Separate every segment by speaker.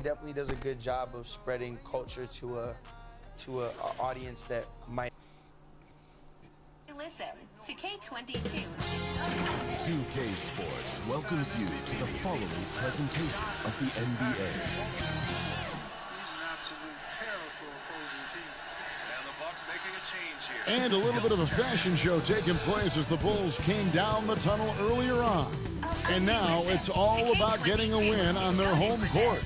Speaker 1: definitely does a good job of spreading culture to a audience that might.
Speaker 2: Listen to K22.
Speaker 3: 2K Sports welcomes you to the following presentation of the NBA.
Speaker 4: He's an absolute terror for opposing team. And the Bucks making a change here.
Speaker 5: And a little bit of a fashion show taking place as the Bulls came down the tunnel earlier on. And now it's all about getting a win on their home court.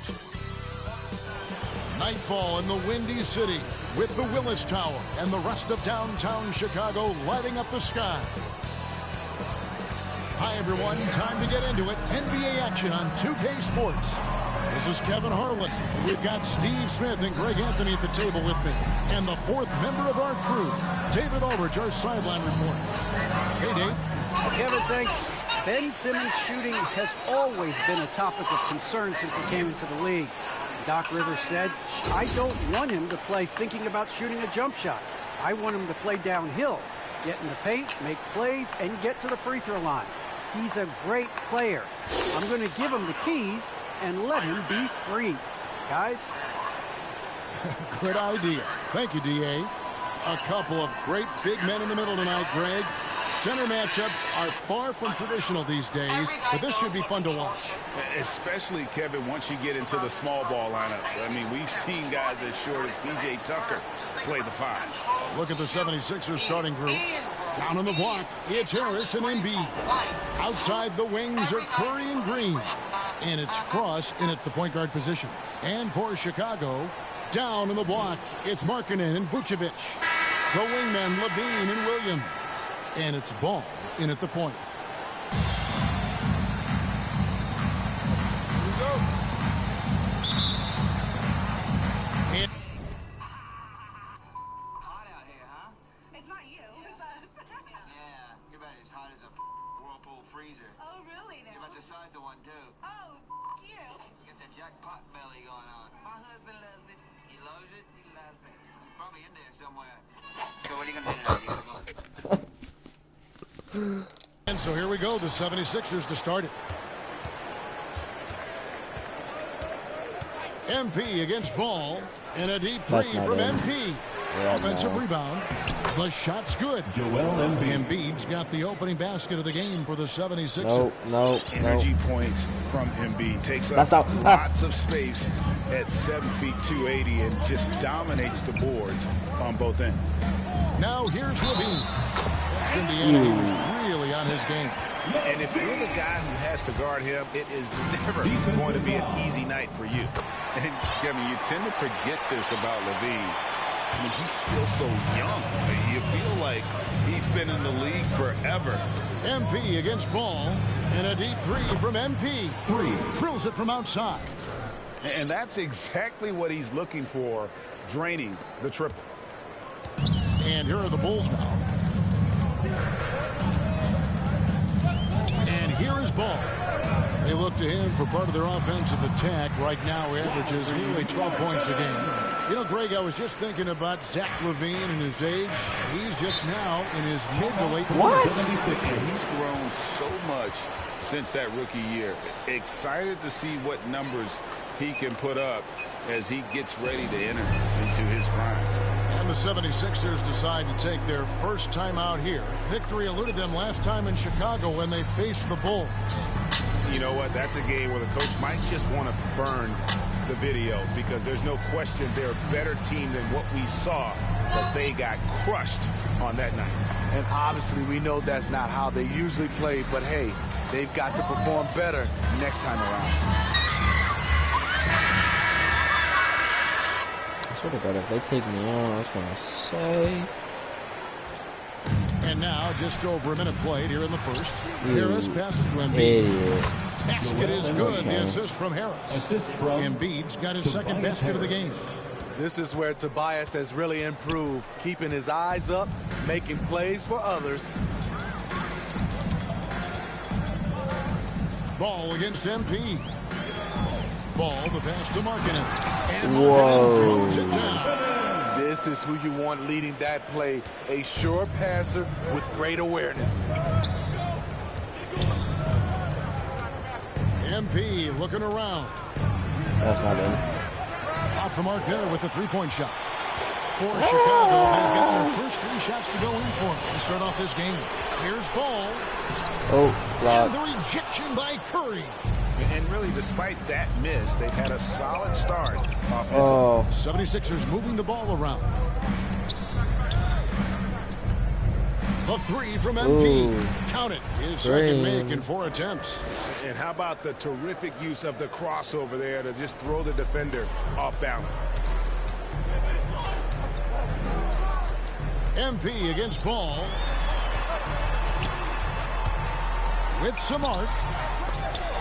Speaker 5: Nightfall in the Windy City with the Willis Tower and the rest of downtown Chicago lighting up the sky. Hi, everyone. Time to get into it. NBA action on 2K Sports. This is Kevin Harlan. We've got Steve Smith and Greg Anthony at the table with me. And the fourth member of our crew, David Aldridge, our sideline reporter. Hey, Dave.
Speaker 6: Kevin, thanks. Ben Simmons' shooting has always been a topic of concern since he came into the league. Doc Rivers said, I don't want him to play thinking about shooting a jump shot. I want him to play downhill, get in the paint, make plays, and get to the free throw line. He's a great player. I'm going to give him the keys and let him be free. Guys?
Speaker 5: Good idea. Thank you, D.A. A couple of great big men in the middle tonight, Greg. Center matchups are far from traditional these days, but this should be fun to watch.
Speaker 7: Especially, Kevin, once you get into the small ball lineups. I mean, we've seen guys as short as P.J. Tucker play the five.
Speaker 5: Look at the 76ers starting group. Down on the block, it's Harris and Embiid. Outside the wings are Curry and Green. And it's Cross in at the point guard position. And for Chicago, down on the block, it's Markkanen and Vucevic. The wingmen, Levine and Williams. And it's Ball in at the point. Here we go. And
Speaker 8: hot out here, huh?
Speaker 9: It's not you, it's us.
Speaker 8: Yeah, you're about as hot as a whirlpool freezer.
Speaker 9: Oh, really now?
Speaker 8: You're about the size of one, too.
Speaker 9: Oh, you.
Speaker 8: You got that jackpot belly going on.
Speaker 9: My husband loves it.
Speaker 8: He loves it?
Speaker 9: He loves it.
Speaker 8: It's probably in there somewhere. So what are you going to do tonight? You gonna go?
Speaker 5: And so here we go, the 76ers to start it. MP against Ball, and a deep three from MP. Offensive rebound. The shot's good. Embiid's got the opening basket of the game for the 76ers.
Speaker 7: Energy points from Embiid. Takes up lots of space at 7 feet 280 and just dominates the boards on both ends.
Speaker 5: Now here's Levine. Indiana, he was really on his game.
Speaker 7: And if you're the guy who has to guard him, it is never going to be an easy night for you. And, Kevin, you tend to forget this about Levine. I mean, he's still so young. You feel like he's been in the league forever.
Speaker 5: MP against Ball, and a deep three from MP. Drills it from outside.
Speaker 7: And that's exactly what he's looking for, draining the triple.
Speaker 5: And here are the Bulls now. And here is Ball. They look to him for part of their offensive attack. Right now, he averages nearly 12 points a game. You know, Greg, I was just thinking about Zach LaVine and his age. He's just now in his mid to late
Speaker 7: 20s. He's grown so much since that rookie year. Excited to see what numbers he can put up as he gets ready to enter into his prime.
Speaker 5: And the 76ers decide to take their first time out here. Victory eluded them last time in Chicago when they faced the Bulls.
Speaker 7: You know what? That's a game where the coach might just want to burn the video because there's no question they're a better team than what we saw, but they got crushed on that night.
Speaker 10: And obviously we know that's not how they usually play, but hey, they've got to perform better next time around.
Speaker 11: I swear to God, if they take me on, I was going to say.
Speaker 5: And now, just over a minute played here in the first. Harris passes to Embiid.
Speaker 11: Idiot.
Speaker 5: Basket is good. The assist from Harris. Embiid's got his second basket of the game.
Speaker 10: This is where Tobias has really improved, keeping his eyes up, making plays for others.
Speaker 5: Ball against MP. Ball, the pass to Markkanen. And Markkanen throws it down.
Speaker 10: This is who you want leading that play, a sure passer with great awareness.
Speaker 5: MP looking around.
Speaker 11: That's not in.
Speaker 5: Off the mark there with the three-point shot. For Chicago, they've got their first 3 shots to go in for to start off this game. Here's Ball.
Speaker 11: Oh,
Speaker 5: and the
Speaker 11: block.
Speaker 5: rejection by Curry.
Speaker 7: And really, despite that miss, they've had a solid start offensively.
Speaker 11: Oh.
Speaker 5: 76ers moving the ball around. A 3 from MP.
Speaker 11: Ooh.
Speaker 5: Count it. His second
Speaker 11: Three.
Speaker 5: make in 4 attempts.
Speaker 7: And how about the terrific use of the crossover there to just throw the defender off balance?
Speaker 5: MP against Ball. With Samart.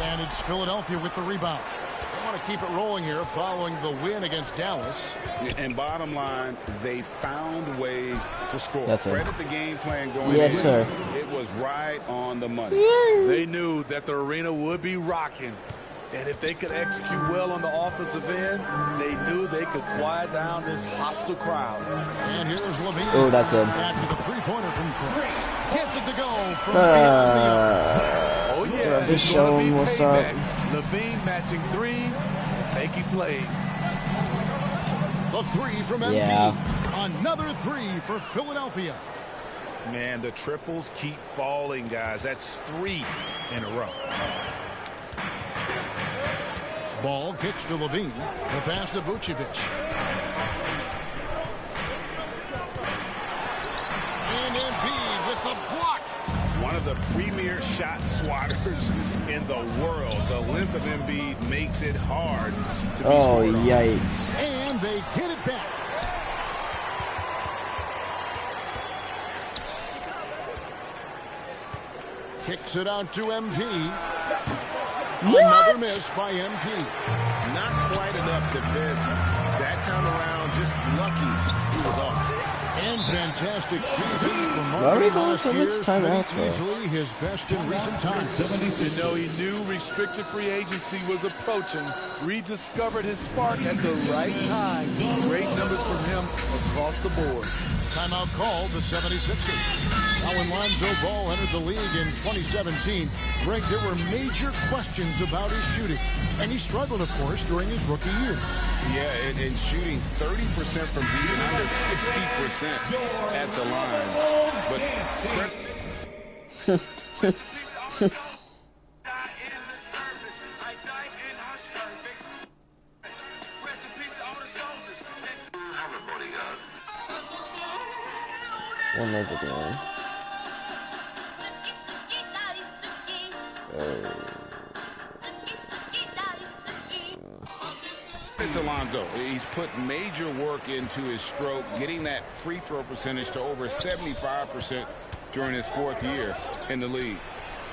Speaker 5: And it's Philadelphia with the rebound. They want to keep it rolling here following the win against Dallas.
Speaker 7: And bottom line, they found ways to score.
Speaker 11: That's it.
Speaker 7: Credit the game plan going
Speaker 11: Yes,
Speaker 7: in.
Speaker 11: sir.
Speaker 7: It was right on the money.
Speaker 10: They knew that the arena would be rocking. And if they could execute well on the offensive end, they knew they could quiet down this hostile crowd.
Speaker 5: And here's Levine.
Speaker 11: Oh, that's in.
Speaker 5: After the three-pointer from Cross. Gets it to go from beyond the arc.
Speaker 10: Oh, yeah.
Speaker 11: Just
Speaker 10: it's
Speaker 11: show
Speaker 10: gonna be
Speaker 11: him what's
Speaker 10: payback.
Speaker 11: up.
Speaker 10: Levine matching threes and making plays.
Speaker 5: The 3 from MP.
Speaker 11: Yeah.
Speaker 5: Another 3 for Philadelphia.
Speaker 7: Man, the triples keep falling, guys. That's 3 in a row.
Speaker 5: Ball kicks to Levine. The pass to Vucevic. And Embiid with the block.
Speaker 7: One of the premier shot swatters in the world. The length of Embiid makes it hard to be
Speaker 11: Oh,
Speaker 7: scored on.
Speaker 11: yikes.
Speaker 5: And they get it back. Kicks it out to MP. Another miss by MP.
Speaker 7: Not quite enough defense. That time around, just lucky he was off.
Speaker 5: And fantastic season from
Speaker 11: Why are we
Speaker 5: Martin
Speaker 11: going
Speaker 5: last
Speaker 11: so
Speaker 5: year.
Speaker 11: much timeout for?
Speaker 5: Easily his best in recent times.
Speaker 10: You know, he knew restricted free agency was approaching. Rediscovered his spark at the right time. Great numbers from him across the board.
Speaker 5: Timeout called the 76ers. Now when Lonzo Ball entered the league in 2017, Greg, there were major questions about his shooting. And he struggled, of course, during his rookie year.
Speaker 7: Yeah, and shooting 30% from deep and under 50% at the line. But
Speaker 11: One more game.
Speaker 7: it's Alonzo. He's put major work into his stroke, getting that free throw percentage to over 75% during his 4th year in the league.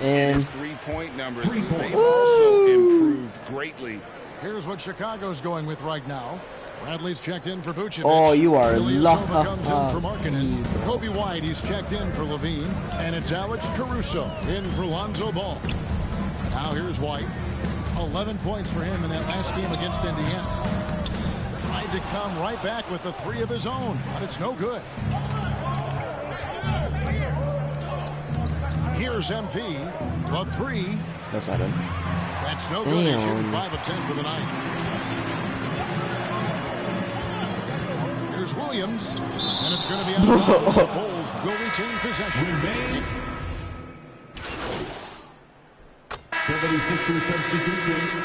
Speaker 11: And
Speaker 7: his three-point numbers, they've also improved greatly.
Speaker 5: Here's what Chicago's going with right now. Bradley's checked in for Vucevic.
Speaker 11: Oh, you are
Speaker 5: Ilyasova comes in for Markkanen. Kobe White, he's checked in for Levine. And it's Alex Caruso in for Lonzo Ball. Now here's White. 11 points for him in that last game against Indiana. Tried to come right back with the 3 of his own, but it's no good. Here's MP. The 3.
Speaker 11: that's not him.
Speaker 5: That's no good. He's shooting
Speaker 11: Damn.
Speaker 5: 5 of 10 for the night. Here's Williams, and it's going to be out of bounds. The Bulls will retain possession.
Speaker 12: 76ers substitution.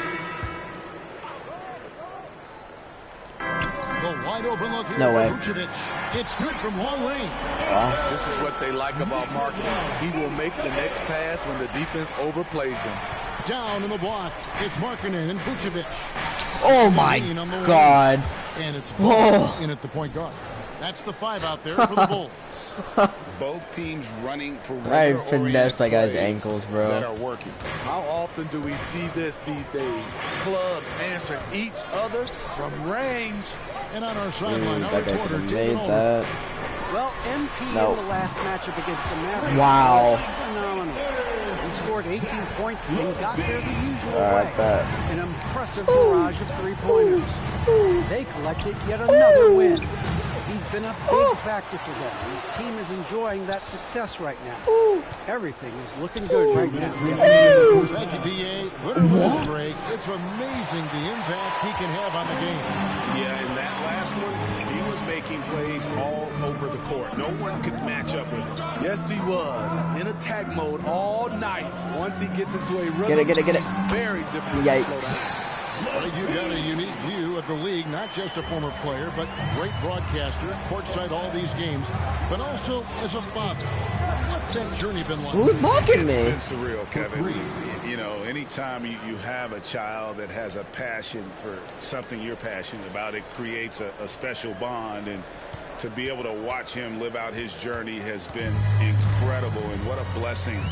Speaker 5: The wide open look here
Speaker 11: No
Speaker 5: for
Speaker 11: way.
Speaker 5: Vucevic. It's good from long range.
Speaker 10: This is what they like about Markkanen. He will make the next pass when the defense overplays him.
Speaker 5: Down in the block, it's Markkanen and Vucevic.
Speaker 11: Oh my
Speaker 5: Green on the wing.
Speaker 11: God.
Speaker 5: And it's
Speaker 11: Oh.
Speaker 5: in at the point guard. That's the 5 out there for the Bulls.
Speaker 7: Both teams running for
Speaker 11: I finessed that guy's ankles, bro.
Speaker 7: that are working.
Speaker 10: How often do we see this these days? Clubs answering each other from range.
Speaker 5: And on our sideline, our
Speaker 11: That guy
Speaker 5: reporter,
Speaker 11: could've
Speaker 5: David
Speaker 11: made
Speaker 5: Olin.
Speaker 11: that.
Speaker 6: Well, MP
Speaker 11: No.
Speaker 6: in the last matchup against the Mavericks
Speaker 11: Wow.
Speaker 6: was phenomenal. He scored 18 points and got there the usual
Speaker 11: All right,
Speaker 6: way.
Speaker 11: bet.
Speaker 6: An impressive barrage of three-pointers. They collected yet another win. He's been a big factor for them. His team is enjoying that success right now. Everything is looking good right now.
Speaker 5: Thank you, B.A. Winner was great. It's amazing the impact he can have on the game.
Speaker 7: Yeah, in that last one, he was making plays all over the court. No one could match up with him.
Speaker 10: Yes, he was. In attack mode all night. Once he gets into a rhythm,
Speaker 11: Get it.
Speaker 10: he's very difficult to slow down.
Speaker 5: Well, you got a unique view of the league, not just a former player, but great broadcaster, courtside all these games, but also as a father. What's that journey been like?
Speaker 11: Who's mocking me?
Speaker 7: It's been surreal, Kevin. You know, anytime you have a child that has a passion for something you're passionate about, it creates a special bond. And to be able to watch him live out his journey has been incredible. And what a blessing.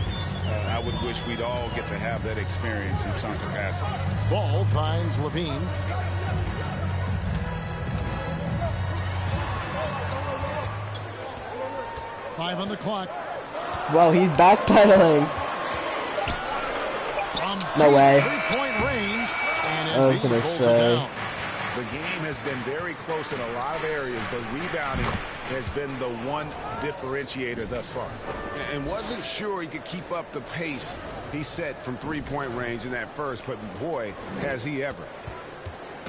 Speaker 7: I would wish we'd all get to have that experience in some capacity.
Speaker 5: Ball finds Levine. Five on the clock.
Speaker 11: Wow, he's backpedaling. No way.
Speaker 5: Three-point range. And
Speaker 11: I was going to say.
Speaker 7: The game has been very close in a lot of areas, but rebounding has been the one differentiator thus far.
Speaker 13: And wasn't sure he could keep up the pace he set from three-point range in that first, but boy, has he ever.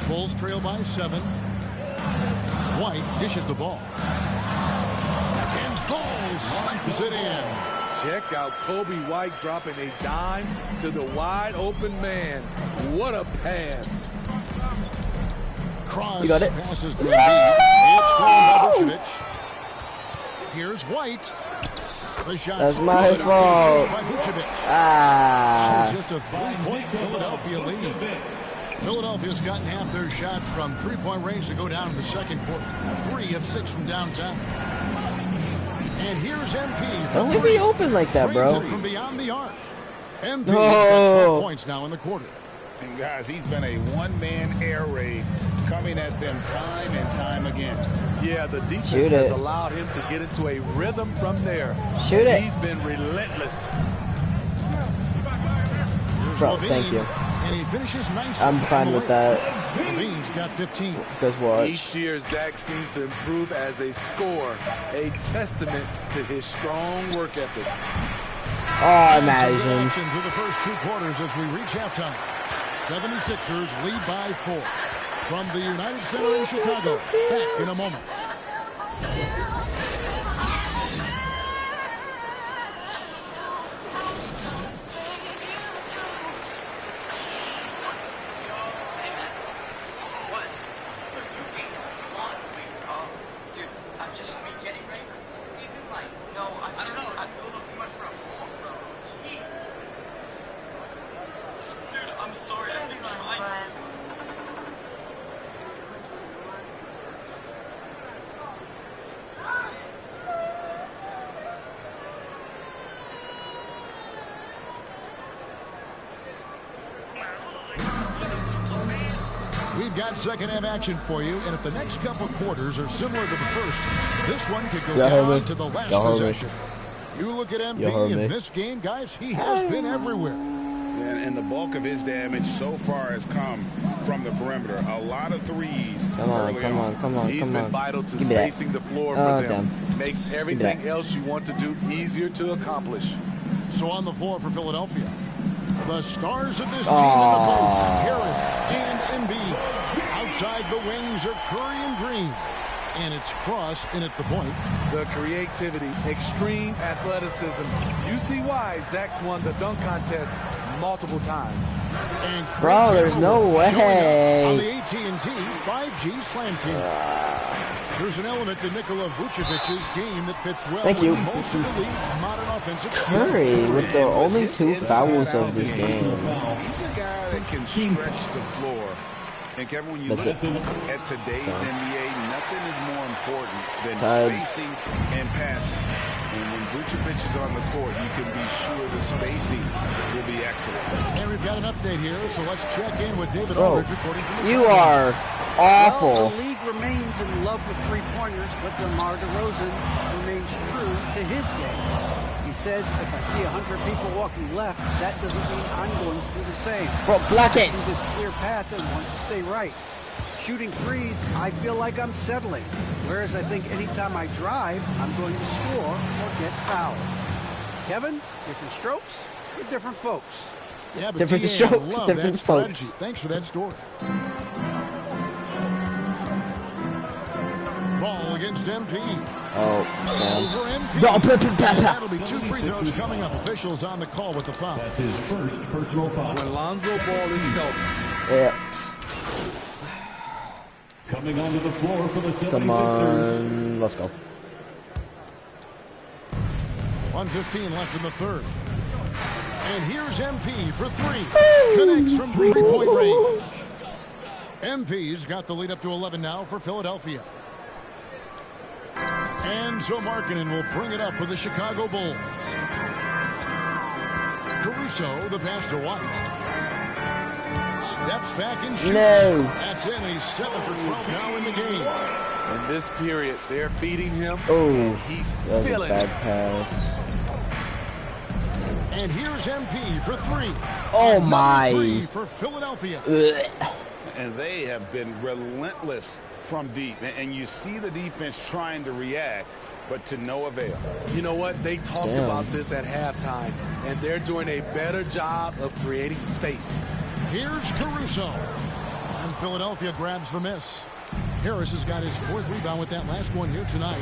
Speaker 5: Bulls trail by 7. White dishes the ball. And Ball slams it in.
Speaker 10: Check out Kobe White dropping a dime to the wide open man. What a pass.
Speaker 5: Cross
Speaker 11: You got it?
Speaker 5: passes to Embiid. It's stolen by Vucevic. Here's White. The shot.
Speaker 11: That's my fault.
Speaker 5: By Vucevic.
Speaker 11: Ah.
Speaker 5: Just a 3-point Philadelphia lead. Philadelphia's gotten half their shots from three-point range to go down in the second quarter. 3 of 6 from downtown. And here's MP.
Speaker 11: Don't leave me open like that, bro.
Speaker 5: It from beyond the arc. MP's got 12 points now in the quarter.
Speaker 7: And guys, he's been a one-man air raid coming at them time and time again.
Speaker 10: Yeah, the defense
Speaker 11: Shoot
Speaker 10: has
Speaker 11: it.
Speaker 10: allowed him to get into a rhythm from there.
Speaker 11: Shoot it.
Speaker 10: He's been relentless.
Speaker 11: Bro, thank you.
Speaker 5: And he finishes nicely.
Speaker 11: I'm fine with that.
Speaker 5: Levine's got 15.
Speaker 11: Because watch.
Speaker 10: Each year, Zach seems to improve as a scorer, a testament to his strong work ethic.
Speaker 11: Oh, imagine.
Speaker 5: Action through the first 2 quarters as we reach halftime. 76ers lead by 4. From the United Center in Chicago. Back in a moment. We've got second half action for you, and if the next couple quarters are similar to the first, this one could go down to the last possession. You look at MP in this game, guys, he has been everywhere.
Speaker 7: And the bulk of his damage so far has come from the perimeter. A lot of threes.
Speaker 11: Come on.
Speaker 10: He's been vital to spacing the floor for them. Makes everything else you want to do easier to accomplish.
Speaker 5: So on the floor for Philadelphia, the stars of this team in the post, Harris and Embiid. Outside the wings are Curry and Green. And it's Cross in at the point.
Speaker 10: The creativity, extreme athleticism. You see why Zach's won the dunk contest multiple times.
Speaker 5: And
Speaker 11: bro, there's no way.
Speaker 5: On the AT&T 5G Slam King. There's an element to Nikola Vucevic's game that fits well with most of the league's modern offensive.
Speaker 11: Curry with the only 2 fouls of this game.
Speaker 7: He's a guy that can stretch the floor. And Kevin, when you look at today's NBA, nothing is more important than spacing and passing. And when Vucevic is on the court, you can be sure the spacing will be excellent.
Speaker 5: And we've got an update here, so let's check in with David Aldridge reporting from the
Speaker 11: You are awful.
Speaker 6: Well, the league remains in love with three-pointers, but DeMar DeRozan remains true to his game. He says, if I see 100 people walking left, that doesn't mean I'm going to do the same.
Speaker 11: Bro, block it.
Speaker 6: I see this clear path and want to stay right. Shooting threes, I feel like I'm settling. Whereas I think anytime I drive, I'm going to score or get fouled. Kevin, different strokes for different folks.
Speaker 5: Yeah, but
Speaker 11: Different
Speaker 5: DA,
Speaker 11: strokes,
Speaker 5: I love
Speaker 11: different
Speaker 5: that strategy.
Speaker 11: folks.
Speaker 5: Thanks for that story. Ball against MP.
Speaker 11: Oh,
Speaker 5: Over MP.
Speaker 11: no.
Speaker 5: That'll be 2 free throws coming up. Officials on the call with the foul.
Speaker 12: That's his first personal foul.
Speaker 10: When Lonzo Ball is healthy.
Speaker 11: Yeah.
Speaker 12: Coming onto the floor for the 76ers.
Speaker 11: Come on. Let's go.
Speaker 5: 1:15 left in the third. And here's MP for 3. Connects from 3-point range. MP's got the lead up to 11 now for Philadelphia. And so Markkanen will bring it up for the Chicago Bulls. Caruso, the pass to White. Steps back and shoots.
Speaker 11: No.
Speaker 5: That's in. He's 7 for 12 now in the game.
Speaker 10: In this period, they're feeding him.
Speaker 11: Oh,
Speaker 10: and he's
Speaker 11: that was a
Speaker 10: feeling
Speaker 11: bad
Speaker 10: it.
Speaker 11: pass.
Speaker 5: And here's MP for 3.
Speaker 11: Oh,
Speaker 5: Another
Speaker 11: my.
Speaker 5: 3 for Philadelphia.
Speaker 11: Ugh.
Speaker 7: And they have been relentless from deep. And you see the defense trying to react, but to no avail.
Speaker 10: You know what? They talked
Speaker 11: Damn.
Speaker 10: about this at halftime, and they're doing a better job of creating space.
Speaker 5: Here's Caruso. And Philadelphia grabs the miss. Harris has got his 4th rebound with that last one here tonight.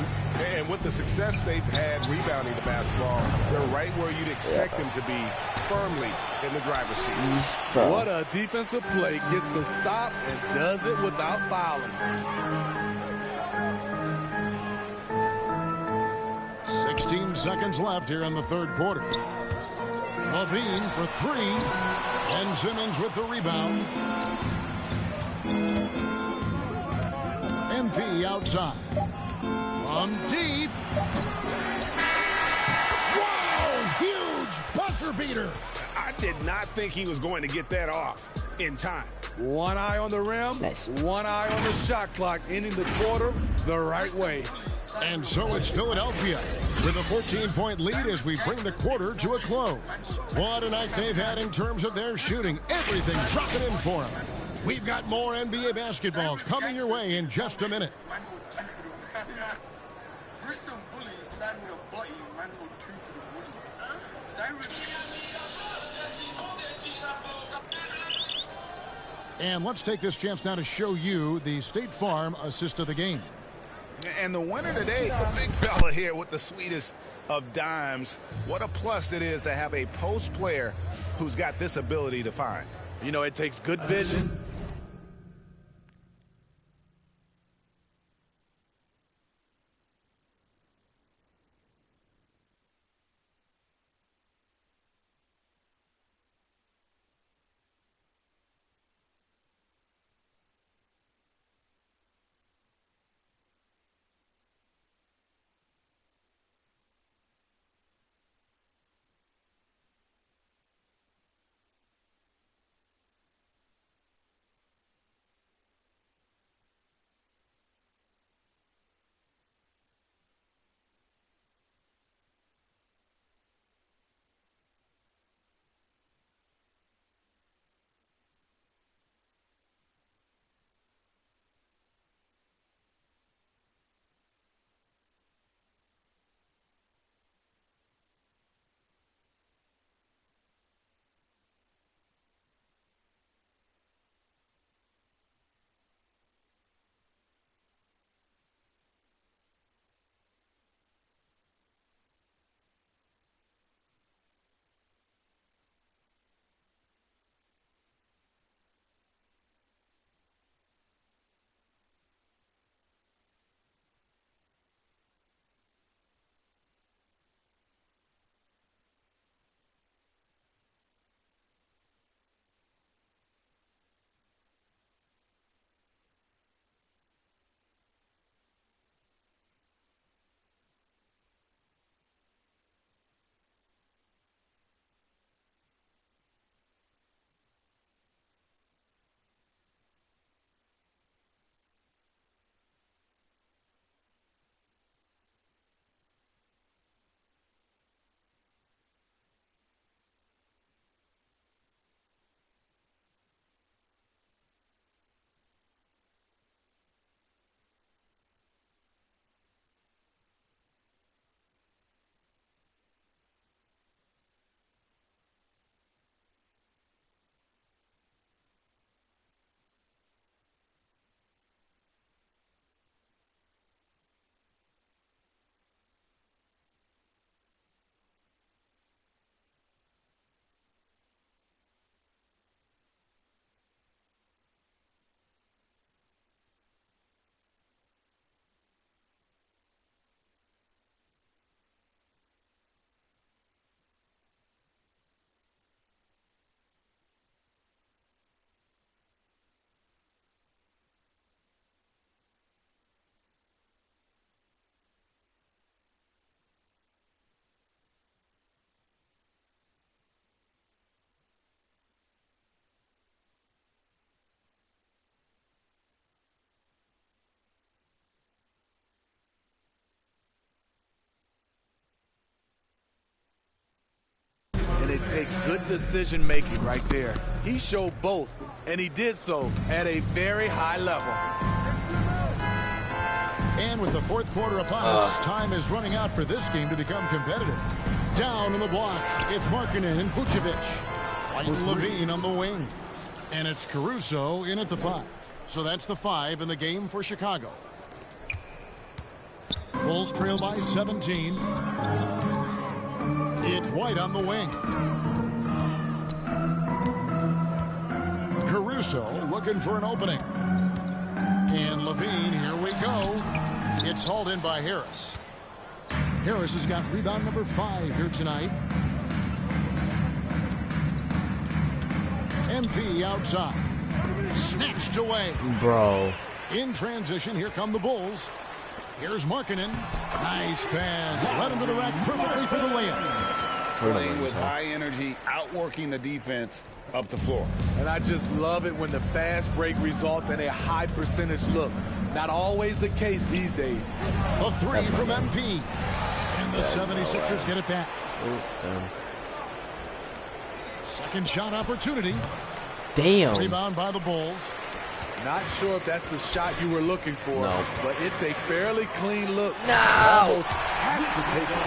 Speaker 13: And with the success they've had rebounding the basketball, they're right where you'd expect them to be, firmly in the driver's seat.
Speaker 11: Bro.
Speaker 10: What a defensive play. Gets the stop and does it without fouling.
Speaker 5: 16 seconds left here in the third quarter. Levine for 3. Ben Simmons with the rebound. MP outside. From deep. Wow! Huge buzzer beater.
Speaker 13: I did not think he was going to get that off in time.
Speaker 10: One eye on the rim,
Speaker 11: Nice.
Speaker 10: one eye on the shot clock, ending the quarter the right way.
Speaker 5: And so it's Philadelphia with a 14-point lead as we bring the quarter to a close. What a night they've had in terms of their shooting. Everything's dropping in for them. We've got more NBA basketball coming your way in just a minute. And let's take this chance now to show you the State Farm assist of the game.
Speaker 7: And the winner today, the big fella here with the sweetest of dimes. What a plus it is to have a post player who's got this ability to find.
Speaker 10: You know, it takes good vision, takes good decision-making right there. He showed both, and he did so at a very high level.
Speaker 5: And with the fourth quarter upon us, time is running out for this game to become competitive. Down in the block, it's Markkanen and Vucevic. White and Levine on the wings. And it's Caruso in at the 5. So that's the 5 in the game for Chicago. Bulls trail by 17. It's White on the wing. Caruso looking for an opening. And Levine, here we go. It's hauled in by Harris. Harris has got rebound number 5 here tonight. MP outside. Snatched away.
Speaker 11: Bro.
Speaker 5: In transition, here come the Bulls. Here's Markkanen. Nice pass. Led him to the rack perfectly for the layup.
Speaker 7: Playing with high energy, outworking the defense up the floor.
Speaker 10: And I just love it when the fast break results in a high percentage look. Not always the case these days.
Speaker 5: A 3 from MP. And the 76ers get it back. Second shot opportunity.
Speaker 11: Damn.
Speaker 5: Rebound by the Bulls.
Speaker 10: Not sure if that's the shot you were looking for, but it's a fairly clean look.
Speaker 11: No.
Speaker 10: Almost have to take it.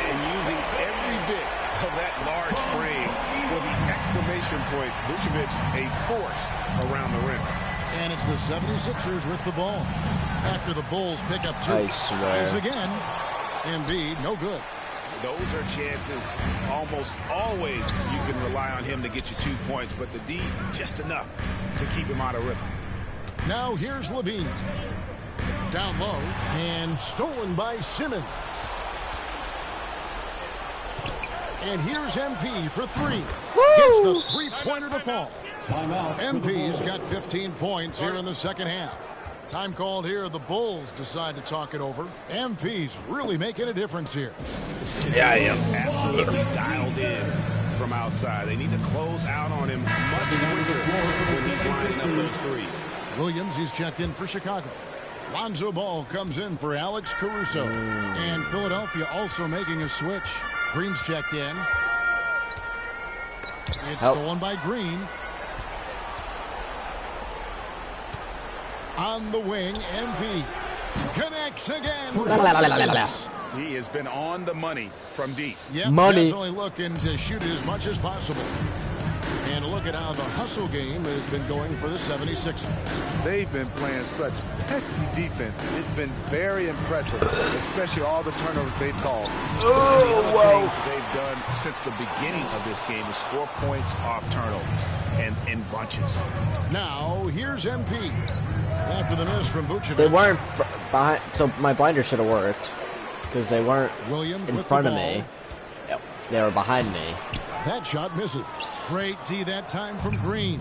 Speaker 7: And using every bit of that large frame for the exclamation point. Vucevic, a force around the rim.
Speaker 5: And it's the 76ers with the ball. After the Bulls pick up 2.
Speaker 11: I swear.
Speaker 5: Tries again. Embiid, no good.
Speaker 7: Those are chances almost always you can rely on him to get you 2 points, but the D just enough to keep him out of rhythm.
Speaker 5: Now here's Levine. Down low and stolen by Simmons. And here's MP for 3. Gets the three-pointer to fall. MP's got 15 points here in the second half. Time called here. The Bulls decide to talk it over. MP's really making a difference here.
Speaker 7: Yeah, he is absolutely dialed in from outside. They need to close out on him much quicker when he's lining up those threes.
Speaker 5: Williams, he's checked in for Chicago. Lonzo Ball comes in for Alex Caruso. And Philadelphia also making a switch. Green's checked in. It's stolen by Green. On the wing, MP connects again.
Speaker 7: He has been on the money from deep.
Speaker 5: Yep, definitely looking to shoot as much as possible. And look at how the hustle game has been going for the 76ers.
Speaker 10: They've been playing such pesky defense. It's been very impressive, especially all the turnovers they've caused.
Speaker 7: Thing they've done since the beginning of this game is score points off turnovers and in bunches.
Speaker 5: Now, here's MP. After the miss from Vucevic.
Speaker 11: They weren't behind, so my blinder should have worked. Because they weren't
Speaker 5: Williams
Speaker 11: in
Speaker 5: with
Speaker 11: front
Speaker 5: the
Speaker 11: of me. Yep. They were behind me.
Speaker 5: That shot misses. Great D that time from Green.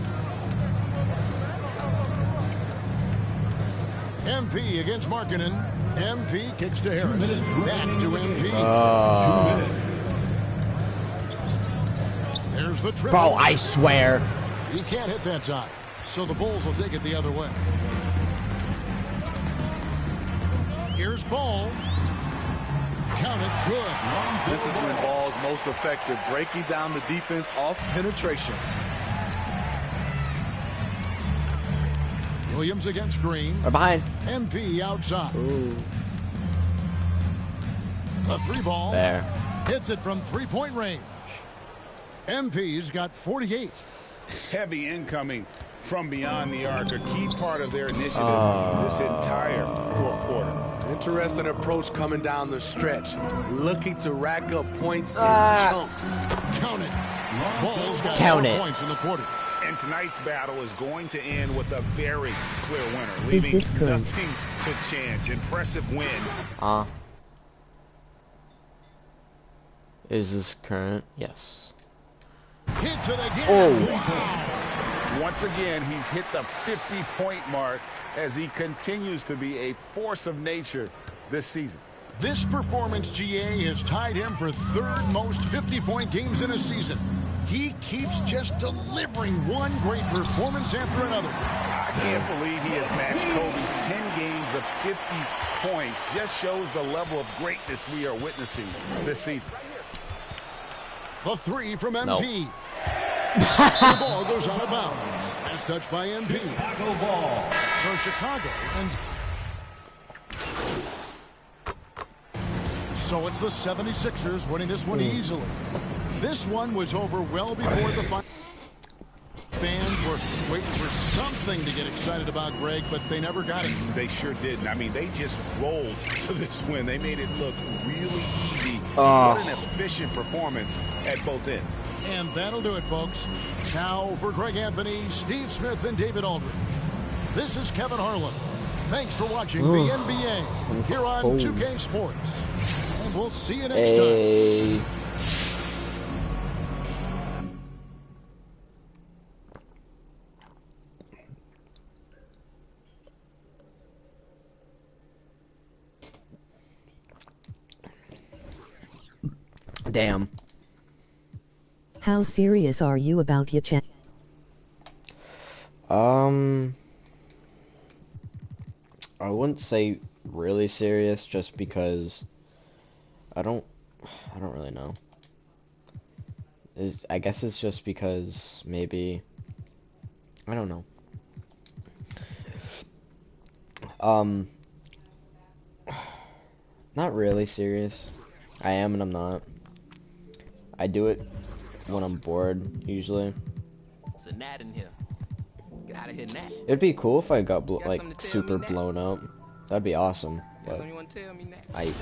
Speaker 5: MP against Markkanen. MP kicks to Harris. Back to MP. There's the triple.
Speaker 11: Bro, I swear.
Speaker 5: He can't hit that time. So the Bulls will take it the other way. Here's Ball. Count it. Good.
Speaker 10: This is when Ball's most effective, breaking down the defense off penetration.
Speaker 5: Williams against Green.
Speaker 11: Or behind.
Speaker 5: MP outside.
Speaker 11: Ooh.
Speaker 5: A 3-ball.
Speaker 11: There.
Speaker 5: Hits it from three-point range. MP's got 48.
Speaker 7: Heavy incoming from beyond the arc, a key part of their initiative this entire fourth quarter.
Speaker 10: Interesting approach coming down the stretch, looking to rack up points in chunks.
Speaker 5: Count it. Ball's got
Speaker 11: Count
Speaker 5: 4
Speaker 11: it.
Speaker 5: points in the quarter.
Speaker 7: And tonight's battle is going to end with a very clear winner, leaving nothing to chance. Impressive win.
Speaker 11: Is this current? Yes.
Speaker 5: Hits it again.
Speaker 11: Oh.
Speaker 7: Once again, he's hit the 50-point mark as he continues to be a force of nature this season.
Speaker 5: This performance, GA, has tied him for third most 50-point games in a season. He keeps just delivering one great performance after another.
Speaker 7: I can't believe he has matched Kobe's 10 games of 50 points. Just shows the level of greatness we are witnessing this season.
Speaker 5: The three from
Speaker 11: Nope.
Speaker 5: MP. The ball goes out of bounds. Pass touched by MP.
Speaker 12: Chicago ball.
Speaker 5: So Chicago and so it's the 76ers winning this one easily. This one was over well before the final. Fans were waiting for something to get excited about, Greg, but they never got it.
Speaker 7: They sure didn't. I mean, they just rolled to this win. They made it look really easy.
Speaker 11: Oh.
Speaker 7: What an efficient performance at both ends.
Speaker 5: And that'll do it, folks. Now for Greg Anthony, Steve Smith, and David Aldridge. This is Kevin Harlan. Thanks for watching the NBA here on 2K Sports. And we'll see you next time.
Speaker 11: Damn.
Speaker 14: How serious are you about your chat?
Speaker 11: I wouldn't say really serious, just because I don't really know. I guess it's just because maybe I don't know. Not really serious. I am and I'm not. I do it when I'm bored, usually.
Speaker 15: It's a gnat in here. Get out of here, gnat.
Speaker 11: It'd be cool if I got like super blown up. That'd be awesome. But I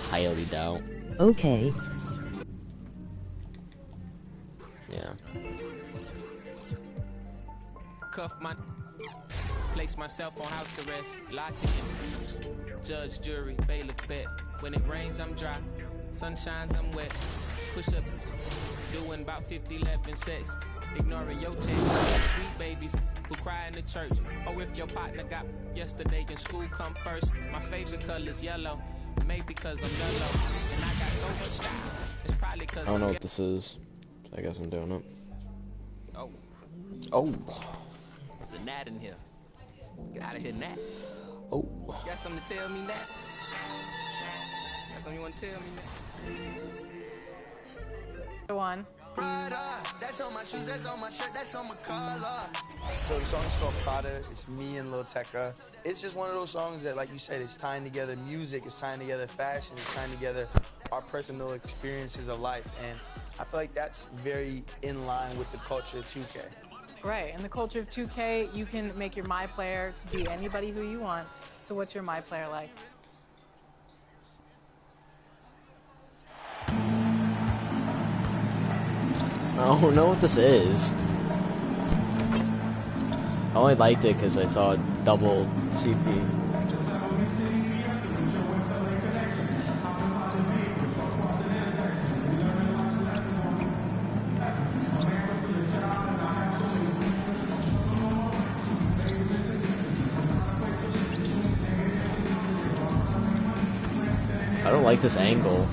Speaker 11: highly doubt.
Speaker 14: Okay.
Speaker 11: Yeah.
Speaker 15: Cuff my. Place myself on house arrest. Locked in. Judge, jury, bailiff, bet. When it rains, I'm dry. Sun shines, I'm wet. Push up. Doing about 50, 11 sex. Ignoring your text. Sweet babies who cry in the church. Or if your partner got yesterday in school, come first. My favorite color's yellow. Maybe because I'm yellow. And I got so much style. It's probably because
Speaker 11: I don't know what this is. I guess I'm doing it.
Speaker 15: Oh.
Speaker 11: Oh.
Speaker 15: There's a gnat in here. Get out of here, gnat.
Speaker 11: Oh.
Speaker 15: Got something to tell me, gnat? Got something you want to tell me, gnat?
Speaker 16: One.
Speaker 1: That's on my shoes, that's on my shirt, that's on my collar. So the song's called Prada. It's me and Lil Tecca. It's just one of those songs that, like you said, it's tying together music, it's tying together fashion, it's tying together our personal experiences of life. And I feel like that's very in line with the culture of 2K.
Speaker 16: Right, in the culture of 2K, you can make your My Player to be anybody who you want. So what's your My Player like?
Speaker 11: I don't know what this is. I only liked it because I saw double CP. I don't like this angle.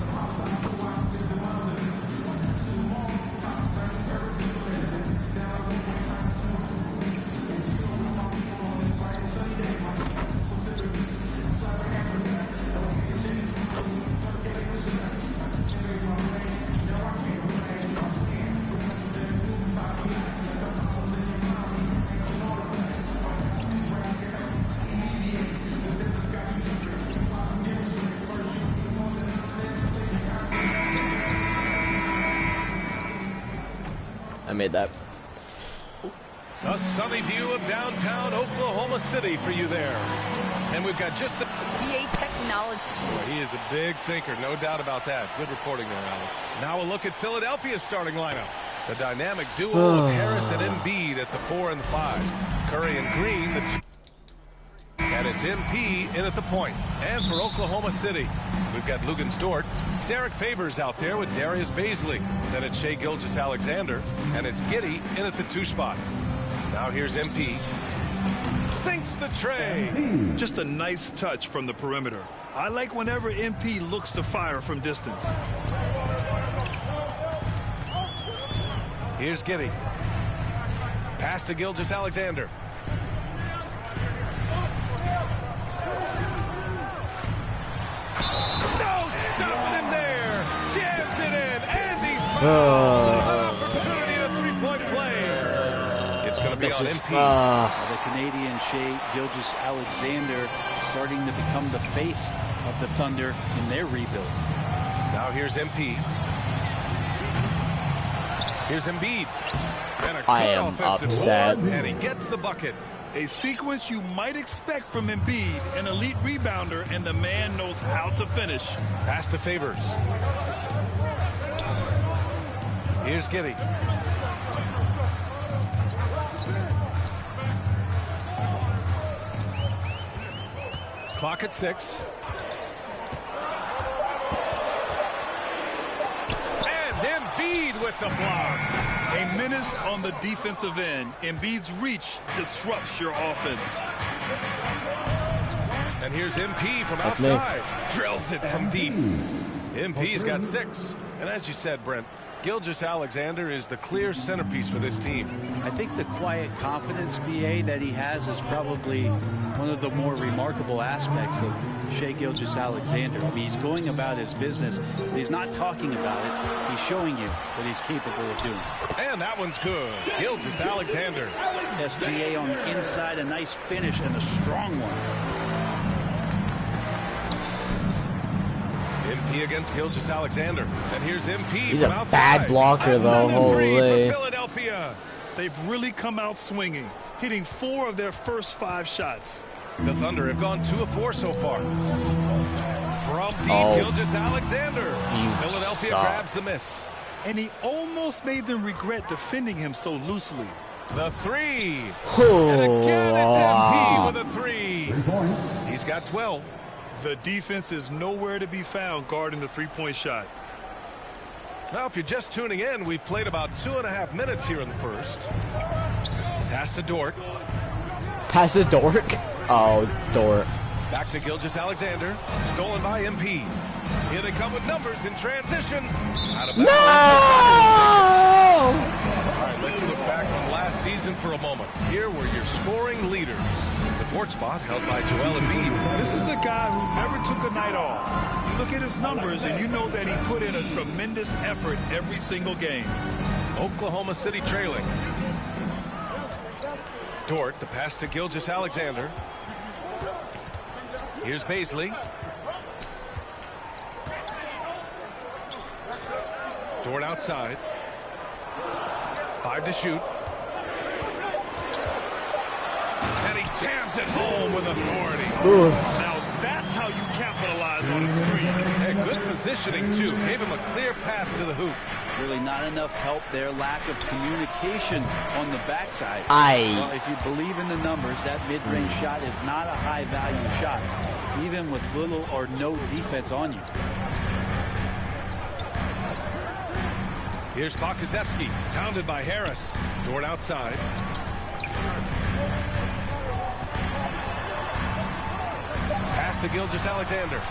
Speaker 11: I made that.
Speaker 17: A sunny view of downtown Oklahoma City for you there. And we've got just a...
Speaker 18: BA Technology.
Speaker 17: Boy, he is a big thinker, no doubt about that. Good reporting there, Alan. Now a look at Philadelphia's starting lineup. The dynamic duo of Harris and Embiid at the 4 and the 5. Curry and Green, the 2. And it's MP in at the point. And for Oklahoma City, we've got Luguentz Dort. Derek Favors out there with Darius Baisley. Then it's Shai Gilgeous-Alexander. And it's Giddey in at the 2 spot. Now here's MP. Sinks the tray.
Speaker 19: Just a nice touch from the perimeter. I like whenever MP looks to fire from distance.
Speaker 17: Here's Giddey. Pass to Gilgeous-Alexander. Opportunity to three-point play. It's going to be on MP.
Speaker 6: The Canadian Shai Gilgeous-Alexander starting to become the face of the Thunder in their rebuild.
Speaker 17: Now here's MP. Here's Embiid. And a
Speaker 11: I am upset.
Speaker 17: And he gets the bucket.
Speaker 19: A sequence you might expect from Embiid, an elite rebounder, and the man knows how to finish.
Speaker 17: Pass to Favors. Here's Giddey. Clock at 6. And Embiid with the block.
Speaker 19: A menace on the defensive end. Embiid's reach disrupts your offense.
Speaker 17: And here's MP from outside. Drills it from deep. MP's got 6. And as you said, Brent, Gilgeous-Alexander is the clear centerpiece for this team.
Speaker 6: I think the quiet confidence, BA, that he has is probably one of the more remarkable aspects of Shai Gilgeous-Alexander. I mean, he's going about his business, but he's not talking about it. He's showing you what he's capable of doing.
Speaker 17: And that one's good. Gilgeous-Alexander.
Speaker 6: SGA on the inside, a nice finish and a strong one.
Speaker 17: MP against Gilgeous-Alexander. And here's MP
Speaker 11: He's
Speaker 17: from
Speaker 11: a
Speaker 17: outside.
Speaker 11: bad blocker, though.
Speaker 17: Holy.
Speaker 11: Holy.
Speaker 17: For Philadelphia.
Speaker 19: They've really come out swinging, hitting 4 of their first 5 shots.
Speaker 17: The Thunder have gone 2 of 4 so far. From deep, Gilgeous-Alexander. Philadelphia grabs the miss.
Speaker 19: And he almost made them regret defending him so loosely.
Speaker 17: The 3. And again, it's MP with a 3.
Speaker 12: 3 points.
Speaker 17: He's got 12.
Speaker 19: The defense is nowhere to be found guarding the three-point shot.
Speaker 17: Now, if you're just tuning in, we've played about 2.5 minutes here in the first. Pass to Dort.
Speaker 11: Pass to Dort? Oh, Dort.
Speaker 17: Back to Gilgeous-Alexander. Stolen by MP. Here they come with numbers in transition. Out of bounds.
Speaker 11: No!
Speaker 17: All right, let's look back on last season for a moment. Here were your scoring leaders. The 4th spot held by Joel Embiid.
Speaker 19: This is a guy who never took a night off. You look at his numbers and you know that he put in a tremendous effort every single game.
Speaker 17: Oklahoma City trailing. Dort, the pass to Gilgeous-Alexander. Here's Baisley. Dort outside. 5 to shoot. And he jams it home with authority.
Speaker 11: Ooh.
Speaker 19: Now that's how you capitalize on a screen.
Speaker 17: And good positioning, too. Gave him a clear path to the hoop.
Speaker 6: Really not enough help there. Lack of communication on the backside.
Speaker 11: Well,
Speaker 6: if you believe in the numbers, that mid-range shot is not a high-value shot, even with little or no defense on you.
Speaker 17: Here's Pokusevski, pounded by Harris. Dort outside. Pass to Gilgeous-Alexander.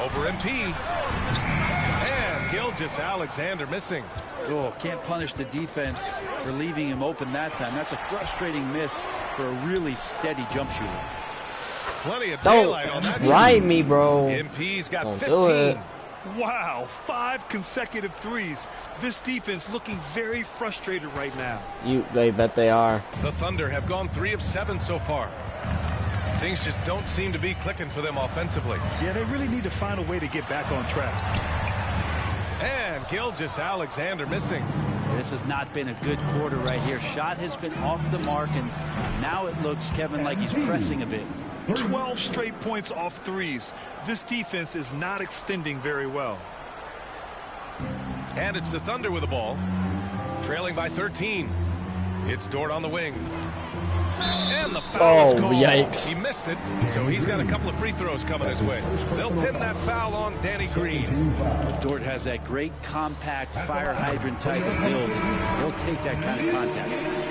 Speaker 17: Over MP. And Gilgeous-Alexander missing.
Speaker 6: Oh, can't punish the defense for leaving him open that time. That's a frustrating miss for a really steady jump shooter.
Speaker 17: Plenty of daylight on that.
Speaker 11: Don't try me, bro.
Speaker 17: MP's got
Speaker 11: Don't
Speaker 17: 15.
Speaker 11: do it.
Speaker 19: Wow, 5 consecutive threes. This defense looking very frustrated right now.
Speaker 11: They bet they are.
Speaker 17: The Thunder have gone 3 of 7 so far. Things just don't seem to be clicking for them offensively.
Speaker 19: Yeah, they really need to find a way to get back on track.
Speaker 17: And Gilgeous-Alexander missing.
Speaker 6: This has not been a good quarter right here. Shot has been off the mark, and now it looks, Kevin, like he's pressing a bit.
Speaker 19: 12 straight points off threes. This defense is not extending very well.
Speaker 17: And it's the Thunder with the ball. Trailing by 13. It's Dort on the wing. And the foul is called.
Speaker 11: Yikes.
Speaker 17: He missed it, so he's got a couple of free throws coming his way. They'll pin that foul on Danny Green.
Speaker 6: Dort has that great compact fire hydrant type of build. He'll take that kind of contact.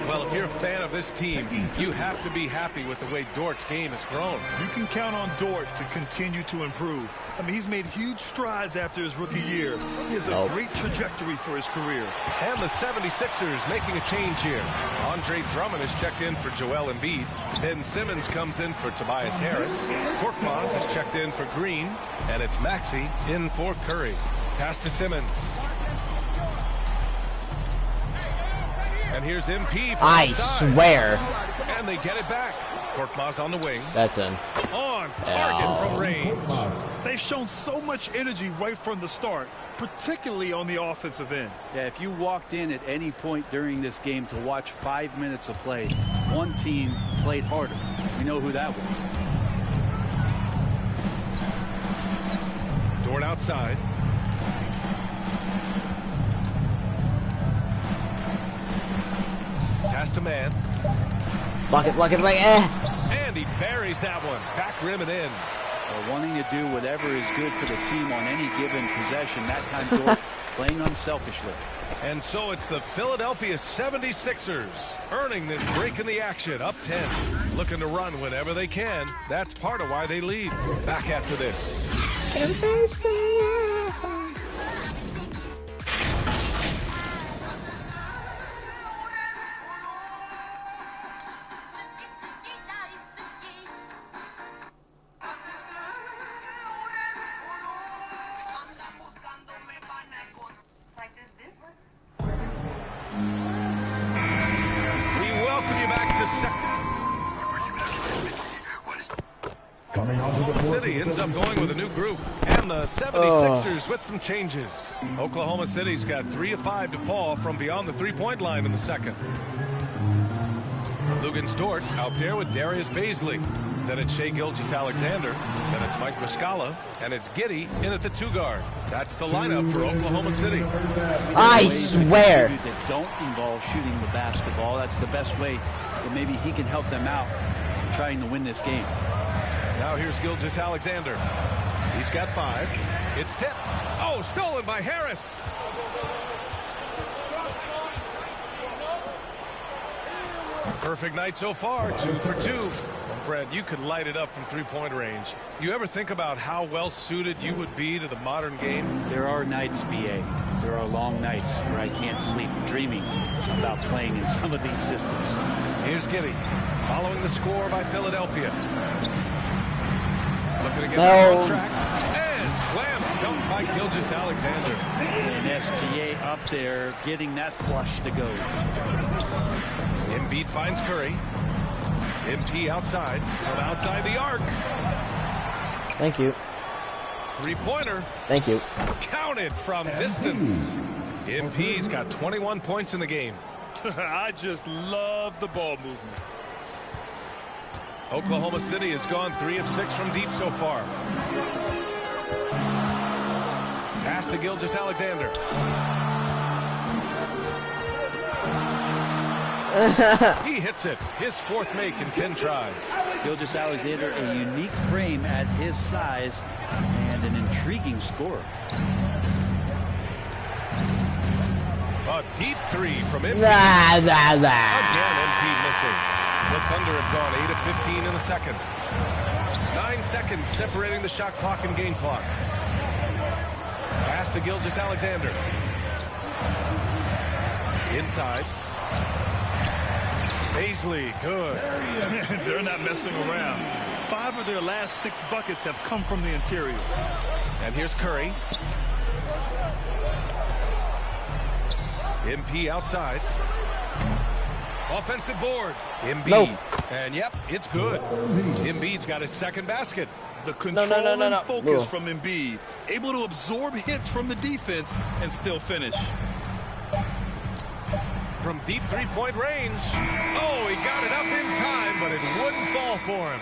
Speaker 17: Well, if you're a fan of this team, you have to be happy with the way Dort's game has grown.
Speaker 19: You can count on Dort to continue to improve. I mean, he's made huge strides after his rookie year. He has a great trajectory for his career.
Speaker 17: And the 76ers making a change here. Andre Drummond is checked in for Joel Embiid. Ben Simmons comes in for Tobias Harris. Korkmaz is checked in for Green. And it's Maxey in for Curry. Pass to Simmons. And here's MP from
Speaker 11: I
Speaker 17: outside.
Speaker 11: swear.
Speaker 17: And they get it back. Korkmaz on the wing.
Speaker 11: That's in.
Speaker 17: On target from range.
Speaker 19: They've shown so much energy right from the start, particularly on the offensive end.
Speaker 6: Yeah, if you walked in at any point during this game to watch 5 minutes of play, one team played harder. We know who that was.
Speaker 17: Dort outside. Pass to man.
Speaker 11: Block it, block it, block it.
Speaker 17: And he buries that one. Back rim and in.
Speaker 6: Wanting to do whatever is good for the team on any given possession. That time, Dort playing unselfishly.
Speaker 17: And so it's the Philadelphia 76ers earning this break in the action. Up 10. Looking to run whenever they can. That's part of why they lead. Back after this. Oklahoma City ends up going with a new group, and the 76ers with some changes. Oklahoma City's got 3 of 5 to fall from beyond the three-point line in the second. Luguentz Dort out there with Darius Baisley. Then it's Shai Gilgeous-Alexander. Then it's Mike Muscala, and it's Giddey in at the 2 guard. That's the lineup for Oklahoma City.
Speaker 11: I swear.
Speaker 6: That don't involve shooting the basketball. That's the best way that maybe he can help them out trying to win this game.
Speaker 17: Now here's Gilgeous-Alexander. He's got 5. It's tipped. Oh, stolen by Harris. Perfect night so far. 2 for 2. Brad, you could light it up from three-point range. You ever think about how well suited you would be to the modern game?
Speaker 6: There are nights, BA. There are long nights where I can't sleep dreaming about playing in some of these systems.
Speaker 17: Here's Giddey following the score by Philadelphia. Looking to get
Speaker 11: No.
Speaker 17: on track. And slam dunk by Gilgeous-Alexander.
Speaker 6: And SGA up there getting that flush to go.
Speaker 17: Embiid finds Curry. MP outside, from outside the arc.
Speaker 11: Thank you.
Speaker 17: Three-pointer.
Speaker 11: Thank you.
Speaker 17: Counted from distance. MP's got 21 points in the game.
Speaker 19: I just love the ball movement.
Speaker 17: Oklahoma City has gone 3 of 6 from deep so far. Pass to Gilgeous-Alexander. He hits it. His 4th make in 10 tries.
Speaker 6: Gilgeous-Alexander, a unique frame at his size and an intriguing scorer.
Speaker 17: A deep 3 from MP.
Speaker 11: Nah.
Speaker 17: Again, MP missing. The Thunder have gone 8 of 15 in the second. 9 seconds separating the shot clock and game clock. Pass to Gilgeous-Alexander. Inside. Baisley, good.
Speaker 19: They're not messing around. 5 of their last 6 buckets have come from the interior.
Speaker 17: And here's Curry. MP outside. Offensive board. Embiid.
Speaker 11: Nope.
Speaker 17: And yep, it's good. Embiid's got his 2nd basket.
Speaker 19: The control and focus
Speaker 11: Ugh.
Speaker 19: from Embiid. Able to absorb hits from the defense and still finish.
Speaker 17: From deep 3-point range. Oh, he got it up in time, but it wouldn't fall for him.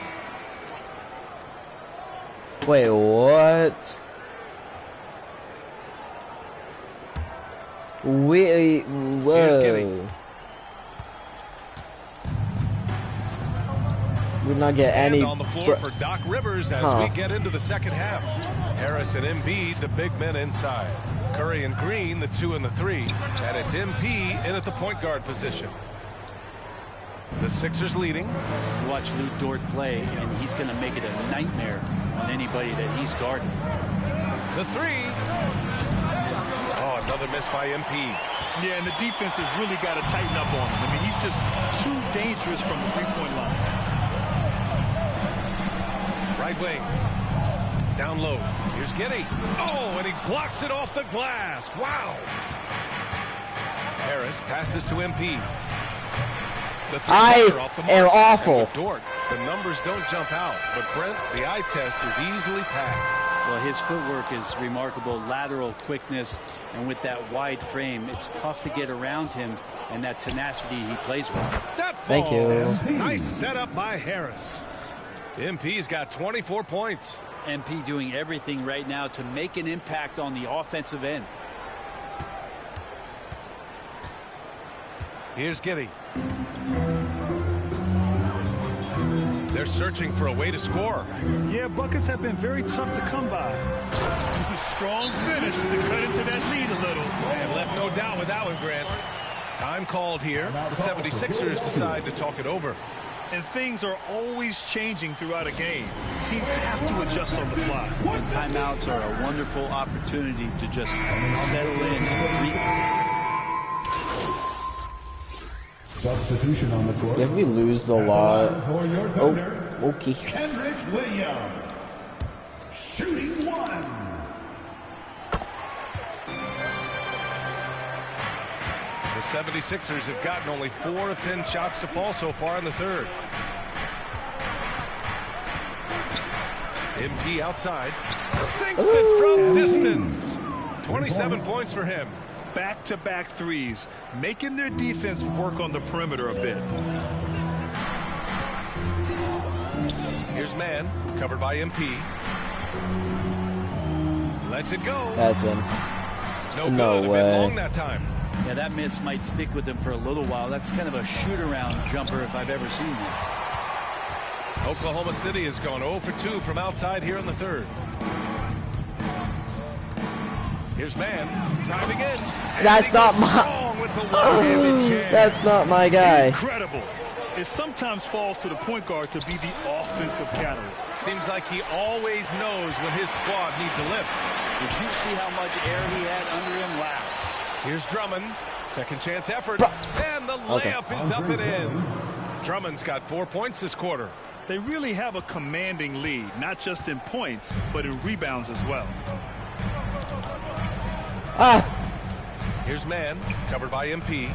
Speaker 11: Wait, what?
Speaker 17: Here's Giddey.
Speaker 11: Whoa. We did not get any.
Speaker 17: And on the floor for Doc Rivers as we get into the second half. Harris and Embiid, the big men inside. Curry and Green, the 2 and the 3. And it's MP in at the point guard position. The Sixers leading.
Speaker 6: Watch Lou Dort play, and he's going to make it a nightmare on anybody that he's guarding.
Speaker 17: The 3. Oh, another miss by MP.
Speaker 19: Yeah, and the defense has really got to tighten up on him. I mean, he's just too dangerous from the three-point line.
Speaker 17: Right wing. Down low. Here's Giddey. Oh, and he blocks it off the glass. Wow. Harris passes to MP. The
Speaker 11: I
Speaker 17: off the
Speaker 11: am
Speaker 17: mark.
Speaker 11: awful.
Speaker 17: Dort. The numbers don't jump out, but Brent, the eye test is easily passed.
Speaker 18: Well, his footwork is remarkable, lateral quickness, and with that wide frame, it's tough to get around him, and that tenacity he plays with.
Speaker 17: That
Speaker 11: Thank you.
Speaker 17: Nice setup by Harris. MP's got 24 points.
Speaker 18: MP doing everything right now to make an impact on the offensive end.
Speaker 17: Here's Giddy. They're searching for a way to score.
Speaker 19: Yeah, buckets have been very tough to come by. A strong finish to cut into that lead a little.
Speaker 17: And left no doubt with that one, Grant. Time called here. The 76ers decide to talk it over.
Speaker 19: And things are always changing throughout a game. Teams have to adjust on the fly.
Speaker 18: And timeouts are a wonderful opportunity to just settle in.
Speaker 12: Substitution on the court.
Speaker 11: If we lose the lot, okay.
Speaker 12: Kenrich Williams, shooting 1.
Speaker 17: The 76ers have gotten only 4 of 10 shots to fall so far in the third. MP outside. Sinks it from distance. 27 points for him.
Speaker 19: Back-to-back threes, making their defense work on the perimeter a bit.
Speaker 17: Here's Man, covered by MP. Lets it go.
Speaker 11: That's him.
Speaker 17: No good.
Speaker 11: way.
Speaker 17: Long that time.
Speaker 18: Yeah, that miss might stick with him for a little while. That's kind of a shoot-around jumper if I've ever seen one.
Speaker 17: Oklahoma City has gone 0 for 2 from outside here in the third. Here's Man driving in.
Speaker 11: That's not my. That's not my guy.
Speaker 19: Incredible. It sometimes falls to the point guard to be the offensive catalyst.
Speaker 17: Seems like he always knows when his squad needs a lift.
Speaker 18: Did you see how much air he had under him? Wow.
Speaker 17: Here's Drummond. Second chance effort. And the layup is up and in. Drummond's got 4 points this quarter.
Speaker 19: They really have a commanding lead, not just in points, but in rebounds as well.
Speaker 17: Here's Man, covered by MP.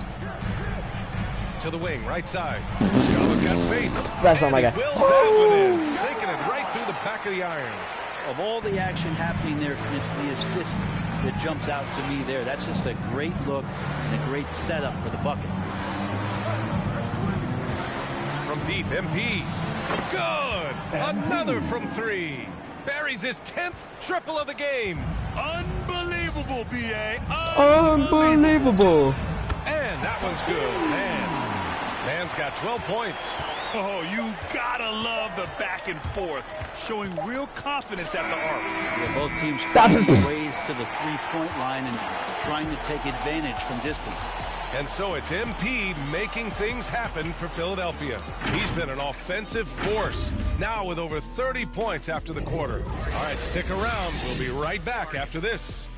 Speaker 17: To the wing, right side. Shaw's got space.
Speaker 11: That's not my guy.
Speaker 17: Wills that one in, sinking it right through the back of the iron.
Speaker 18: Of all the action happening there, it's the assist that jumps out to me there. That's just a great look and a great setup for the bucket.
Speaker 17: From deep, MP. Good. Another from 3. Buries his 10th triple of the game.
Speaker 19: Unbelievable, B.A.
Speaker 11: Unbelievable.
Speaker 17: And that one's good. Man's got 12 points.
Speaker 19: Oh, you gotta love the back and forth, showing real confidence at the arc.
Speaker 18: Yeah, both teams finding ways to the three-point line and trying to take advantage from distance.
Speaker 17: And so it's MP making things happen for Philadelphia. He's been an offensive force, now with over 30 points after the quarter. All right, stick around. We'll be right back after this.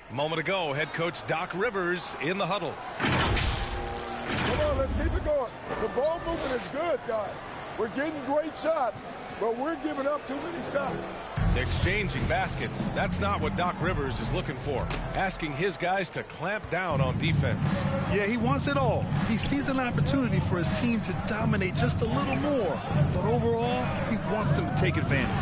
Speaker 17: A moment ago, head coach Doc Rivers in the huddle.
Speaker 20: Come on, let's keep it going. The ball movement is good, guys. We're getting great shots, but we're giving up too many shots.
Speaker 17: Exchanging baskets. That's not what Doc Rivers is looking for. Asking his guys to clamp down on defense.
Speaker 19: Yeah, he wants it all. He sees an opportunity for his team to dominate just a little more. But overall, he wants them to take advantage.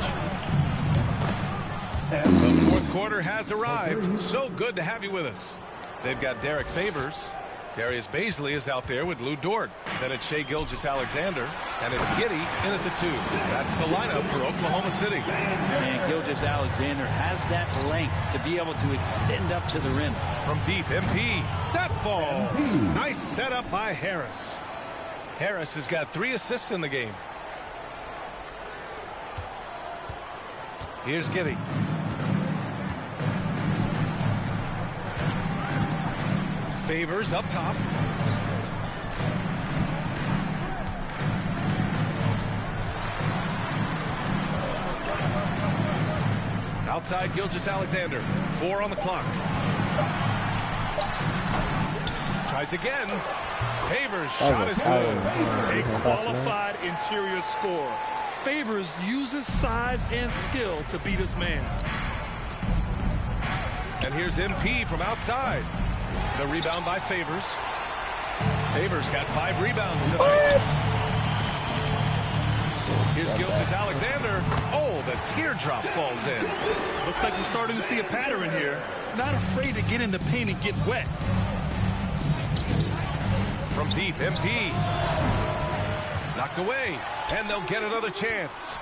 Speaker 17: The fourth quarter has arrived. So good to have you with us. They've got Derek Favors. Darius Baisley is out there with Lou Dort. Then it's Shai Gilgeous-Alexander. And it's Giddy in at the 2. That's the lineup for Oklahoma City.
Speaker 18: And Gilgeous-Alexander has that length to be able to extend up to the rim.
Speaker 17: From deep, MP. That falls. Nice setup by Harris. Harris has got 3 assists in the game. Here's Giddy. Favors up top. Outside Gilgeous-Alexander. 4 on the clock. Tries again. Favors shot is good.
Speaker 19: A qualified interior scorer. Favors uses size and skill to beat his man.
Speaker 17: And here's MP from outside. The rebound by Favors. Favors got 5 rebounds tonight. Here's Gilgeous-Alexander. Oh, the teardrop falls in.
Speaker 19: Looks like we're starting to see a pattern here. Not afraid to get in the paint and get wet.
Speaker 17: From deep, MP. Knocked away, and they'll get another chance.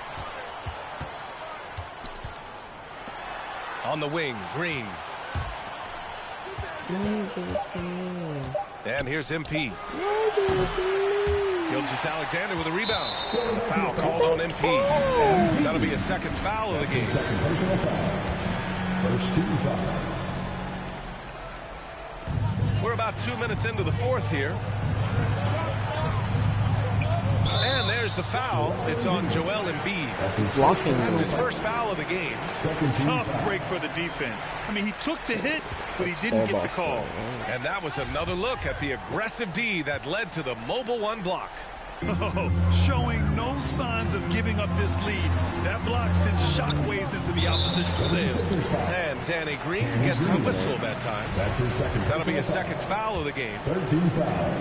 Speaker 17: On the wing, Green. And here's MP. Gilgeous-Alexander with a rebound. Foul called on MP. That'll be a second foul of the game.
Speaker 12: Second personal foul. First team foul.
Speaker 17: We're about 2 minutes into the fourth here. And there's the foul. It's on Joel Embiid. That's his first foul of the game.
Speaker 19: Tough break for the defense. I mean, he took the hit, but he didn't get the call.
Speaker 17: And that was another look at the aggressive D that led to the mobile 1 block.
Speaker 19: Oh, showing no signs of giving up this lead. That block sends shockwaves into the opposition's sails.
Speaker 17: And Danny Green gets the whistle that time.
Speaker 12: That's his second.
Speaker 17: That'll be a second foul of the game.
Speaker 12: 13 foul.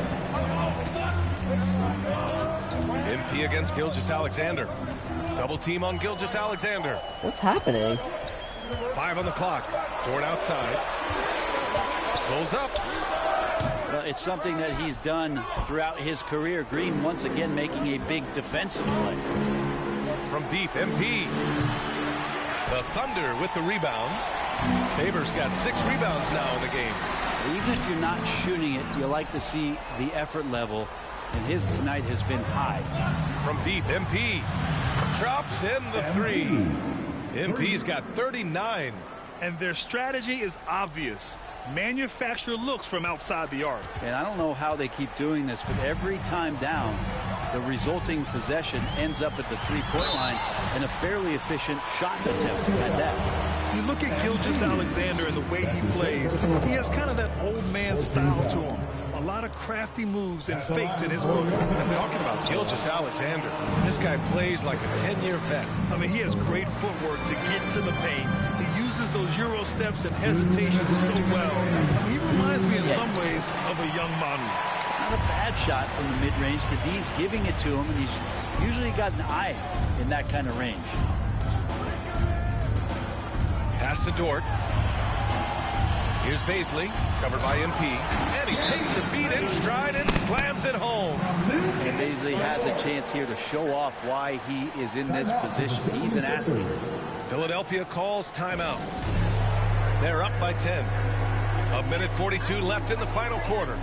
Speaker 17: MP against Gilgeous-Alexander. Double team on Gilgeous-Alexander.
Speaker 11: What's happening?
Speaker 17: 5 on the clock. Dort outside. Pulls up.
Speaker 18: Well, it's something that he's done throughout his career. Green once again making a big defensive play.
Speaker 17: From deep, MP. The Thunder with the rebound. Favors got 6 rebounds now in the game.
Speaker 18: Even if you're not shooting it, you like to see the effort level. And his tonight has been high.
Speaker 17: From deep, MP drops in the 3. MP's got 39.
Speaker 19: And their strategy is obvious. Manufacture looks from outside the arc.
Speaker 18: And I don't know how they keep doing this, but every time down, the resulting possession ends up at the three-point line and a fairly efficient shot attempt at that.
Speaker 19: You look at Gilgeous-Alexander and the way he plays, he has kind of that old man style to him. A lot of crafty moves and fakes in his work.
Speaker 17: And talking about Gilgeous-Alexander, this guy plays like a 10-year vet.
Speaker 19: I mean, he has great footwork to get to the paint. He uses those Euro steps and hesitations so well. I mean, he reminds me in some ways of a young Manu.
Speaker 18: Not a bad shot from the mid-range. The D's giving it to him, and he's usually got an eye in that kind of range.
Speaker 17: Pass to Dort. Here's Baisley, covered by MP, and he takes the feet in stride and slams it home.
Speaker 18: And Baisley has a chance here to show off why he is in this position. He's an athlete.
Speaker 17: Philadelphia calls timeout. They're up by 10. 1:42 left in the final quarter.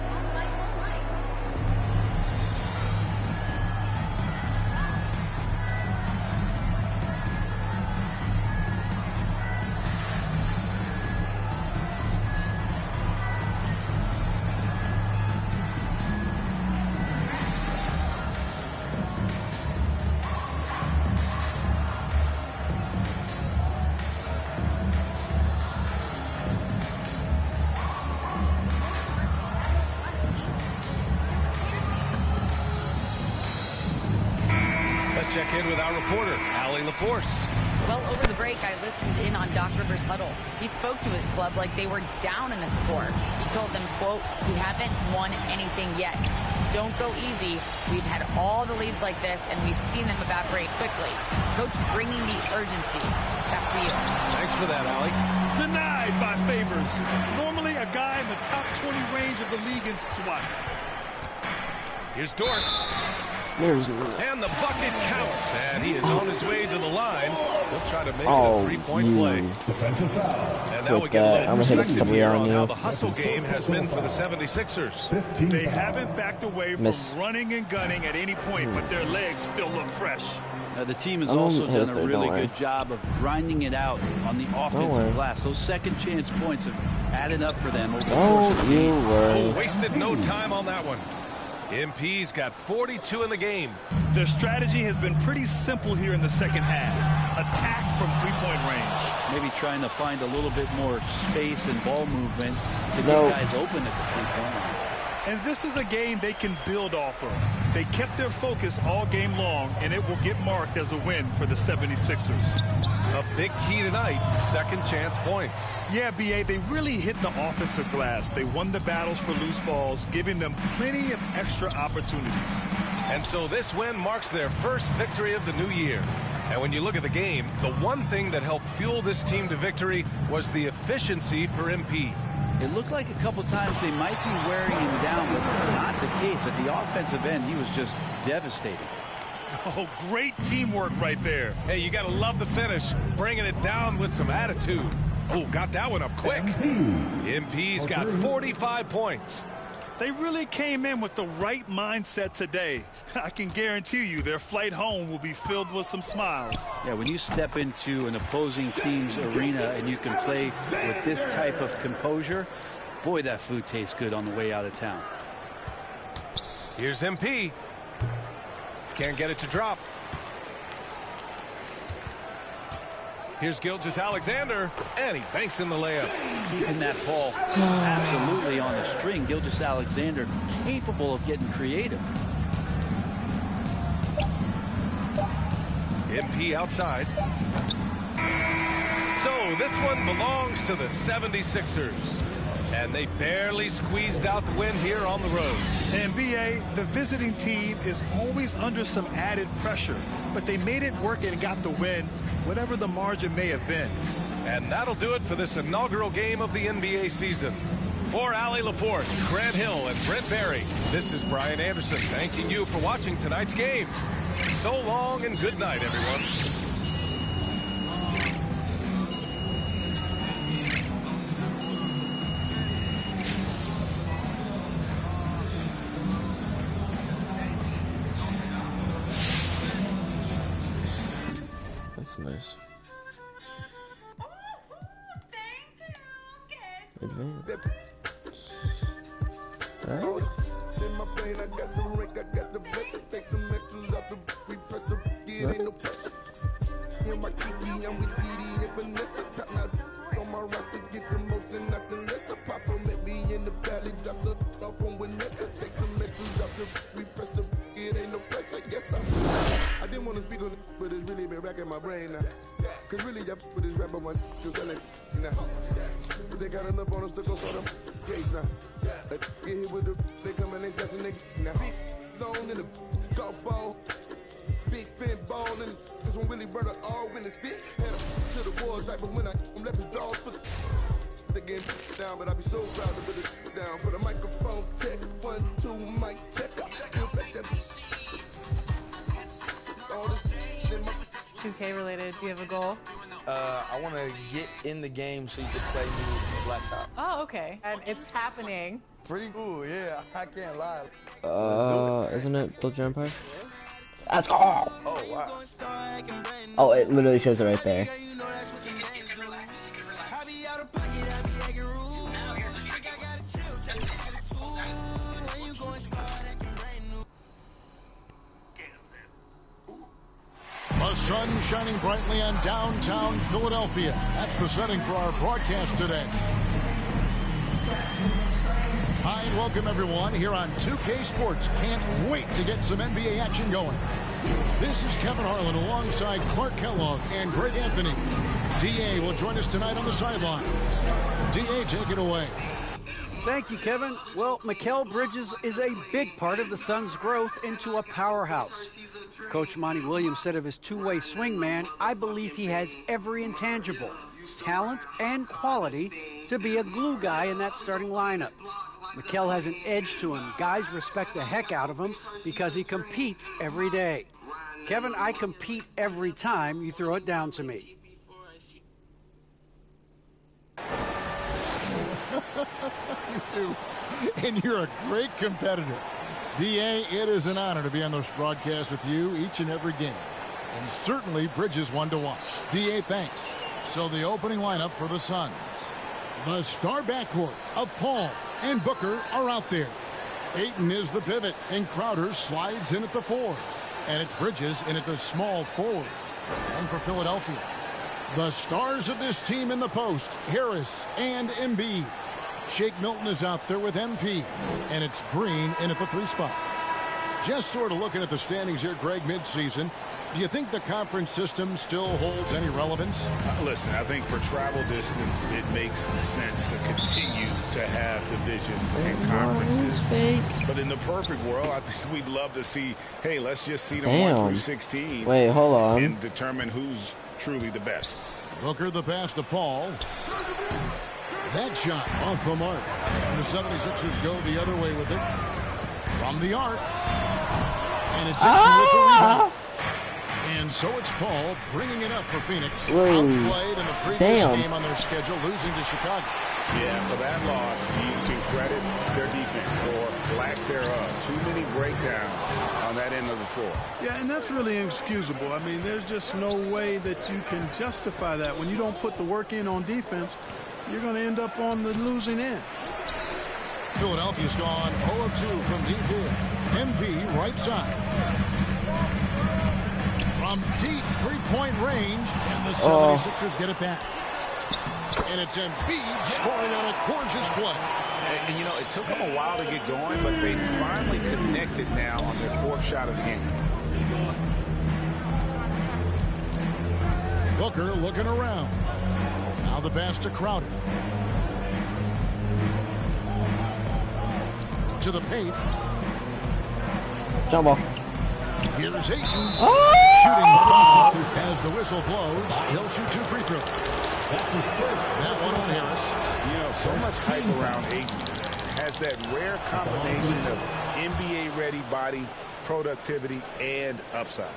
Speaker 17: Check in with our reporter, Allie LaForce.
Speaker 21: Well, over the break, I listened in on Doc Rivers' huddle. He spoke to his club like they were down in a score. He told them, quote, "We haven't won anything yet. Don't go easy. We've had all the leads like this, and we've seen them evaporate quickly." Coach bringing the urgency. Back to you.
Speaker 17: Thanks for that, Allie.
Speaker 19: Denied by Favors. Normally a guy in the top 20 range of the league in swats.
Speaker 17: Here's Dort. And the bucket counts, and he is on his way to the line. He'll try to make it a three-point play.
Speaker 12: Defensive foul.
Speaker 17: And now we get a little perspective here on how the hustle game has been for the 76ers.
Speaker 19: They haven't backed away from running and gunning at any point, but their legs still look fresh.
Speaker 18: The team has also done a really good job of grinding it out on the offensive glass. Those second chance points have added up for them over the course of the game.
Speaker 17: Oh, wasted no time on that one. MP's got 42 in the game.
Speaker 19: Their strategy has been pretty simple here in the second half. attack from three-point range.
Speaker 18: Maybe trying to find a little bit more space and ball movement to get guys open at the three-point line.
Speaker 19: And this is a game they can build off of. They kept their focus all game long, and it will get marked as a win for the 76ers.
Speaker 17: A big key tonight, second chance points.
Speaker 19: Yeah, B.A., they really hit the offensive glass. They won the battles for loose balls, giving them plenty of extra opportunities.
Speaker 17: And so this win marks their first victory of the new year. And when you look at the game, the one thing that helped fuel this team to victory was the efficiency for MP.
Speaker 18: It looked like a couple times they might be wearing him down, but not the case. At the offensive end, he was just devastating.
Speaker 19: Oh, great teamwork right there.
Speaker 17: Hey, you got to love the finish, bringing it down with some attitude. Oh, got that one up quick. MP's got 45 points.
Speaker 19: They really came in with the right mindset today. I can guarantee you their flight home will be filled with some smiles.
Speaker 18: Yeah, when you step into an opposing team's arena and you can play with this type of composure, boy, that food tastes good on the way out of town.
Speaker 17: Here's MP. Can't get it to drop. Here's Gilgeous-Alexander, and he banks in the layup.
Speaker 18: Keeping that ball absolutely on the string. Gilgeous-Alexander capable of getting creative.
Speaker 17: MP outside. So this one belongs to the 76ers. And they barely squeezed out the win here on the road.
Speaker 19: And B.A., the visiting team is always under some added pressure, but they made it work and got the win, whatever the margin may have been.
Speaker 17: And that'll do it for this inaugural game of the NBA season. For Allie LaForce, Grant Hill, and Brent Barry, this is Brian Anderson thanking you for watching tonight's game. So long and good night, everyone.
Speaker 11: Nice.
Speaker 20: I didn't want to speak on it, but it's really been racking my brain now. Cause really, I put this rap on my now. They got enough on us to go sort of case now. Get hit with the, they come and they snatch a nigga now. Big zone in the golf ball. Big fin ball in this one really burn all when it's sit. Had a to the wall type of when I'm left the dogs for the getting down, but I be so proud to put it down. For the microphone check, 1, 2, mic check.
Speaker 16: 2K related. Do you have a goal?
Speaker 1: I want to get in the game so you can play me with the laptop.
Speaker 16: Oh, okay. And it's happening.
Speaker 1: Pretty cool, yeah. I can't lie.
Speaker 11: Isn't it Build Your Empire? Let's go!
Speaker 1: Oh, wow.
Speaker 11: Oh, it literally says it right there.
Speaker 5: The sun shining brightly on downtown Philadelphia. That's the setting for our broadcast today. Hi, and welcome everyone here on 2K Sports. Can't wait to get some NBA action going. This is Kevin Harlan alongside Clark Kellogg and Greg Anthony. D.A. will join us tonight on the sideline. D.A., take it away.
Speaker 6: Thank you, Kevin. Well, Mikal Bridges is a big part of the Suns' growth into a powerhouse. Coach Monty Williams said of his two-way swingman, I believe he has every intangible, talent and quality to be a glue guy in that starting lineup. Mikal has an edge to him. Guys respect the heck out of him because he competes every day. Kevin, I compete every time you throw it down to me.
Speaker 5: You do. And you're a great competitor. D.A., it is an honor to be on this broadcast with you each and every game. And certainly Bridges one to watch. D.A., thanks. So the opening lineup for the Suns. The star backcourt of Paul and Booker are out there. Ayton is the pivot, and Crowder slides in at the 4. And it's Bridges in at the small forward. And for Philadelphia, the stars of this team in the post, Harris and Embiid. Shake Milton is out there with MP, and it's Green in at the 3 spot. Just sort of looking at the standings here, Greg, midseason. Do you think the conference system still holds any relevance?
Speaker 7: Listen, I think for travel distance, it makes sense to continue to have divisions and conferences. But in the perfect world, I think we'd love to see, hey, let's just see them 1 through 16.
Speaker 11: Wait, hold on.
Speaker 7: And determine who's truly the best.
Speaker 5: Booker the pass to Paul. That shot off the mark. And the 76ers go the other way with it. From the arc. And it's in with the rebound. And so it's Paul bringing it up for Phoenix. Outplayed in the previous game on their schedule, losing to Chicago.
Speaker 7: Yeah, for that loss, you can credit their defense or lack thereof. Too many breakdowns on that end of the floor.
Speaker 19: Yeah, and that's really inexcusable. I mean, there's just no way that you can justify that. When you don't put the work in on defense, you're going to end up on the losing end.
Speaker 5: Philadelphia's gone 0 of 2 from deep here. MP right side. From deep three-point range, and the 76ers get it back. And it's Embiid scoring on a gorgeous play.
Speaker 7: And, you know, it took them a while to get going, but they finally connected now on their 4th shot of the game.
Speaker 5: Booker looking around. Now the pass to Crowder. To the paint.
Speaker 11: Jump ball.
Speaker 5: Here's Ayton. Shooting foul as the whistle blows. He'll shoot 2 free throws. That one on Harris.
Speaker 7: You know, so much hype around Ayton. Has that rare combination of NBA-ready body, productivity, and upside.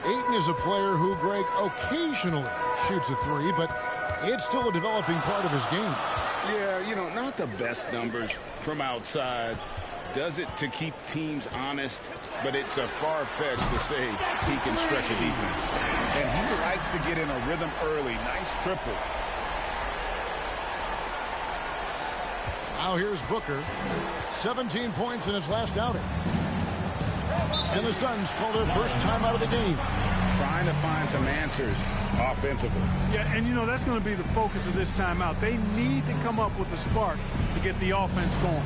Speaker 5: Ayton is a player who, Greg, occasionally shoots a 3, but it's still a developing part of his game.
Speaker 7: Yeah, you know, not the best numbers from outside. Does it to keep teams honest, but it's a far-fetch to say he can stretch a defense. And he likes to get in a rhythm early. Nice triple.
Speaker 5: Now here's Booker. 17 points in his last outing. And the Suns call their first time out of the game.
Speaker 7: Trying to find some answers offensively.
Speaker 19: Yeah, and you know, that's going to be the focus of this timeout. They need to come up with a spark to get the offense going.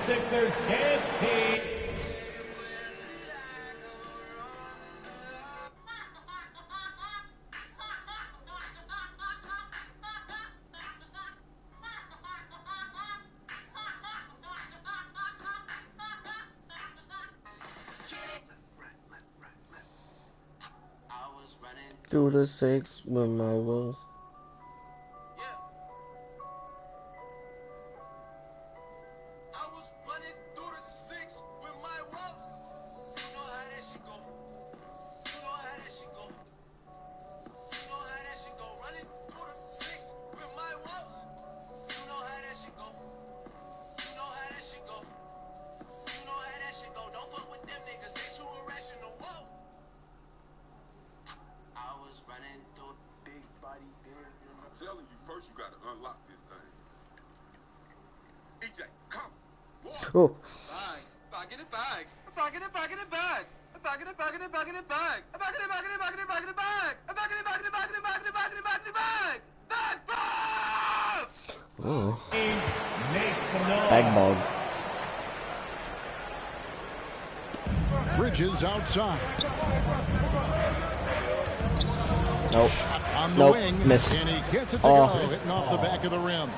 Speaker 12: Sixers dance team.
Speaker 11: Through the 6 with my wolves. Oh.
Speaker 8: Bagging it back. Bagging it back in it back. Bagging it back in it back in it back. Bagging it back in it back in it back in it back. Bagging it back in it back in it back in it back in it back in it back. Back ball.
Speaker 11: Oh. Bag ball.
Speaker 5: Bridges outside.
Speaker 11: Nope.
Speaker 5: On the
Speaker 11: Nope.
Speaker 5: wing,
Speaker 11: Miss.
Speaker 5: and he gets it to go, hitting off the back of the rim.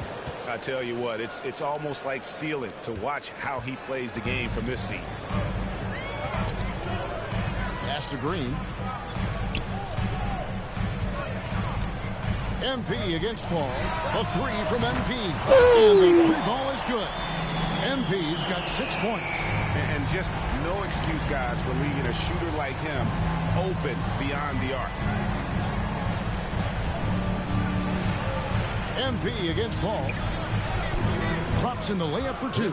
Speaker 7: I tell you what, it's almost like stealing to watch how he plays the game from this seat.
Speaker 5: Pass to Green. MP against Paul. A 3 from MP. And the 3 ball is good. MP MP's got 6 points.
Speaker 13: And just no excuse, guys, for leaving a shooter like him open beyond the arc.
Speaker 5: MP against Paul. Drops in the layup for 2.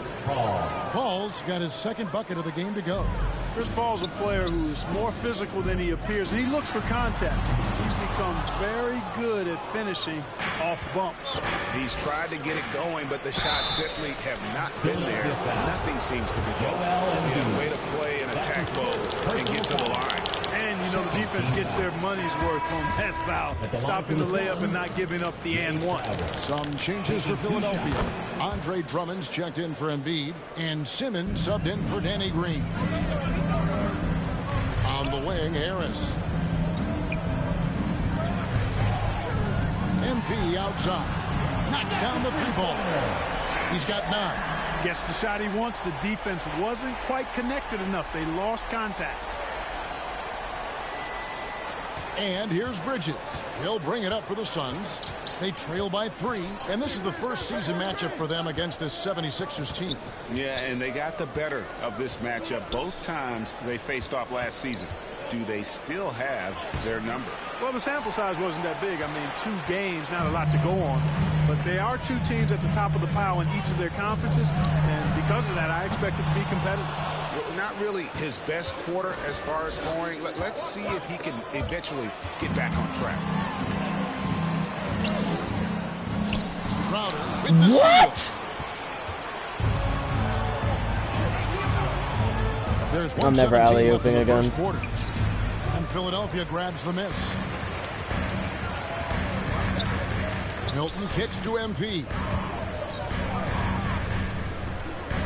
Speaker 5: Paul's got his second bucket of the game to go.
Speaker 19: Chris Paul's a player who is more physical than he appears, and he looks for contact. He's become very good at finishing off bumps.
Speaker 13: He's tried to get it going, but the shots simply have not been there. Nothing seems to be falling. Yeah, way to play in attack mode and get to the line.
Speaker 19: And, you know, the defense gets their money's worth on that foul. Stopping the layup and not giving up the and one.
Speaker 5: Some changes for Philadelphia. Andre Drummond's checked in for Embiid, and Simmons subbed in for Danny Green. On the wing, Harris. MP outside. Knocks down the 3-ball. He's got 9.
Speaker 19: Gets the shot he wants. The defense wasn't quite connected enough. They lost contact.
Speaker 5: And here's Bridges. He'll bring it up for the Suns. They trail by 3, and this is the first season matchup for them against this 76ers team.
Speaker 13: Yeah, and they got the better of this matchup both times they faced off last season. Do they still have their number?
Speaker 19: Well, the sample size wasn't that big. I mean, 2 games, not a lot to go on. But they are 2 teams at the top of the pile in each of their conferences, and because of that, I expect it to be competitive.
Speaker 13: Well, not really his best quarter as far as scoring. Let's see if he can eventually get back on track.
Speaker 5: Crowder with the steal. There's
Speaker 11: I'm never alley-ooping again.
Speaker 5: Quarter, and Philadelphia grabs the miss. Milton kicks to MP.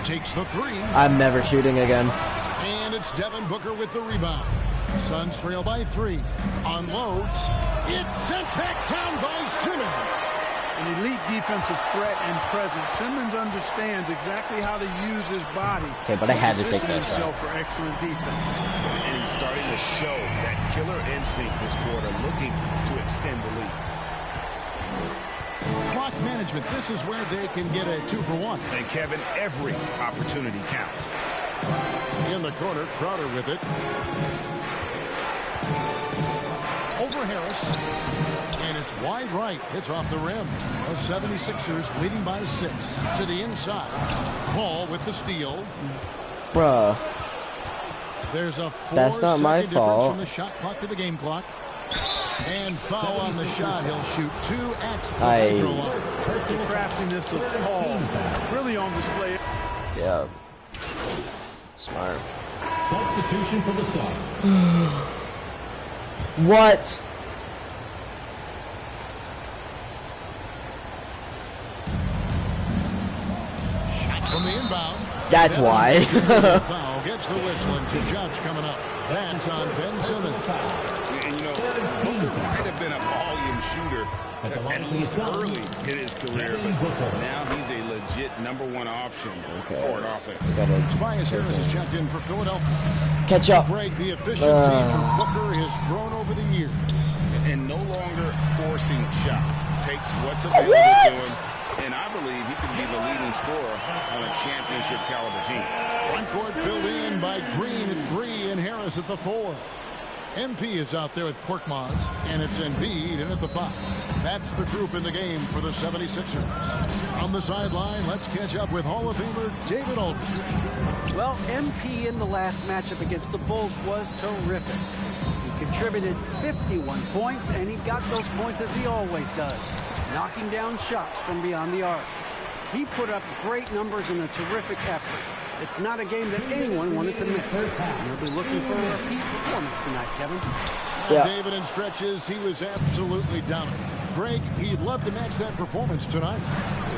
Speaker 5: Takes the 3.
Speaker 11: I'm never shooting again.
Speaker 5: And it's Devin Booker with the rebound. Suns trail by 3. Unloads. It's sent back down by Simmons.
Speaker 19: An elite defensive threat and presence. Simmons understands exactly how to use his body.
Speaker 11: Okay, but I had to take that
Speaker 19: himself for excellent defense.
Speaker 13: And he's starting to show that killer instinct this quarter, looking to extend the lead.
Speaker 5: Clock management. This is where they can get a 2-for-1.
Speaker 13: And Kevin, every opportunity counts.
Speaker 5: In the corner, Crowder with it. Over Harris. And it's wide right. It's off the rim. The 76ers leading by 6. To the inside. Paul with the steal.
Speaker 11: Bruh.
Speaker 5: There's a 4-second
Speaker 11: That's not my fault.
Speaker 5: From the shot clock to the game clock. And foul on the shot. He'll shoot 2 at the free throw line.
Speaker 19: The craftiness of Paul really on display.
Speaker 11: Yeah. Smart.
Speaker 12: Substitution for the Suns.
Speaker 11: What?
Speaker 5: Shot from the inbound.
Speaker 11: That's why.
Speaker 5: Foul gets the whistle, and 2 shots coming up. That's on Ben Simmons.
Speaker 13: And you know, Booker might have been a volume shooter at least early in his career, but now he's a legit #1 option for an offense.
Speaker 5: Tobias Harris is checked in for Philadelphia.
Speaker 11: Catch up.
Speaker 5: Break, the efficiency for Booker has grown over the years.
Speaker 13: And no longer forcing shots. Takes what's available to him, and I believe he could be the leading scorer on a championship caliber team.
Speaker 5: Front court filled in by Green at 3 and Harris at the 4. MP is out there with Korkmaz, and it's Embiid in at the 5. That's the group in the game for the 76ers. On the sideline, let's catch up with Hall of Famer David Aldridge.
Speaker 6: Well, MP in the last matchup against the Bulls was terrific. He contributed 51 points, and he got those points as he always does, knocking down shots from beyond the arc. He put up great numbers in a terrific effort. It's not a game that anyone wanted to miss. You'll be looking for a repeat performance tonight, Kevin.
Speaker 5: Yeah. David, in stretches, he was absolutely dominant. Greg, he'd love to match that performance tonight.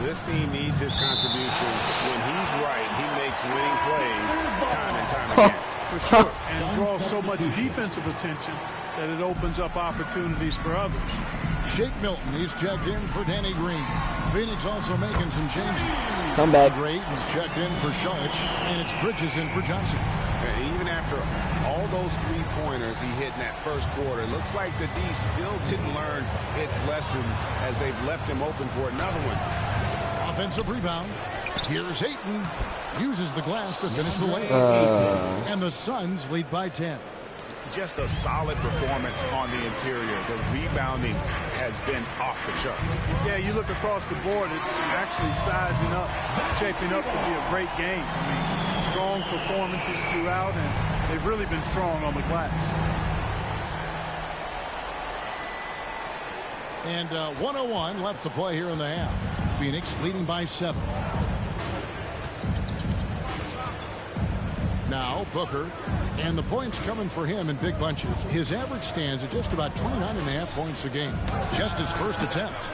Speaker 13: This team needs his contribution. When he's right, he makes winning plays time and time again.
Speaker 19: For sure, and draws so much defensive attention that it opens up opportunities for others.
Speaker 5: Shake Milton, he's checked in for Danny Green. Phoenix also making some changes.
Speaker 11: Come back.
Speaker 5: Drayton's checked in for Saric, and it's Bridges in for Johnson.
Speaker 13: And even after all those 3-pointers he hit in that first quarter, it looks like the D still didn't learn its lesson as they've left him open for another one.
Speaker 5: Offensive rebound. Here's Ayton. Uses the glass to finish the lane. And the Suns lead by 10.
Speaker 7: Just a solid performance on the interior. The rebounding has been off the charts.
Speaker 19: Yeah, you look across the board, it's actually sizing up, shaping up to be a great game. I mean, strong performances throughout, and they've really been strong on the glass.
Speaker 5: And 1:01 left to play here in the half. Phoenix leading by 7. Now Booker, and the points coming for him in big bunches. His average stands at just about 29.5 points a game. Just his first attempt.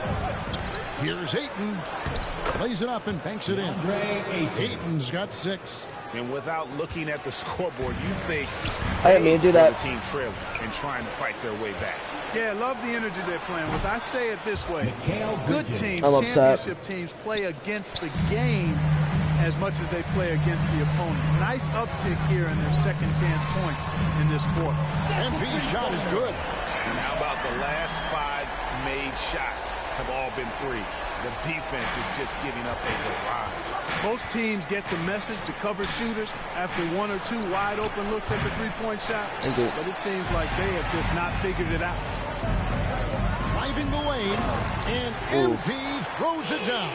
Speaker 5: Here's Ayton. Lays it up and banks it in. Ayton's got 6.
Speaker 7: And without looking at the scoreboard, you think
Speaker 11: I didn't mean to do that.
Speaker 7: The team trailing and trying to fight their way back.
Speaker 19: Yeah, love the energy they're playing with. I say it this way. Good teams, championship teams, play against the game as much as they play against the opponent. Nice uptick here in their second chance points in this quarter.
Speaker 5: MP's shot is good.
Speaker 7: And how about the last 5 made shots have all been threes? The defense is just giving up a barrage.
Speaker 19: Most teams get the message to cover shooters after 1 or 2 wide open looks at the three-point shot. But it seems like they have just not figured it out.
Speaker 5: Driving the lane, and MP throws it down.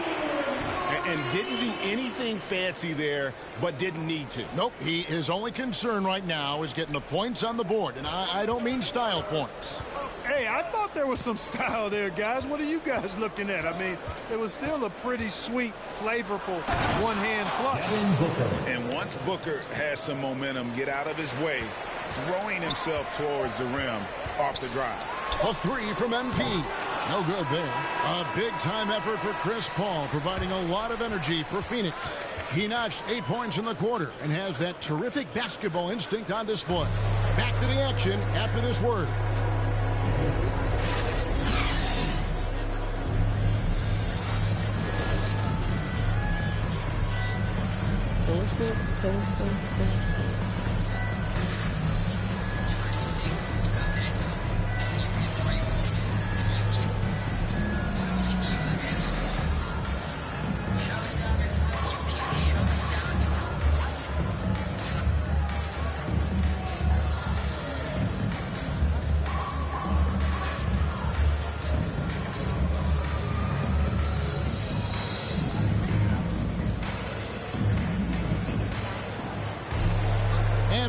Speaker 7: And didn't do anything fancy there, but didn't need to.
Speaker 5: Nope, his only concern right now is getting the points on the board, and I don't mean style points.
Speaker 19: Hey, I thought there was some style there, guys. What are you guys looking at? I mean, it was still a pretty sweet, flavorful one-hand flush.
Speaker 7: And once Booker has some momentum, get out of his way, throwing himself towards the rim off the drive.
Speaker 5: A 3 from MP. No good there. A big-time effort for Chris Paul, providing a lot of energy for Phoenix. He notched 8 points in the quarter and has that terrific basketball instinct on display. Back to the action after this word.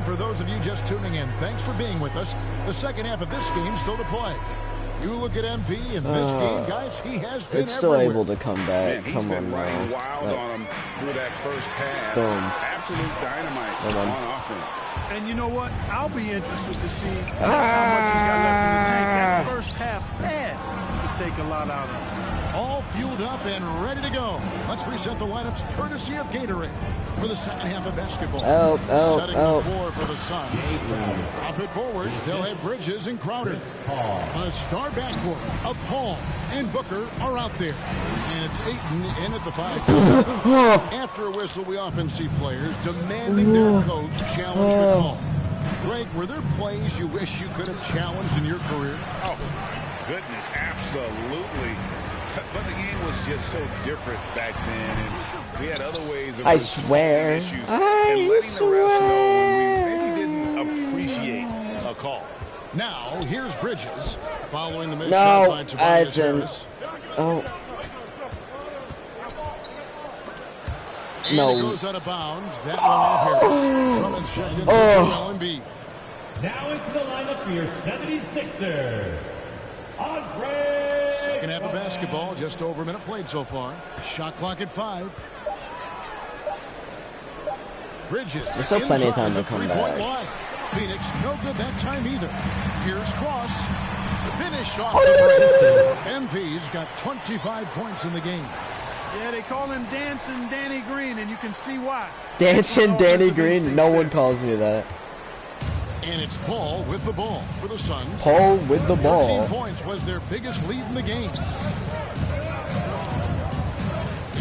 Speaker 5: For those of you just tuning in, thanks for being with us. The second half of this game still to play. You look at MP in this game, guys, he has been
Speaker 11: it's still
Speaker 5: everywhere.
Speaker 11: able to come back.
Speaker 7: Man,
Speaker 11: come on
Speaker 7: running
Speaker 11: now.
Speaker 7: wild on him through that first half.
Speaker 11: Boom.
Speaker 7: Absolute dynamite on offense.
Speaker 19: And you know what? I'll be interested to see just how much he's got left in the tank. That first half, man, to take a lot out of him.
Speaker 5: All fueled up and ready to go. Let's reset the lineups courtesy of Gatorade for the second half of basketball. Setting the floor for the Suns. Up it forward, they'll have Bridges and Crowder. A star backcourt of Paul and Booker are out there. And it's Ayton in at the 5. After a whistle, we often see players demanding their coach challenge the call. Greg, were there plays you wish you could have challenged in your career?
Speaker 7: Oh, my goodness, absolutely. But the game was just so different back then, and we had other ways of
Speaker 11: swear.
Speaker 7: Issues and letting the refs know when we maybe didn't appreciate a call.
Speaker 5: Now, here's Bridges following the missed shot by Tobias Harris.
Speaker 11: Oh.
Speaker 5: And it goes out of bounds. That one off Harris. Drummond's checked in for Embiid.
Speaker 12: Now into the lineup for your 76ers. Andre.
Speaker 5: Second half of basketball, just over a minute played so far. Shot clock at 5. Bridges.
Speaker 11: There's still plenty of time to come back.
Speaker 5: Line. Phoenix, no good that time either. Here's Cross. Finished off the break. MP's got 25 points in the game.
Speaker 19: Yeah, they call him Dancing Danny Green, and you can see why.
Speaker 11: Dancing Danny Green? No one calls me that.
Speaker 5: And it's Paul with the ball for the Suns.
Speaker 11: Paul with the ball.
Speaker 5: 13 points was their biggest lead in the game.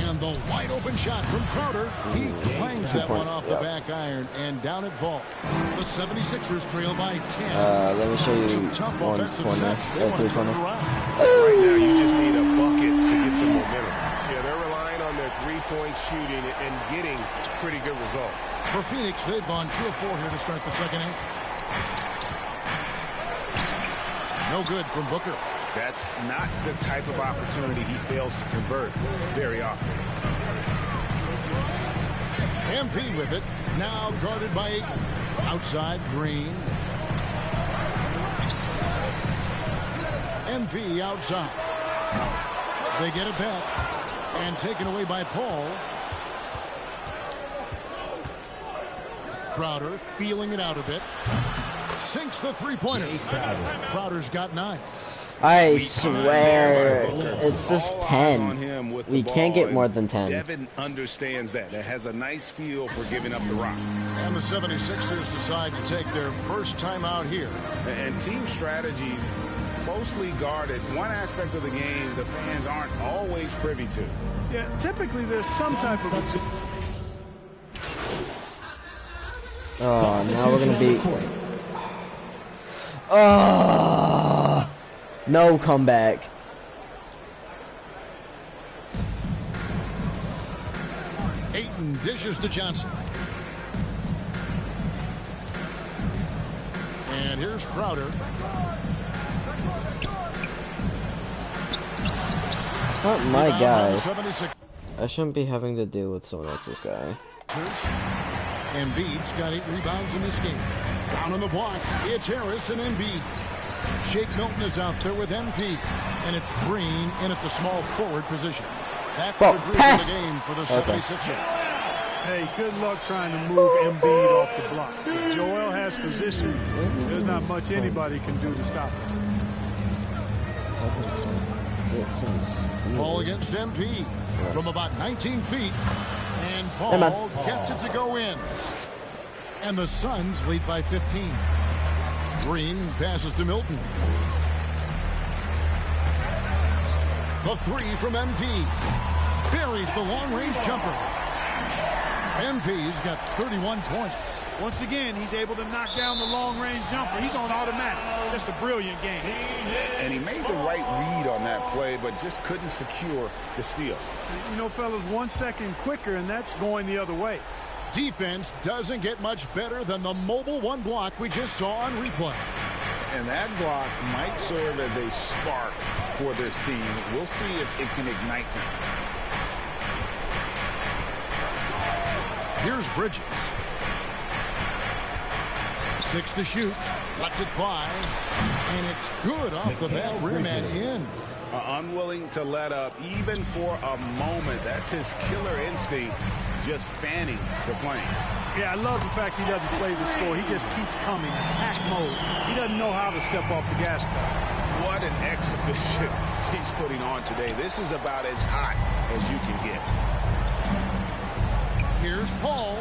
Speaker 5: And the wide open shot from Crowder. He clangs that one off the back iron and down it falls. The 76ers trail by 10.
Speaker 11: Let me show you
Speaker 5: some tough
Speaker 11: one
Speaker 5: offensive
Speaker 11: corner.
Speaker 5: sets. They want to turn it around.
Speaker 7: Right now, you just need a bucket to get some momentum.
Speaker 4: Yeah, they're relying on their
Speaker 13: three-point shooting and getting pretty good results.
Speaker 5: For Phoenix, they've gone 2 of 4 here to start the second half. No good from Booker.
Speaker 7: That's not the type of opportunity he fails to convert very often.
Speaker 5: MP with it. Now guarded by Ayton. Outside, Green. MP outside. They get it back. And taken away by Paul. Crowder feeling it out a bit. Sinks the three-pointer. Crowder's got 9.
Speaker 11: I swear, it's just 10. We can't get more than 10.
Speaker 7: Devin understands that. That has a nice feel for giving up the rock.
Speaker 5: And the 76ers decide to take their first time out here.
Speaker 7: And team strategies closely guarded. One aspect of the game the fans aren't always privy to.
Speaker 19: Yeah, typically there's some type of...
Speaker 11: Oh, now we're going to be... No comeback.
Speaker 5: Ayton dishes to Johnson. And here's Crowder.
Speaker 11: It's not my guy. I shouldn't be having to deal with someone else's guy.
Speaker 5: Embiid's got 8 rebounds in this game. Down on the block, it's Harris and Embiid. Shake Milton is out there with MP. And it's Green in at the small forward position. That's the group of the game for the 76ers.
Speaker 19: Hey, good luck trying to move Embiid off the block. If Joel has position, there's not much anybody can do to stop him.
Speaker 5: Paul against MP from about 19 feet. And Paul gets it to go in. And the Suns lead by 15. Green passes to Milton. The 3 from MP. Buries the long-range jumper. MP's got 31 points.
Speaker 19: Once again, he's able to knock down the long-range jumper. He's on automatic. Just a brilliant game.
Speaker 7: And he made the right read on that play, but just couldn't secure the steal.
Speaker 19: You know, fellas, 1 second quicker, and that's going the other way.
Speaker 5: Defense doesn't get much better than the mobile 1 block we just saw on replay.
Speaker 7: And that block might serve as a spark for this team. We'll see if it can ignite them.
Speaker 5: Here's Bridges. 6 to shoot. Lets it fly. And it's good off the back rim and in.
Speaker 7: Unwilling to let up even for a moment. That's his killer instinct, just fanning the flame.
Speaker 19: Yeah, I love the fact he doesn't play the score. He just keeps coming, attack mode. He doesn't know how to step off the gas pedal.
Speaker 7: What an exhibition he's putting on today. This is about as hot as you can get.
Speaker 5: Here's Paul.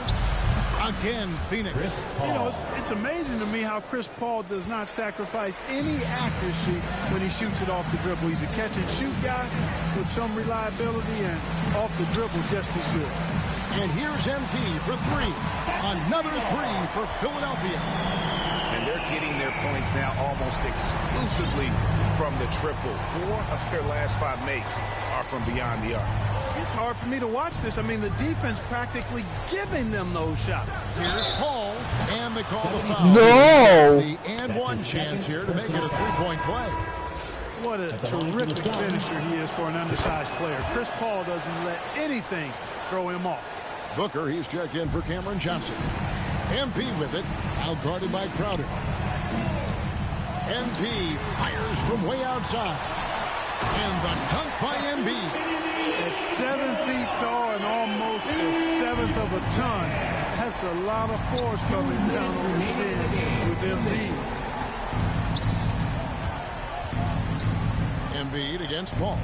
Speaker 5: Again, Phoenix.
Speaker 19: You know, it's amazing to me how Chris Paul does not sacrifice any accuracy when he shoots it off the dribble. He's a catch-and-shoot guy with some reliability, and off the dribble just as good.
Speaker 5: And here's MP for 3. Another 3 for Philadelphia.
Speaker 7: And they're getting their points now almost exclusively from the triple. 4 of their last 5 makes are from beyond the arc.
Speaker 19: It's hard for me to watch this. I mean, the defense practically giving them those shots.
Speaker 5: Here's Paul, and they call the foul.
Speaker 11: No!
Speaker 5: The and 1 chance here to make it a 3-point play.
Speaker 19: What a terrific finisher he is for an undersized player. Chris Paul doesn't let anything throw him off.
Speaker 5: Booker, he's checked in for Cameron Johnson. MP with it, out guarded by Crowder. MP fires from way outside. And the dunk by Embiid.
Speaker 19: At 7 feet tall and almost a 1/7 of a ton. That's a lot of force coming down on the 10 with Embiid.
Speaker 5: Embiid against Paul.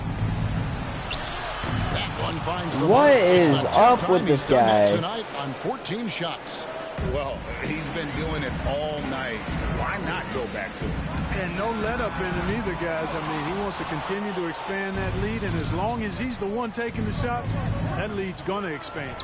Speaker 5: That one finds the
Speaker 11: what is up with this guy?
Speaker 5: Tonight on 14 shots.
Speaker 7: Well, he's been doing it all night. Why not go back to him?
Speaker 19: And no let up in him either, guys. I mean, he wants to continue to expand that lead, and as long as he's the one taking the shots, that lead's going to expand.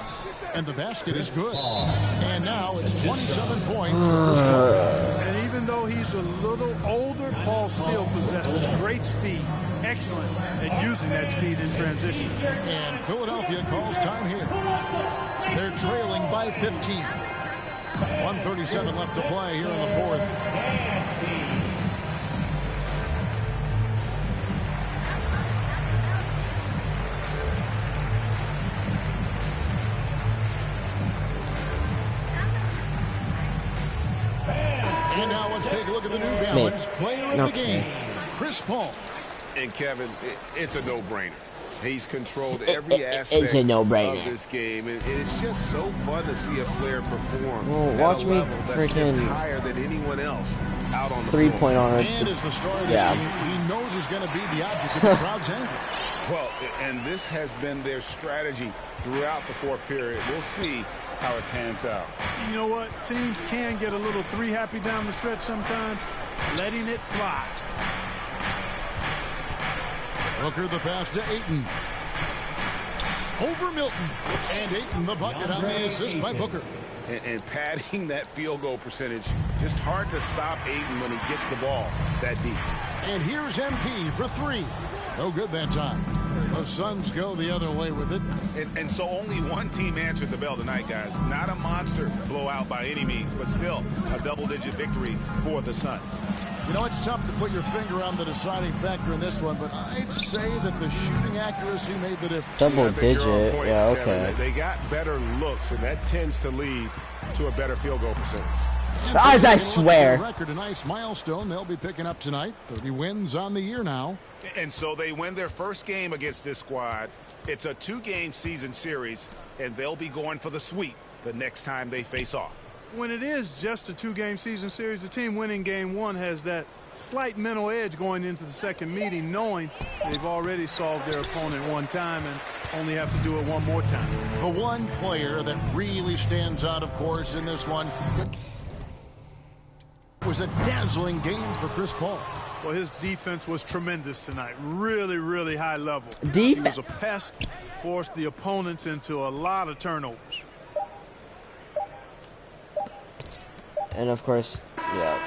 Speaker 5: And the basket is good. And now it's 27 points for Chris Paul.
Speaker 19: And even though though he's a little older, Paul still possesses great speed. Excellent at using that speed in transition.
Speaker 5: And Philadelphia calls time here. They're trailing by 15. 1:37 left to play here in the fourth. And now let's take a look at the New Balance player of the game, Chris Paul.
Speaker 7: And Kevin, it's a no-brainer. He's controlled every aspect
Speaker 11: it's a no-brainer.
Speaker 7: of this game, and it's just so fun to see a player perform
Speaker 11: well,
Speaker 7: at
Speaker 11: watch
Speaker 7: a
Speaker 11: me
Speaker 7: level that's just higher than anyone else out on the
Speaker 11: three-point on it.
Speaker 5: And as the star of this team, he knows he's going to be the object of the crowd's anger.
Speaker 7: Well, and this has been their strategy throughout the fourth period. We'll see how it pans out.
Speaker 19: You know what? Teams can get a little three-happy down the stretch sometimes, letting it fly.
Speaker 5: Booker the pass to Ayton. Over Milton. And Ayton the bucket on the assist by Booker.
Speaker 7: And padding that field goal percentage, just hard to stop Ayton when he gets the ball that deep.
Speaker 5: And here's MP for three. No good that time. The Suns go the other way with it.
Speaker 7: And so only one team answered the bell tonight, guys. Not a monster blowout by any means, but still a double-digit victory for the Suns.
Speaker 5: You know, it's tough to put your finger on the deciding factor in this one, but I'd say that the shooting accuracy made the difference.
Speaker 11: Double digit, yeah, okay.
Speaker 7: Kevin. They got better looks, and that tends to lead to a better field goal percentage.
Speaker 11: Guys, I swear.
Speaker 5: Record, a nice milestone they'll be picking up tonight. 30 wins on the year now.
Speaker 7: And so they win their first game against this squad. It's a 2-game season series, and they'll be going for the sweep the next time they face off.
Speaker 19: When it is just a 2-game season series, the team winning game one has that slight mental edge going into the second meeting, knowing they've already solved their opponent one time and only have to do it one more time.
Speaker 5: The one player that really stands out, of course, in this one was a dazzling game for Chris Paul.
Speaker 19: Well, his defense was tremendous tonight. Really, really high level.
Speaker 11: He
Speaker 19: was a pest, forced the opponents into a lot of turnovers.
Speaker 11: And of course, yeah.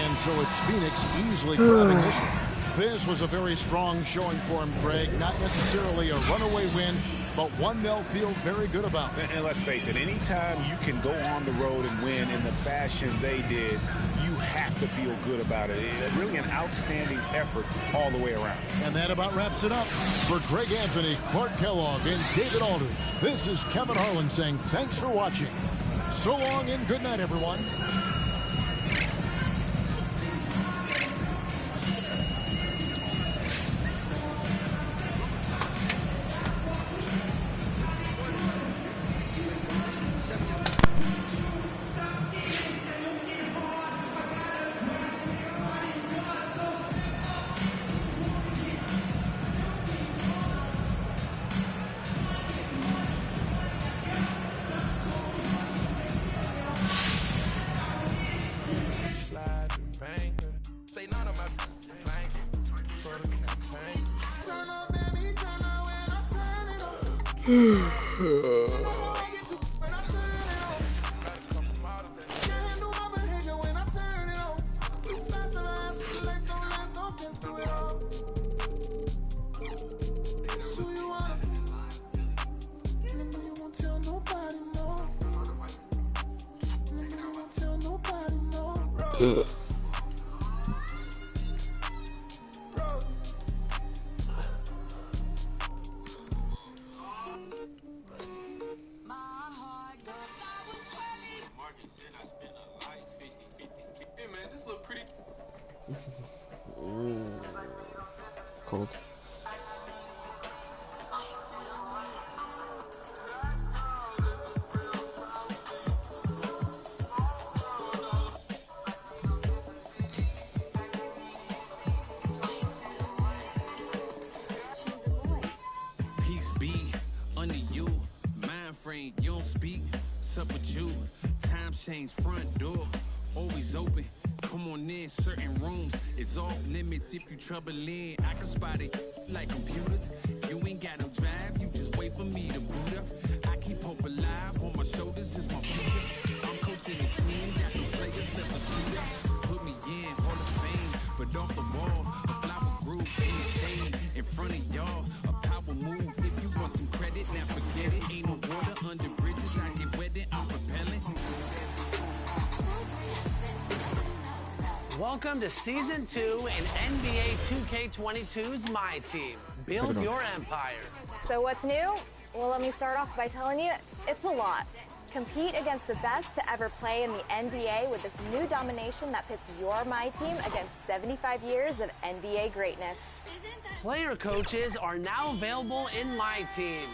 Speaker 5: And so it's Phoenix easily grabbing this one. This was a very strong showing for him, Greg. Not necessarily a runaway win, but one they'll feel very good about.
Speaker 7: And let's face it, anytime you can go on the road and win in the fashion they did, you have to feel good about it. It's really an outstanding effort all the way around.
Speaker 5: And that about wraps it up. For Greg Anthony, Clark Kellogg, and David Aldridge, this is Kevin Harlan saying thanks for watching. So long and good night, everyone.
Speaker 11: Cold.
Speaker 15: Peace be under you, mind frame, you don't speak, sup with you, time change, front door, always open. Come on in, certain rooms is off limits if you trouble in. I can spot it like computers. You ain't got no drive, you just wait for me to boot up. I keep hope alive, on my shoulders is my future. I'm coaching the team, got no players, let me shoot up. Put me
Speaker 2: Welcome to Season 2 in NBA 2K22's My Team. Build your empire.
Speaker 22: So what's new? Well, let me start off by telling you, it's a lot. Compete against the best to ever play in the NBA with this new domination that pits your My Team against 75 years of NBA greatness.
Speaker 2: Player coaches are now available in My Team.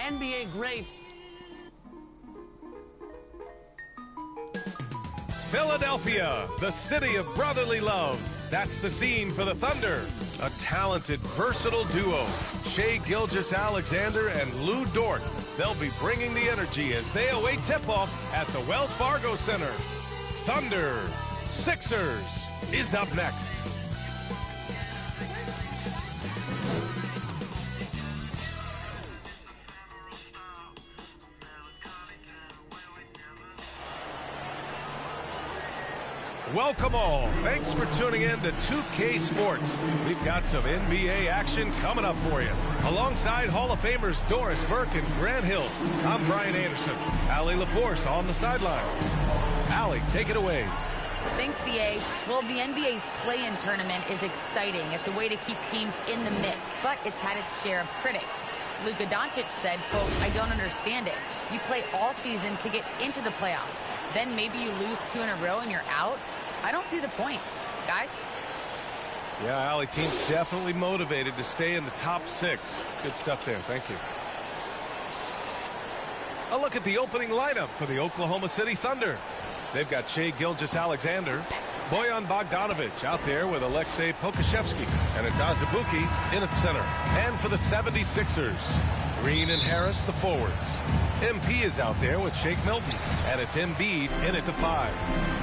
Speaker 2: NBA greats.
Speaker 17: Philadelphia, the city of brotherly love. That's the scene for the Thunder. A talented, versatile duo, Shai Gilgeous-Alexander and Lou Dort. They'll be bringing the energy as they await tip-off at the Wells Fargo Center. Thunder Sixers is up next. Welcome all. Thanks for tuning in to 2K Sports. We've got some NBA action coming up for you. Alongside Hall of Famers Doris Burke and Grant Hill, I'm Brian Anderson. Allie LaForce on the sidelines. Allie, take it away.
Speaker 21: Thanks, BA. Well, the NBA's play-in tournament is exciting. It's a way to keep teams in the mix, but it's had its share of critics. Luka Doncic said, quote, "I don't understand it. You play all season to get into the playoffs. Then maybe you lose 2 in a row and you're out? I don't see the point." Guys?
Speaker 17: Yeah, Allie, team's definitely motivated to stay in the top 6. Good stuff there. Thank you. A look at the opening lineup for the Oklahoma City Thunder. They've got Shai Gilgeous-Alexander, Bojan Bogdanovic out there with Aleksej Pokusevski, and it's Azubuike in at center. And for the 76ers, Green and Harris, the forwards. MP is out there with Shake Milton, and it's Embiid in at the 5.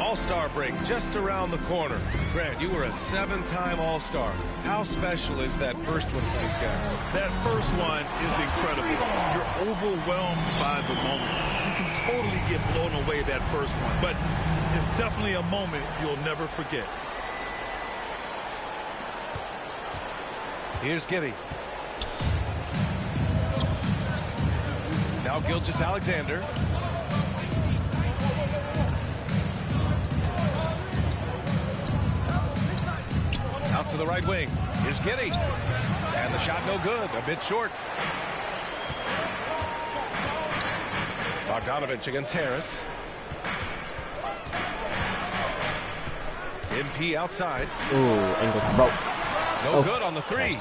Speaker 17: All-Star break just around the corner. Grant, you were a 7-time All-Star. How special is that first one for these guys?
Speaker 7: That first one is incredible. You're overwhelmed by the moment. You can totally get blown away that first one, but it's definitely a moment you'll never forget.
Speaker 17: Here's Giddey. Now Gilgeous-Alexander. Out to the right wing. Here's Giddey. And the shot no good. A bit short. Bogdanovic against Harris. MP outside.
Speaker 11: Ooh, angle broke.
Speaker 17: No good on the 3.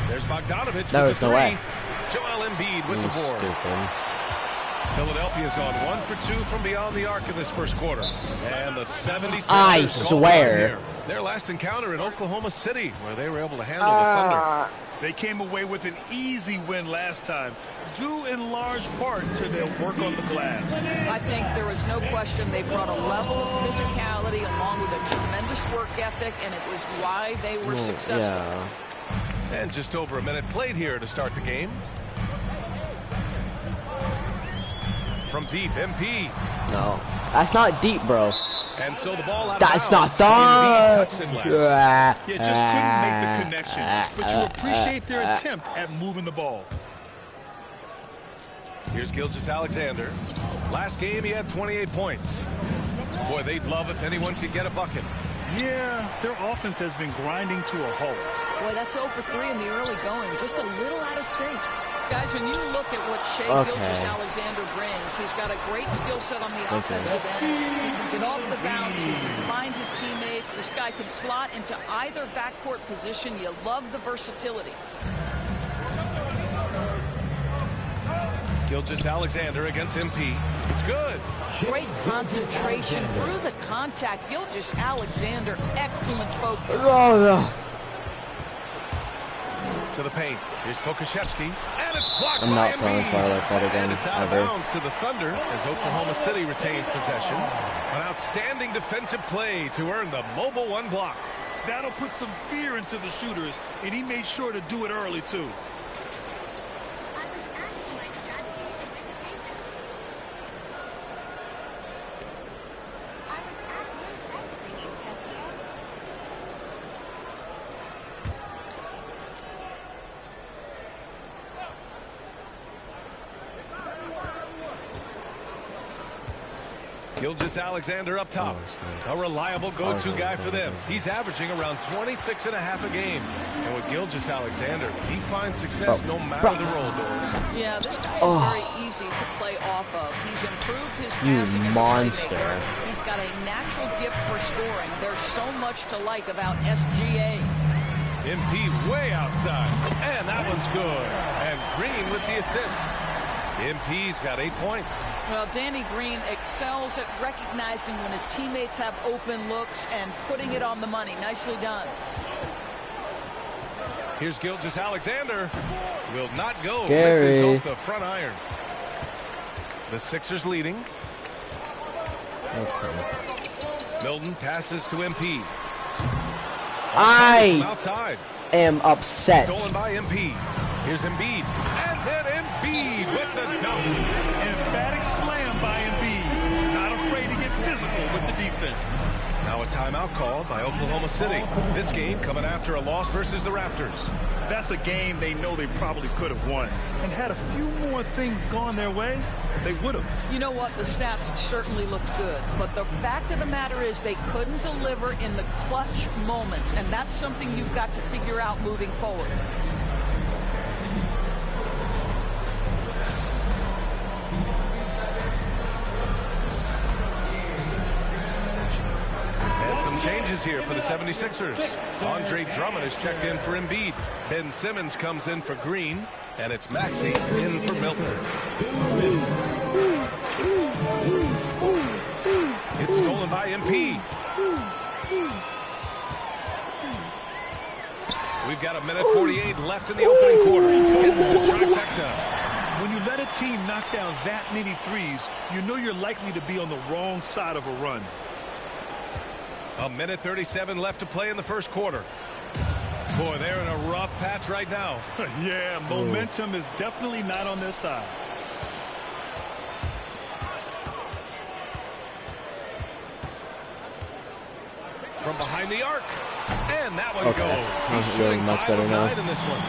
Speaker 17: There's Bogdanovic with the 3.
Speaker 11: Way.
Speaker 17: Joel Embiid with the board.
Speaker 11: Stupid.
Speaker 17: Philadelphia's gone 1 for 2 from beyond the arc in this first quarter. And the 76ers.
Speaker 11: I swear.
Speaker 17: Their last encounter in Oklahoma City, where they were able to handle the Thunder.
Speaker 7: They came away with an easy win last time, due in large part to their work on the glass.
Speaker 23: I think there was no question they brought a level of physicality along with a tremendous work ethic, and it was why they were successful.
Speaker 11: Yeah.
Speaker 17: And just over a minute played here to start the game. From deep, MP.
Speaker 11: No, that's not deep, bro.
Speaker 17: And so the ball out
Speaker 11: that's
Speaker 17: of
Speaker 11: not
Speaker 17: bounds.
Speaker 11: done.
Speaker 7: You just couldn't make the connection, but you appreciate their attempt at moving the ball.
Speaker 17: Here's Gilgeous-Alexander. Last game, he had 28 points. Boy, they'd love if anyone could get a bucket.
Speaker 7: Yeah, their offense has been grinding to a halt.
Speaker 23: Boy, that's 0 for 3 in the early going. Just a little out of sync. Guys, when you look at what Shai Gilgeous-Alexander brings, he's got a great skill set on the offensive end. He can get off the bounce. He can find his teammates. This guy can slot into either backcourt position. You love the versatility.
Speaker 17: Gilgeous-Alexander against MP. It's good.
Speaker 23: Great concentration through the contact. Gilgeous-Alexander, excellent focus.
Speaker 17: To the paint. Here's Pokusevski. And it's blocked
Speaker 11: I'm
Speaker 17: by
Speaker 11: not playing far like that again,
Speaker 17: and it's out
Speaker 11: ever.
Speaker 17: of bounds to the Thunder as Oklahoma City retains possession. An outstanding defensive play to earn the mobile 1 block.
Speaker 7: That'll put some fear into the shooters, and he made sure to do it early, too.
Speaker 17: Gilgeous-Alexander up top. A reliable go-to guy for them. He's averaging around 26.5 a game. And with Gilgeous-Alexander, he finds success no matter the role, Doris.
Speaker 23: Yeah, this guy is very easy to play off of. He's improved his passing as a playmaker. He's got a natural gift for scoring. There's so much to like about SGA.
Speaker 17: MP way outside. And that one's good. And Green with the assist. MP's got 8 points.
Speaker 23: Well, Danny Green excels at recognizing when his teammates have open looks and putting it on the money. Nicely done.
Speaker 17: Here's Gilgeous-Alexander. Will not go.
Speaker 11: Gary.
Speaker 17: Misses off the front iron. The Sixers leading.
Speaker 11: Okay.
Speaker 17: Milton passes to MP.
Speaker 11: I
Speaker 17: outside.
Speaker 11: Am upset.
Speaker 17: Stolen by MP. Here's Embiid. And then Embiid with the dunk.
Speaker 3: Emphatic slam by Embiid. Not afraid to get physical with the defense.
Speaker 17: Now a timeout called by Oklahoma City. This game coming after a loss versus the Raptors.
Speaker 3: That's a game they know they probably could have won. And had a few more things gone their way, they would have.
Speaker 23: You know what? The stats certainly looked good. But the fact of the matter is they couldn't deliver in the clutch moments. And that's something you've got to figure out moving forward.
Speaker 17: Some changes here for the 76ers. Andre Drummond is checked in for Embiid. Ben Simmons comes in for Green. And it's Maxey in for Milton. It's stolen by MP. We've got 1:48 left in the opening quarter. It's the trifecta.
Speaker 3: When you let a team knock down that many threes, you know you're likely to be on the wrong side of a run.
Speaker 17: 1:37 left to play in the first quarter. Boy, they're in a rough patch right now.
Speaker 3: Yeah, momentum is definitely not on their side.
Speaker 17: From behind the arc. And that one
Speaker 11: Okay.
Speaker 17: goes. He's shooting
Speaker 11: much better
Speaker 17: 5 of
Speaker 11: now.
Speaker 17: 9 in this one.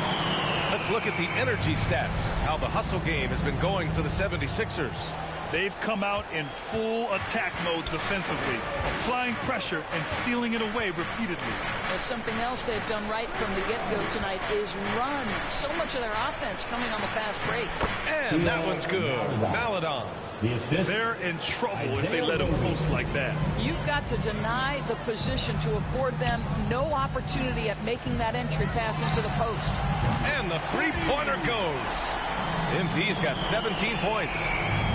Speaker 17: Let's look at the energy stats. How the hustle game has been going for the 76ers.
Speaker 3: They've come out in full attack mode defensively, applying pressure and stealing it away repeatedly.
Speaker 23: Well, something else they've done right from the get-go tonight is run. So much of their offense coming on the fast break.
Speaker 17: And that one's good. Maladon.
Speaker 3: They're in trouble if they let them post like that.
Speaker 23: You've got to deny the position to afford them no opportunity at making that entry pass into the post.
Speaker 17: And the three-pointer goes. MP's got 17 points.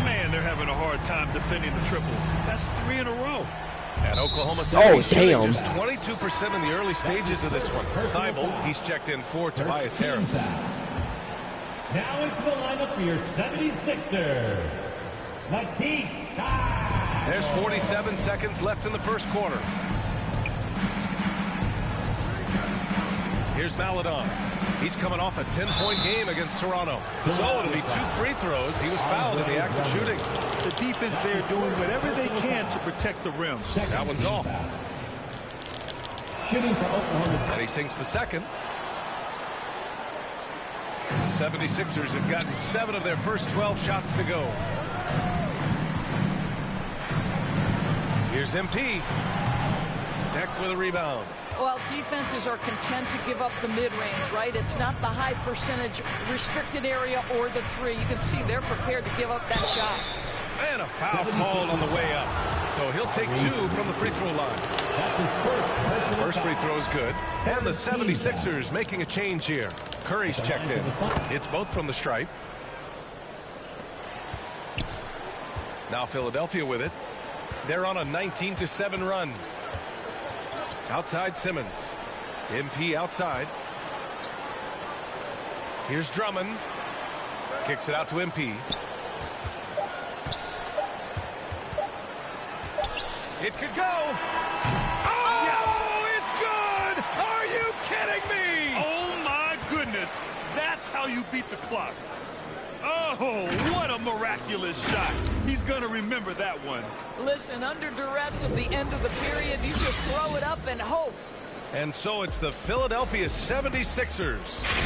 Speaker 3: Man, they're having a hard time defending the triple. That's 3 in a row.
Speaker 17: And Oklahoma City shooting
Speaker 11: damn.
Speaker 17: just 22% in the early stages of this one. Thibault, he's checked in for Tobias Harris.
Speaker 12: Now into the lineup for your 76ers. Matisse.
Speaker 17: There's 47 seconds left in the first quarter. Here's Maladon. He's coming off a 10-point game against Toronto. So it'll be 2 free throws. He was fouled in the act of shooting.
Speaker 3: The defense there doing whatever they can to protect the rim.
Speaker 17: That one's off.
Speaker 12: Shooting for Oklahoma.
Speaker 17: And he sinks the second. The 76ers have gotten 7 of their first 12 shots to go. Here's MP. Deck with a rebound.
Speaker 23: Well, defenses are content to give up the mid-range, right? It's not the high percentage restricted area or the 3. You can see they're prepared to give up that shot.
Speaker 17: And a foul called on the way up. So he'll take 2 from the free throw line.
Speaker 12: That's his
Speaker 17: First free throw is good. And the 76ers making a change here. Curry's checked in. It's both from the stripe. Now Philadelphia with it. They're on a 19-7 run. Outside Simmons. MP outside. Here's Drummond. Kicks it out to MP. It could go. Oh, yes. It's good. Are you kidding me?
Speaker 3: Oh, my goodness. That's how you beat the clock. Oh, what a miraculous shot. He's going to remember that one.
Speaker 23: Listen, under duress of the end of the period, you just throw it up and hope.
Speaker 17: And so it's the Philadelphia 76ers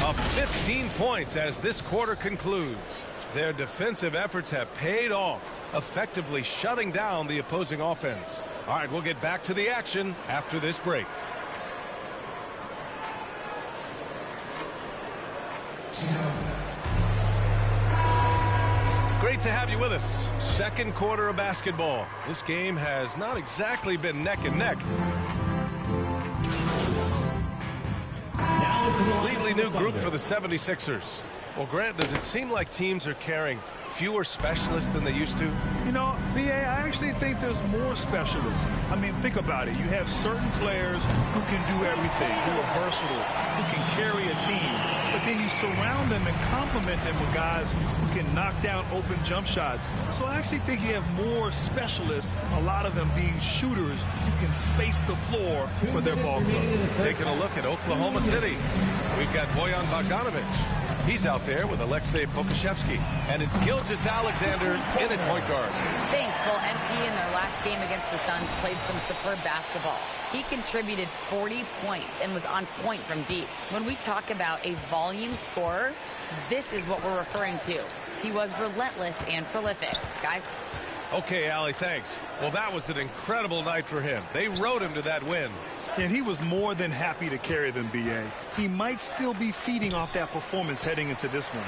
Speaker 17: up 15 points as this quarter concludes. Their defensive efforts have paid off, effectively shutting down the opposing offense. All right, we'll get back to the action after this break. Great to have you with us. Second quarter of basketball. This game has not exactly been neck and neck. Completely new group for the 76ers. Well, Grant, does it seem like teams are carrying fewer specialists than they used to?
Speaker 3: You know, B.A., I actually think there's more specialists. I mean, think about it. You have certain players who can do everything, who are versatile, who can carry a team. But then you surround them and complement them with guys who can knock down open jump shots. So I actually think you have more specialists, a lot of them being shooters who can space the floor for their ball club.
Speaker 17: Taking a look at Oklahoma City. We've got Bojan Bogdanovic. He's out there with Aleksej Pokusevski. And it's Gilgeous-Alexander in at point guard.
Speaker 21: Thanks. Well, MP in their last game against the Suns played some superb basketball. He contributed 40 points and was on point from deep. When we talk about a volume scorer, this is what we're referring to. He was relentless and prolific. Guys?
Speaker 17: Okay, Allie, thanks. Well, that was an incredible night for him. They rode him to that win.
Speaker 3: And he was more than happy to carry them, B.A. He might still be feeding off that performance heading into this one.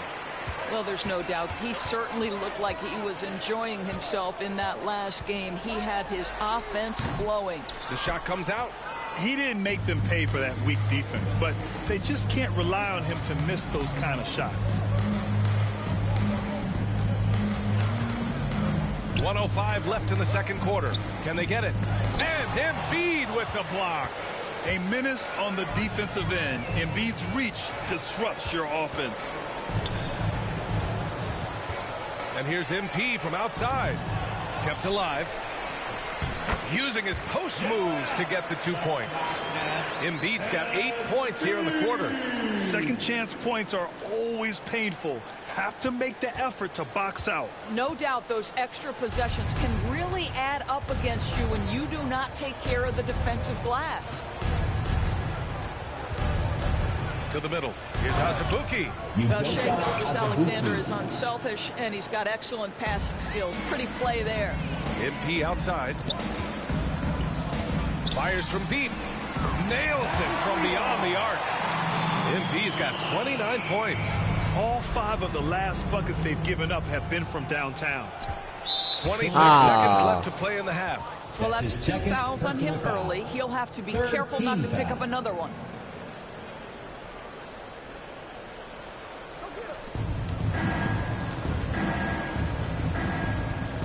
Speaker 23: Well, there's no doubt. He certainly looked like he was enjoying himself in that last game. He had his offense flowing.
Speaker 17: The shot comes out.
Speaker 3: He didn't make them pay for that weak defense, but they just can't rely on him to miss those kind of shots.
Speaker 17: 1:05 left in the second quarter. Can they get it? And Embiid with the block.
Speaker 3: A menace on the defensive end. Embiid's reach disrupts your offense.
Speaker 17: And here's MP from outside. Kept alive. Using his post moves to get the 2 points. Embiid's got 8 points here in the quarter.
Speaker 3: Second chance points are always painful. Have to make the effort to box out.
Speaker 23: No doubt those extra possessions can really add up against you when you do not take care of the defensive glass.
Speaker 17: To the middle. Here's Azubuike.
Speaker 23: Shai Gilgeous-Alexander is unselfish, and he's got excellent passing skills. Pretty play there.
Speaker 17: MP outside. Fires from deep. Nails it from beyond the arc. MP's got 29 points.
Speaker 3: All 5 of the last buckets they've given up have been from downtown.
Speaker 17: 26 seconds left to play in the half.
Speaker 23: Well, that's 2 fouls on him early. He'll have to be careful not to pick up another one.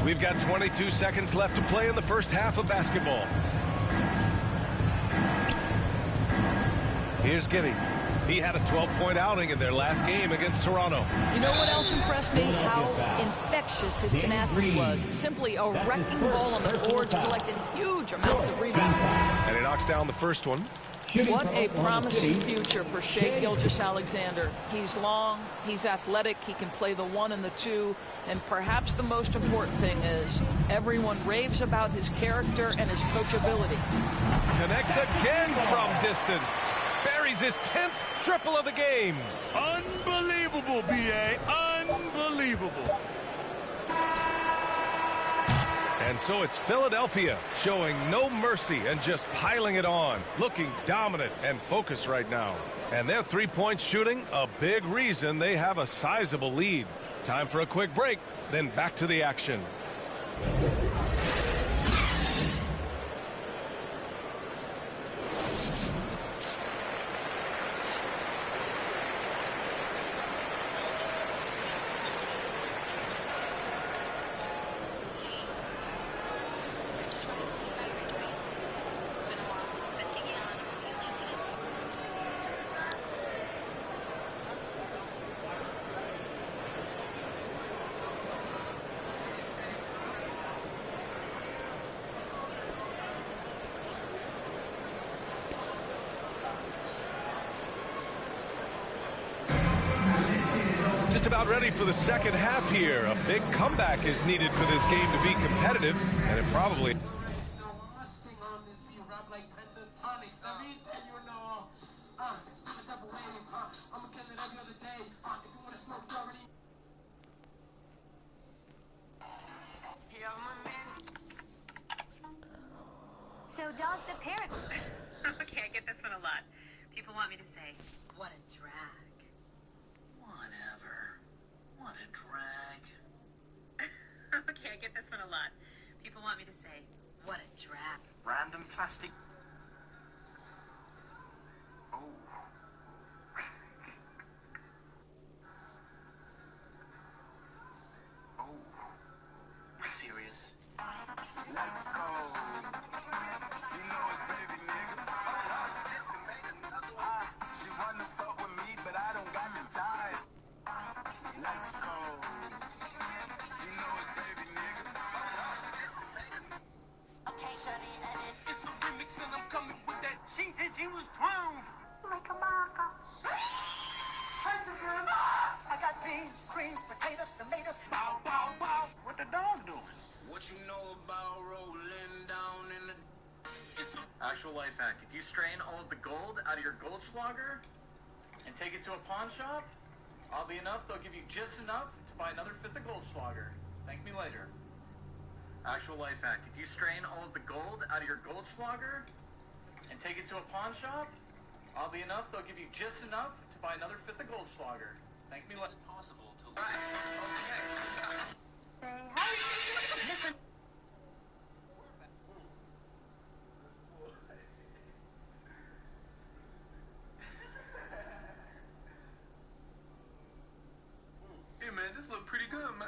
Speaker 17: We've got 22 seconds left to play in the first half of basketball. Here's Giddey. He had a 12-point outing in their last game against Toronto.
Speaker 23: You know what else impressed me? How infectious his tenacity was. Simply a wrecking ball on the boards, collected huge amounts of rebounds.
Speaker 17: And he knocks down the first one.
Speaker 23: What a promising future for Shai Gilgeous-Alexander. He's long, he's athletic, he can play the 1 and the 2, and perhaps the most important thing is everyone raves about his character and his coachability.
Speaker 17: Connects again from distance. Buries his 10th triple of the game.
Speaker 3: Unbelievable, B.A. Unbelievable.
Speaker 17: And so it's Philadelphia showing no mercy and just piling it on, looking dominant and focused right now. And their three-point shooting, a big reason they have a sizable lead. Time for a quick break, then back to the action. Just about ready for the second half here. A big comeback is needed for this game to be competitive, and it probably...
Speaker 9: appearance. Okay, I get this one a lot. People want me to say, what a drag. Whatever. What a drag. Okay, I get this one a lot. People want me to say, what a drag.
Speaker 8: Random plastic. Oh. Oh. Serious. Let's go. You know it, baby nigga. She wanna fuck with me, but I don't got the time. Let's go. You know it, baby nigga. Okay, shawty, it's a remix and I'm coming with that. She said she was 12. Like a marker. I got beans, greens, potatoes, tomatoes. Bow, bow, bow. What the dog doing? What you know about rolling down in the...
Speaker 10: Actual life hack. If you strain all of the gold out of your Goldschlager and take it to a pawn shop, oddly enough, they'll give you just enough to buy another fifth of Goldschlager. Thank me later. Actual life hack. If you strain all of the gold out of your Goldschlager and take it to a pawn shop, oddly enough, they'll give you just enough to buy another fifth of Goldschlager. Thank me later.
Speaker 8: It's impossible to... Okay.
Speaker 9: Listen.
Speaker 8: Hey man, this look pretty good, man.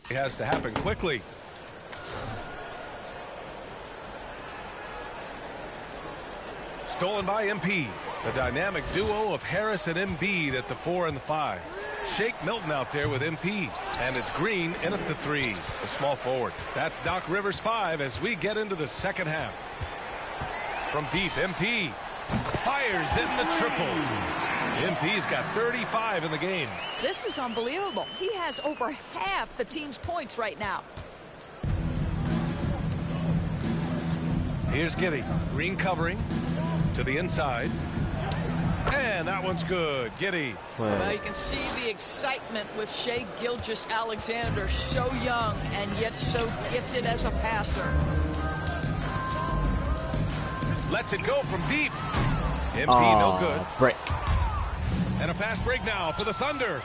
Speaker 17: It has to happen quickly. Stolen by MP. The dynamic duo of Harris and Embiid at the 4 and the 5. Shake Milton out there with MP. And it's Green in at the 3, the small forward. That's Doc Rivers 5 as we get into the second half. From deep, MP fires in the triple. MP's got 35 in the game.
Speaker 23: This is unbelievable. He has over half the team's points right now.
Speaker 17: Here's Giddey. Green covering to the inside. And that one's good. Giddey.
Speaker 23: Well, you can see the excitement with Shai Gilgeous-Alexander. So young and yet so gifted as a passer.
Speaker 17: Lets it go from deep. MP no good.
Speaker 11: Break.
Speaker 17: And a fast break now for the Thunder.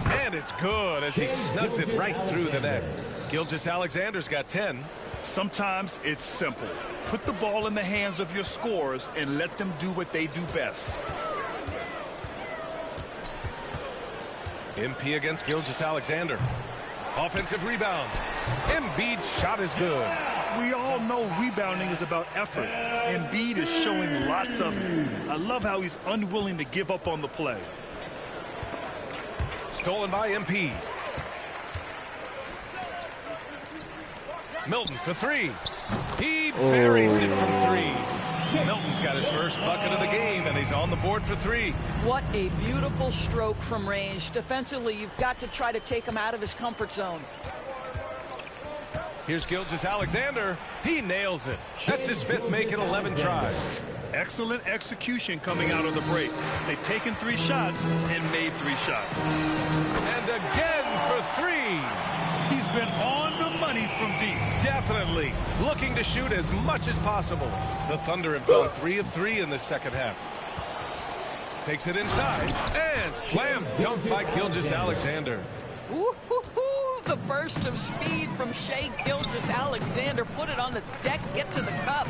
Speaker 17: And it's good as he snugs it right through the net. Gilgeous-Alexander's got 10.
Speaker 3: Sometimes it's simple. Put the ball in the hands of your scorers and let them do what they do best.
Speaker 17: MP against Gilgeous-Alexander. Offensive rebound. Embiid's shot is good.
Speaker 3: We all know rebounding is about effort. Embiid is showing lots of it. I love how he's unwilling to give up on the play.
Speaker 17: Stolen by MP. Milton for 3. He buries it from 3. Milton's got his first bucket of the game, and he's on the board for 3.
Speaker 23: What a beautiful stroke from range. Defensively, you've got to try to take him out of his comfort zone.
Speaker 17: Here's Gilgeous-Alexander. He nails it. That's his 5th make in 11 tries.
Speaker 3: Excellent execution coming out of the break. They've taken 3 shots and made 3 shots.
Speaker 17: And again for 3.
Speaker 3: He's been on the money from deep.
Speaker 17: Definitely. Looking to shoot as much as possible. The Thunder have gone 3 of 3 in the second half. Takes it inside. And slam dunk by Gilgeous-Alexander.
Speaker 23: The burst of speed from Shai Gilgeous-Alexander. Put it on the deck, get to the cup.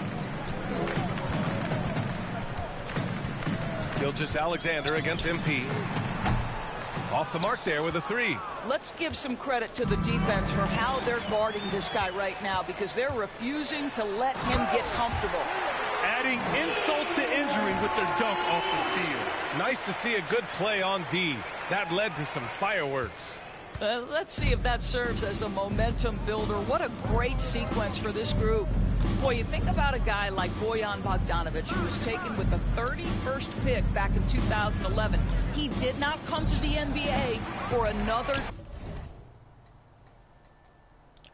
Speaker 17: Gilgeous-Alexander against MP. Off the mark there with a 3.
Speaker 23: Let's give some credit to the defense for how they're guarding this guy right now, because they're refusing to let him get comfortable.
Speaker 3: Adding insult to injury with their dunk off the steal.
Speaker 17: Nice to see a good play on D. That led to some fireworks.
Speaker 23: Let's see if that serves as a momentum builder. What a great sequence for this group. Boy, you think about a guy like Bojan Bogdanovic, who was taken with the 31st pick back in 2011. He did not come to the NBA for another...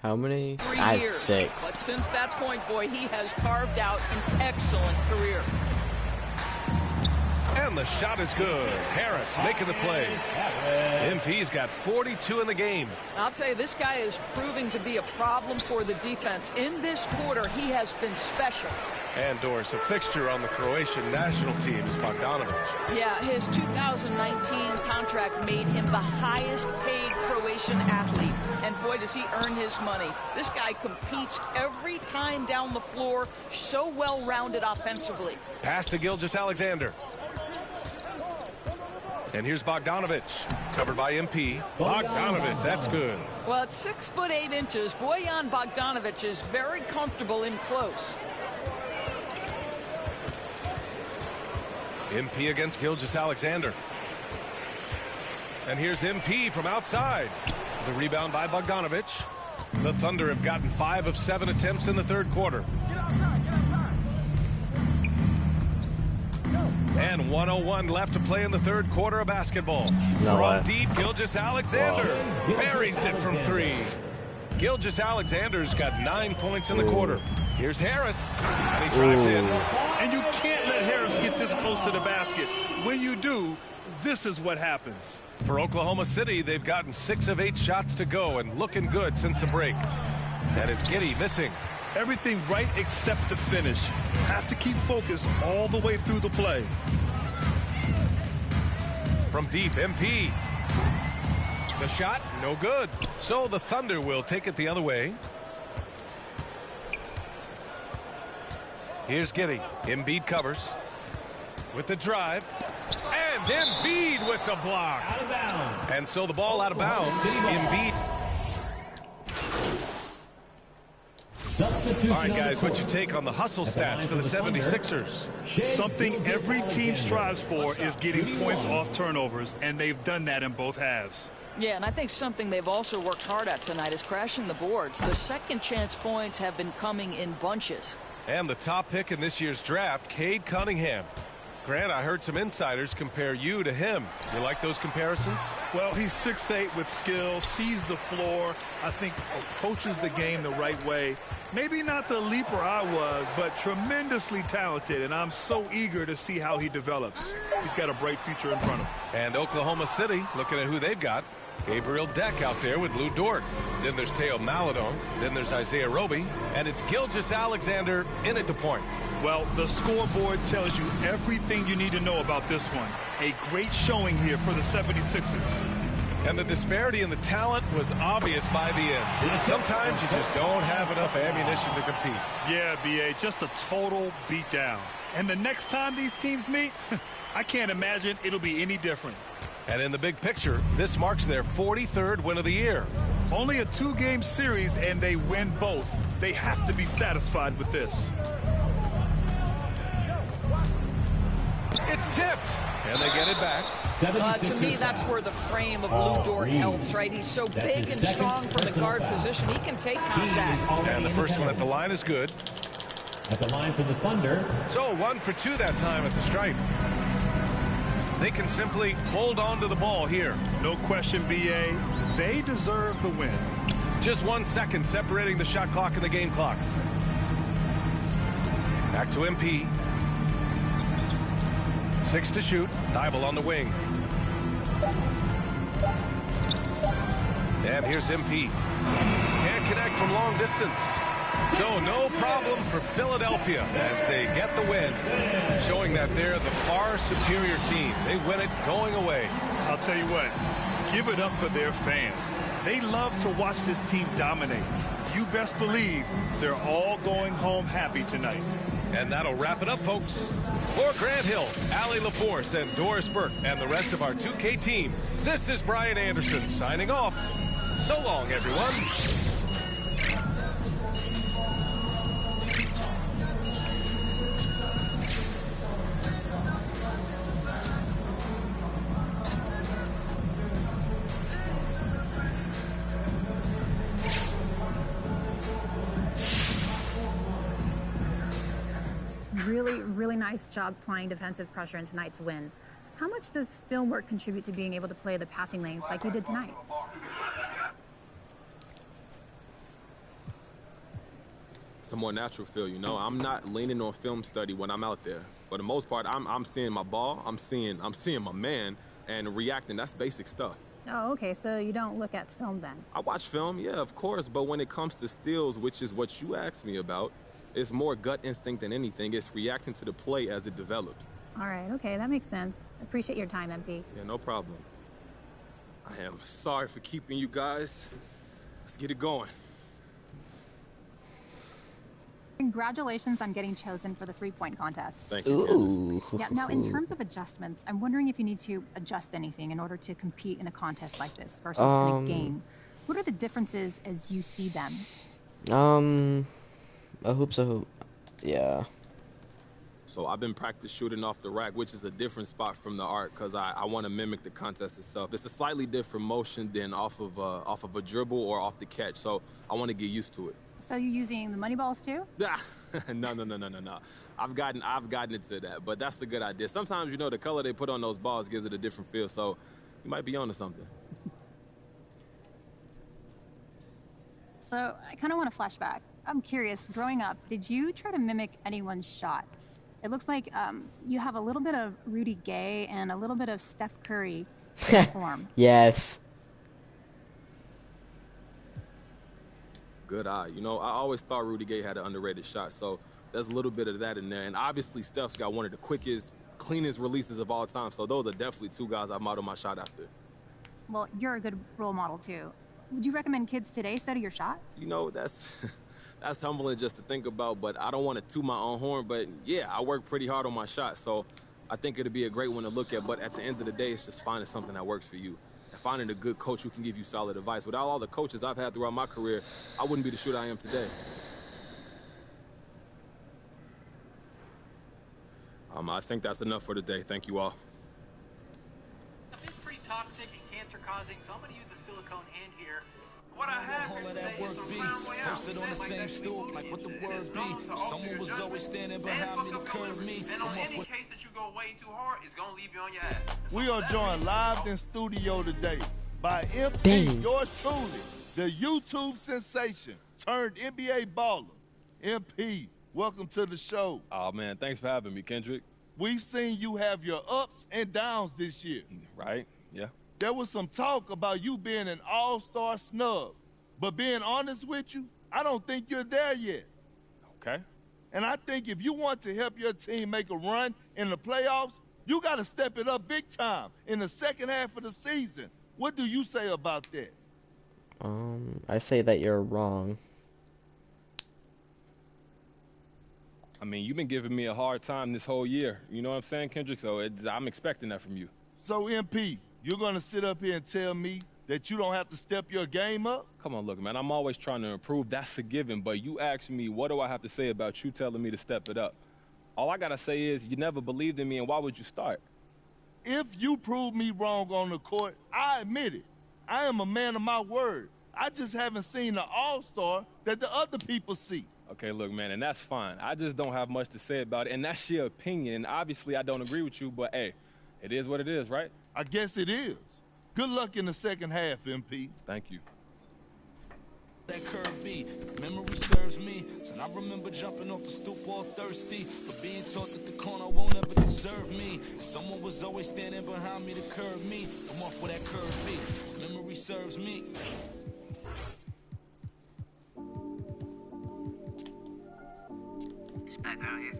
Speaker 11: How many?
Speaker 23: 3
Speaker 11: I have
Speaker 23: years.
Speaker 11: 6.
Speaker 23: But since that point, boy, he has carved out an excellent career.
Speaker 17: And the shot is good. Harris making the play. MP's got 42 in the game.
Speaker 23: I'll tell you, this guy is proving to be a problem for the defense. In this quarter, he has been special.
Speaker 17: And Doris, a fixture on the Croatian national team is Bogdanovic.
Speaker 23: Yeah, his 2019 contract made him the highest paid Croatian athlete. And boy, does he earn his money. This guy competes every time down the floor, so well-rounded offensively.
Speaker 17: Pass to Gilgeous-Alexander. And here's Bogdanovic, covered by MP. Bogdanovic, that's good.
Speaker 23: Well, at 6'8". Bojan Bogdanovic is very comfortable in close.
Speaker 17: MP against Gilgeous-Alexander. And here's MP from outside. The rebound by Bogdanovic. The Thunder have gotten 5 of 7 attempts in the third quarter. And 1:01 left to play in the third quarter of basketball. From deep, Gilgeous-Alexander buries it from 3. Gilgeous-Alexander's got 9 points in the quarter. Here's Harris, and he drives in.
Speaker 3: And you can't let Harris get this close to the basket. When you do, this is what happens.
Speaker 17: For Oklahoma City, they've gotten 6 of 8 shots to go and looking good since the break. And it's Giddey missing.
Speaker 3: Everything right except the finish. Have to keep focused all the way through the play.
Speaker 17: From deep, MP. The shot, no good. So the Thunder will take it the other way. Here's Giddey. Embiid covers. With the drive. And Embiid with the block.
Speaker 12: Out of bounds.
Speaker 17: And so the ball out of bounds. Embiid. All right, guys, what's your take on the hustle stats for the 76ers?
Speaker 3: Something every team strives for is getting points off turnovers, and they've done that in both halves.
Speaker 23: Yeah, and I think something they've also worked hard at tonight is crashing the boards. The second chance points have been coming in bunches.
Speaker 17: And the top pick in this year's draft, Cade Cunningham. Grant, I heard some insiders compare you to him. You like those comparisons?
Speaker 3: Well, he's 6'8" with skill, sees the floor, I think approaches the game the right way. Maybe not the leaper I was, but tremendously talented, and I'm so eager to see how he develops. He's got a bright future in front of him.
Speaker 17: And Oklahoma City, looking at who they've got. Gabriel Deck out there with Lou Dort. Then there's Teo Maledon. Then there's Isaiah Roby. And it's Gilgeous-Alexander in at the point.
Speaker 3: Well, the scoreboard tells you everything you need to know about this one. A great showing here for the 76ers.
Speaker 17: And the disparity in the talent was obvious by the end. Sometimes you just don't have enough ammunition to compete.
Speaker 3: Yeah, B.A., just a total beatdown. And the next time these teams meet, I can't imagine it'll be any different.
Speaker 17: And in the big picture, this marks their 43rd win of the year.
Speaker 3: Only a 2-game series, and they win both. They have to be satisfied with this.
Speaker 17: It's tipped, and they get it back.
Speaker 23: To me, that's where the frame of Lou Dort helps, right? He's so big and strong from the guard position. He can take contact.
Speaker 17: And the first one at the line is good.
Speaker 12: At the line for the Thunder.
Speaker 17: So 1 for 2 that time at the stripe. They can simply hold on to the ball here.
Speaker 3: No question, B.A. They deserve the win.
Speaker 17: Just 1 second separating the shot clock and the game clock. Back to MP. 6 to shoot. Thibault on the wing. And here's MP. Can't connect from long distance. So no problem for Philadelphia as they get the win, showing that they're the far superior team. They win it going away.
Speaker 3: I'll tell you what, give it up for their fans. They love to watch this team dominate. You best believe they're all going home happy tonight.
Speaker 17: And that'll wrap it up, folks. For Grant Hill, Allie LaForce, and Doris Burke, and the rest of our 2K team, this is Brian Anderson signing off. So long, everyone.
Speaker 14: Really nice job applying defensive pressure in tonight's win. How much does film work contribute to being able to play the passing lanes like you did tonight?
Speaker 16: It's a more natural feel, you know. I'm not leaning on film study when I'm out there. For the most part, I'm seeing my ball, I'm seeing my man, and reacting. That's basic stuff.
Speaker 14: Oh, okay, so you don't look at film then?
Speaker 16: I watch film, yeah, of course, but when it comes to steals, which is what you asked me about, it's more gut instinct than anything. It's reacting to the play as it develops.
Speaker 14: All right, okay, that makes sense. Appreciate your time, MP.
Speaker 16: Yeah, no problem. I am sorry for keeping you guys. Let's get it going.
Speaker 14: Congratulations on getting chosen for the three-point contest.
Speaker 16: Thank you.
Speaker 11: Ooh.
Speaker 14: Yeah, now in terms of adjustments, I'm wondering if you need to adjust anything in order to compete in a contest like this versus in a game. What are the differences as you see them?
Speaker 11: A hoop's a hoop. Yeah.
Speaker 16: So I've been practice shooting off the rack, which is a different spot from the arc because I want to mimic the contest itself. It's a slightly different motion than off of a dribble or off the catch, so I want to get used to it.
Speaker 14: So you're using the money balls too?
Speaker 16: No. I've gotten into that, but that's a good idea. Sometimes, you know, the color they put on those balls gives it a different feel, so you might be onto something.
Speaker 14: So I kind of want to flash back. I'm curious, growing up, did you try to mimic anyone's shot? It looks like you have a little bit of Rudy Gay and a little bit of Steph Curry in form.
Speaker 11: Yes.
Speaker 16: Good eye. You know, I always thought Rudy Gay had an underrated shot, so there's a little bit of that in there. And obviously, Steph's got one of the quickest, cleanest releases of all time, so those are definitely two guys I model my shot after.
Speaker 14: Well, you're a good role model, too. Would you recommend kids today study your shot?
Speaker 16: You know, that's humbling just to think about, but I don't want to toot my own horn. But, yeah, I work pretty hard on my shot, so I think it'd be a great one to look at. But at the end of the day, it's just finding something that works for you. Finding a good coach who can give you solid advice. Without all the coaches I've had throughout my career, I wouldn't be the shooter I am today. I think that's enough for today. Thank you all.
Speaker 10: It's pretty toxic and cancer-causing, so I'm going to use a silicone hand here. What I have here today is some Crown Royale.
Speaker 18: Posted on the same stool, like what the word be. Someone was always standing behind me to curve me.
Speaker 8: And on any case that you go way too hard, it's going to leave you on your ass.
Speaker 20: We are joined live in studio today by MP, yours truly, the YouTube sensation turned NBA baller. MP, welcome to the show.
Speaker 16: Oh, man, thanks for having me, Kendrick.
Speaker 20: We've seen you have your ups and downs this year.
Speaker 16: Right, yeah.
Speaker 20: There was some talk about you being an all-star snub, but being honest with you, I don't think you're there yet.
Speaker 16: Okay.
Speaker 20: And I think if you want to help your team make a run in the playoffs, you got to step it up big time in the second half of the season. What do you say about that?
Speaker 11: I say that you're wrong.
Speaker 16: I mean, you've been giving me a hard time this whole year. You know what I'm saying, Kendrick? So I'm expecting that from you.
Speaker 20: So, MP, you're going to sit up here and tell me that you don't have to step your game up?
Speaker 16: Come on, look, man, I'm always trying to improve. That's a given. But you asked me, what do I have to say about you telling me to step it up? All I got to say is you never believed in me, and why would you start?
Speaker 20: If you prove me wrong on the court, I admit it. I am a man of my word. I just haven't seen the all-star that the other people see.
Speaker 16: Okay, look, man, and that's fine. I just don't have much to say about it, and that's your opinion. And obviously, I don't agree with you, but, hey, it is what it is, right?
Speaker 20: I guess it is. Good luck in the second half, MP.
Speaker 16: Thank you.
Speaker 18: That curve B, memory serves me. So I remember jumping off the stoop all thirsty, but being taught that the corner won't ever deserve me. Someone was always standing behind me to curve me. I'm off with that curve B. Memory serves me.
Speaker 10: It's back out here.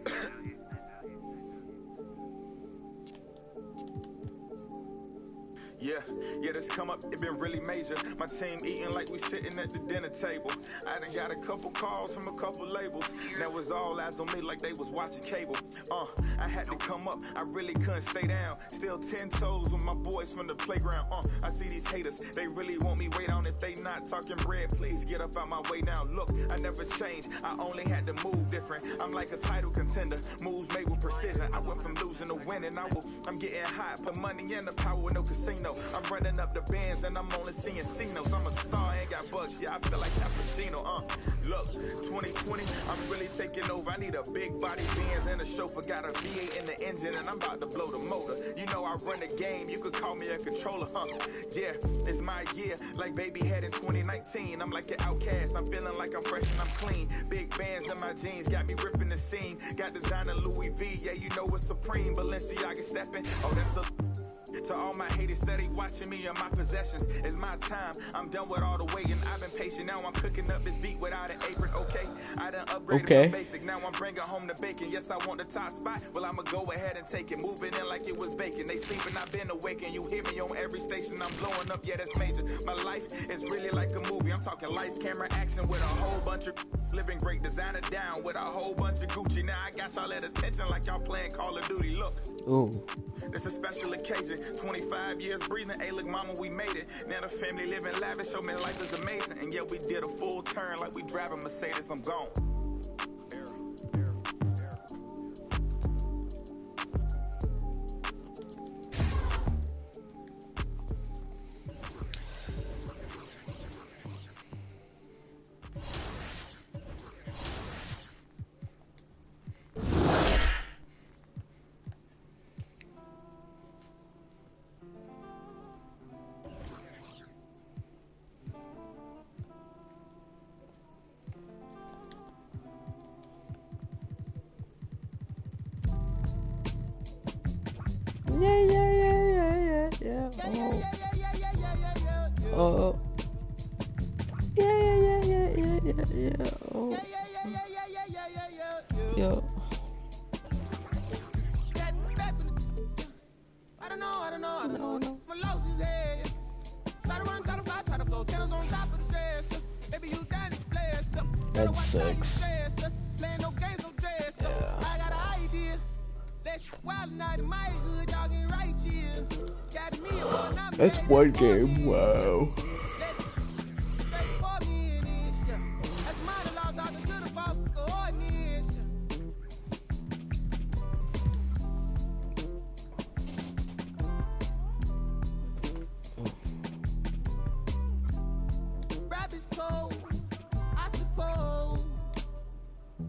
Speaker 24: Yeah, this come up, it been really major. My team eating like we sitting at the dinner table. I done got a couple calls from a couple labels. That was all eyes on me like they was watching cable. I had to come up, I really couldn't stay down. Still 10 toes with my boys from the playground. I see these haters, they really want me way down. If they not talking bread, please get up out my way now. Look, I never changed, I only had to move different. I'm like a title contender, moves made with precision. I went from losing to winning, I'm getting hot, put money in the power with no casino. I'm running up the bands and I'm only seeing signals. I'm a star, ain't got bucks. Yeah, I feel like Cappuccino. Look, 2020, I'm really taking over. I need a big body Benz and a chauffeur. Got a V8 in the engine and I'm about to blow the motor. You know I run the game. You could call me a controller. Yeah, it's my year. Like baby had in 2019. I'm like an outcast. I'm feeling like I'm fresh and I'm clean. Big bands in my jeans got me ripping the scene. Got designer Louis V. Yeah, you know it's supreme. Balenciaga stepping. Oh, that's a... To all my haters steady watching me and my possessions, it's my time. I'm done with all the waiting. I've been patient. Now I'm cooking up this beat without an apron. Okay, I done upgraded from basic. Now I'm bringing home the bacon. Yes, I want the top spot. Well, I'ma go ahead and take it. Moving in like it was vacant. They sleeping, I've been awakened. You hear me on every station. I'm blowing up. Yeah, that's major. My life is really like a movie. I'm talking lights, camera, action with a whole bunch of living great. Designer down with a whole bunch of Gucci. Now I got y'all at attention like y'all playing Call of Duty. Look,
Speaker 11: ooh,
Speaker 24: this a special occasion. 25 years breathing, hey look mama, we made it. Now the family living lavish, show me life is amazing. And yeah, we did a full turn like we driving Mercedes, I'm gone.
Speaker 11: Oh. Oh. Yo.
Speaker 1: I don't know. My loss is head. Try to run, try to fly, try to flow. Channels on top of the dress. Baby, you down in place.
Speaker 11: That's 6.
Speaker 1: Playing no games, no dress. I got an idea. That's wild night in my hood, jogging right here. Got me on up.
Speaker 11: That's one game. Wow.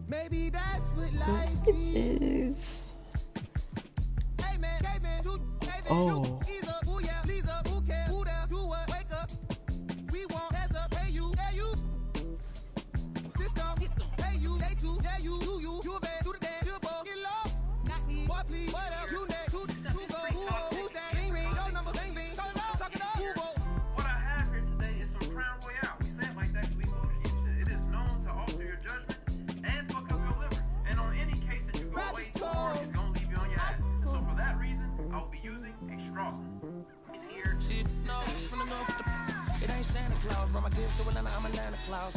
Speaker 1: Maybe that's what life is. Hey man,
Speaker 11: oh.
Speaker 1: Wake up. We want hands up. Hey you. System. Hey you. They too. Yeah you. You a bad. Do the dance. You a ball. Get low. Not me. Boy please. What up? You next. Who go? Who's that? Ring. Your number. Bing. Talk it up. Talk it up.
Speaker 10: What I have here today is some Crown Royale. We say it like that because we bullshit shit. It is known to alter your judgment and fuck up your liver. And on any case that you go way too hard, it's gonna leave you on your ass. And so for that reason, I will be using a straw. It's here.
Speaker 15: Shit, no, from the north to it ain't Santa Claus, brought my kids to Atlanta, I'm Atlanta Claus.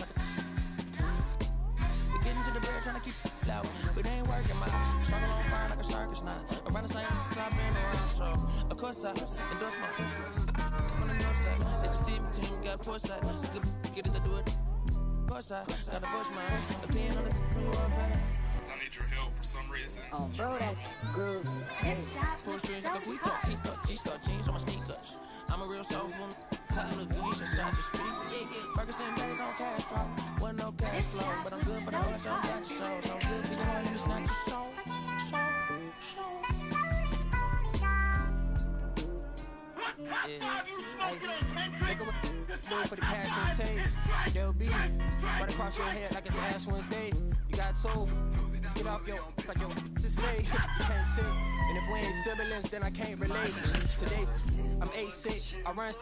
Speaker 15: We getting to the bread, trying to keep it out, but it ain't working, my struggle on fire like a circus now. Around the same I've been around, so of course I endorse my from the north side. It's a team, got poor side. Get it to do it. Of course I got to push my opinion on the
Speaker 4: I need your help for some reason.
Speaker 21: Oh, bro, that groove.
Speaker 15: Pull strings like a Guido, G-star jeans on my sneakers. I'm a real soulful television, shots of speakers. Ferguson days on cash drop, wasn't no cash flow, but I'm good for the rush, I'm got your show. So good for your money, it's not your show. Do it for the cash on tape. They'll be right across your head like it's Ash Wednesday. You got told, just get off your like your to say. You can't sit, and if we ain't siblings, then I can't relate. Today, I'm 8'6", I run.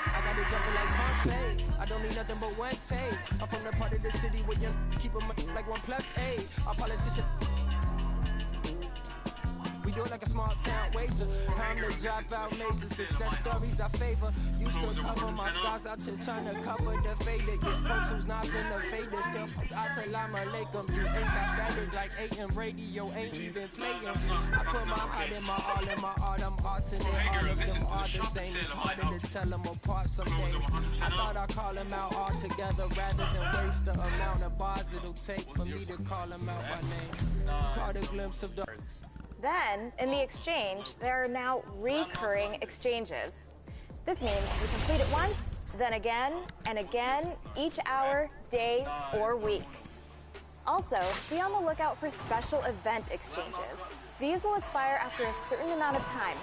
Speaker 15: I got it jumping like Pompeii. I don't need nothing but one take. I'm from the part of the city where you keep them like 1+8. Our politician. We do it like a small town wager. I'm the dropout major. Success stories I favor. Used to cover my scars out here trying to cover the faded. Get Pro Tools knobs in the faders. Tell Assalamu alaikum. You ain't got static like AM radio. Ain't even playing. I put my heart in my all in my art. I'm arts and all of them are the same. It's harder to tell them apart some days. I thought I'd call them out all together rather than waste the amount of bars it'll take for me to call them out by name. Caught a glimpse of the...
Speaker 22: Then, in the exchange, there are now recurring exchanges. This means you complete it once, then again and again, each hour, day, or week. Also, be on the lookout for special event exchanges. These will expire after a certain amount of time,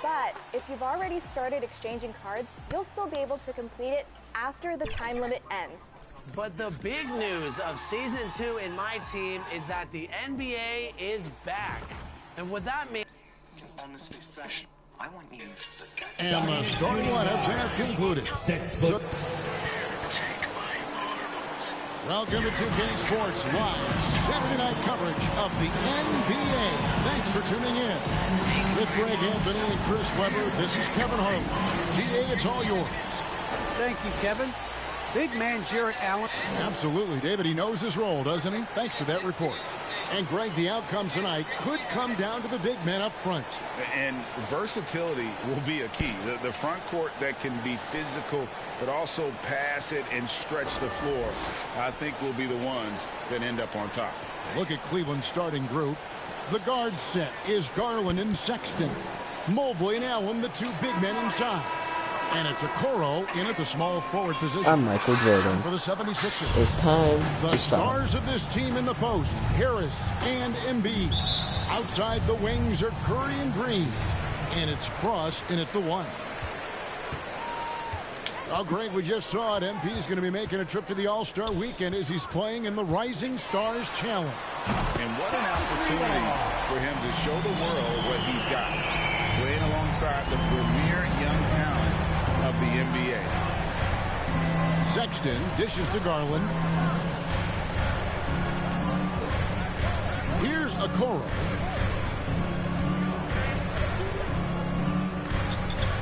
Speaker 22: but if you've already started exchanging cards, you'll still be able to complete it after the time limit ends.
Speaker 2: But the big news of Season 2 in my team is that the NBA is back. And what that means...
Speaker 5: Honestly, Sash, I want you to get...
Speaker 6: And the starting lineups have concluded. Welcome to 2K Sports Live Saturday night coverage of the NBA. Thanks for tuning in. With Greg Anthony and Chris Webber, this is Kevin Harlan. GA, it's all yours.
Speaker 13: Thank you, Kevin. Big man Jarrett Allen.
Speaker 6: Absolutely, David. He knows his role, doesn't he? Thanks for that report. And, Greg, the outcome tonight could come down to the big men up front.
Speaker 7: And versatility will be a key. The front court that can be physical but also pass it and stretch the floor, I think will be the ones that end up on top.
Speaker 6: Look at Cleveland's starting group. The guard set is Garland and Sexton. Mobley and Allen, the two big men inside. And it's Okoro in at the small forward position.
Speaker 11: I'm Michael Jordan.
Speaker 6: For the 76ers.
Speaker 11: It's time
Speaker 6: the
Speaker 11: to stop.
Speaker 6: Stars of this team in the post, Harris and Embiid. Outside the wings are Curry and Green. And it's Cross in at the 1. Oh, Greg, we just saw it. MP is going to be making a trip to the All-Star Weekend as he's playing in the Rising Stars Challenge.
Speaker 7: And what an opportunity for him to show the world what he's got. Playing alongside the premier young talent of the NBA.
Speaker 6: Sexton dishes to Garland. Here's Okoro.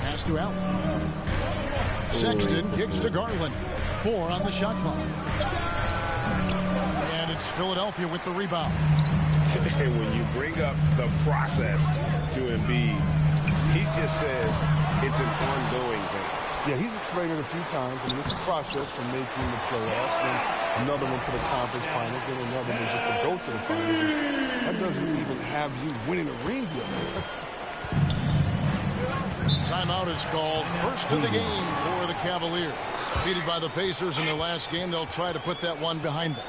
Speaker 6: Pass to Allen. Sexton kicks to Garland. 4 on the shot clock. And it's Philadelphia with the rebound.
Speaker 7: And when you bring up the process to Embiid, he just says it's an ongoing thing.
Speaker 19: Yeah, he's explained it a few times. I mean, it's a process from making the playoffs, then another one for the conference finals, then another one just to go to the finals. And that doesn't even have you winning a ring yet.
Speaker 6: Timeout is called. First of the game for the Cavaliers. Defeated by the Pacers in their last game, they'll try to put that one behind them.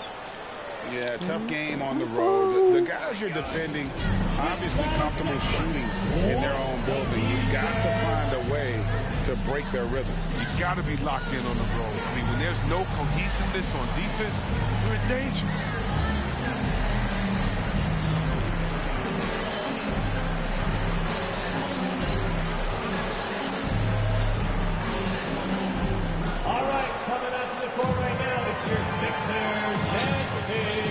Speaker 7: Yeah, tough game on the road. The guys you're defending, obviously comfortable shooting in their own building. You've got to find a way to break their rhythm.
Speaker 25: You got to be locked in on the road. I mean, when there's no cohesiveness on defense, you're in danger.
Speaker 12: All right, coming out to the court right now, it's your Sixers next team.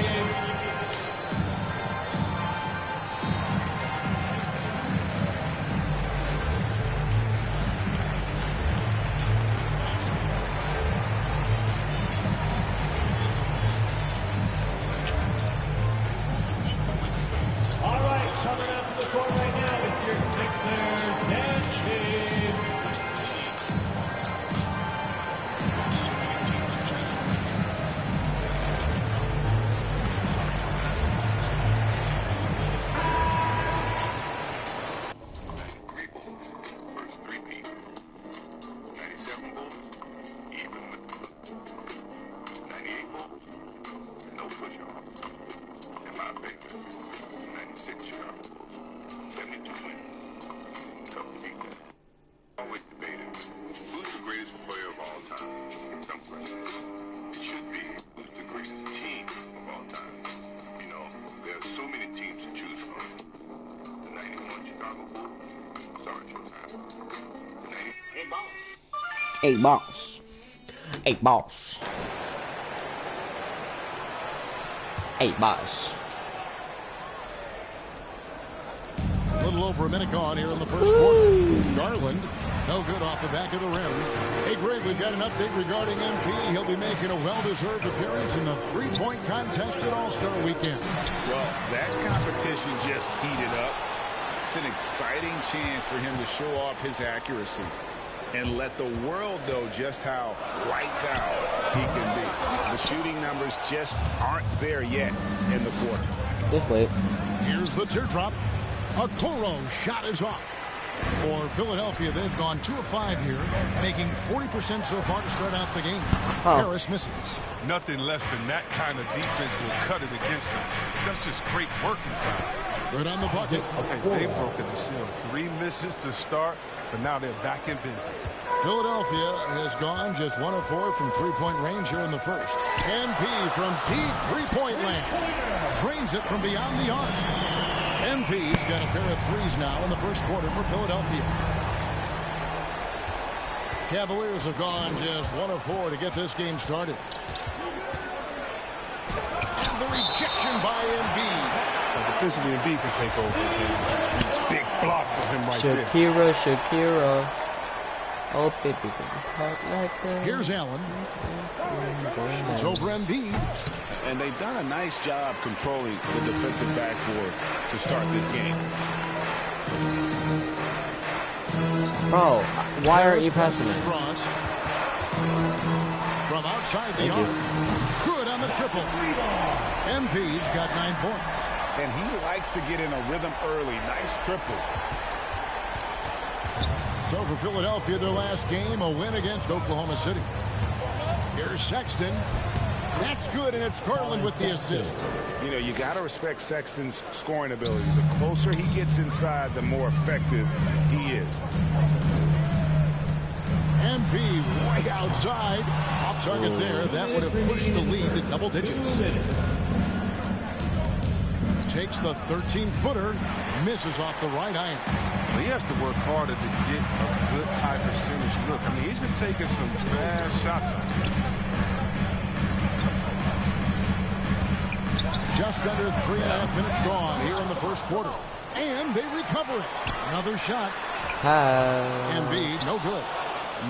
Speaker 12: All right, coming out to the court right now, it's your Sixers next team.
Speaker 11: Hey, boss. Hey, boss. Hey, boss.
Speaker 6: A little over a minute gone here in the first quarter. Garland, no good off the back of the rim. Hey, Greg, we've got an update regarding MP. He'll be making a well-deserved appearance in the three-point contest at All-Star Weekend.
Speaker 7: Well, that competition just heated up. It's an exciting chance for him to show off his accuracy and let the world know just how lights out he can be. The shooting numbers just aren't there yet in the quarter.
Speaker 11: Just wait.
Speaker 6: Here's the teardrop. Okoro shot is off. For Philadelphia, they've gone 2 of 5 here, making 40% so far to start out the game. Harris misses.
Speaker 25: Nothing less than that kind of defense will cut it against them. That's just great work inside.
Speaker 6: Good on the bucket.
Speaker 25: Okay, they've broken the seal. 3 misses to start, but now they're back in business. Philadelphia
Speaker 6: has gone just 1 of 4 from three-point range here in the first. MP from deep three-point land. Drains it from beyond the arc. MP's got a pair of threes now in the first quarter for Philadelphia. Cavaliers have gone just 1 of 4 to get this game started. And the rejection by Embiid.
Speaker 19: Defensively, Embiid can take over. Big block for him right there.
Speaker 11: Shakira. Oh, baby, talk like that.
Speaker 6: Here's Allen. Shoots over Embiid.
Speaker 7: And they've done a nice job controlling the defensive backboard to start this game.
Speaker 11: Bro, why aren't you passing it?
Speaker 6: Cross. From outside the arc. Good on the triple. MP's got 9 points.
Speaker 7: And he likes to get in a rhythm early. Nice triple.
Speaker 6: So for Philadelphia, their last game, a win against Oklahoma City. Here's Sexton. That's good, and it's Garland with the assist.
Speaker 7: You know, you got to respect Sexton's scoring ability. The closer he gets inside, the more effective he is.
Speaker 6: MP way outside. Off target there. That would have pushed the lead to double digits. Takes the 13-footer. Misses off the right iron.
Speaker 25: Well, he has to work harder to get a good high percentage look. I mean, he's been taking some bad shots.
Speaker 6: Just under 3.5 minutes gone here in the first quarter. And they recover it. Another shot. Embiid, no good.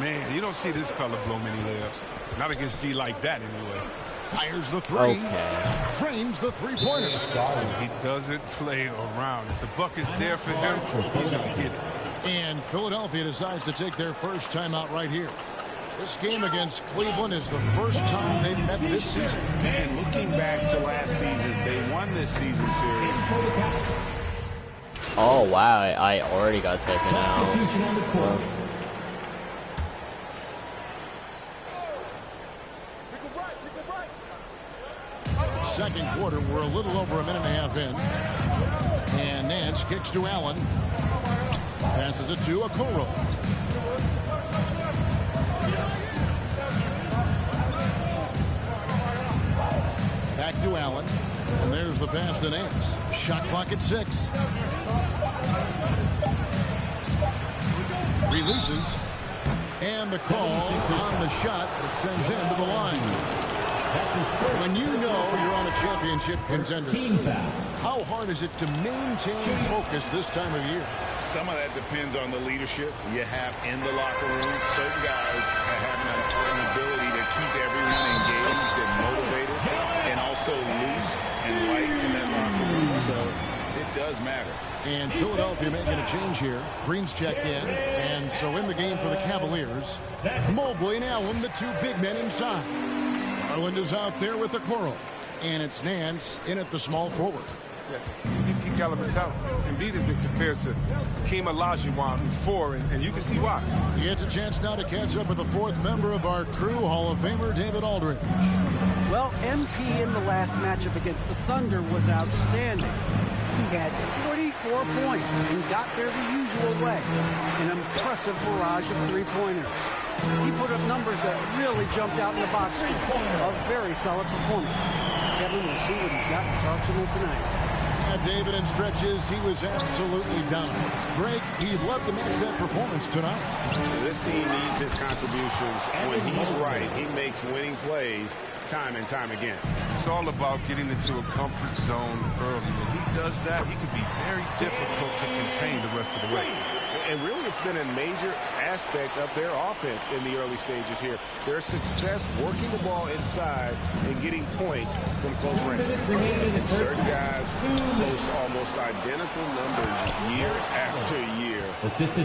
Speaker 25: Man, you don't see this fella blow many layups. Not against D like that, anyway.
Speaker 6: Fires the 3.
Speaker 11: Okay.
Speaker 6: Drains the three-pointer.
Speaker 25: He doesn't play around. If the bucket's there for him, he's going to get it.
Speaker 6: And Philadelphia decides to take their first timeout right here. This game against Cleveland is the first time they've met this season.
Speaker 7: And looking back to last season, they won this season series.
Speaker 11: Oh, wow. I already got taken out.
Speaker 6: Second quarter, we're a little over a minute and a half in. And Nance kicks to Allen. Passes it to Okoro. Back to Allen. And there's the pass to Nance. Shot clock at 6. Releases. And the call on the shot that sends him to the line. When you know you're on a championship contender, how hard is it to maintain focus this time of year?
Speaker 7: Some of that depends on the leadership you have in the locker room. Certain guys have an ability to keep everyone engaged and motivated and also loose and light in that locker room. So it does matter.
Speaker 6: And Philadelphia making a change here. Green's checked in. And so in the game for the Cavaliers, Mobley and Allen, the 2 big men inside. Garland is out there with the Okoro. And it's Nance in at the small forward.
Speaker 25: Yeah, he caliber talent. Embiid has been compared to Hakeem Olajuwon before, and you can see why.
Speaker 6: He gets a chance now to catch up with the 4th member of our crew, Hall of Famer David Aldridge.
Speaker 13: Well, MP in the last matchup against the Thunder was outstanding. He had 44 points and got there the usual way. An impressive barrage of three-pointers. He put up numbers that really jumped out in the box score. A very solid performance. Kevin will see what he's got in Arsenal tonight.
Speaker 6: Yeah, David, in stretches, he was absolutely dominant. Greg, he loved to match that performance tonight.
Speaker 7: This team needs his contributions. When he's right, he makes winning plays time and time again.
Speaker 25: It's all about getting into a comfort zone early. When he does that, he can be very difficult to contain the rest of the way.
Speaker 7: And really, it's been a major aspect of their offense in the early stages here. Their success working the ball inside and getting points from close range. And certain guys post almost identical numbers year after year.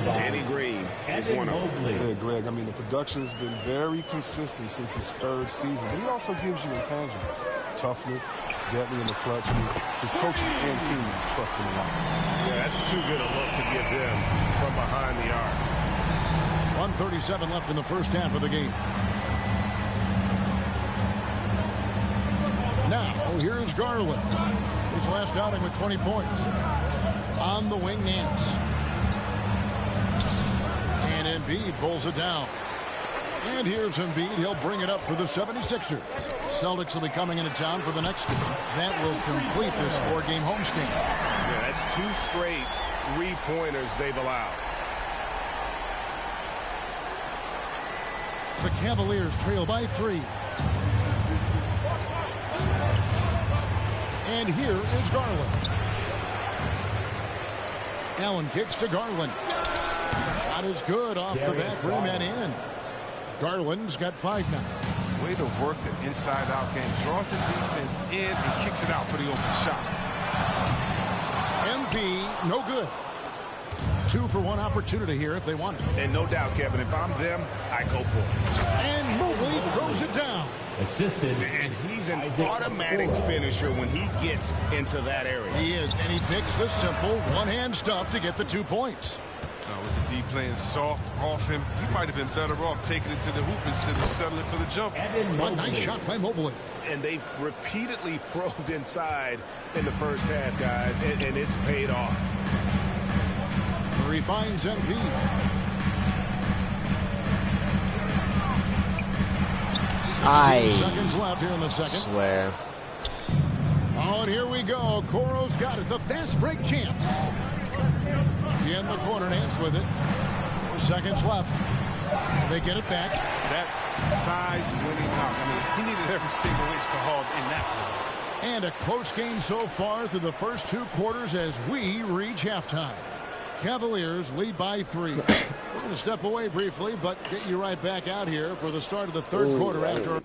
Speaker 7: Danny Green is one of them.
Speaker 19: Yeah, Greg, I mean, the production has been very consistent since his 3rd season, but he also gives you intangibles. toughness, deadly in the clutch. I mean, his coaches and teams trust him a lot.
Speaker 7: Yeah, that's too good a look to give them from behind the arc.
Speaker 6: 1:37 left in the first half of the game. Now, here's Garland. His last outing with 20 points. On the wing, Nance. And Embiid pulls it down. And here's Embiid. He'll bring it up for the 76ers. Celtics will be coming into town for the next game. That will complete this 4-game homestand.
Speaker 7: Yeah, that's 2 straight 3-pointers they've allowed.
Speaker 6: The Cavaliers trail by 3. And here is Garland. Allen kicks to Garland. Shot is good off the back rim and in. Garland's got 5 now.
Speaker 25: Way to work the inside-out game. Draws the defense in and kicks it out for the open shot.
Speaker 6: MP, no good. 2 for 1 opportunity here if they want it.
Speaker 7: And no doubt, Kevin, if I'm them, I go for it.
Speaker 6: And Mobley throws it down.
Speaker 25: Assisted.
Speaker 7: And he's an automatic finisher when he gets into that area.
Speaker 6: He is, and he picks the simple one-hand stuff to get the 2 points.
Speaker 25: With the D playing soft off him, he might have been better off taking it to the hoop instead of settling for the jump.
Speaker 6: A nice shot by Mobley.
Speaker 7: And they've repeatedly probed inside in the first half, guys, and it's paid off.
Speaker 6: Murray finds MP.
Speaker 11: I
Speaker 6: seconds left here in the second.
Speaker 11: Swear.
Speaker 6: Oh, and here we go. Coro's got it. The fast break chance. In the corner, Nance with it. 4 seconds left. They get it back.
Speaker 25: That's size winning out. I mean, he needed every single inch to hold in that one.
Speaker 6: And a close game so far through the first 2 quarters as we reach halftime. Cavaliers lead by 3. We're going to step away briefly, but get you right back out here for the start of the third quarter after.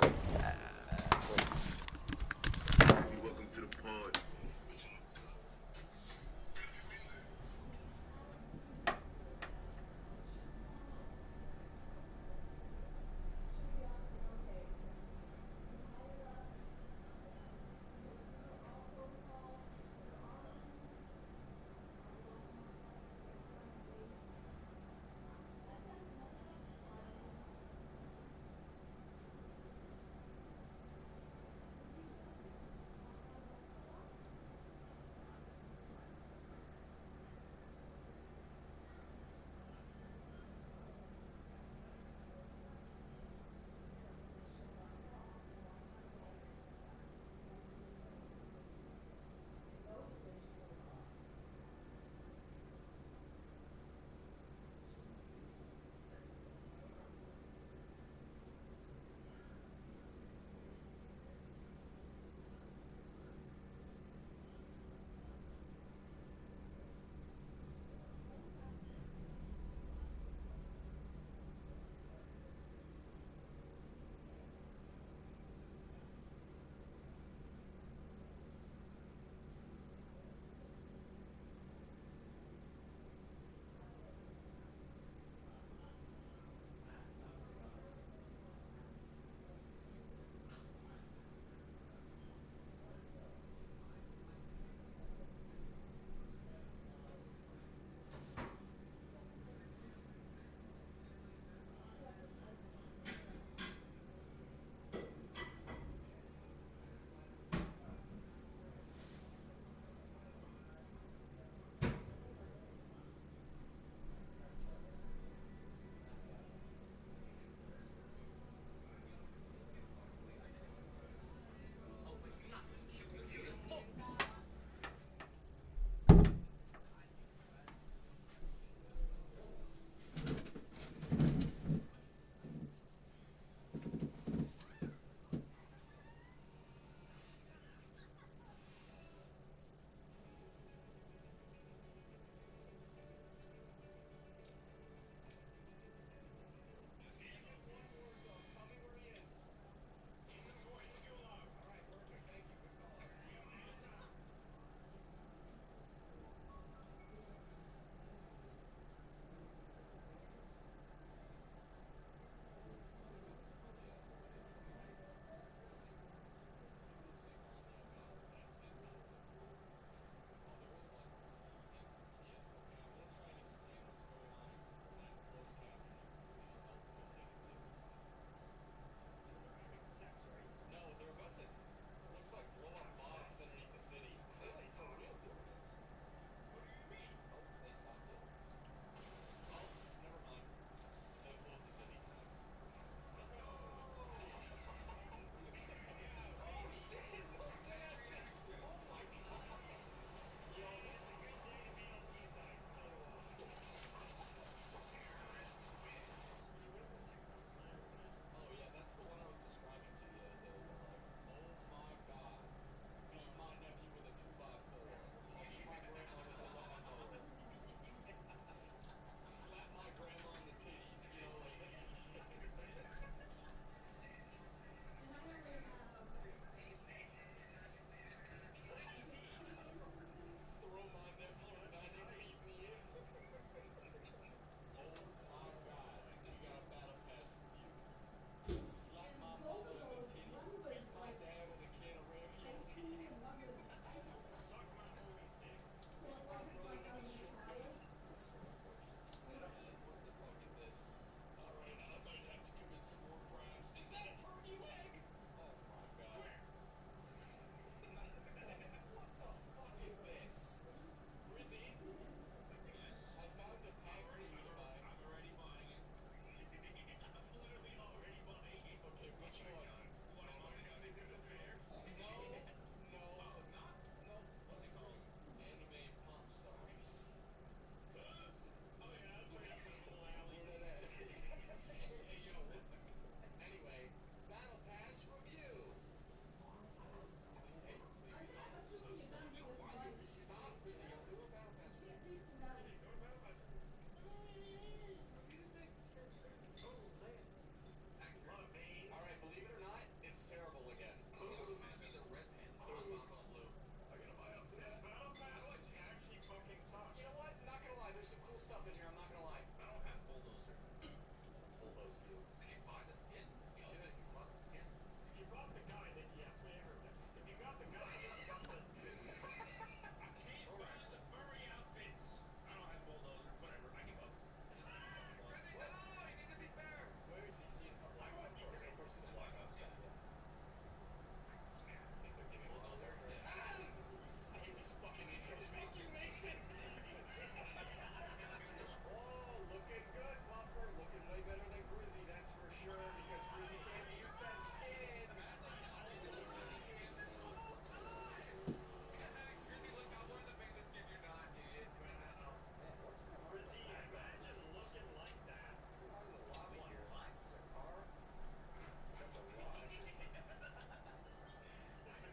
Speaker 8: some cool stuff in here, I'm not gonna lie. I don't have bulldozer. Bulldoze you. Did you buy the skin? You should. You bought the skin. If you bought the guy, then yes, we heard that. If you got the guy, then you got the... I can't buy the furry outfits. I don't have bulldozer. Whatever. I give up. No, you need to be fair. Where is he? Is he in a black ops? Of course he's in black ops, yeah. I think they're giving bulldozer. I hate these fucking intros. Fuck you, Mason! Oh, looking good, Puffer. Looking way better than Grizzy, that's for sure, because Grizzy can't use that skin. Grizzy, look, I'm wearing the biggest skin you're not, idiot. Man, what's going on? Grizzy, imagine looking like that. What's going on in the lobby here? Is there a car? That's a rock. Let's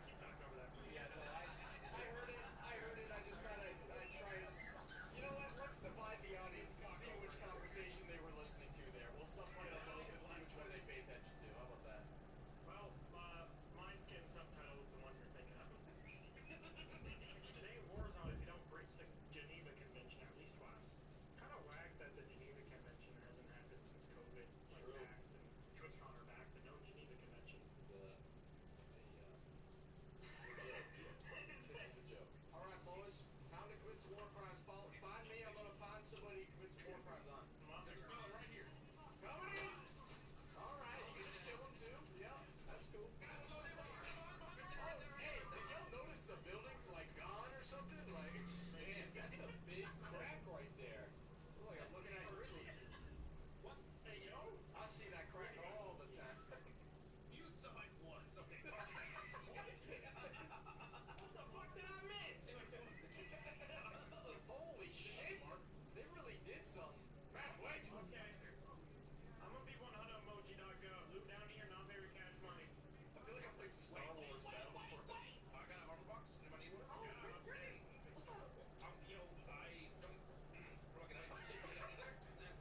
Speaker 8: keep talking over that. Yeah, no, I heard it. I just thought I'd try it. You know what? Let's divide the audience and see which conversation they were listening to there. We'll subtitle both and see which one they pay attention to. How about that? Well, mine's getting subtitled with the one you're thinking of. Today in Warzone, if you don't breach the Geneva Convention at least twice. Kind of whack that the Geneva Convention hasn't happened since COVID. Like PAX and TwitchCon are back, but no Geneva Conventions. This is a joke. All right, boys. Time to commit some war crimes. Find me. I'm gonna find somebody who commits some war crimes on. There's a fellow right here. Coming in. All right, you can just kill him too. Yep, that's cool. Oh, hey, did y'all notice the building's like gone or something? Like, damn, that's a big crack right there. Look, I'm looking at Grizzy. What? Hey, yo? I see that crack all the time. You saw it once, okay? What the fuck did I miss? Holy shit! They really did something. Matt, wait! Okay. I'm gonna be 100emoji.gov. Loot down here, not very cash money. I feel like I'm playing Star Wars Battlefront. I got an armor box. Anybody need one? Oh, great! What's up? Yo, I don't...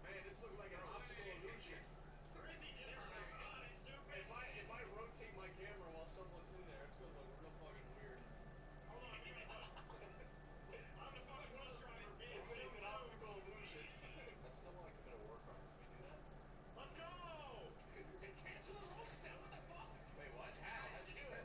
Speaker 8: Man, this looks like an optical illusion. Grizzy, just stupid. If I rotate my camera while someone's in there, it's gonna look real fucking weird. Hold on, give me this. I'm the fucking bus driver, bitch. It's an optical illusion. I still want to commit a war crime. Can we do that? Let's go! Cancel the roll now. What the fuck? Wait, what? How? How'd you do it?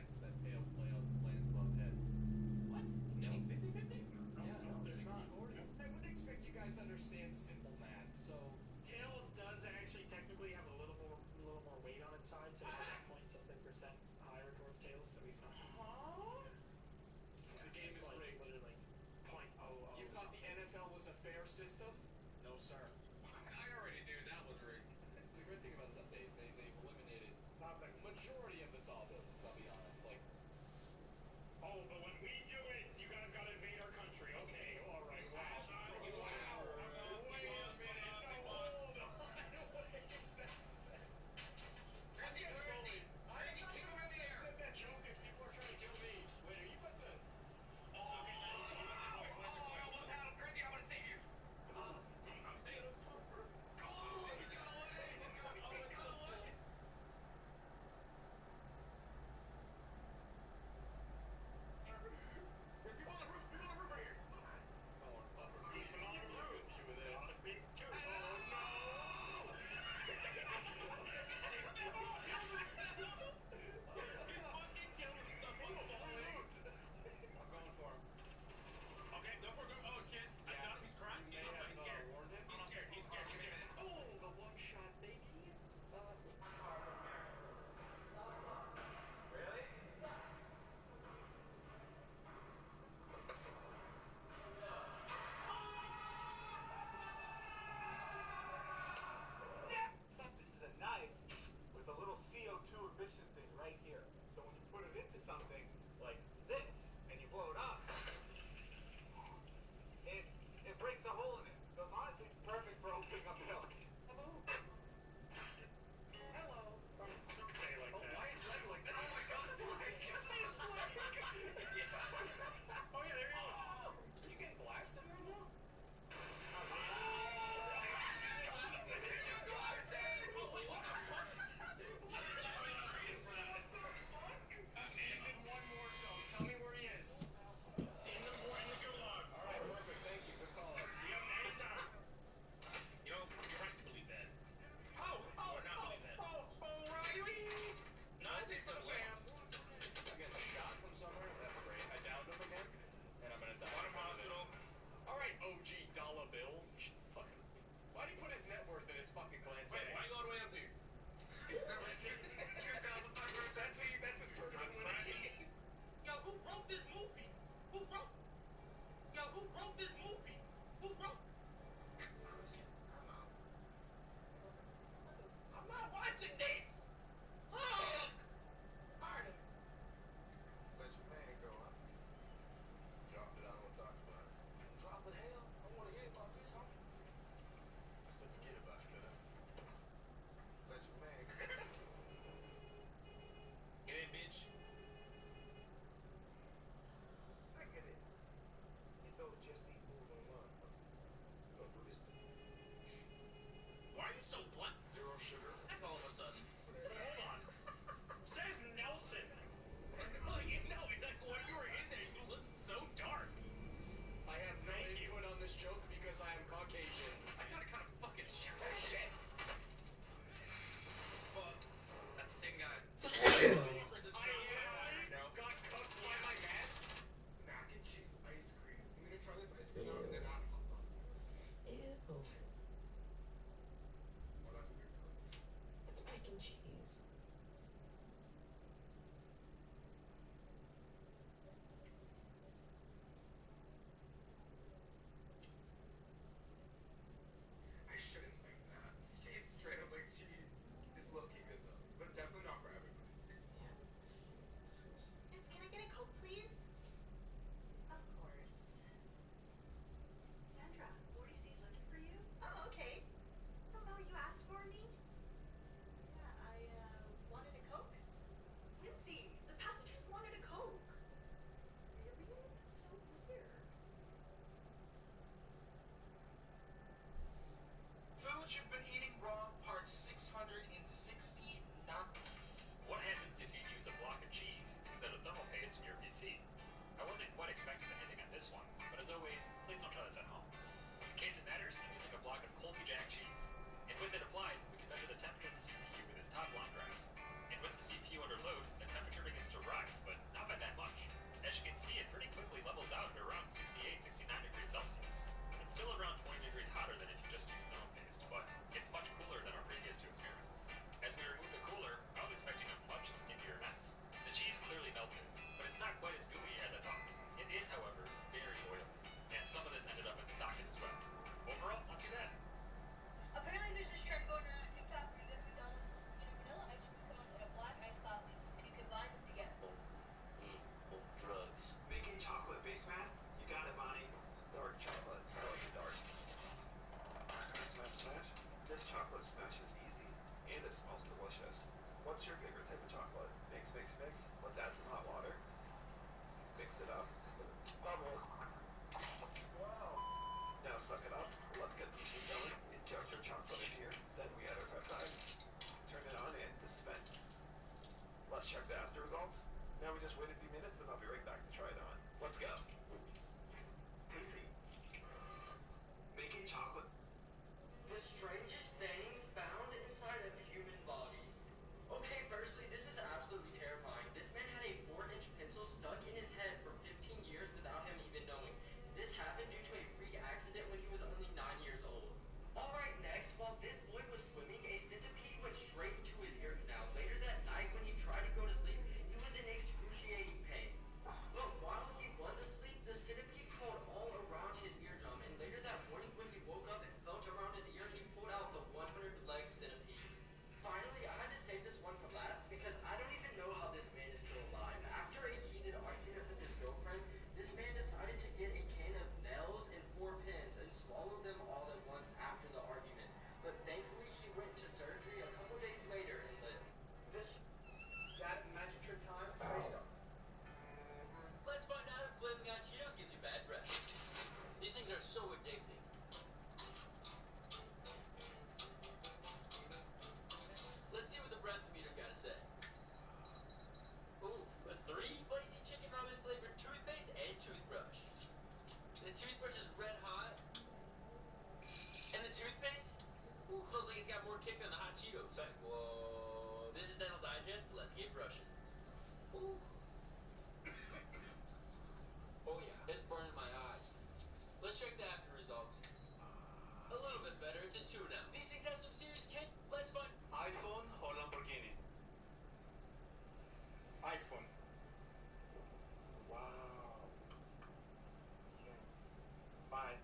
Speaker 3: chance that tails lands above heads. What? No. 50-50? Yeah, no, 60-40. I wouldn't expect you guys to understand simple math. So tails does actually technically have a little more weight on its side, so it's like 20-something% higher towards tails. So he's not. Huh? The game is like rigged. Literally 0.00. You thought the NFL was a fair system? No, sir. I already knew that was rigged. The good thing about this update, they eliminated not the majority of the tall buildings, I'll be honest. Like, oh, but when we do it, you guys gotta invade our country. Okay, alright, wow. Wow. Wait a minute. No, hold on. Crazy, where is he? I'm not the one that said that joke and people are trying to kill me. Wait, are you about to... Crazy, I want to save you. I'm safe. People on the roof right here. Oh, please give me a good view of this. I'm going for him. Okay, go for it. Oh shit! I shot him. He's crying. He's scared. Warned him. He's scared. He's scared. Give me a minute. Oh, the one shot, baby. Really? This is a knife with a little CO2 emission thing right here. So when you put it into something like this and you blow it up, it breaks a hole in it. So it's honestly perfect for opening up hills. Hello. Hello. Don't say it like that. Why is leg like that? Oh my god. Did you see his leg? Oh yeah, there he is. Are you getting blasted right now? Season 1 more so. Tell me where he is. In the gulag. Alright, perfect. Thank you. Good call. Yep, anytime. You know, you're right to believe that. Or not believe that. O'Reilly! Nothing for the fam. I'm getting a shot from somewhere. That's great. I downed him again. And I'm gonna die. Bottom hospital. Alright, OG dollar bill. Fucking. Why'd he put his net worth in his fucking clan tag? Wait, why you all the way up here? That's his tournament winning. Yo, who wrote this movie? Who wrote this movie? Who wrote? I'm not watching this. Pardon.
Speaker 5: Let your man go, huh?
Speaker 3: Dropped it on what's on the bar.
Speaker 5: Drop it, hell. I want to hear about this, huh?
Speaker 3: I said forget about it, could I?
Speaker 5: Let your man go.
Speaker 3: Get in, bitch.
Speaker 5: Sick of this. You don't just need moving on. You gonna do this to me?
Speaker 3: Why are you so blunt? Zero sugar. All of a sudden. Hold on. Says Nelson. Like, no, like when you were in there, you looked so dark. I have no input on this joke because I am Caucasian. I gotta kind of fucking shoot. Oh shit! Fuck. That's the same guy. Got cooked by my mask.
Speaker 5: Mac and cheese ice cream. I'm gonna try this ice cream out and then add hot sauce to it.
Speaker 9: Ew.
Speaker 5: Oh, that's a weird color.
Speaker 9: It's mac and cheese.
Speaker 5: I shouldn't like that. This tastes straight up like cheese. It's low-key good though, but definitely not for everybody.
Speaker 9: Yes, can I get a Coke, please? Of course. Sandra, Morty's looking for you. Oh, okay. Hello, you asked for me? Yeah, I wanted a Coke. Lindsay, the passengers wanted a Coke. Really? That's so weird.
Speaker 8: Food you've been eating wrong, part 669.
Speaker 3: What happens if you use a block of cheese instead of thermal paste in your PC? I wasn't quite expecting anything on this one, but as always, please don't try this at home. In case it matters, I'm using a block of Colby Jack cheese. And with it applied, we can measure the temperature of the CPU with this top line graph. And with the CPU under load, the temperature begins to rise, but not by that much. As you can see, it pretty quickly levels out at around 68, 69 degrees Celsius. It's still around 20 degrees hotter than if you just used thermal paste, but it's much cooler than our previous two experiments. As we remove the cooler, I was expecting a much stickier mess. The cheese clearly melted, but it's not quite as gooey as I thought. It is, however, very oily, and some of this ended up in the socket as well. Overall, not too bad.
Speaker 9: Apparently there's this trend going around TikTok where you get McDonald's in a vanilla ice cream cone and a black iced coffee, and you combine them together.
Speaker 5: Drugs. Making chocolate face mask? You got it, Bonnie. Dark chocolate. I like the dark. Smash. This chocolate smash is easy, and it smells delicious. What's your favorite type of chocolate? Mix. Let's add some hot water. Mix it up. Bubbles. Wow. Now suck it up. Let's get the machine going. Inject your chocolate in here. Then we add our peptide. Turn it on and dispense. Let's check the after results. Now we just wait a few minutes and I'll be right back to try it on. Let's go. Tasty. Making chocolate.
Speaker 8: The strangest things found inside of human bodies. Okay, firstly, this is absolutely terrifying. This man had a 4-inch pencil stuck in his head for 15 years without him even knowing. This happened due to a freak accident when he was only 9 years old. Alright, next, while this boy was swimming, a centipede went straight into his ear canal. Later that night, when he tried to go to sleep, he was in excruciating pain. But while he was asleep, the centipede crawled all around his eardrum, and later that morning when he woke up and felt around his ear, he pulled out the 100-leg centipede. Finally, I had to save this one for last because I don't even know how this man is still alive. After a heated argument with his girlfriend, this man decided to get a can of nails and 4 pins and swallow them all at once after the argument. But thankfully, he went to surgery a couple days later and lived.
Speaker 5: Dad, magic trick time. Say so.
Speaker 8: Let's find out if Flaming Hot Cheetos gives you bad breath. These things are so addicting. Let's see what the breath meter got to say. Ooh, a 3 spicy chicken ramen flavored toothpaste and toothbrush. The toothbrush is red hot. And the toothpaste? Ooh, feels like it's got more kick than the hot Cheetos. Like, whoa, this is Dental Digest. Let's get brushing. Ooh. Oh yeah, it's burning my eyes. Let's check the after results. A little bit better. It's a 2 now. These things have some serious kick. Let's find
Speaker 5: iPhone or Lamborghini? iPhone. Wow. Yes. Bye.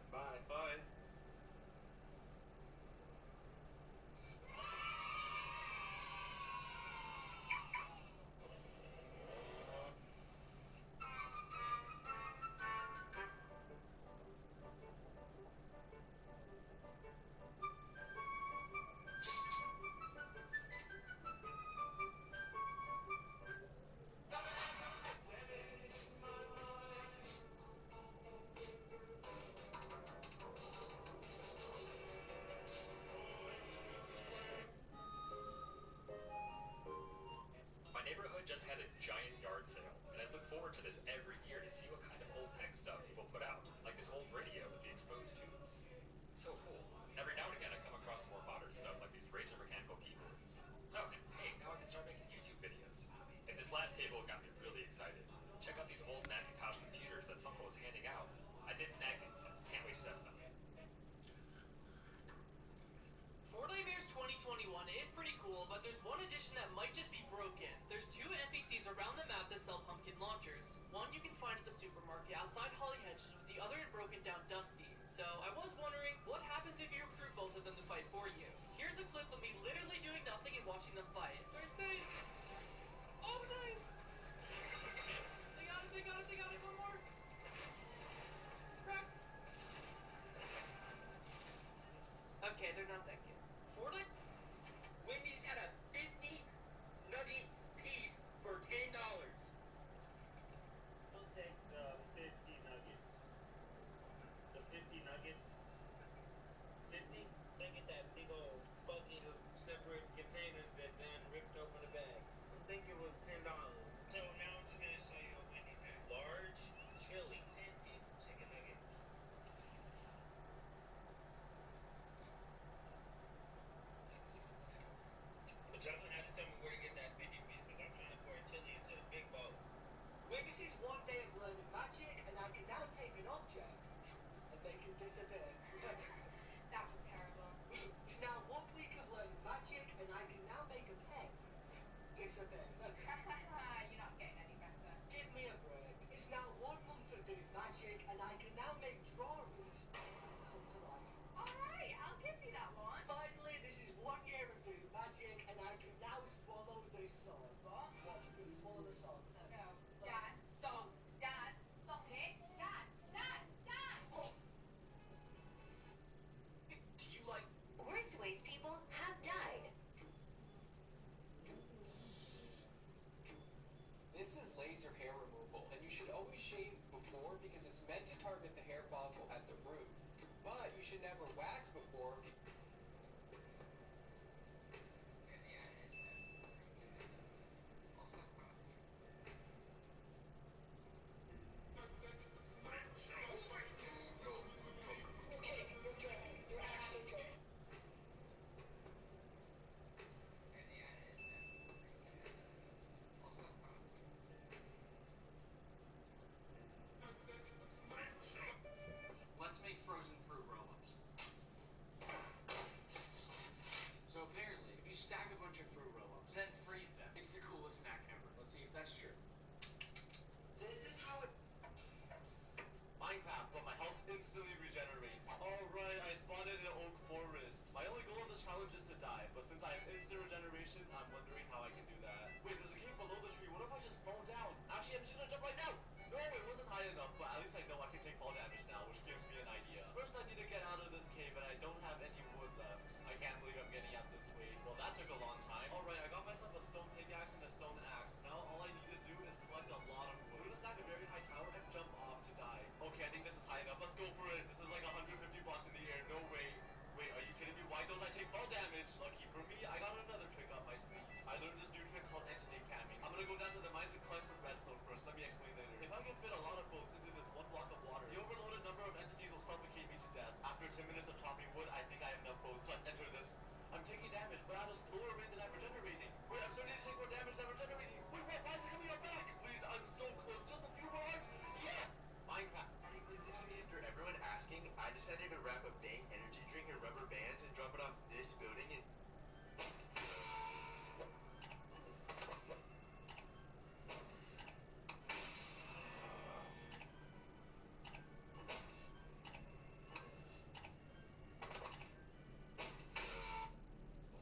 Speaker 3: My neighborhood just had a giant yard sale, and I look forward to this every year to see what kind of old tech stuff people put out, like this old radio with the exposed tubes. It's so cool. Every now and again I come across some more modern stuff like these Razer mechanical keyboards. Oh, and hey, now I can start making YouTube videos. And this last table got me really excited. Check out these old Macintosh computers that someone was handing out. I did snag these and can't wait to test them.
Speaker 8: Fort Nightmares 2021 is pretty cool, but there's one addition that might just be broken. There's 2 NPCs around the map that sell pumpkin launchers. One you can find at the supermarket outside Holly Hedges, with the other in broken down Dusty. So I was wondering, what happens if you recruit both of them to fight for you? Here's a clip of me literally doing nothing and watching them fight. They're insane. Oh, nice. They got it. One more. Cracked. Okay, they're not that good. Fortnite? Wendy's had a 50 nugget piece for $10.
Speaker 14: I'll take the 50 nuggets. The 50 nuggets. 50? They get that big old bucket of separate containers that then ripped open the bag. I think it was $10. So now I'm just gonna show you what Wendy's had. Large chili 10-piece chicken nugget. But y'all gonna have to tell me where to get that 50-piece
Speaker 16: disappear.
Speaker 17: That was terrible.
Speaker 16: Now 1 week of learning magic, and I can now make a pen disappear.
Speaker 17: You're not getting any better.
Speaker 16: Give me a break. It's now 1 month of doing magic, and I can now make drawings come to life.
Speaker 17: Alright, I'll give you that one.
Speaker 16: Finally, this is 1 year of doing magic, and I can now swallow this sword.
Speaker 17: What?
Speaker 16: What? You can swallow the sword.
Speaker 17: No. Dad, stop. Dad, stop it. Dad, Dad, Dad!
Speaker 16: Oh. Do you like...
Speaker 18: Worst ways people have died.
Speaker 20: This is laser hair removal, and you should always shave before because it's meant to target the hair follicle at the root. But you should never wax before.
Speaker 10: Let's make frozen fruit roll-ups. So apparently, if you stack a bunch of fruit roll-ups, then freeze them, it's the coolest snack ever. Let's see if that's true.
Speaker 16: This is how it...
Speaker 23: Minecraft, but my health instantly regenerates. Alright, I spawned in an oak forest. My only goal of this challenge is to die, but since I have instant regeneration, I'm wondering how I can do that. Wait, there's a cave below the tree. What if I just fall down? Actually, I'm just gonna jump right now! No, it wasn't high enough, but at least I know I can take fall damage now, which gives me an idea. First, I need to get out of this cave, and I don't have any wood left. I can't believe I'm getting out this way. Well, that took a long time. Alright, I got myself a stone pickaxe and a stone axe. Now, all I need to do is collect a lot of wood. I'm gonna stack a very high tower and jump off to die. Okay, I think this is high enough. Let's go for it. This is like 150 blocks in the air. No way. Wait, are you kidding me? Why don't I take fall damage? Lucky for me, I got another trick up my sleeves. I learned this new trick called entity camming. I'm gonna go down to the mines and collect some redstone first. Let me explain later. If I can fit a lot of boats into this 1 block of water, the overloaded number of entities will suffocate me to death. After 10 minutes of chopping wood, I think I have enough boats. Let's enter this. I'm taking damage, but at a slower rate than I'm regenerating. Wait, I'm starting to take more damage than I'm regenerating. Wait, what? Why is it coming up back? Please, I'm so close. Just a few more arcs. Yeah! Minecraft.
Speaker 5: After everyone asking, I decided to wrap a Bang energy drink in rubber bands and drop it off this building and...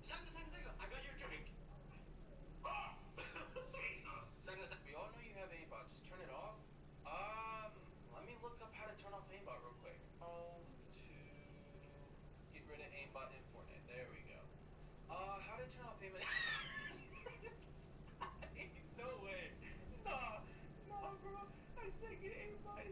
Speaker 10: Second, I got your drink. Second, we all know you have aimbot. Just turn it off. Let me look up how to turn off aimbot real quick. How to get rid of aimbot in Fortnite. There we go. How to turn off aimbot? No way. No, bro. I said get aimbot.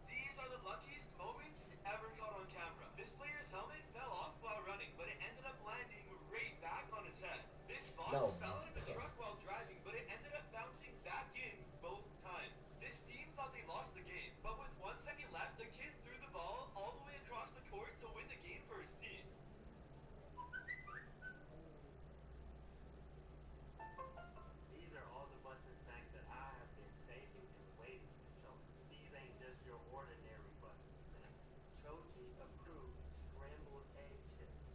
Speaker 5: These are the luckiest moments ever caught on camera. This player's helmet fell off while running, but it ended up landing right back on his head. This fox fell out of a truck while driving, but it ended up bouncing back in both times. This team thought they lost the game, but with 1 second left, the kid threw the ball all the way across the court to win the game for his team.
Speaker 14: These are all the busted snacks that I have been saving and waiting to show you. These ain't just your ordinary busted snacks. Choji approved scrambled egg chips.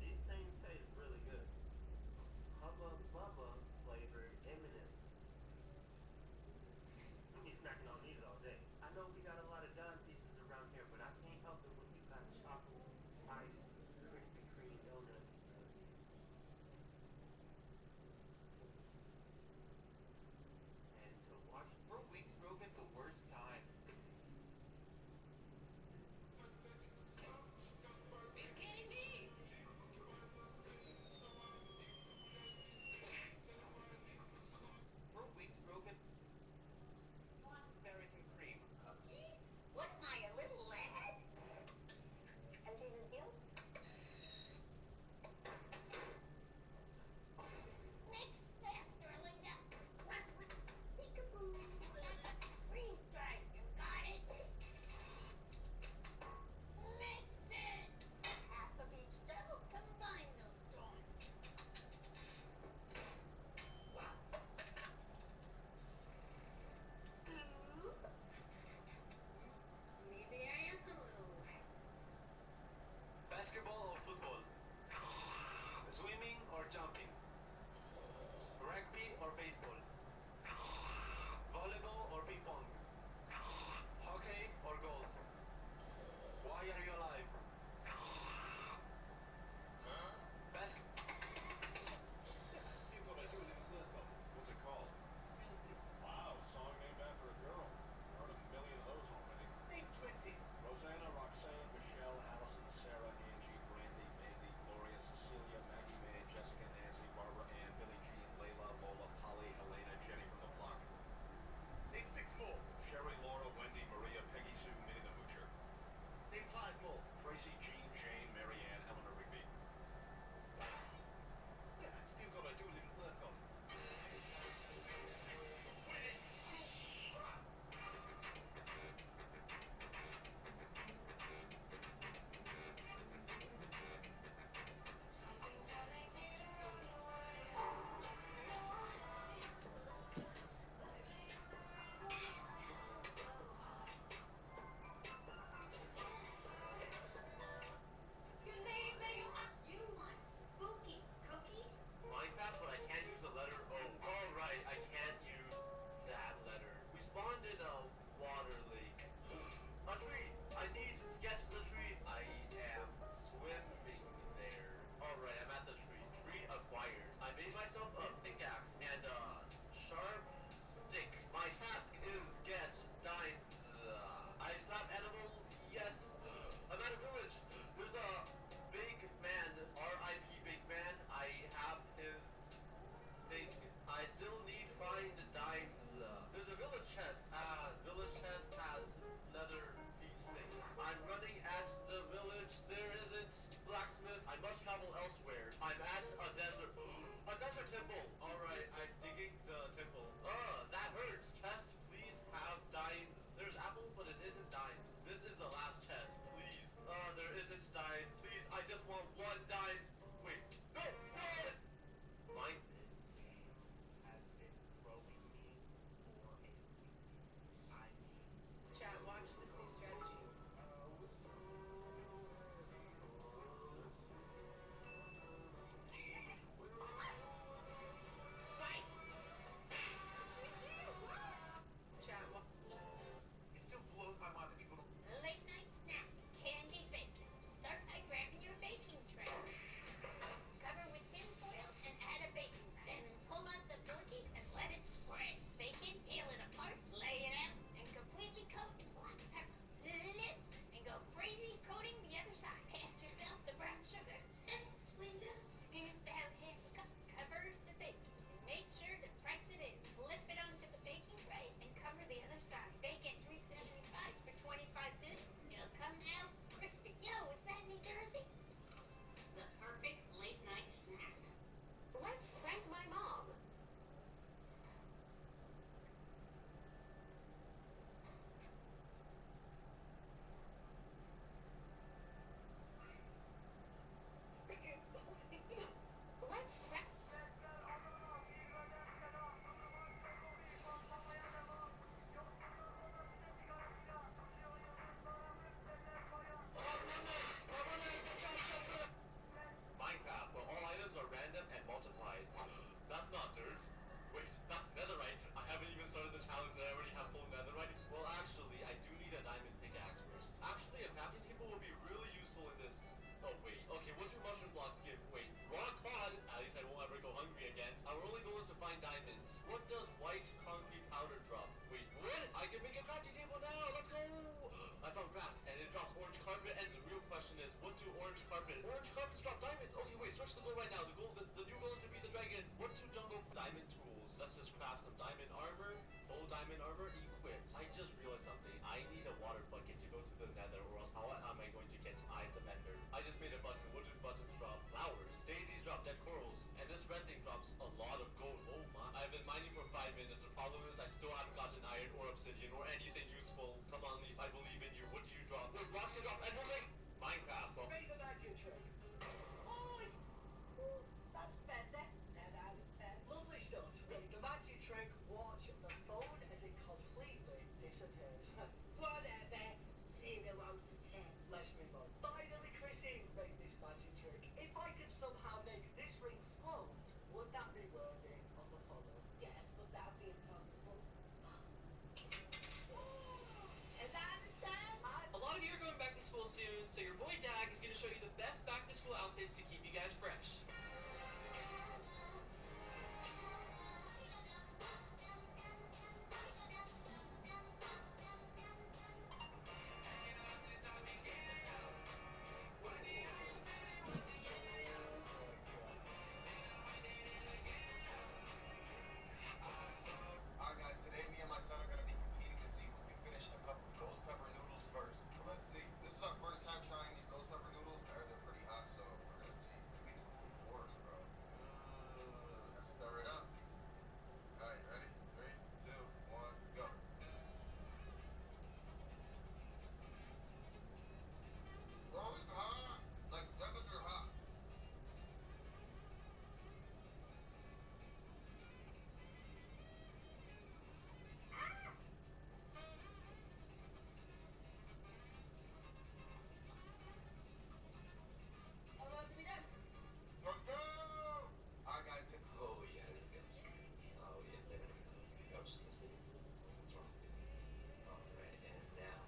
Speaker 14: These things taste really good. Hubba Bubba flavored M&Ms. I'll be snacking on these all day. I know we got a lot of dime pieces around here, but I can't help it when you got chocolate, iced, Krispy Kreme donut. And to watch
Speaker 5: For weeks, broken the worst time.
Speaker 18: You kidding me?
Speaker 5: For weeks, broken. Berries and cream.
Speaker 18: Cookies? What am I, a little lad?
Speaker 3: jumping. Rugby or baseball. Volleyball or ping pong. Hockey or golf. Why are you alive? Basketball.
Speaker 5: Still got a little work on. What's it called? Filthy. Wow, song named after a girl. Heard a million of those already. Name 20. Rosanna, Roxanne, Michelle, Allison, Sarah, Angie, Brandy, Mandy, Gloria, Cecilia, Maggie May, Jessica, Nancy, Barbara Ann, Billie Jean, Layla, Lola, Polly, Helena, Jenny from the block. Name 6 more. Sherry, Laura, Wendy, Maria, Peggy Sue, Minnie the Moocher. Name 5 more. Tracy, Jean, Jane, Mary Ann, Eleanor Rigby. Yeah, still got to do a little work on.
Speaker 18: You want spooky cookies?
Speaker 3: Minecraft, but I can't use the letter O. Alright, I can't use that letter. We spawned in a water lake. A tree! I need to get to the tree. I am swimming there. Alright, I'm at the tree. Tree acquired. I made myself a pickaxe and a sharp stick. My task is get dimes. I slap animal. Yes. I'm at a village. There's a big man. R.I.P. Big Man. I have his thing. I still need find dimes. There's a village chest. Village chest has leather feet things. I'm running at the village. There isn't blacksmith. I must travel elsewhere. I'm at a desert. A desert temple. Alright, I'm digging the temple. That hurts. Chest, please have dimes. There's apple, but it isn't dimes. This is the last chest. Please. There isn't dimes. Please, I just want 1 dimes. Wait. No! What? Mine.
Speaker 17: Chat, watch this new strategy. Chat,
Speaker 5: It's still blown my mind that people don't.
Speaker 18: Late night snack, candy bacon. Start by grabbing your baking tray. Cover with tin foil and add a baking rack. Then pull out the cookie and let it spread. Bake it, peel it apart, lay it out, and completely coat in black pepper. Flip, and go crazy coating the other side. Pass yourself the brown sugar. Then split it up, skin it about half a cup. Cover the bacon and make sure to press it in. Flip it onto the baking tray and cover the other side. Bake at 375 for 25 minutes. It'll come out crispy. Yo, is that New Jersey? The perfect late night snack. Let's prank my mom. Let's prank.
Speaker 3: Minecraft, where all items are random and multiplied. That's not dirt. Wait, that's netherite. I haven't even started the challenge and I already have full netherite. Well, actually, I do need a diamond pickaxe first. Actually, a crafting table will be really useful in this. Oh, wait. Okay, what do mushroom blocks give? Wait, rock pod. At least I won't ever go hungry again. Our only goal is to find diamonds. What does white concrete powder drop? Wait, what? I can make a crafting table now. Let's go. I found grass and it drops orange carpet. And the real question is, what do orange carpets drop diamonds? Okay, wait, switch the goal right now. The new goal is to be the dragon. What do jungle diamond tools? Let's just craft some diamond armor. Full diamond armor equipped. I just realized something. I need a water bucket to go to the nether, or else how am I going to get Eyes of Ender? I just made a button. What do buttons drop? Flowers. Daisies drop dead corals. And this red thing drops a lot of gold. Oh my. I've been mining for 5 minutes. The problem is I still haven't gotten iron or obsidian or anything useful. Come on, Leaf. I believe in you. What do you drop? Wait, blocks can drop emerald egg? Minecraft. Well,
Speaker 16: Ready the magic trick.
Speaker 18: Oi! That's better. 10 out of 10.
Speaker 16: Lovely stuff. Ready the magic trick. Watch the phone as it completely disappears.
Speaker 18: Whatever. 0 out of 10.
Speaker 16: Let's move on. Finally, Chrissy made this magic trick. If I could somehow make this ring float
Speaker 3: show you the best back-to-school outfits to keep you guys fresh.
Speaker 5: Alright guys, today me and my son are going to be competing to see who can finish a cup of ghost pepper noodles first. So let's see. This is our first time trying these ghost pepper noodles. I heard they're pretty hot, so we're going to see. Please cool works, bro. Let's stir it up. Alright, ready? 3, 2, 1, go. Bro, it's hot. Like, temperature hot. Alright guys, oh yeah, this goes. Oh yeah, there we go. Ghost in the city. What's wrong? Alright, and now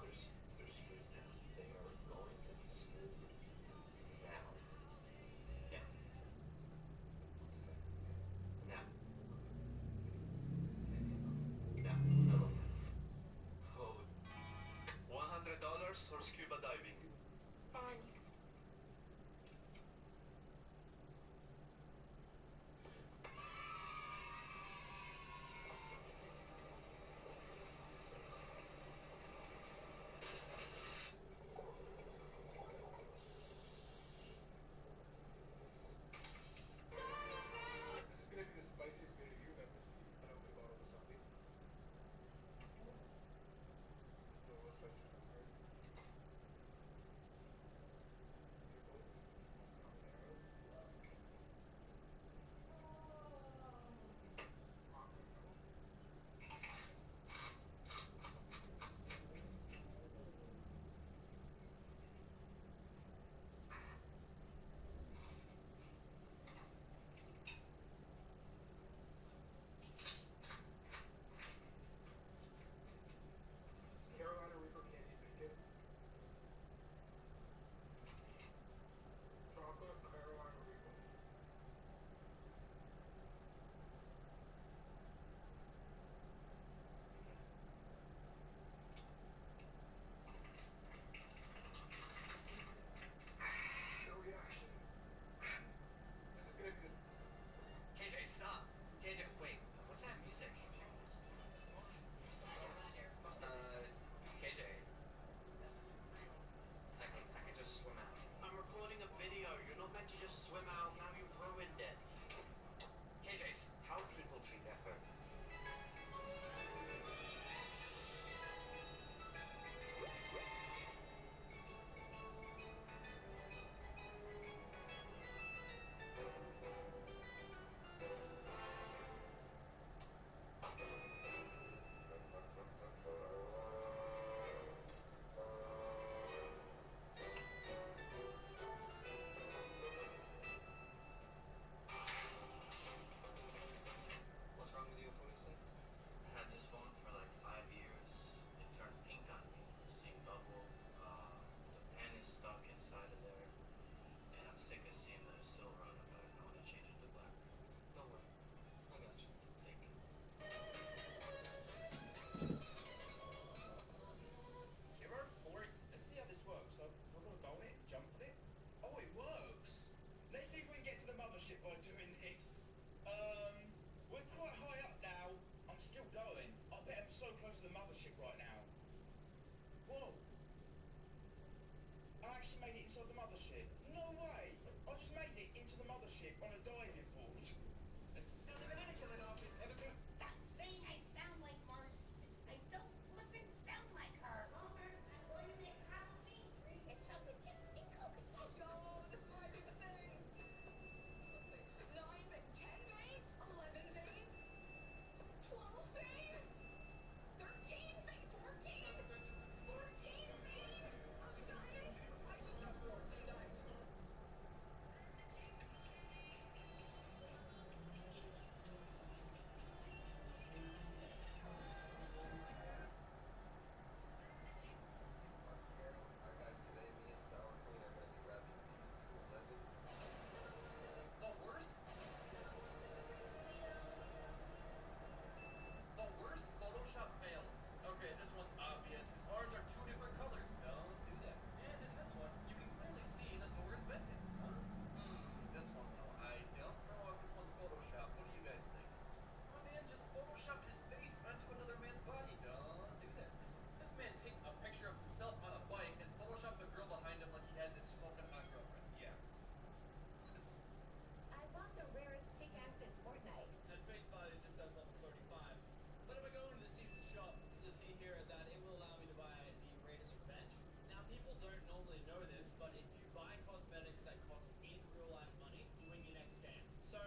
Speaker 5: they're smooth now. They are going to be smooth now. Yeah. Now. Now. No. Oh. $100 for scuba diving.
Speaker 18: Fine.
Speaker 5: This is gonna be the spiciest video you've ever seen. I don't think about it with something. No, what's spicy from first? Carolina Reaper candy bacon. Chocolate Carolina Reaper. No reaction. This is gonna be the
Speaker 3: KJ, stop. KJ, wait. What's that music? KJ. I can just swim out. I'm recording a video. You're not meant to just swim out. Now you've ruined it. KJ, how people treat their phones.
Speaker 20: What's wrong with your phone, you said?
Speaker 3: I had this phone for like 5 years. It turned pink on me. Seeing bubble. The pen is stuck inside of there. And I'm sick of seeing the silver on the back. I want to change it to black.
Speaker 20: Don't worry. I got you.
Speaker 3: Thank you.
Speaker 1: Hero 4, let's see how this works. So we're gonna go on it, jump on it. Oh, it works. Let's see if we can get to the mothership by doing this. We're quite high up now. I'm still going. I bet I'm so close to the mothership right now. Whoa. I actually made it inside the mothership. No way. I just made it into the mothership on a diving board. Let's kill it off. Everything.
Speaker 18: Stop saying I sound like Marge Simpson. I don't flippin' sound like her. Homer, I'm going to make Halloween tree and chocolate chips and Coca-Cola.
Speaker 17: Oh, this might be the thing. 9 veins, 10 veins, 11 veins, 12 veins, 13 veins, 14 veins. I'm dying. I just got 14 dimes.
Speaker 10: man takes a picture of himself on a bike and photoshops a girl behind him like he has this smoking hot girlfriend. Yeah.
Speaker 17: I bought the rarest pickaxe in Fortnite.
Speaker 3: At face value, it just says level 35. But if I go into the season shop, you'll see here that it will allow me to buy the Raiders Revenge. Now, people don't normally know this, but if you buy cosmetics that cost in real life money, you win your next game. So,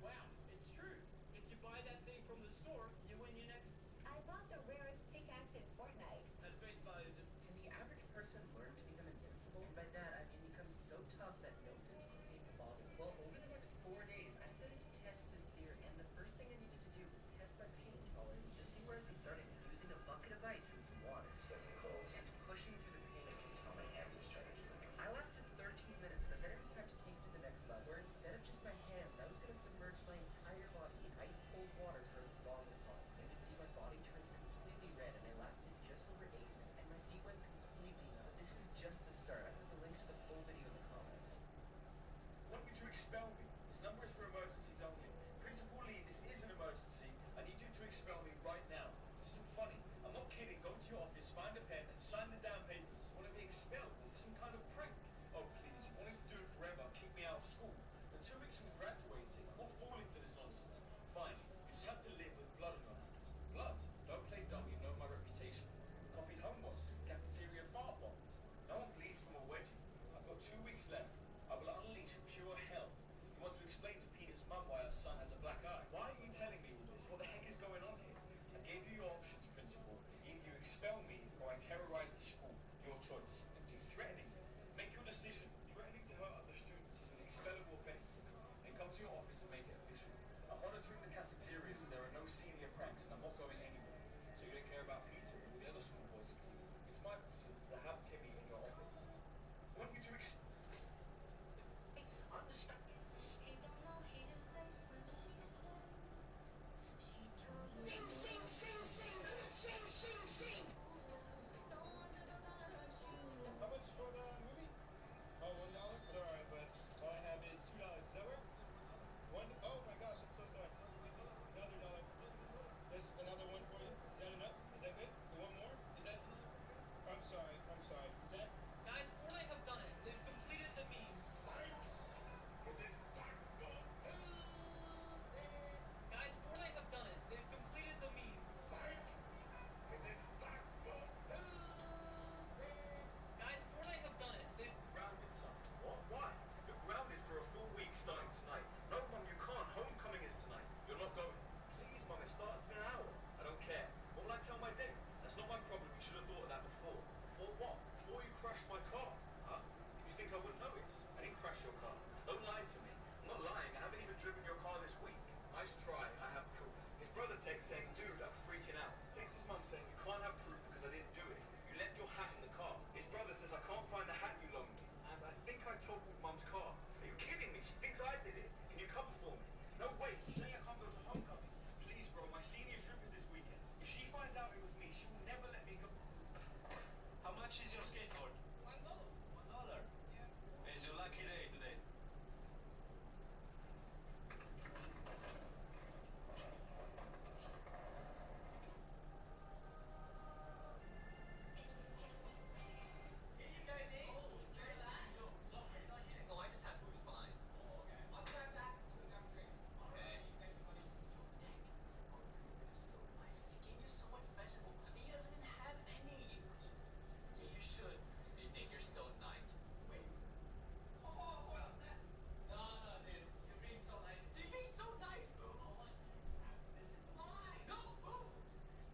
Speaker 3: wow, it's true. If you buy that thing from the store, you win your next.
Speaker 17: I bought the rarest pickaxe in Fortnite.
Speaker 3: At face value, just.
Speaker 4: Can the average person learn to become invincible? By that, I mean become so tough that no physical pain can bother you. Well, over the next 4 days, I decided to test this theory, and the first thing I needed to do was test my pain tolerance to see where I'd be starting using a bucket of ice and some water and pushing through the pain until my hands were starting to hurt. I lasted 13 minutes, but then it was time to take it to the next level, where instead of just my hands, I was going to submerge my entire body in ice-cold water for as long as possible. You can see my body turns completely red, and I lasted just over 8 minutes, and my feet went completely numb. But this is just the start. I put the link to the full video in the comments.
Speaker 1: I want you to expel me. This number is for emergencies only. Principal Lee, this is an emergency. I need you to expel me right now. This isn't funny. I'm not kidding. Go to your office, find a pen, and sign the damn papers. I want to be expelled. This is some kind of prank. Oh, please. You wanted to do it forever. Keep me out of school. The 2 weeks from graduating. I'm not falling for this nonsense. Fine. You just have to live with blood on your hands. Blood? Don't play dumb. You know my reputation. Copied homeworks. Cafeteria fart bombs. No one bleeds from a wedgie. I've got 2 weeks left. I will unleash pure hell. You want to explain to Peter's mum why her son has a black eye? Why are you telling me all this? What the heck is going on here? I gave you your options, Principal. Either you expel me or I terrorize the school. Your choice. And do threatening me. Make your decision. Threatening to hurt other students is an expellable offense to me. Then come to your office and make it official. I'm monitoring the cafeteria so there are no senior pranks and I'm not going anywhere. So you don't care about Peter or the other school boys. It's my process to have Timmy in your office. I want you to understand.
Speaker 17: He don't know he is safe when she says she tells me
Speaker 18: Sing, sing, sing, sing, sing, sing, sing.
Speaker 17: no one's ever gonna hurt you.
Speaker 1: How much for the movie? Oh, $1? It's alright, but all I have is $2. Does that work? Oh my gosh, I'm so sorry. Another dollar. There's another one for you. Is that enough? Is that good? One more? Is that? I'm sorry. Is that?
Speaker 3: Guys, Fortnite have done it. They've completed the memes. Guys, Fortnite have done it. They've completed the memes. Guys, Fortnite have done it. They've
Speaker 1: Grounded, son. What? Why? You're grounded for a full week starting tonight. No, Mum, you can't. Homecoming is tonight. You're not going. Please, Mum, it starts in an hour. I don't care. What will I tell my dad? That's not my problem. You should have thought of that before. Before what? Before you crashed my car. Huh? Did you think I wouldn't notice? I didn't crash your car. Don't lie to me. I'm not lying. I haven't even driven your car this week. Nice try. I have proof. His brother texts saying, dude, I'm freaking out. Texts his mum saying, you can't have proof because I didn't do it. You left your hat in the car. His brother says, I can't find the hat you loaned me. And I think I totaled Mum's car. Are you kidding me? She thinks I did it. Can you cover for me? No way. She's saying I can't go to homecoming. Please, bro. My senior trip is this weekend. If she finds out it was me, she will never let me go. How much is your skateboard? $1. $1? Yeah. It's your lucky day today.
Speaker 20: No, I just had food. It's fine. I'll be right back. Okay. Nick, you're so nice. He gave you so much vegetable. I mean, he doesn't even have any. Yeah, you should. Dude, Nick, you're so nice. Wait. Oh, hold up. No, dude. You're being so nice. You're being so nice, boo. Why? No, boo.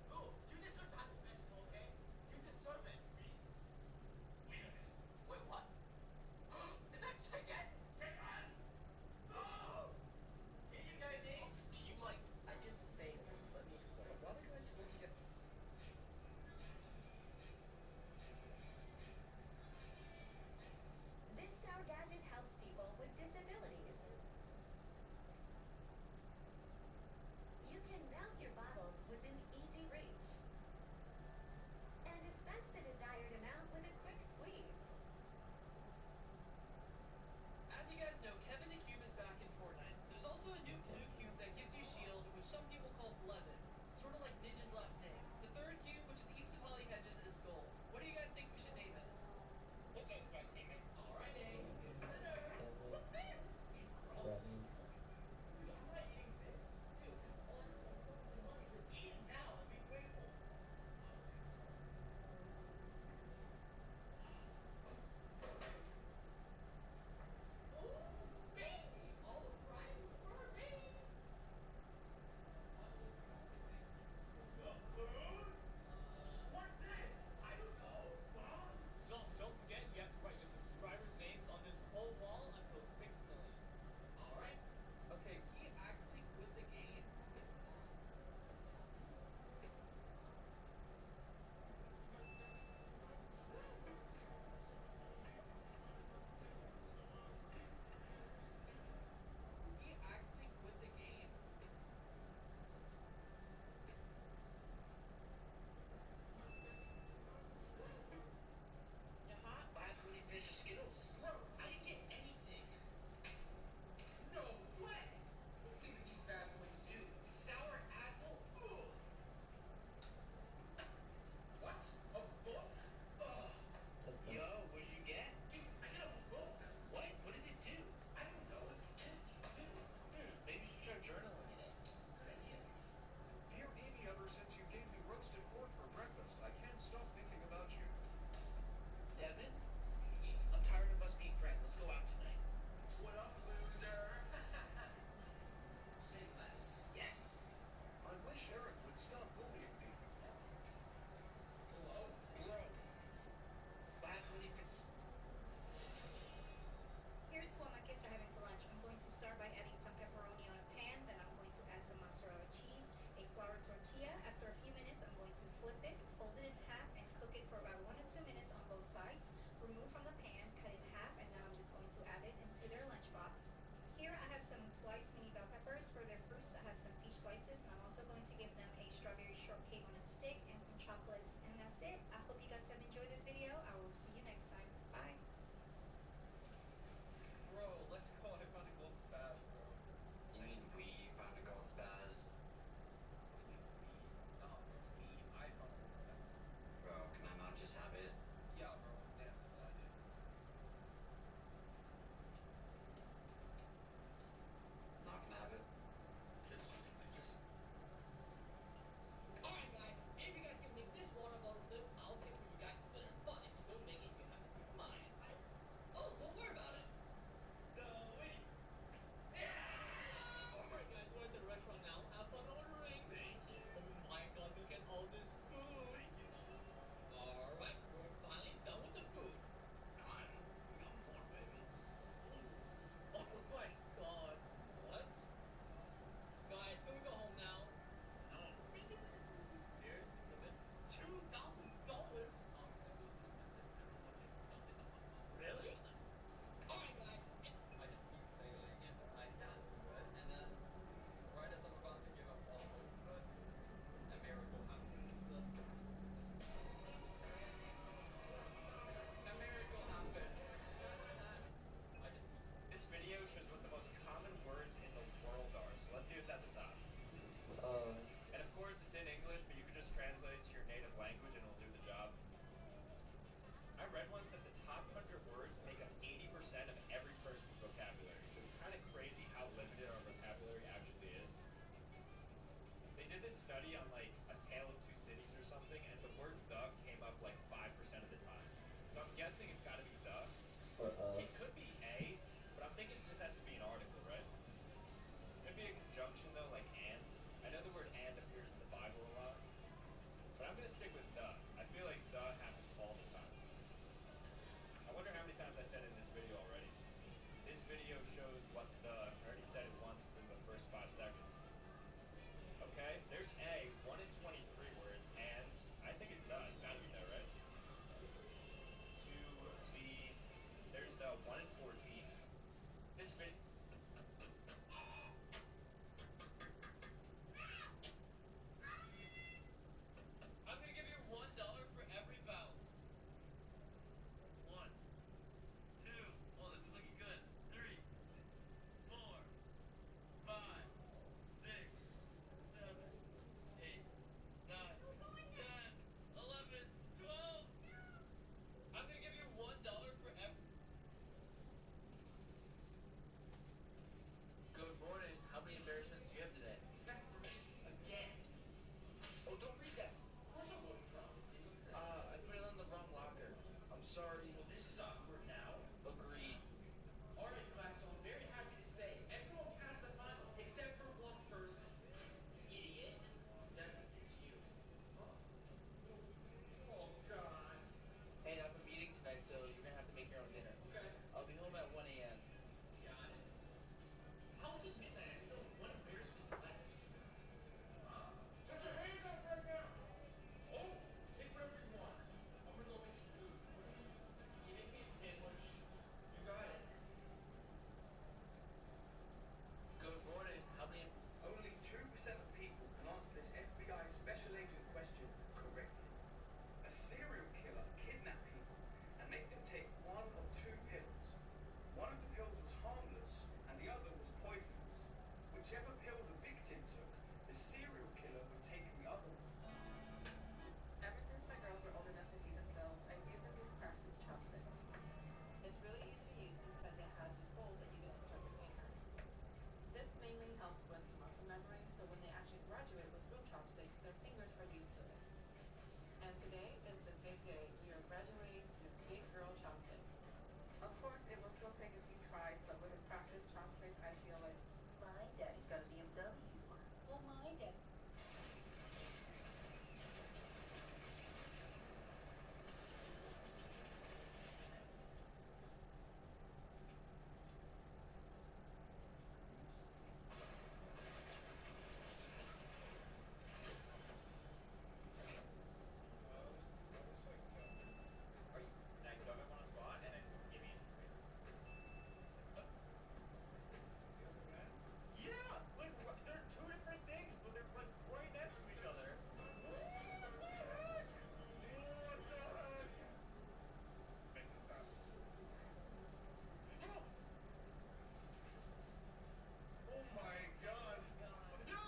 Speaker 20: Boo, you deserve to have a vegetable, okay? You deserve it. Wait a minute. Wait, what? Is that chicken? Chicken! Oh! Here you go, Nick. Do you like...
Speaker 4: I just failed. Let me explain. While the guy told you to...
Speaker 17: This shower gadget helps people with disabilities. You can mount your bottles within easy reach and dispense the desired amount with a quick squeeze.
Speaker 3: As you guys know, Kevin the Cube is back in Fortnite. There's also a new blue cube that gives you shield, which some people call Blevin, sort of like Ninja's last name. us be friends. Let's go out tonight.
Speaker 20: What up, loser? Say less.
Speaker 3: Yes.
Speaker 20: I wish Eric would stop bullying me.
Speaker 3: Hello, bro.
Speaker 2: Here's what my kids are having for lunch. I'm going to start by adding some pepperoni on a pan, then I'm going to add some mozzarella cheese, a flour tortilla. After a few minutes, I'm going to flip it, fold it in half, and cook it for about 1 to 2 minutes on both sides. Remove from the pan, cut it in half, and now I'm just going to add it into their lunchbox. Here I have some sliced mini bell peppers. For their fruits, I have some peach slices, and I'm also going to give them a strawberry shortcake on a stick and some chocolates. And that's it. I hope you guys have enjoyed this video. I will see you next time. Bye.
Speaker 3: Bro, let's go. I found a gold spaz, bro.
Speaker 10: You mean we found a gold spaz?
Speaker 3: No, bro, I found a gold spaz.
Speaker 10: Bro, can I not just have it?
Speaker 3: Yeah, bro, dance for that, dude.
Speaker 10: Not gonna have it?
Speaker 3: Just.
Speaker 20: Alright, guys. If you guys can make this water bottle flip, I'll pay for you guys to dinner. But if you don't make it, you have to keep mine. Oh, don't worry about it. Wait. Yeah! Alright, guys, we're at the restaurant now. Have fun ordering.
Speaker 3: Thank you.
Speaker 20: Oh my god, look at all this food.
Speaker 3: Thank you.
Speaker 20: Alright, we're finally done with the food.
Speaker 3: God, we got more, baby.
Speaker 20: Oh my god. What? Guys, can we go home now?
Speaker 3: No.
Speaker 20: Thank you for the food. Here's the bill. $2,000? Really? Alright, guys.
Speaker 10: I just keep failing it. I can't do it. And then, right as I'm about to give up all hope, but a miracle happens. A miracle happens. I just keep.
Speaker 3: This video shows what the most common words in the world are, so let's see what's at the top. And of course it's in English, but you can just translate it to your native language and it'll do the job. I read once that the top 100 words make up 80% of every person's vocabulary, so it's kind of crazy how limited our vocabulary actually is. They did this study on like A Tale of Two Cities or something, and the word the came up like 5% of the time. So I'm guessing it's gotta be the. It could be a, but I'm thinking it just has to be an article, right? Could be a conjunction though, like and. I know the word and appears in the Bible a lot, but I'm gonna stick with the. I feel like the happens all the time. I wonder how many times I said it in this video already. This video shows what the. I already said it once within the first 5 seconds. Okay, there's a 1 in 23 words, and I think it's the. It's gotta be the, right? To the. There's the 1 in 14. This video.
Speaker 20: I'm gonna give you $1 for every bounce.
Speaker 3: 1, 2, oh, this is looking good. 3, 4, 5, 6, 7, 8, 9, 10, 11, 12.
Speaker 20: I'm gonna give you $1 for every.
Speaker 10: Good morning. How many embarrassments do you have today?
Speaker 20: Back for me again. Oh, don't read that. Where's your voting from?
Speaker 10: I put it on the wrong locker. I'm sorry.
Speaker 20: Well, this is awkward now.
Speaker 10: Agreed.
Speaker 20: Alright, class, so I'm very happy to say everyone passed the final except for one person. Idiot.
Speaker 10: Devin, it's you.
Speaker 20: Oh, God.
Speaker 10: Hey, I have a meeting tonight, so you're gonna have to make your own dinner.
Speaker 20: Okay.
Speaker 10: I'll be home at 1 a.m.
Speaker 20: Got it. How is it midnight? I still have one embarrassment left. Put your hands up right now! Oh, take whatever you want. I'm gonna go make some food. Can you make me a sandwich? You got it.
Speaker 10: Good morning. How many?
Speaker 20: Only 2% of people can answer this FBI special agent question correctly. A serial killer kidnapped people and made them take one of 2 pills. One of the pills was harmless and the other was poisonous. Whichever pill the victim took, the serial killer would take the other one.
Speaker 15: Ever since my girls were old enough to feed themselves, I gave them these practice chopsticks. It's really easy to use because it has these holes that you can insert your fingers. This mainly helps with muscle memory, so when they actually graduate with real chopsticks, their fingers are used to it. And today is the big day. We are graduating to big girl chopsticks. Of course, it will still take a few tries, but with a practiced chopsticks, I feel like
Speaker 4: My daddy's got a BMW.
Speaker 17: Well, my dad.
Speaker 3: Are you like dug up on a spot and then give me Yeah! Like they're two different things, but they're like right next to each other. What the heck? Makes it stop. Oh! Oh my god! No!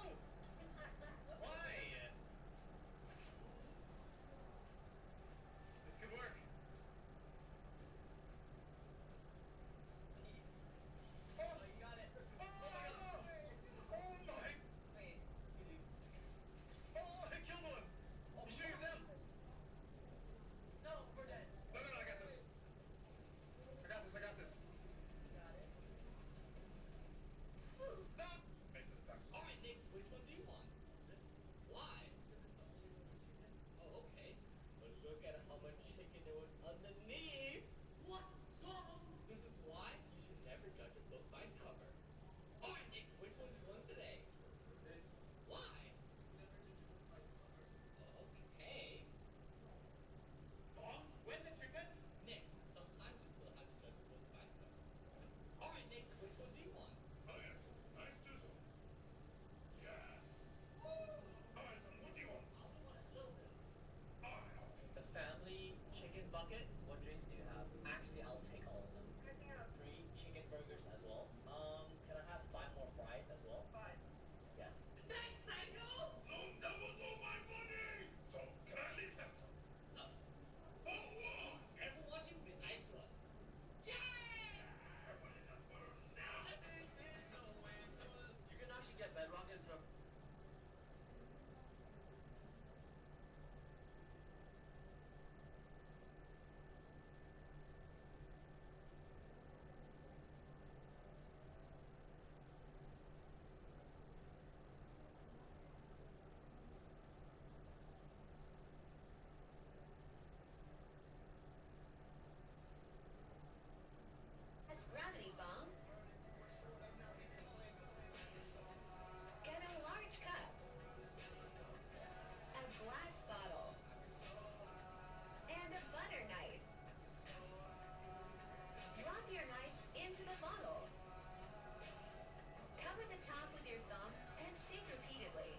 Speaker 3: Why? This could work. Oh, you got it. Oh my god! Oh my!
Speaker 4: Wait,
Speaker 3: Oh, I killed one! You shooting us down?
Speaker 4: no, we're dead.
Speaker 3: No, I got this. I got this.
Speaker 4: Got it.
Speaker 3: No! Makes it stop.
Speaker 20: Alright, Nick, which one do you want? This? Why? Oh, okay. But look at how much chicken there was underneath.
Speaker 4: What? So?
Speaker 20: This is why you should never judge a book by its cover. Alright, Nick, which one do you want today? This. Why? Okay. When the chicken? Nick, sometimes you still have to judge a book by its cover. Alright, Nick, which one do you want?
Speaker 3: Okay, nice sizzle. Yeah. Alright, son, what do you want?
Speaker 20: I only want a little bit.
Speaker 3: Alright.
Speaker 20: The family chicken bucket. What drinks do you have? Actually, I'll take all of them. 3 chicken burgers as well. Can I have 5 more fries as well? 5. Yes.
Speaker 4: Thanks, Psycho!
Speaker 3: So doubles all my money! So, can I at least have some?
Speaker 20: No.
Speaker 3: Oh, whoa!
Speaker 20: Everyone watching be nice to us.
Speaker 3: Yeah! Everybody got butter now!
Speaker 20: You can actually get bedrock and some.
Speaker 18: That's Gravity Bomb. Get a large cup, a glass bottle, and a butter knife. Drop your knife into the bottle. Cover the top with your thumb and shake repeatedly.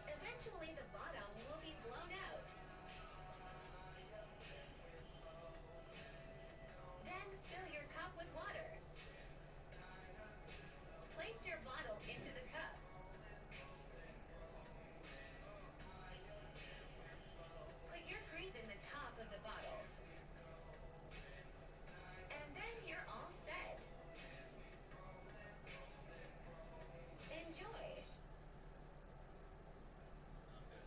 Speaker 18: Eventually, the bottom will be blown out. Then fill your cup with water. Place your bottle into the cup. Put your grape in the top of the bottle. And then you're all set. Enjoy.
Speaker 20: I'm good.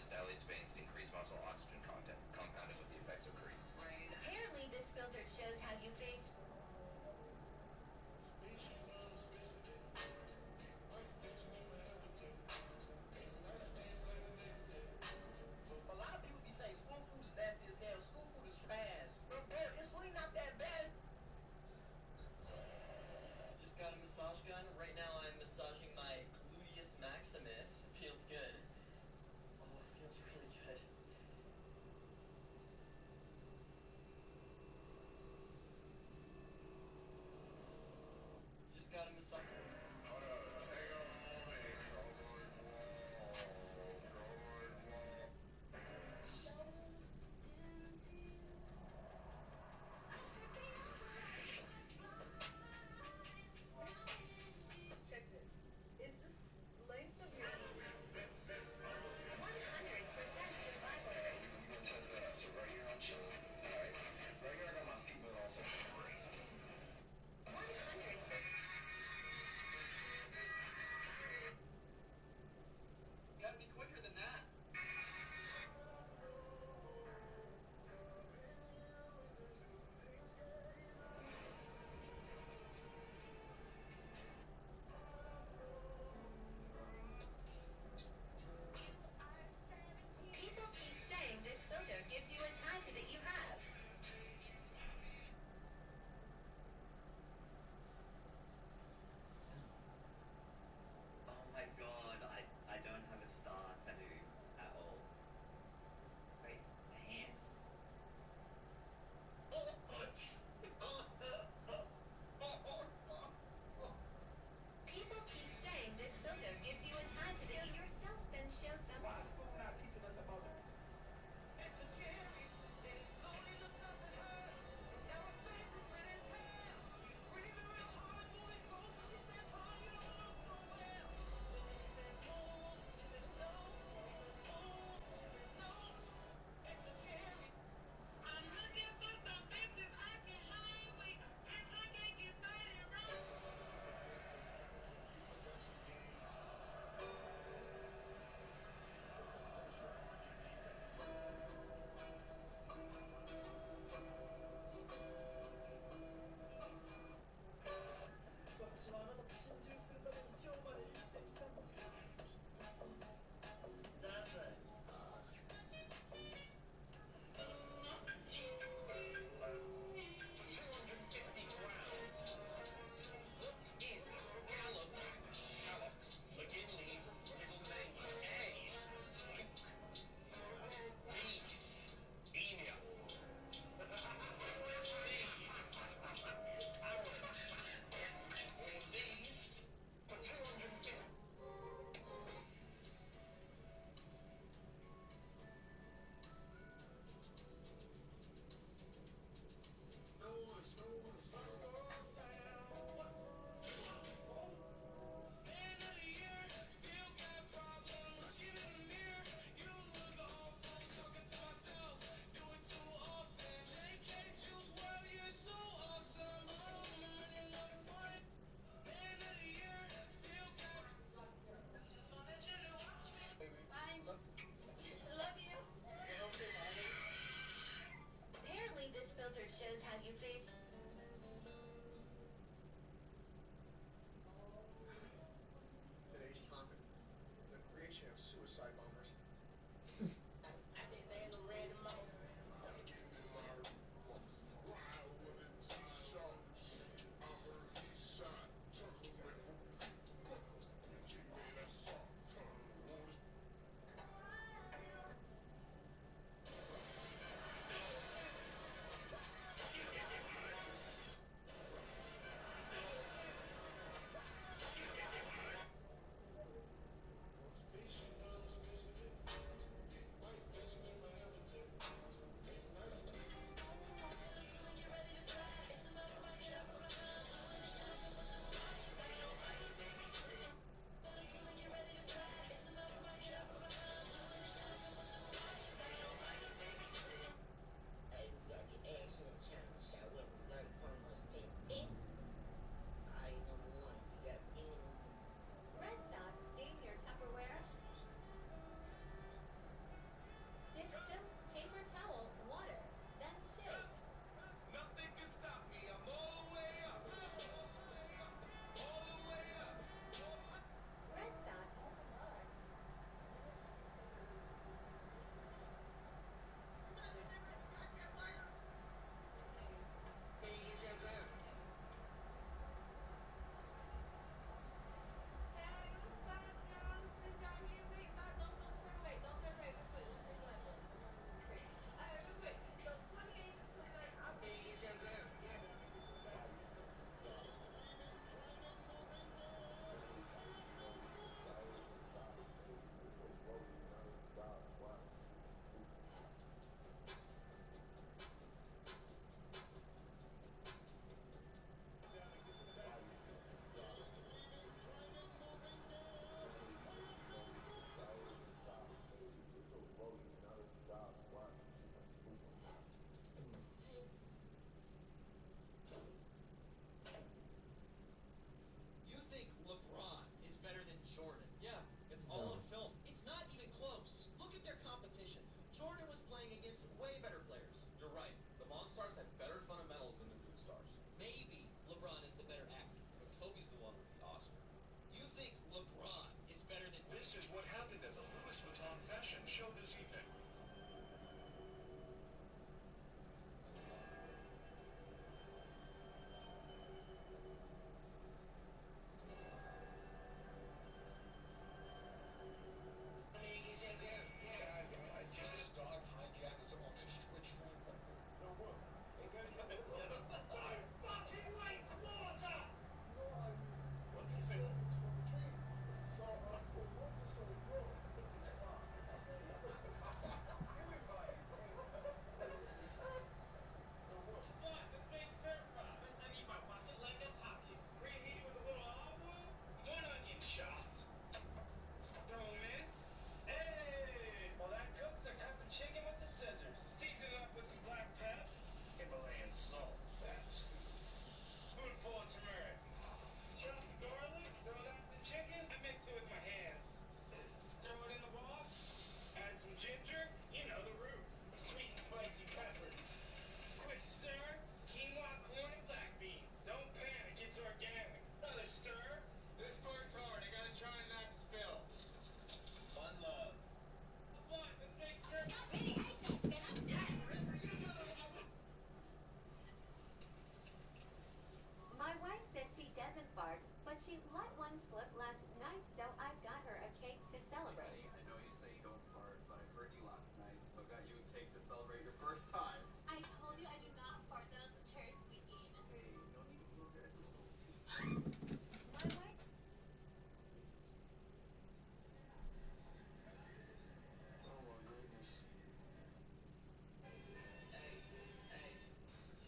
Speaker 12: dilates veins and increase muscle oxygen content, compounded with the effects of cream.
Speaker 18: Apparently, this filter shows how you face.
Speaker 16: A lot of people be saying school food is nasty as hell. School food is trash. But boy, it's really not that bad.
Speaker 20: Just got a massage gun. Right now I'm massaging my gluteus maximus. It feels good. Oh, it feels really good. Just got a massage.
Speaker 15: Check this. Is this length of your
Speaker 18: 100% survival rate.
Speaker 1: We gonna test that out. So right here I'm chilling. Alright. Right here I got my seatbelt on. So
Speaker 18: 100%.
Speaker 20: Gotta be quicker than that.
Speaker 18: People keep saying this filter gives you a tie to that you have.
Speaker 20: Oh my god, I don't have a star tattoo at all. Wait, the hands.
Speaker 18: People keep saying this filter gives you a tie to that you yourself then show some.
Speaker 1: why is school not teaching us about this?
Speaker 18: Love you. Apparently, this filter shows how you face.
Speaker 16: Today's topic: the creation of suicide bombers. I think they're the red most.
Speaker 3: better than this is what happened at the Louis Vuitton fashion show this evening.
Speaker 13: My wife says she doesn't fart, but she let one slip last night, so I got her a cake to celebrate.
Speaker 10: I know you say you don't fart, but I heard you last night, so I got you a cake to celebrate your first time.
Speaker 17: I told you I do not fart. That was a cherry squeaking.
Speaker 10: Hey, no need to move your little teeth.
Speaker 13: My wife
Speaker 3: Oh my goodness.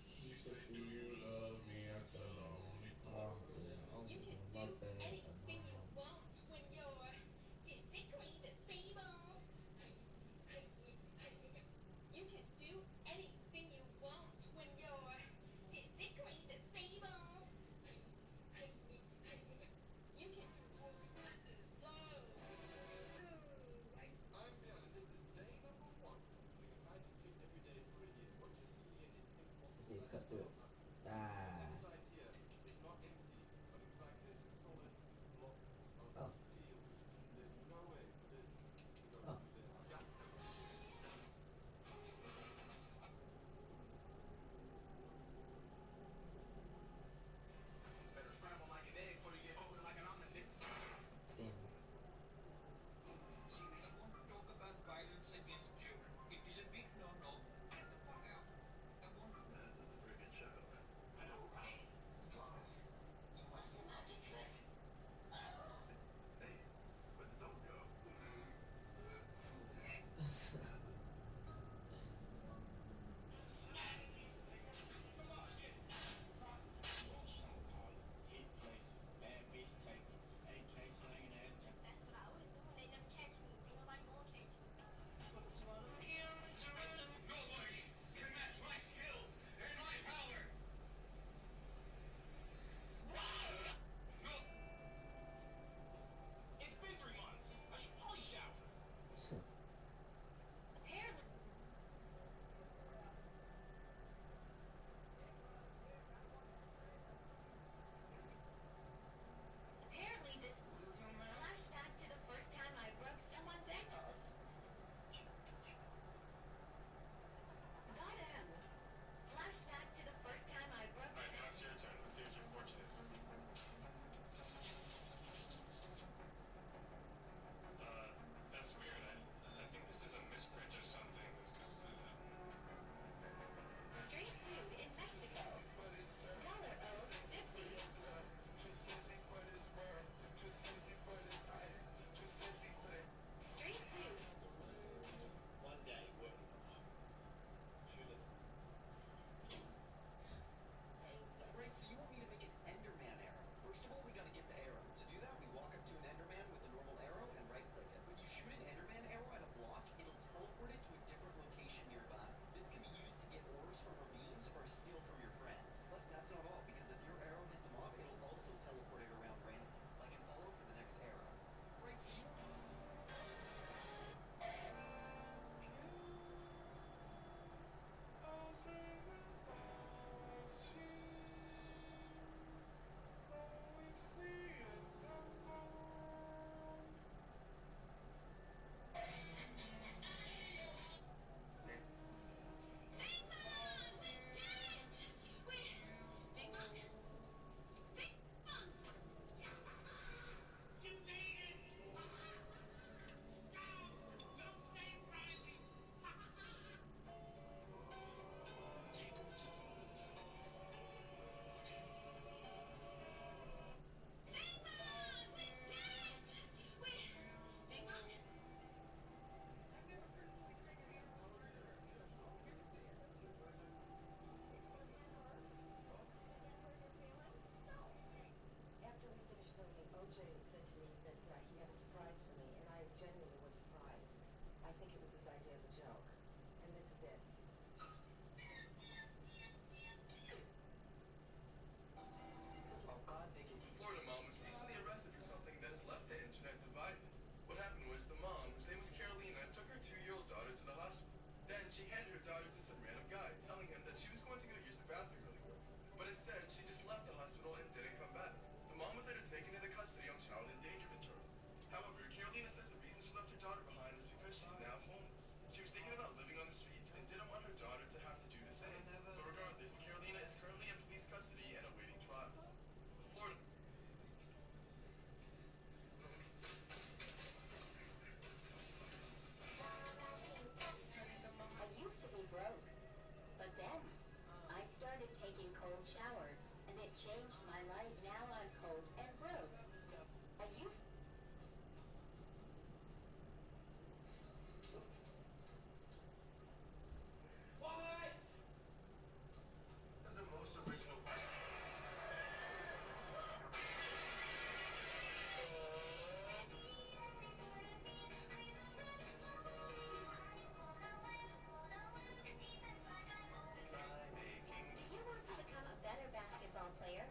Speaker 19: She said, "Do you love me?" I tell her only partly.
Speaker 17: You can do anything you want when you're physically disabled. You can do anything you want when you're physically disabled. You can control forces slow.
Speaker 3: I'm Bill, and this is day number 1. Doing a 9 to 3 every day for a year. What you're seeing here is hip muscle
Speaker 21: See, cut
Speaker 3: spasms.
Speaker 21: through it.
Speaker 3: The left side here is not empty, but in fact there's a solid block of steel, which means there's no way for this to go through there. Yeah.
Speaker 5: Better scramble like an egg before you get open like an omelet, nigga.
Speaker 21: Damn.
Speaker 20: See, we no longer talk about violence against children. It is a big no-no. Get the fuck out. I won't do that.
Speaker 5: This is a pretty good show. name was Carolina, took her 2-year-old daughter to the hospital. Then she handed her daughter to some random guy, telling him that she was going to go use the bathroom really quick. But instead, she just left the hospital and didn't come back. The mom was later taken into custody on child endangerment charges. However, Carolina says the reason she left her daughter behind is because she's now homeless. She was thinking about living on the streets and didn't want her daughter to have to do the same. But regardless, Carolina is currently in police custody and awaiting trial. Florida.
Speaker 7: I used to be broke, but then I started taking cold showers, and it changed my life. Now I'm cold and broke. I used
Speaker 3: What?
Speaker 5: The most original
Speaker 7: Do you want to become a better basketball player?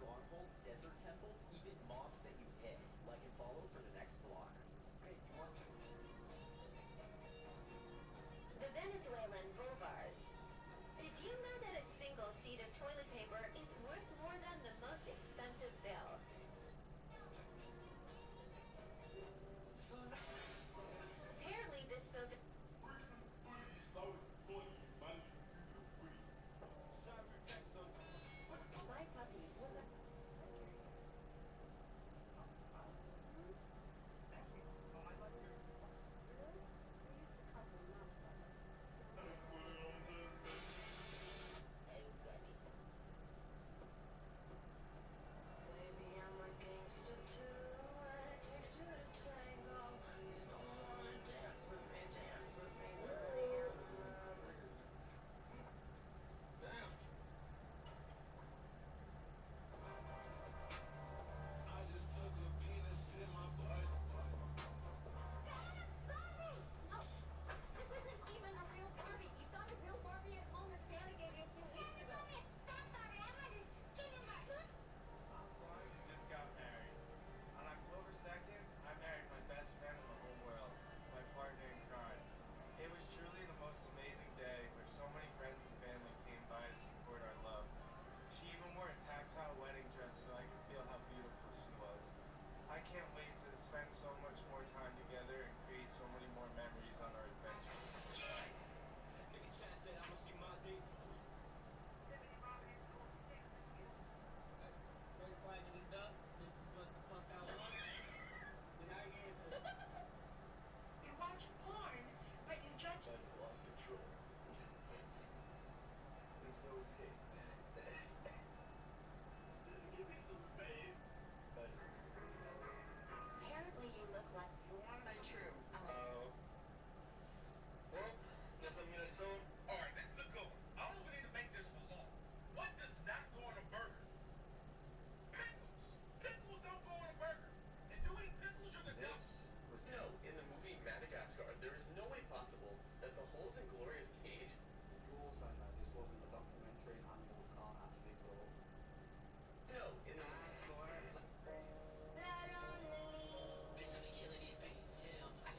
Speaker 11: strongholds, desert temples, even mobs that you hit. Like and follow for the next vlog. Okay, you want to.
Speaker 13: The Venezuelan Bolivars. Did you know that a single sheet of toilet paper is worth more than the most expensive bill? Apparently this filter... My puppy was a...
Speaker 9: Baby, I'm a gangster too. What it takes two to tango. You don't wanna dance with me, really? Damn. I just took a penis in my butt.
Speaker 13: No, this isn't even a real Barbie. You thought a real Barbie at home that Santa gave you a few weeks ago.
Speaker 3: We just got married. On October 2nd, I married my best friend in the whole world, my partner in crime. It was truly the most amazing day where so many friends and family came by to support our love. She even wore a tactile wedding dress so I could feel how beautiful she was. I can't wait to spend so much more time together and create so many more memories on our adventure.
Speaker 14: Nigga Chad said I'ma see my things. Straight flagging it up. This is what the fuck I want. Then I get
Speaker 9: You watch porn, but you judge.
Speaker 23: I've lost control. There's no escape. Give me some space.
Speaker 7: Apparently you look like...
Speaker 9: Untrue.
Speaker 23: Well, guess I'm gonna sew.
Speaker 1: Alright, this is a good one. I don't even need to make this one long. What does not go on a burger? Pickles! Pickles don't go on a burger. And do eat pickles, you're the
Speaker 12: This
Speaker 1: devil.
Speaker 12: was no, in the movie Madagascar, there is no way possible that the holes in Gloria's cage.
Speaker 21: You all saying that this wasn't a documentary and animals can't actually talk.
Speaker 12: No, in the
Speaker 9: This will be killing these things. Hell, I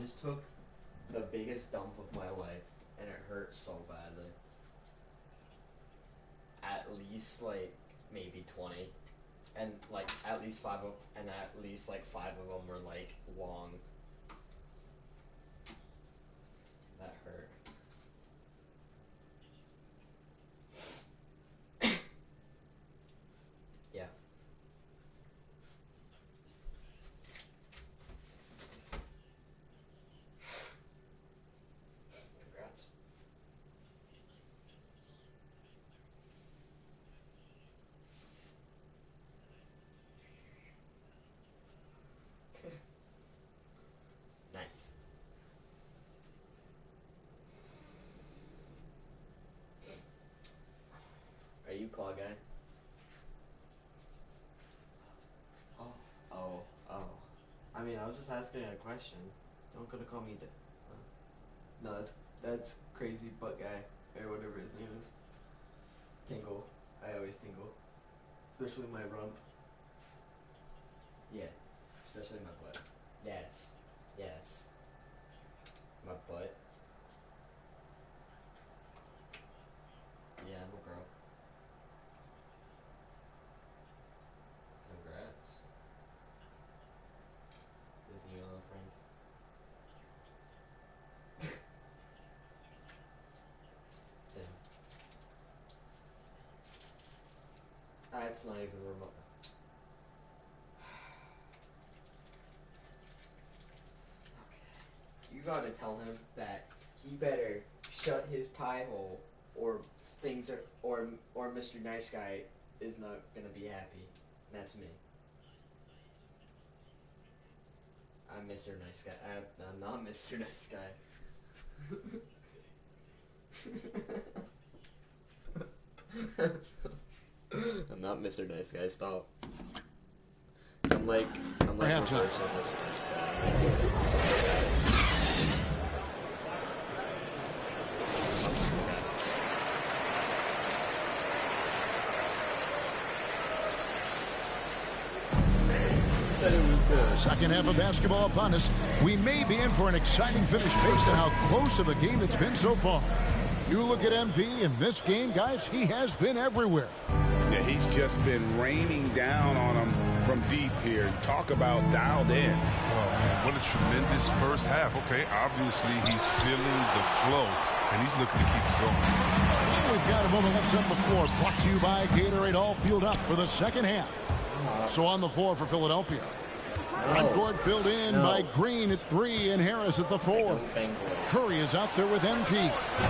Speaker 6: just took the biggest dump of my life, and it hurt so badly. At least like maybe 20, and like at least 5 of, and at least like 5 of them were like long. That hurt. Yeah. Congrats. Nice. Are you Claw Guy? Oh. I mean, I was just asking a question. Don't gonna call me that. No, that's Crazy Butt Guy, or whatever his name is. Tingle. I always tingle. Especially my rump. Yeah. Especially my butt. Yes. Yes. My butt. Yeah, I'm a girl. Congrats. Is he your little friend? Damn. That's not even remote. Okay. You gotta tell him that he better shut his pie hole, or things are, or Mr. Nice Guy is not gonna be happy. That's me. I'm Mr. Nice Guy. I'm not Mr. Nice Guy. I'm not Mr. Nice Guy. Stop. I'm like reverse of Mr. Nice Guy.
Speaker 8: Second half of basketball upon us. We may be in for an exciting finish based on how close of a game it's been so far. You look at MP in this game, guys, he has been everywhere.
Speaker 22: Yeah, he's just been raining down on them from deep here. Talk about dialed in.
Speaker 19: Oh, man, what a tremendous first half. Okay, obviously he's feeling the flow, and he's looking to keep it going.
Speaker 8: We've got a moment left on the floor. Brought to you by Gatorade, all fueled up for the second half. So on the floor for Philadelphia. Front court filled in by Green at 3 and Harris at the 4. Curry is out there with MP.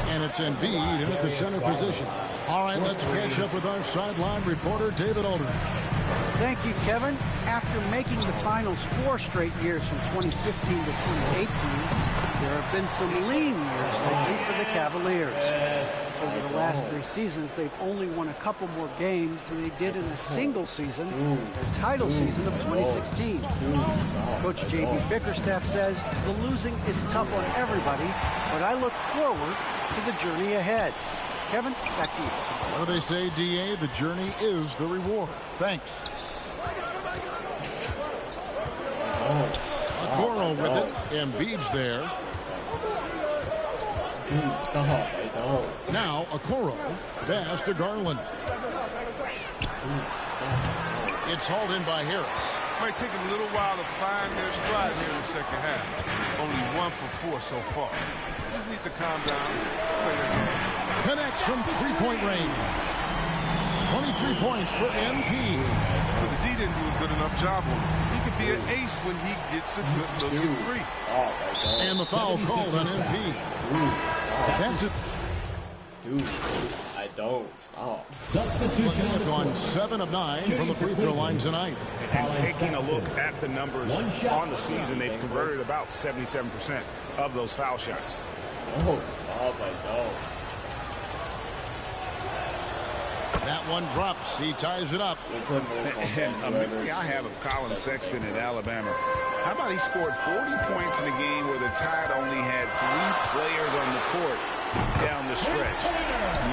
Speaker 8: And it's Embiid in at the center position. All right, let's catch up with our sideline reporter, David Aldridge.
Speaker 24: Thank you, Kevin. After making the finals 4 straight years from 2015 to 2018, there have been some lean years lately for the Cavaliers. Over the last 3 seasons, they've only won a couple more games than they did in a single season, their title season of 2016. Coach J.B. Bickerstaff says the losing is tough on everybody, but I look forward to the journey ahead. Kevin, back to you.
Speaker 8: What do they say, D.A.? The journey is the reward. Thanks. Okoro with it. Embiid's there.
Speaker 6: Dude, stop. I don't.
Speaker 8: Now, Okoro. Pass to Garland.
Speaker 6: Dude, stop.
Speaker 8: It's hauled in by Harris.
Speaker 19: Might take a little while to find their stride here in the second half. Only 1 for 4 so far. They just need to calm down, play their game.
Speaker 8: Connects from three-point range. 23 points for MP.
Speaker 19: But the D didn't do a good enough job on him. He could be an ace when he gets a good look at 3.
Speaker 8: And the foul called on MP. That's it.
Speaker 6: Dude, I don't. Stop.
Speaker 8: Substitution gone 7 of 9 from the free throw line tonight.
Speaker 22: And taking a look at the numbers on the season, they've converted about 77% of those foul shots.
Speaker 6: No, stop. I don't.
Speaker 8: That one drops. He ties it up.
Speaker 22: And a memory I have of Colin Sexton at Alabama. How about he scored 40 points in a game where the Tide only had 3 players on the court down the stretch.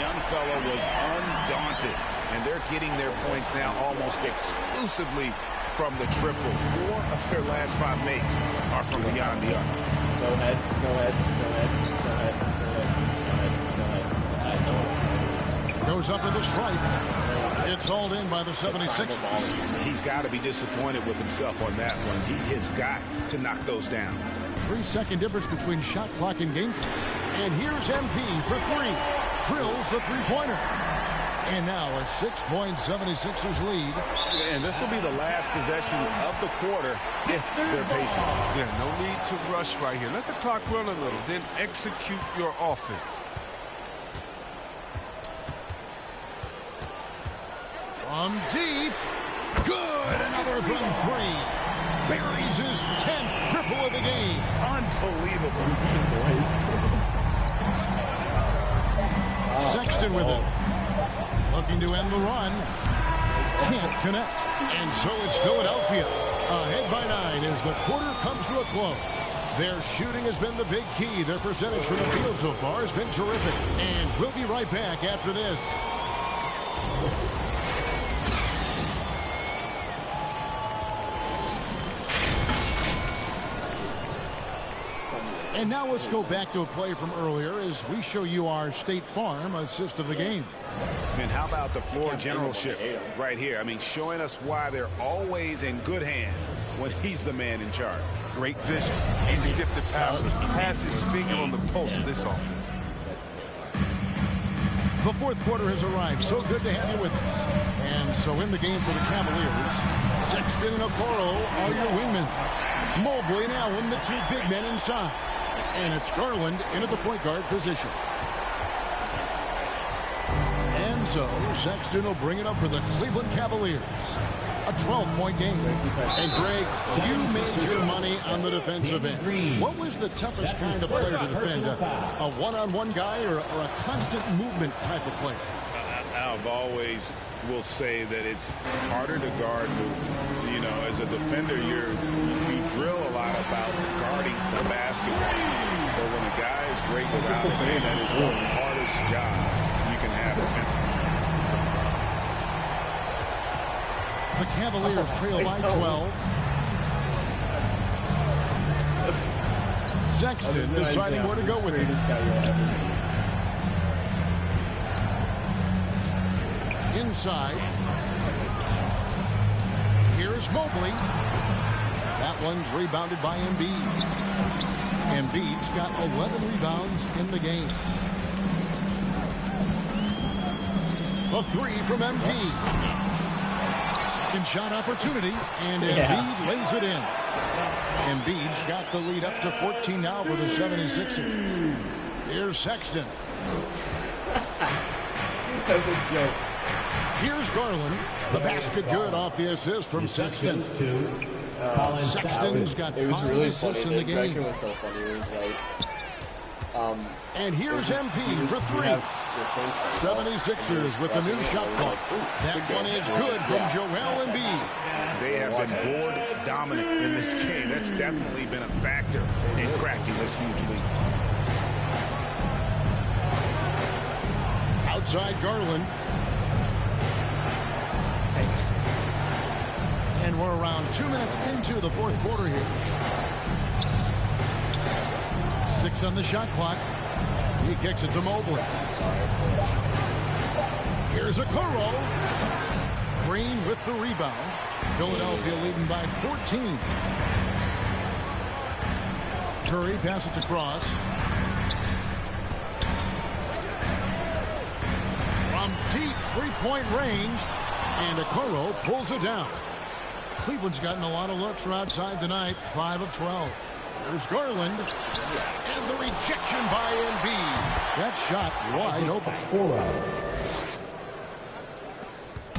Speaker 22: Young fellow was undaunted, and they're getting their points now almost exclusively from the triple. 4 of their last 5 makes are from beyond the arc.
Speaker 6: Go ahead. Go ahead. Go ahead. Go ahead. Go ahead. Go ahead. Go ahead. I know it's
Speaker 8: Goes up to the stripe. It's hauled in by the 76ers.
Speaker 22: He's got to be disappointed with himself on that one. He has got to knock those down.
Speaker 8: 3-second difference between shot clock and game clock. And here's MP for three. Drills the three-pointer. And now a 6-point 76ers lead.
Speaker 22: And this will be the last possession of the quarter if they're patient.
Speaker 19: Yeah, no need to rush right here. Let the clock run a little, then execute your offense.
Speaker 8: From deep. Good. Another from three. Buries his 10th triple of the game.
Speaker 22: Unbelievable.
Speaker 8: Sexton with it. Looking to end the run. Can't connect. And so it's Philadelphia. Ahead by 9 as the quarter comes to a close. Their shooting has been the big key. Their percentage from the field so far has been terrific. And we'll be right back after this. And now let's go back to a play from earlier as we show you our State Farm assist of the game.
Speaker 22: And how about the floor generalship right here? I mean, showing us why they're always in good hands when he's the man in charge.
Speaker 19: Great vision. He's a gifted passer. He has his finger on the pulse of this offense.
Speaker 8: The fourth quarter has arrived. So good to have you with us. And so in the game for the Cavaliers, Sexton and Okoro are your wingmen. Mobley and Allen, the two big men inside. And it's Garland in at the point guard position. And so Sexton will bring it up for the Cleveland Cavaliers. A 12-point game. And Greg, you made your money on the defensive end. What was the toughest kind of player to defend? A one-on-one guy or a constant movement type of player?
Speaker 22: I've always will say that it's harder to guard movement. You know, as a defender, we drill a lot about guarding the basketball. But when a guy is great without it, man, that is the hardest job you can have defensively.
Speaker 8: The Cavaliers trail by 12. Sexton deciding where to go with it. Inside. Here's Mobley. That one's rebounded by Embiid. Embiid's got 11 rebounds in the game. A three from Embiid. Second shot opportunity, and Embiid lays it in. Embiid's got the lead up to 14 now for the 76ers. Here's Sexton.
Speaker 6: That's a joke.
Speaker 8: Here's Garland. The basket good off the assist from Sexton. Sexton's got 5 assists in the game.
Speaker 6: It was so funny. It was like...
Speaker 8: and here's MP for three. 76ers with the new shot clock. That one is good from Joel Embiid.
Speaker 22: They have been board dominant in this game. That's definitely been a factor in cracking this huge lead.
Speaker 8: Outside Garland. And we're around 2 minutes into the fourth quarter here. 6 on the shot clock. He kicks it to Mobley. Here's Okoro. Green with the rebound. Philadelphia leading by 14. Curry passes to Cross. From deep three-point range. And Okoro pulls it down. Cleveland's gotten a lot of looks from outside tonight. 5 of 12. There's Garland. And the rejection by Embiid. That shot wide open.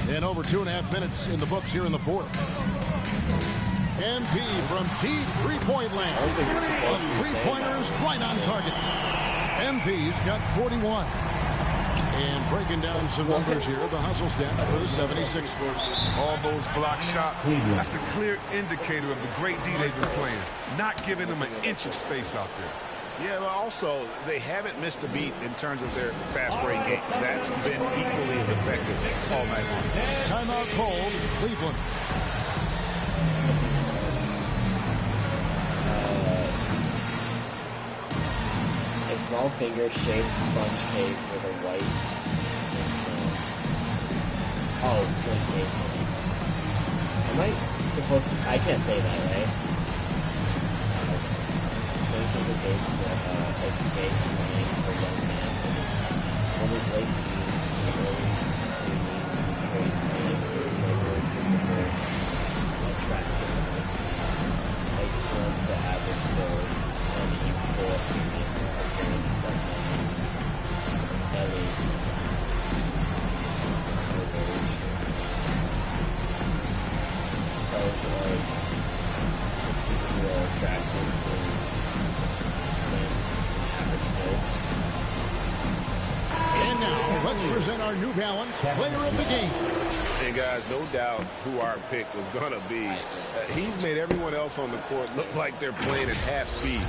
Speaker 8: And over 2.5 minutes in the books here in the fourth. Embiid from deep three-point land. The three-pointers right on target. Embiid's got 41. And breaking down some numbers here, the hustle stats for the 76ers.
Speaker 19: All those block shots, that's a clear indicator of the great D they've been playing. Not giving them an inch of space out there.
Speaker 22: Yeah, but also, they haven't missed a beat in terms of their fast break game. That's been equally as effective all night long.
Speaker 8: Timeout called, Cleveland.
Speaker 2: small finger shaped sponge cake with a white. Oh, twin baseline. Am I supposed to? I can't say that, right? Twink is a baseline for young man from his late teens to early preteens who trades man for his physical attractiveness. Light slim to average build and equal appearance like belly. So it's like just people who are attracted to slim average builds.
Speaker 8: And now, let's present our New Balance Player of the Game.
Speaker 22: And guys, no doubt who our pick was going to be. He's made everyone else on the court look like they're playing at half speed.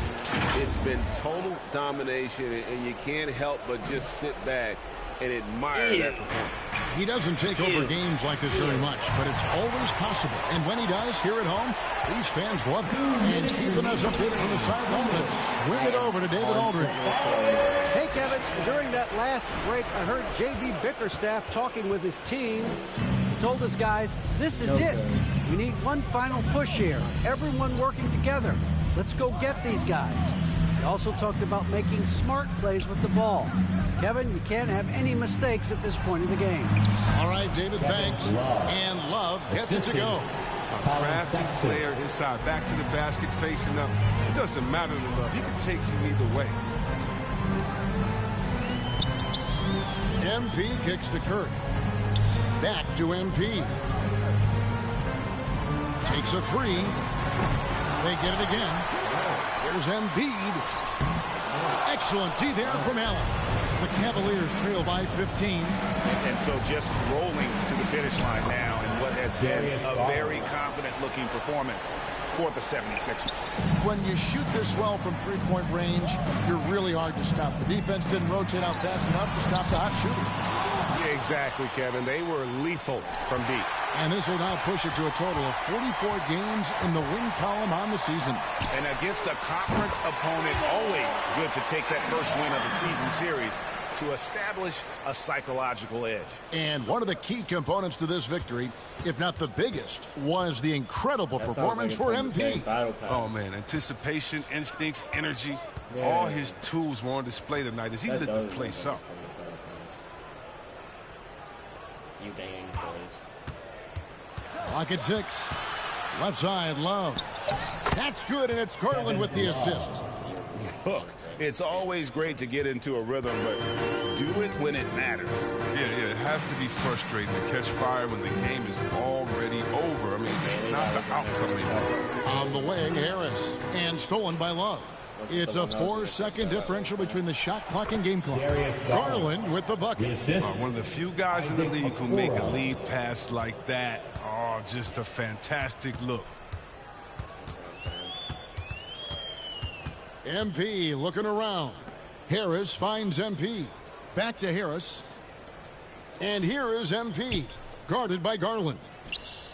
Speaker 22: It's been total domination, and you can't help but just sit back and admire that performance.
Speaker 8: He doesn't take over games like this very much, but it's always possible. And when he does, here at home, these fans love him. And keeping us updated from the sideline, let's swing it over to David Aldridge.
Speaker 24: Hey, Kevin, during that last break, I heard J.B. Bickerstaff talking with his team. He told us, guys, this is it. We need one final push here. Everyone working together. Let's go get these guys. He also talked about making smart plays with the ball. Kevin, you can't have any mistakes at this point in the game.
Speaker 8: All right, David, thanks. And Love gets it to go.
Speaker 19: A crafty player inside, back to the basket, facing up. It doesn't matter to Love. He can take you either way.
Speaker 8: MP kicks to Curry. Back to MP. Takes a three. They get it again. Here's Embiid. Excellent D there from Allen. The Cavaliers trail by 15.
Speaker 22: And so just rolling to the finish line now in what has been a very confident-looking performance for the 76ers.
Speaker 8: When you shoot this well from three-point range, you're really hard to stop. The defense didn't rotate out fast enough to stop the hot shooters.
Speaker 22: Yeah, exactly, Kevin. They were lethal from deep.
Speaker 8: And this will now push it to a total of 44 games in the win column on the season.
Speaker 22: And against a conference opponent, always good to take that first win of the season series to establish a psychological edge.
Speaker 8: And one of the key components to this victory, if not the biggest, was the incredible performance for MP.
Speaker 19: Oh, man, anticipation, instincts, energy, all his tools were on display tonight as he lit the place up.
Speaker 2: You banging boys.
Speaker 8: Clock at 6. Left side, Love. That's good, and it's Garland with the assist.
Speaker 22: Look, it's always great to get into a rhythm, but do it when it matters.
Speaker 19: Yeah, it has to be frustrating to catch fire when the game is already over. I mean, it's not the outcome anymore.
Speaker 8: On the wing, Harris, and stolen by Love. It's a 4-second differential between the shot clock and game clock. Garland with the bucket.
Speaker 19: One of the few guys in the league who make a lead pass like that. Oh, just a fantastic look.
Speaker 8: MP looking around. Harris finds MP. Back to Harris. And here is MP. Guarded by Garland.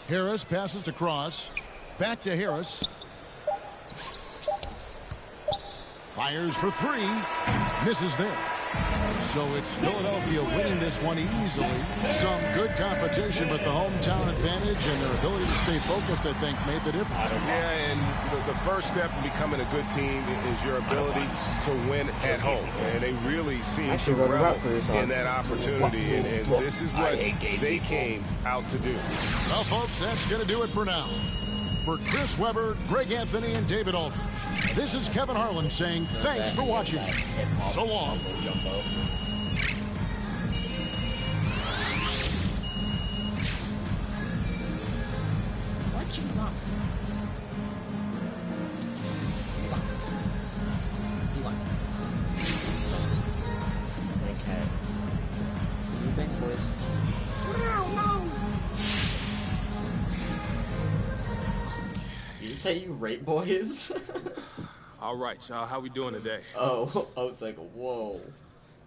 Speaker 8: Harris passes to Cross. Back to Harris. Fires for three. Misses there. So it's Philadelphia winning this one easily. Some good competition, but the hometown advantage and their ability to stay focused, I think, made the difference.
Speaker 22: Yeah, and the first step in becoming a good team is your ability to win at home. And they really seem to revel in that opportunity. And this is what they came out to do.
Speaker 8: Well, folks, that's going to do it for now. For Chris Webber, Greg Anthony, and David Aldridge, this is Kevin Harlan saying thanks for watching. So long.
Speaker 1: What you want?
Speaker 2: Okay. You big boys. Did you say you rape boys?
Speaker 4: All right, y'all. How we doing today?
Speaker 2: Oh, I was like, whoa.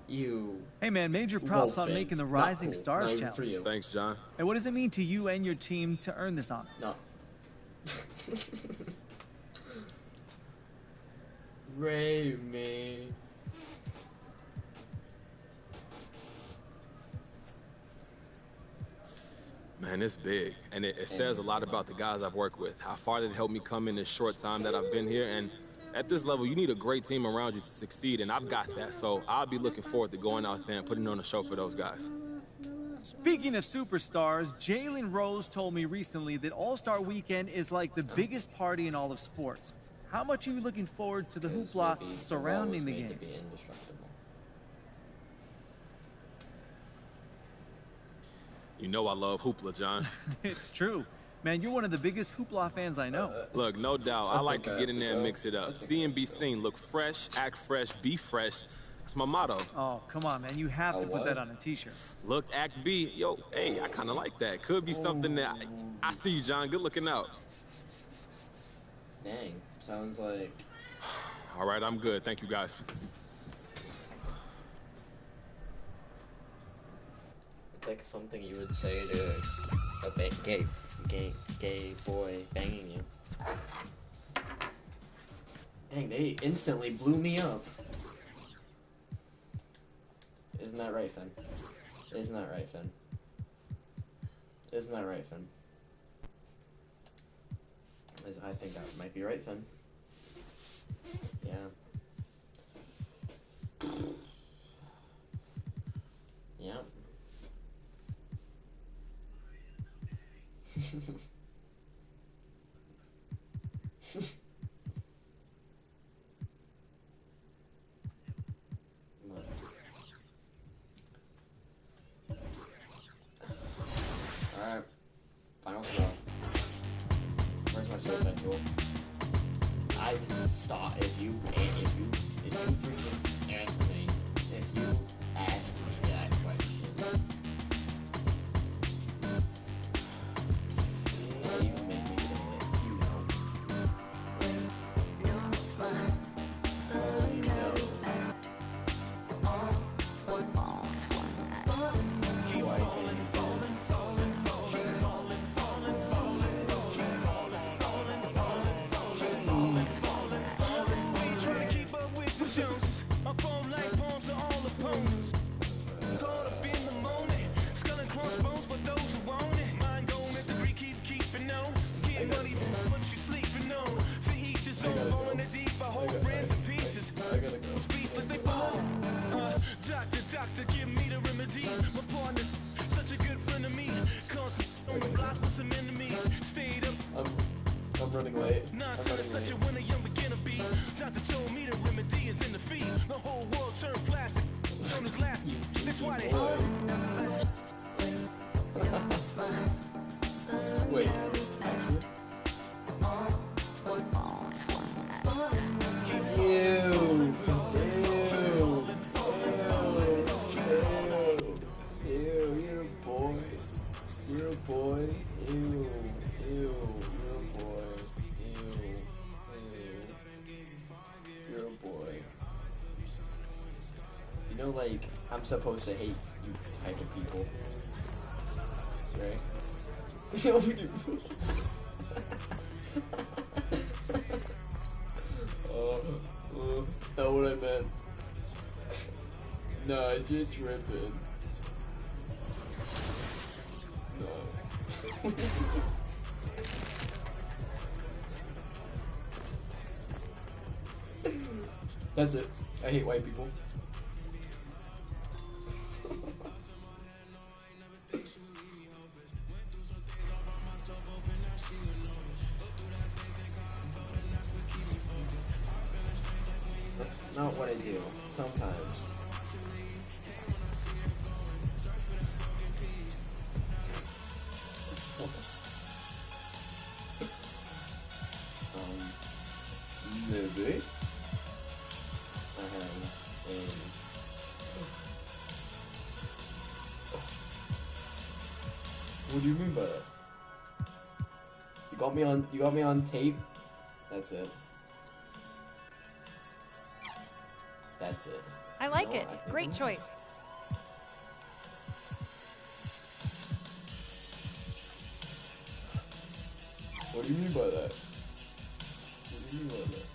Speaker 2: You.
Speaker 15: Hey, man, major props on making the Rising Stars
Speaker 2: Not
Speaker 15: Challenge.
Speaker 2: for you.
Speaker 4: Thanks, John.
Speaker 15: Hey, what does it mean to you and your team to earn this honor?
Speaker 2: No. Ray me.
Speaker 4: Man, it's big, and it says a lot about the guys I've worked with, how far they've helped me come in this short time that I've been here, and at this level, you need a great team around you to succeed, and I've got that, so I'll be looking forward to going out there and putting on a show for those guys.
Speaker 15: Speaking of superstars, Jalen Rose told me recently that All-Star Weekend is like the biggest party in all of sports. How much are you looking forward to the hoopla surrounding the game?
Speaker 4: You know I love hoopla, John.
Speaker 15: It's true. Man, you're one of the biggest hoopla fans I know.
Speaker 4: Look, no doubt, I like to get in there and mix it up. See and be seen. Look fresh, act fresh, be fresh. That's my motto.
Speaker 15: Oh, come on, man. You have to put that on a t-shirt.
Speaker 4: Look, act B. Yo, hey, I kind of like that. Could be something that... I see you, John. Good looking out.
Speaker 6: Dang, sounds like...
Speaker 4: All right, I'm good. Thank you, guys.
Speaker 2: It's like something you would say to a gay boy banging you. Dang, they instantly blew me up. Isn't that right, Finn? Isn't that right, Finn? Isn't that right, Finn? I think that might be right, Finn. Yeah. Yeah. Alright. Final throw. Where's my suicide tool? I didn't stop. If you freaking ask me, if you ask me that question, don't even make me say it. You know. You know.
Speaker 10: Doctor, give me the remedy. My partner's such a good friend of me. Constant on the block with some enemies. Stayed up.
Speaker 2: I'm running late.
Speaker 10: Nonsense, such a winner, young beginner be. Doctor told me the remedy is in the feet. The whole world turned plastic. On his last. That's why they.
Speaker 2: Wait. Ew. You're a boy. Ew. You're a boy. You're a boy. You know, like, I'm supposed to hate you type of people. Right? Not what I meant. No, I just tripping. No. That's it. I hate white people. That's not what I do. Sometimes. Maybe I have a. What do you mean by that? You got me on tape. That's it. That's it.
Speaker 16: I like it. Great choice.
Speaker 2: What do you mean by that? What do you mean by that?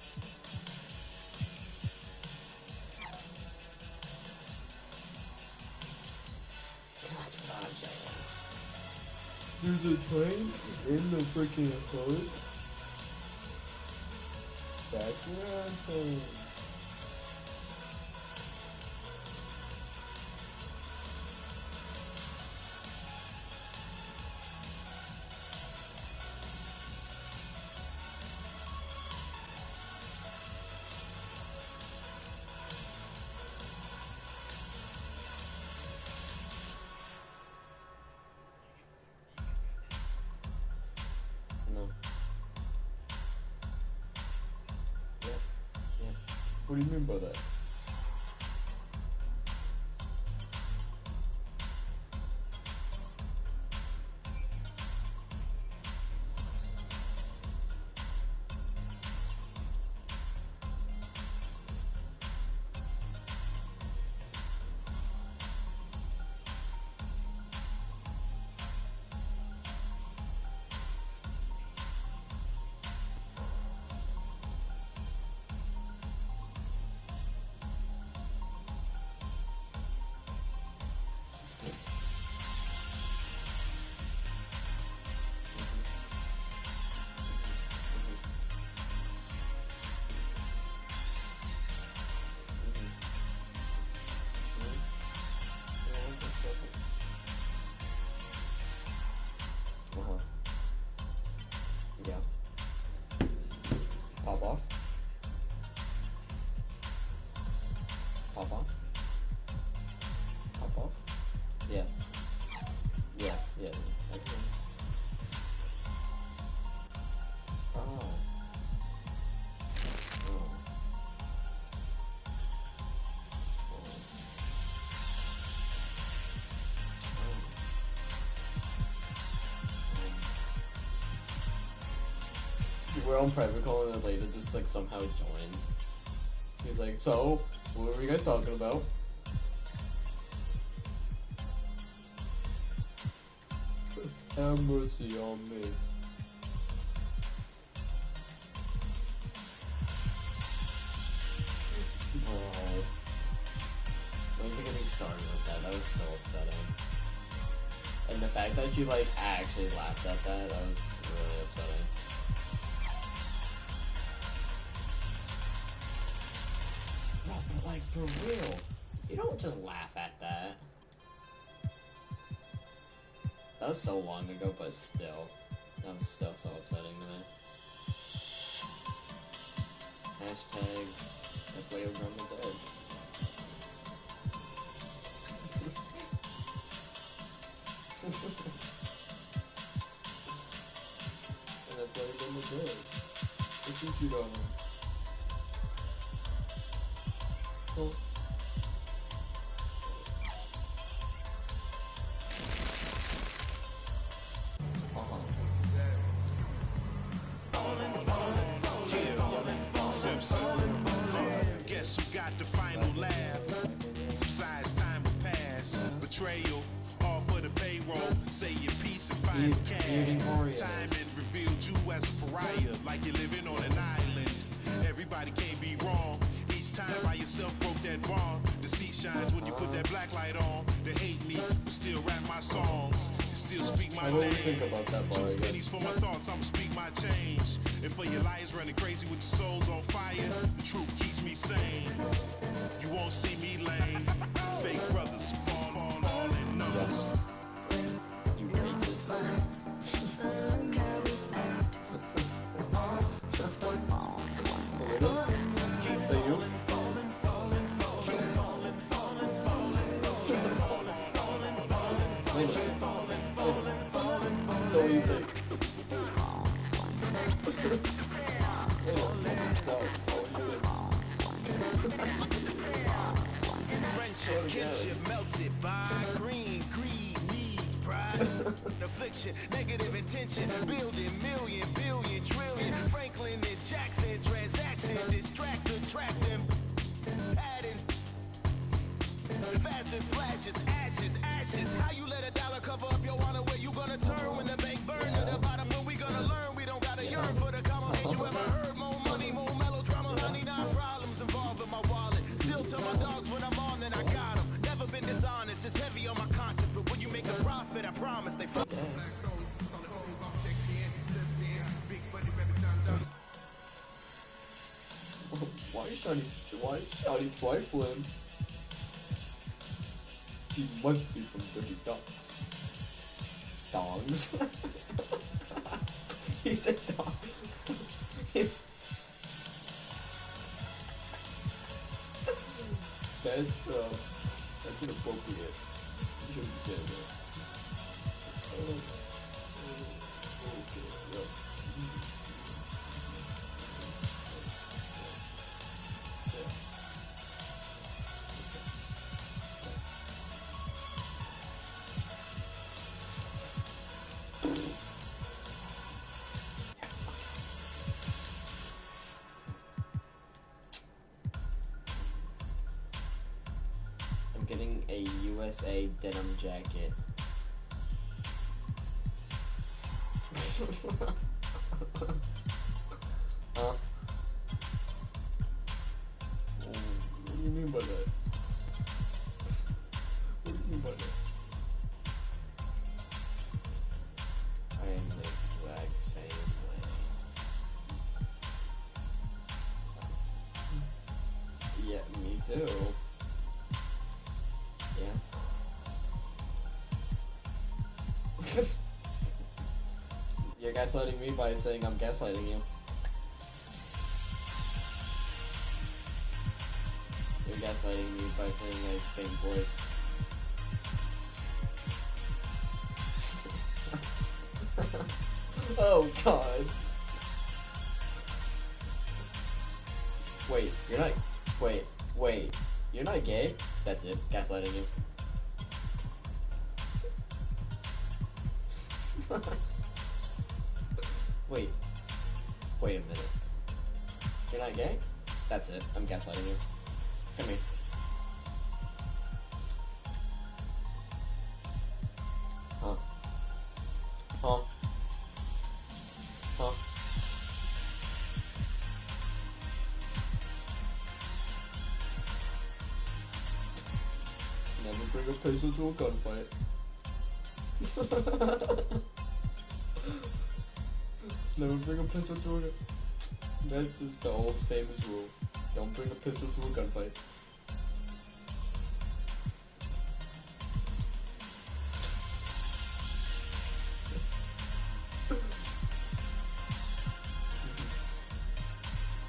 Speaker 2: That's what I'm saying. There's a train in the freaking hood. Background, so. No. Yeah. What do you mean by that? Yeah. Pop off. Pop off. Pop off. Yeah. Yeah. Yeah. Okay. Oh. Oh. We're on private call and Elena just like somehow joins. She's like, so, what were you guys talking about? Have mercy on me. Oh. Don't even get me started with that. That was so upsetting. And the fact that she like actually laughed at that, that was really upsetting. No, but like for real, you don't just laugh at that. That was so long ago, but still, that was still so upsetting to me. Hashtag that's way over on the dead. And that's why you're in the dead. What's your shoot on him? Oh.
Speaker 5: Guess who got the final laugh? Subsides, time will pass. Betrayal, all for the payroll. Say your piece and find cash. Time and revealed you as a pariah, like you're living on an island. Everybody can't be wrong. Each time by yourself broke that bond. The sea shines when you put that black light on. They hate me, but still rap my songs. And still speak my name.
Speaker 2: Think about that bar again.
Speaker 5: Pennies for my thoughts, I'ma speak my change. And for your liars running crazy with your souls on fire, the truth keeps me sane. You won't see me lame. Fake brothers fall in numbers.
Speaker 2: You racist. Still what you think?
Speaker 5: Friendship, kinship melted by green, greed, needs, pride, affliction, negative intention, building million, billion, trillion, Franklin and Jackson, transaction, distract, attract them, adding, fast as flashes, ashes, ashes, how you let a dollar cover up your honor, where you gonna turn when the bank burn to the bottom, when we gonna learn, we don't gotta yearn for the common, ain't you ever heard, more money, more melodrama, honey, not problems involved in my wallet, still tell my dogs when I'm on, then I got them, never been dishonest, it's heavy on my conscience, but when you make a profit, I promise they fuck.
Speaker 2: Why is Shawty trifling? She must be from Dirty Dogs. Dogs. He said dog. That's inappropriate. You shouldn't say that. Okay, yep. I'm getting a USA denim jacket. Huh? What do you mean by that? What do you mean by that? I am the exact same way. Yeah, me too. Yeah. You're gaslighting me by saying I'm gaslighting you. You're gaslighting me by saying I bang boys. Oh god. Wait, you're not. Wait. You're not gay? That's it. Gaslighting you. Wait a minute. You're not gay? That's it. I'm gaslighting you. Come here. Huh? Huh? Huh? Never bring a pistol to a gunfight. Never bring a pistol to a gun. That's just the old famous rule. Don't bring a pistol to a gunfight.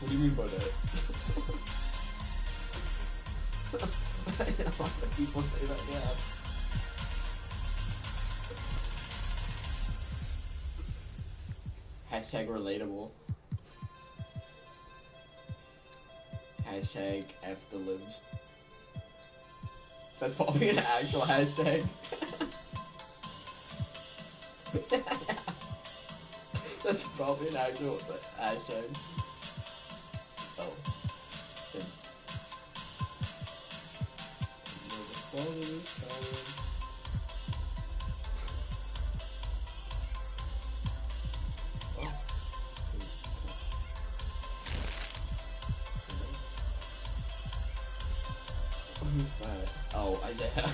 Speaker 2: What do you mean by that? A lot of people say that, yeah. Hashtag relatable. Hashtag F the libs. That's probably an actual hashtag. That's probably an actual hashtag. Oh. Damn. Follow this power. Who's that? Oh, Isaiah.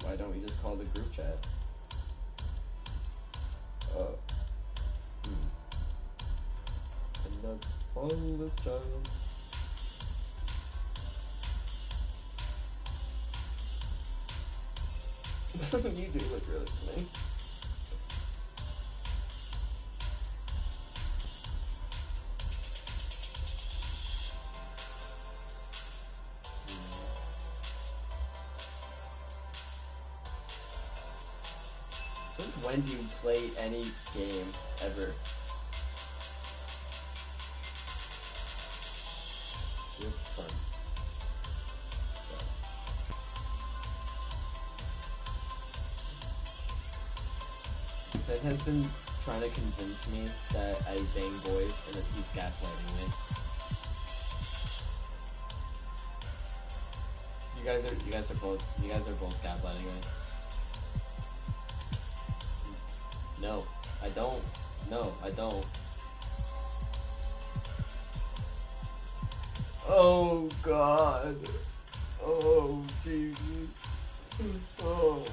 Speaker 2: Why don't we just call the group chat? And then follow this child. You do look really funny. Since when do you play any game ever? It's fun. Fed has been trying to convince me that I bang boys and that he's gaslighting me. You guys are both gaslighting me. No, I don't. No, I don't. Oh God. Oh Jesus. Oh.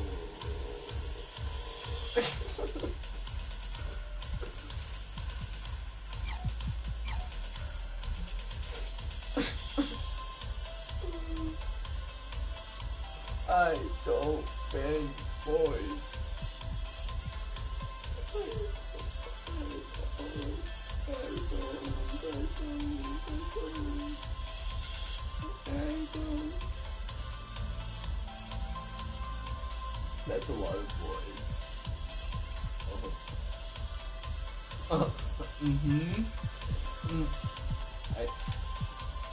Speaker 2: That's a lot of boys.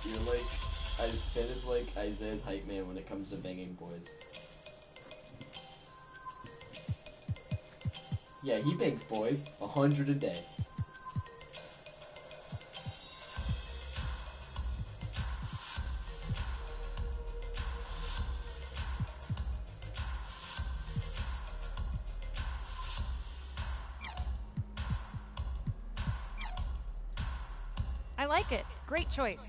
Speaker 2: You're like, Finn is like Isaiah's hype man when it comes to banging boys. Yeah, he bangs boys 100 a day.
Speaker 16: I like it. Great choice.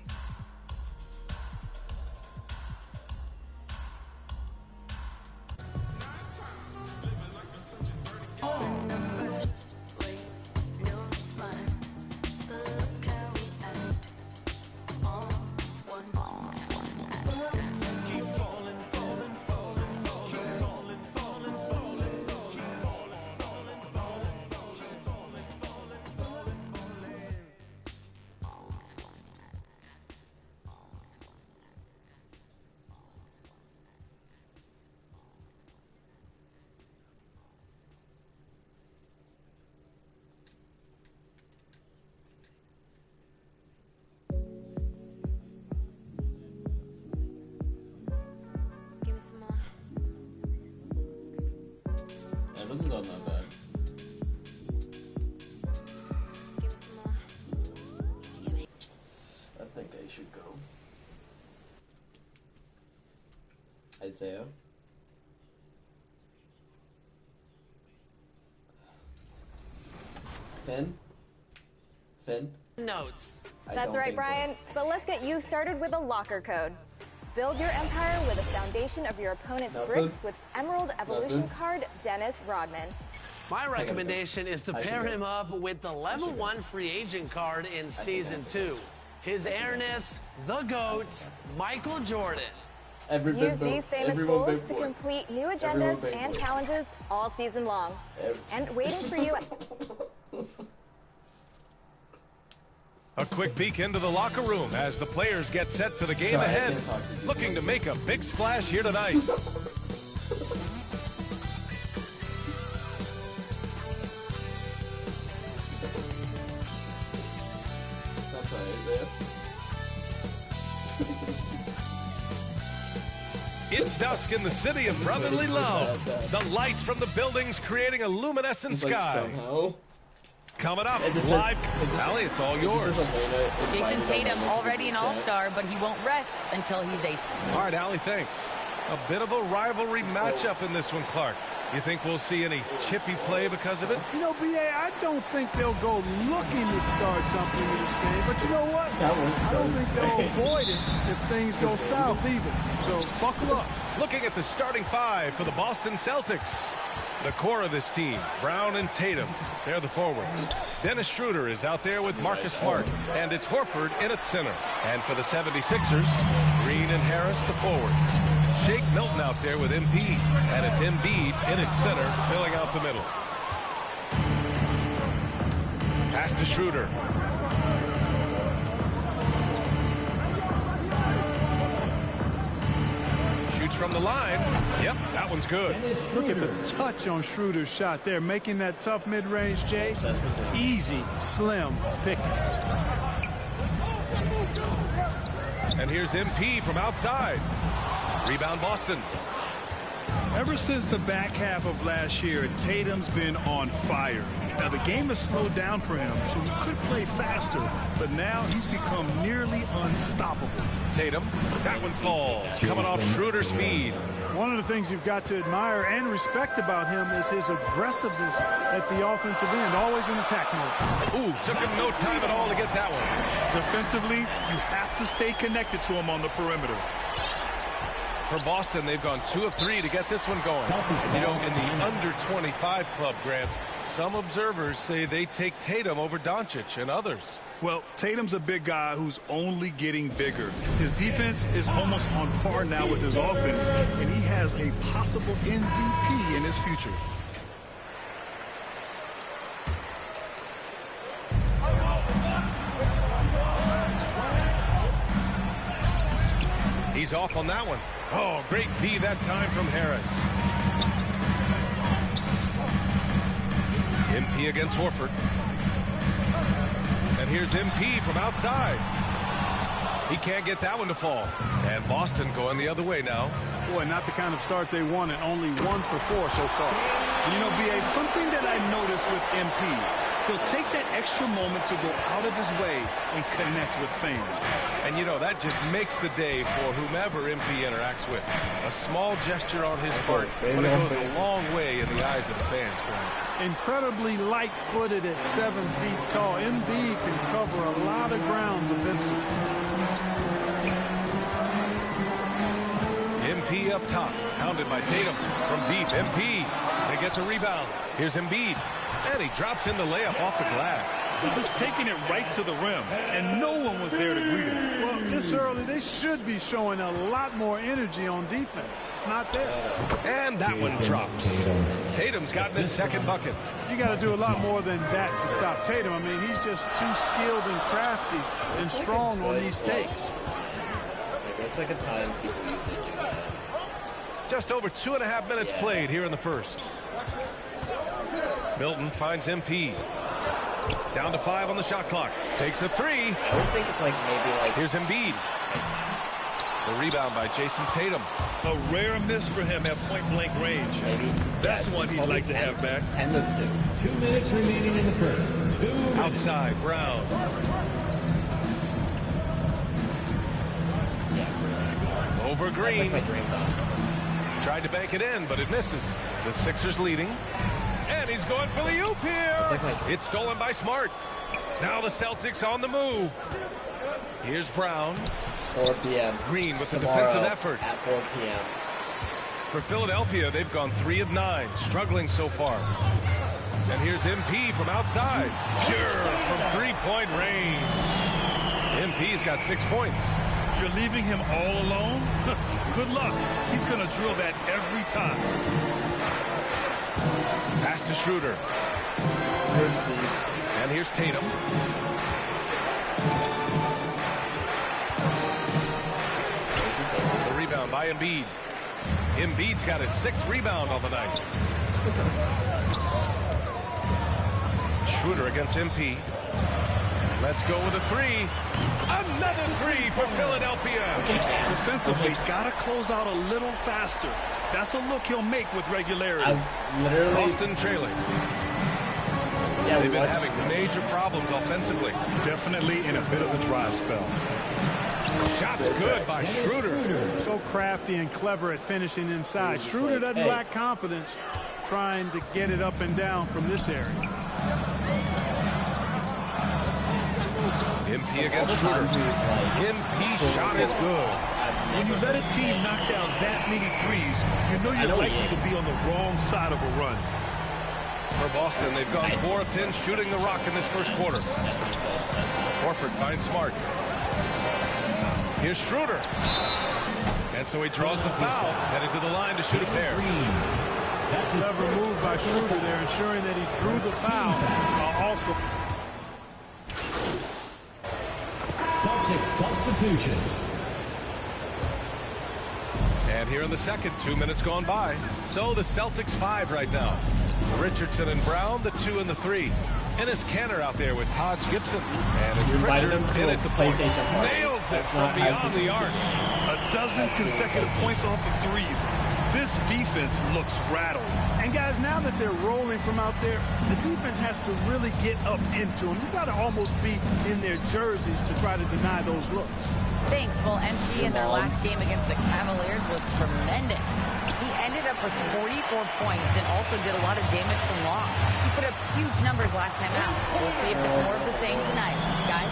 Speaker 2: Wasn't done that bad. I think I should go. Isaiah? Finn? Finn?
Speaker 11: Notes.
Speaker 17: That's right, Brian. But let's get you started with a locker code. Build your empire with a foundation of your opponent's bricks with Emerald Evolution card, Dennis Rodman.
Speaker 11: My recommendation is to pair him up with the level 1 free agent card in Season 2. His airness, the GOAT, Michael Jordan.
Speaker 17: Use these famous goals to complete new agendas and challenges all season long. And waiting for you.
Speaker 18: A quick peek into the locker room as the players get set for the game ahead. Looking to make a big splash here tonight. It's dusk in the city of brotherly love. The lights from the buildings creating a luminescent sky. Coming up, live, Allie, it's all yours.
Speaker 20: Jason Tatum already an all-star, but he won't rest until he's ace.
Speaker 18: All right, Allie, thanks. A bit of a rivalry matchup in this one, Clark. You think we'll see any chippy play because of it?
Speaker 25: You know, B.A., I don't think they'll go looking to start something in this game. But you know what? I don't think they'll avoid it if things go south either. So buckle up.
Speaker 18: Looking at the starting five for the Boston Celtics. The core of this team, Brown and Tatum, they're the forwards. Dennis Schroeder is out there with Marcus Smart, and it's Horford in at center. And for the 76ers, Green and Harris, the forwards. Shake Milton out there with Embiid, and it's Embiid in at center, filling out the middle. Pass to Schroeder. Shoots from the line. Yep, that one's good.
Speaker 25: Look at the touch on Schroeder's shot there, making that tough mid-range, Jay. Easy, slim pickings.
Speaker 18: And here's MP from outside. Rebound Boston.
Speaker 25: Ever since the back half of last year, Tatum's been on fire. Now, the game has slowed down for him, so he could play faster, but now he's become nearly unstoppable.
Speaker 18: Tatum, that one falls, coming off Schroeder's speed.
Speaker 25: One of the things you've got to admire and respect about him is his aggressiveness at the offensive end, always in attack mode.
Speaker 18: Ooh, took him no time at all to get that one.
Speaker 25: Defensively, you have to stay connected to him on the perimeter.
Speaker 18: For Boston, they've gone 2 of 3 to get this one going. You know, in the under 25 club, Grant, some observers say they take Tatum over Doncic and others.
Speaker 25: Well, Tatum's a big guy who's only getting bigger. His defense is almost on par now with his offense, and he has a possible MVP in his future.
Speaker 18: He's off on that one. Oh, great D that time from Harris. MP against Horford. And here's MP from outside. He can't get that one to fall. And Boston going the other way now.
Speaker 25: Boy, not the kind of start they wanted. Only 1 for 4 so far. And you know, B.A., something that I noticed with MP, he'll take that extra moment to go out of his way and connect with fans.
Speaker 18: And you know, that just makes the day for whomever MP interacts with. A small gesture on his part, but it goes a long way in the eyes of the fans, Grant.
Speaker 25: Incredibly light-footed at 7 feet tall. MB can cover a lot of ground defensively.
Speaker 18: MP up top, pounded by Tatum from deep. MP, they get the rebound. Here's Embiid, and he drops in the layup off the glass.
Speaker 25: They're just taking it right to the rim, and no one was there to greet him. Well, this early, they should be showing a lot more energy on defense. It's not there.
Speaker 18: And that one drops. Tatum's gotten his second bucket.
Speaker 25: You got to do a lot more than that to stop Tatum. I mean, he's just too skilled and crafty and strong on these takes.
Speaker 2: It's like a time people usually do that.
Speaker 18: Just over 2.5 minutes played here in the first. Milton finds MP. Down to 5 on the shot clock. Takes a 3.
Speaker 2: I would think like maybe like...
Speaker 18: Here's Embiid. The rebound by Jason Tatum.
Speaker 25: A rare miss for him at point-blank range.
Speaker 2: Maybe.
Speaker 25: That's one he'd like to have back.
Speaker 2: 10-2.
Speaker 3: 2 minutes remaining in the first. 2 minutes.
Speaker 18: Outside, Brown. Over Green.
Speaker 2: That's like my dream time.
Speaker 18: Tried to bank it in, but it misses. The Sixers leading. And he's going for the oop here.
Speaker 2: Like
Speaker 18: it's stolen by Smart. Now the Celtics on the move. Here's Brown.
Speaker 2: 4 p.m.
Speaker 18: Green with the
Speaker 2: Tomorrow
Speaker 18: defensive effort.
Speaker 2: At 4 p.m.
Speaker 18: For Philadelphia, they've gone 3 of 9, struggling so far. And here's MP from outside. Pure from 3-point range. MP's got 6 points.
Speaker 25: You're leaving him all alone? Good luck. He's going to drill that every time.
Speaker 18: Pass to Schroeder. And here's Tatum. The rebound by Embiid. Embiid's got his 6th rebound on the night. Schroeder against MP. Let's go with a 3. Another 3 for Philadelphia.
Speaker 25: Defensively, gotta close out a little faster. That's a look he'll make with regularity.
Speaker 18: Boston trailing.
Speaker 2: Yeah,
Speaker 18: they've been having major problems offensively.
Speaker 25: Definitely in a bit of a dry spell.
Speaker 18: Shots good by Schroeder.
Speaker 25: So crafty and clever at finishing inside. Schroeder doesn't lack confidence trying to get it up and down from this area.
Speaker 18: MP against Schroeder. MP shot is good.
Speaker 25: When you let a team knock down that many threes, you know you're likely to be on the wrong side of a run.
Speaker 18: For Boston, they've gone 4 of 10 shooting the rock in this first quarter. Horford finds Smart. Here's Schroeder. And so he draws the foul, headed to the line to shoot a pair.
Speaker 25: Clever move by Schroeder there, ensuring that he drew the foul while also...
Speaker 3: Celtic substitution.
Speaker 18: And here in the second, 2 minutes gone by. So the Celtics 5 right now. Richardson and Brown, the 2 and the 3. Ennis Kanter out there with Taj Gibson. And it's Pritchard in at the point. Nails it from beyond the arc.
Speaker 25: A dozen consecutive points off of threes. This defense looks rattled. And guys, now that they're rolling from out there, the defense has to really get up into them. You've got to almost be in their jerseys to try to deny those looks.
Speaker 20: Thanks. Well, MP in their last game against the Cavaliers was tremendous. He ended up with 44 points and also did a lot of damage from long. He put up huge numbers last time out. We'll see if it's more of the same tonight. Guys?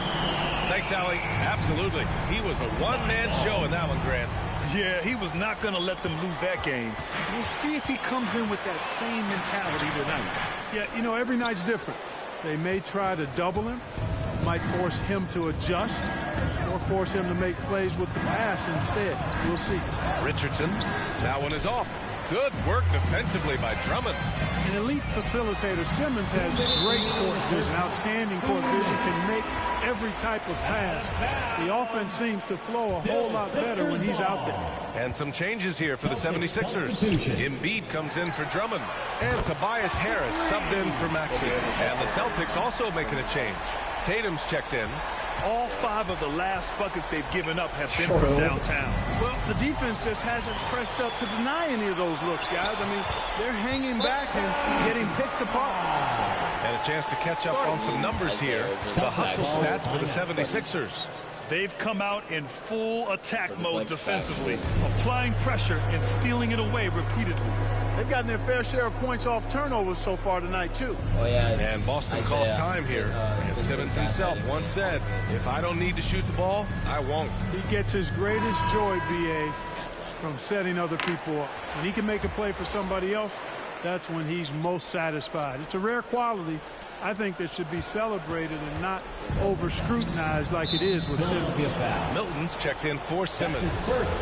Speaker 18: Thanks, Allie. Absolutely. He was a one-man show in that one, Grant.
Speaker 25: Yeah, he was not going to let them lose that game. We'll see if he comes in with that same mentality tonight. Yeah, you know, every night's different. They may try to double him, might force him to adjust, or force him to make plays with the pass instead. We'll see.
Speaker 18: Richardson, that one is off. Good work defensively by Drummond.
Speaker 25: An elite facilitator, Simmons has great court vision, outstanding court vision, can make every type of pass. The offense seems to flow a whole lot better when he's out there.
Speaker 18: And some changes here for the 76ers. Embiid comes in for Drummond. And Tobias Harris subbed in for Maxey. And the Celtics also making a change. Tatum's checked in.
Speaker 25: All 5 of the last buckets they've given up have been from downtown. Well, the defense just hasn't pressed up to deny any of those looks, guys. I mean, they're hanging back and getting picked apart.
Speaker 18: And a chance to catch up on some numbers here. The hustle stats for the 76ers.
Speaker 25: They've come out in full attack mode defensively, applying pressure and stealing it away repeatedly. They've gotten their fair share of points off turnovers so far tonight, too.
Speaker 2: Oh, yeah.
Speaker 18: And Boston calls time here. And Simmons himself once said, if I don't need to shoot the ball, I won't.
Speaker 25: He gets his greatest joy, B.A., from setting other people up. When he can make a play for somebody else, that's when he's most satisfied. It's a rare quality, I think, that should be celebrated and not over-scrutinized like it is with Simmons.
Speaker 18: Milton's checked in for Simmons.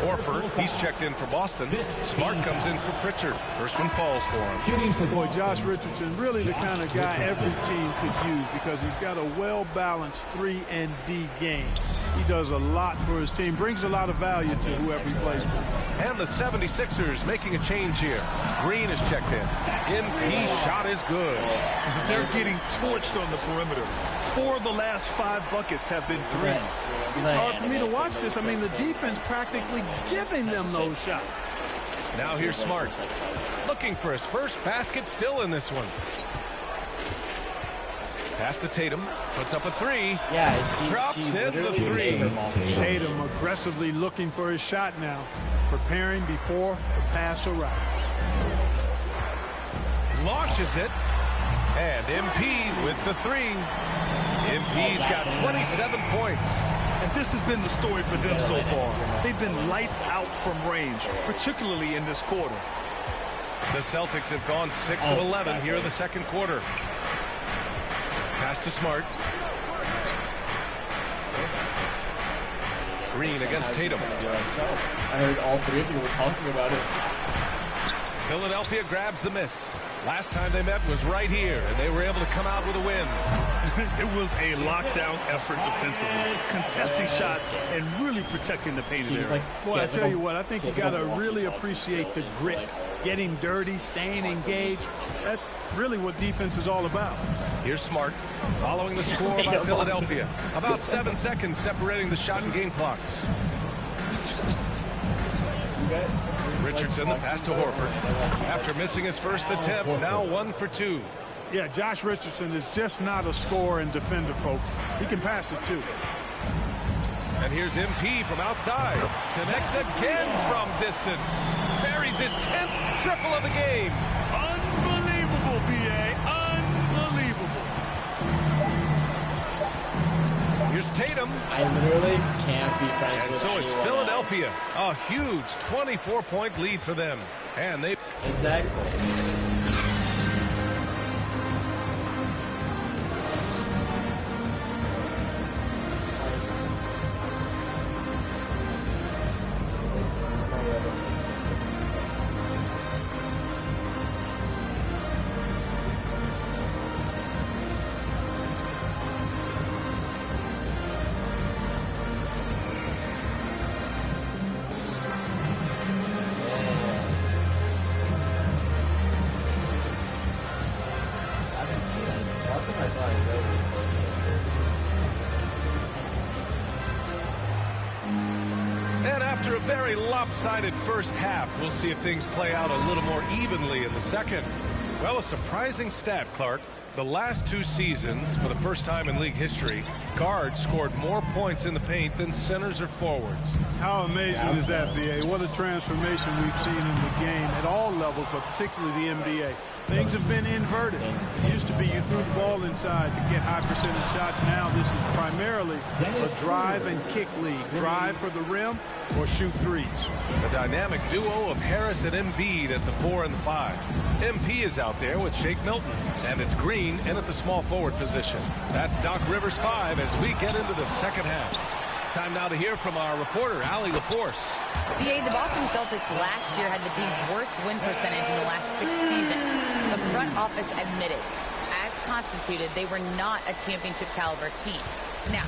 Speaker 18: Horford, he's checked in for Boston. Smart comes in for Pritchard. First one falls for him.
Speaker 25: Boy, Josh Richardson, really the kind of guy every team could use because he's got a well-balanced 3 and D game. He does a lot for his team, brings a lot of value to whoever he plays with.
Speaker 18: And the 76ers making a change here. Green is checked in. MP shot is good.
Speaker 25: They're getting torched on the perimeter. 4 of the last 5 buckets have been threes. It's hard for me to watch this. I mean, the defense practically giving them those shots.
Speaker 18: Now here's Smart. Looking for his first basket still in this one. Pass to Tatum. Puts up a 3.
Speaker 2: Yeah,
Speaker 18: drops in the 3.
Speaker 25: Tatum aggressively looking for his shot now. Preparing before the pass arrives.
Speaker 18: Launches it. And MP with the 3. MP's got 27 points.
Speaker 25: And this has been the story for them so far. They've been lights out from range, particularly in this quarter.
Speaker 18: The Celtics have gone 6 of 11 here in the second quarter. Pass to Smart. Green against Tatum.
Speaker 2: I heard all 3 of you were talking about it.
Speaker 18: Philadelphia grabs the miss. Last time they met was right here, and they were able to come out with a win.
Speaker 25: It was a lockdown effort defensively, contesting shots and really protecting the painted area. Boy, I tell you what, I think you got to really appreciate the grit, getting dirty, staying engaged. That's really what defense is all about.
Speaker 18: Here's Smart, following the score by Philadelphia. About 7 seconds separating the shot and game clocks. Richardson, the pass to Horford. After missing his first attempt, now 1 for 2.
Speaker 25: Yeah, Josh Richardson is just not a scorer and defender, folk. He can pass it, too.
Speaker 18: And here's MP from outside. Connects again from distance. Buries his 10th triple of the game.
Speaker 25: Unbelievable, B.A. Unbelievable.
Speaker 18: Here's Tatum.
Speaker 2: I literally can't be friends
Speaker 18: and
Speaker 2: with
Speaker 18: so it's
Speaker 2: anyone
Speaker 18: Philadelphia.
Speaker 2: else.
Speaker 18: A huge 24-point lead for them. And they...
Speaker 2: Exactly.
Speaker 18: And after a very lopsided first half, we'll see if things play out a little more evenly in the second. Well, a surprising stat, Clark. The last 2 seasons, for the first time in league history, guards scored more points in the paint than centers or forwards.
Speaker 25: How amazing is that, B.A.? What a transformation we've seen in the game at all levels, but particularly the NBA. Things have been inverted. It used to be you threw the ball inside to get high percentage shots. Now this is primarily a drive and kick league. Drive for the rim or shoot threes.
Speaker 18: The dynamic duo of Harris and Embiid at the 4 and the 5. MP is out there with Shake Milton, and it's Green in at the small forward position. That's Doc Rivers 5 as we get into the second half. Time now to hear from our reporter, Allie LaForce.
Speaker 20: The Boston Celtics last year had the team's worst win percentage in the last 6 seasons. The front office admitted, as constituted, they were not a championship caliber team. Now,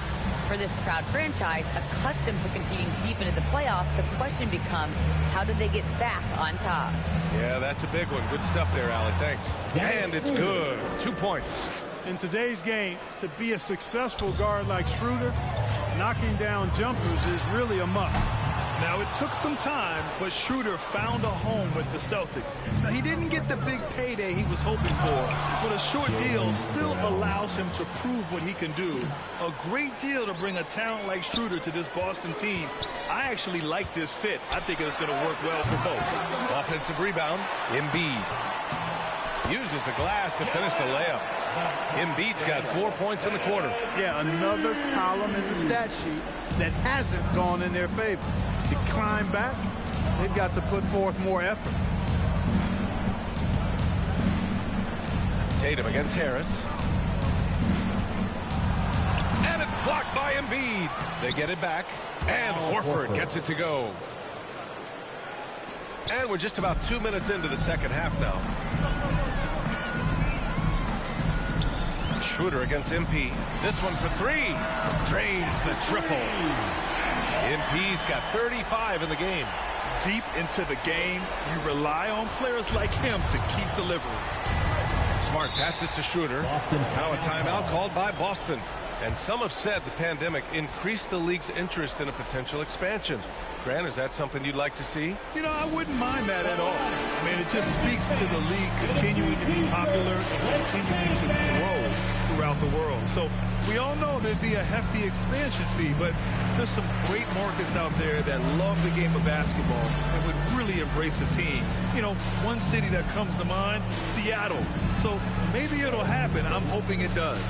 Speaker 20: for this proud franchise, accustomed to competing deep into the playoffs, the question becomes, how do they get back on top?
Speaker 18: Yeah, that's a big one. Good stuff there, Allie. Thanks. And it's good. 2 points.
Speaker 25: In today's game, to be a successful guard like Schroeder, knocking down jumpers is really a must. Now, it took some time, but Schroeder found a home with the Celtics. Now, he didn't get the big payday he was hoping for, but a short deal still allows him to prove what he can do. A great deal to bring a talent like Schroeder to this Boston team. I actually like this fit. I think it's going to work well for both.
Speaker 18: Offensive rebound, Embiid. Uses the glass to finish the layup. Embiid's got 4 points in the quarter.
Speaker 25: Yeah, another column in the stat sheet that hasn't gone in their favor. To climb back, they've got to put forth more effort.
Speaker 18: Tatum against Harris. And it's blocked by Embiid. They get it back. And Horford gets it to go. And we're just about 2 minutes into the second half now. Schroeder against MP. This one for three. Drains the triple. MP's got 35 in the game.
Speaker 25: Deep into the game, you rely on players like him to keep delivering.
Speaker 18: Smart passes to Schroeder. Now a timeout called by Boston. And some have said the pandemic increased the league's interest in a potential expansion. Grant, is that something you'd like to see?
Speaker 25: You know, I wouldn't mind that at all. I mean, it just speaks to the league continuing to be popular and continuing to grow throughout the world. So we all know there'd be a hefty expansion fee, but there's some great markets out there that love the game of basketball and would really embrace a team. You know, one city that comes to mind, Seattle. So maybe it'll happen. I'm hoping it does.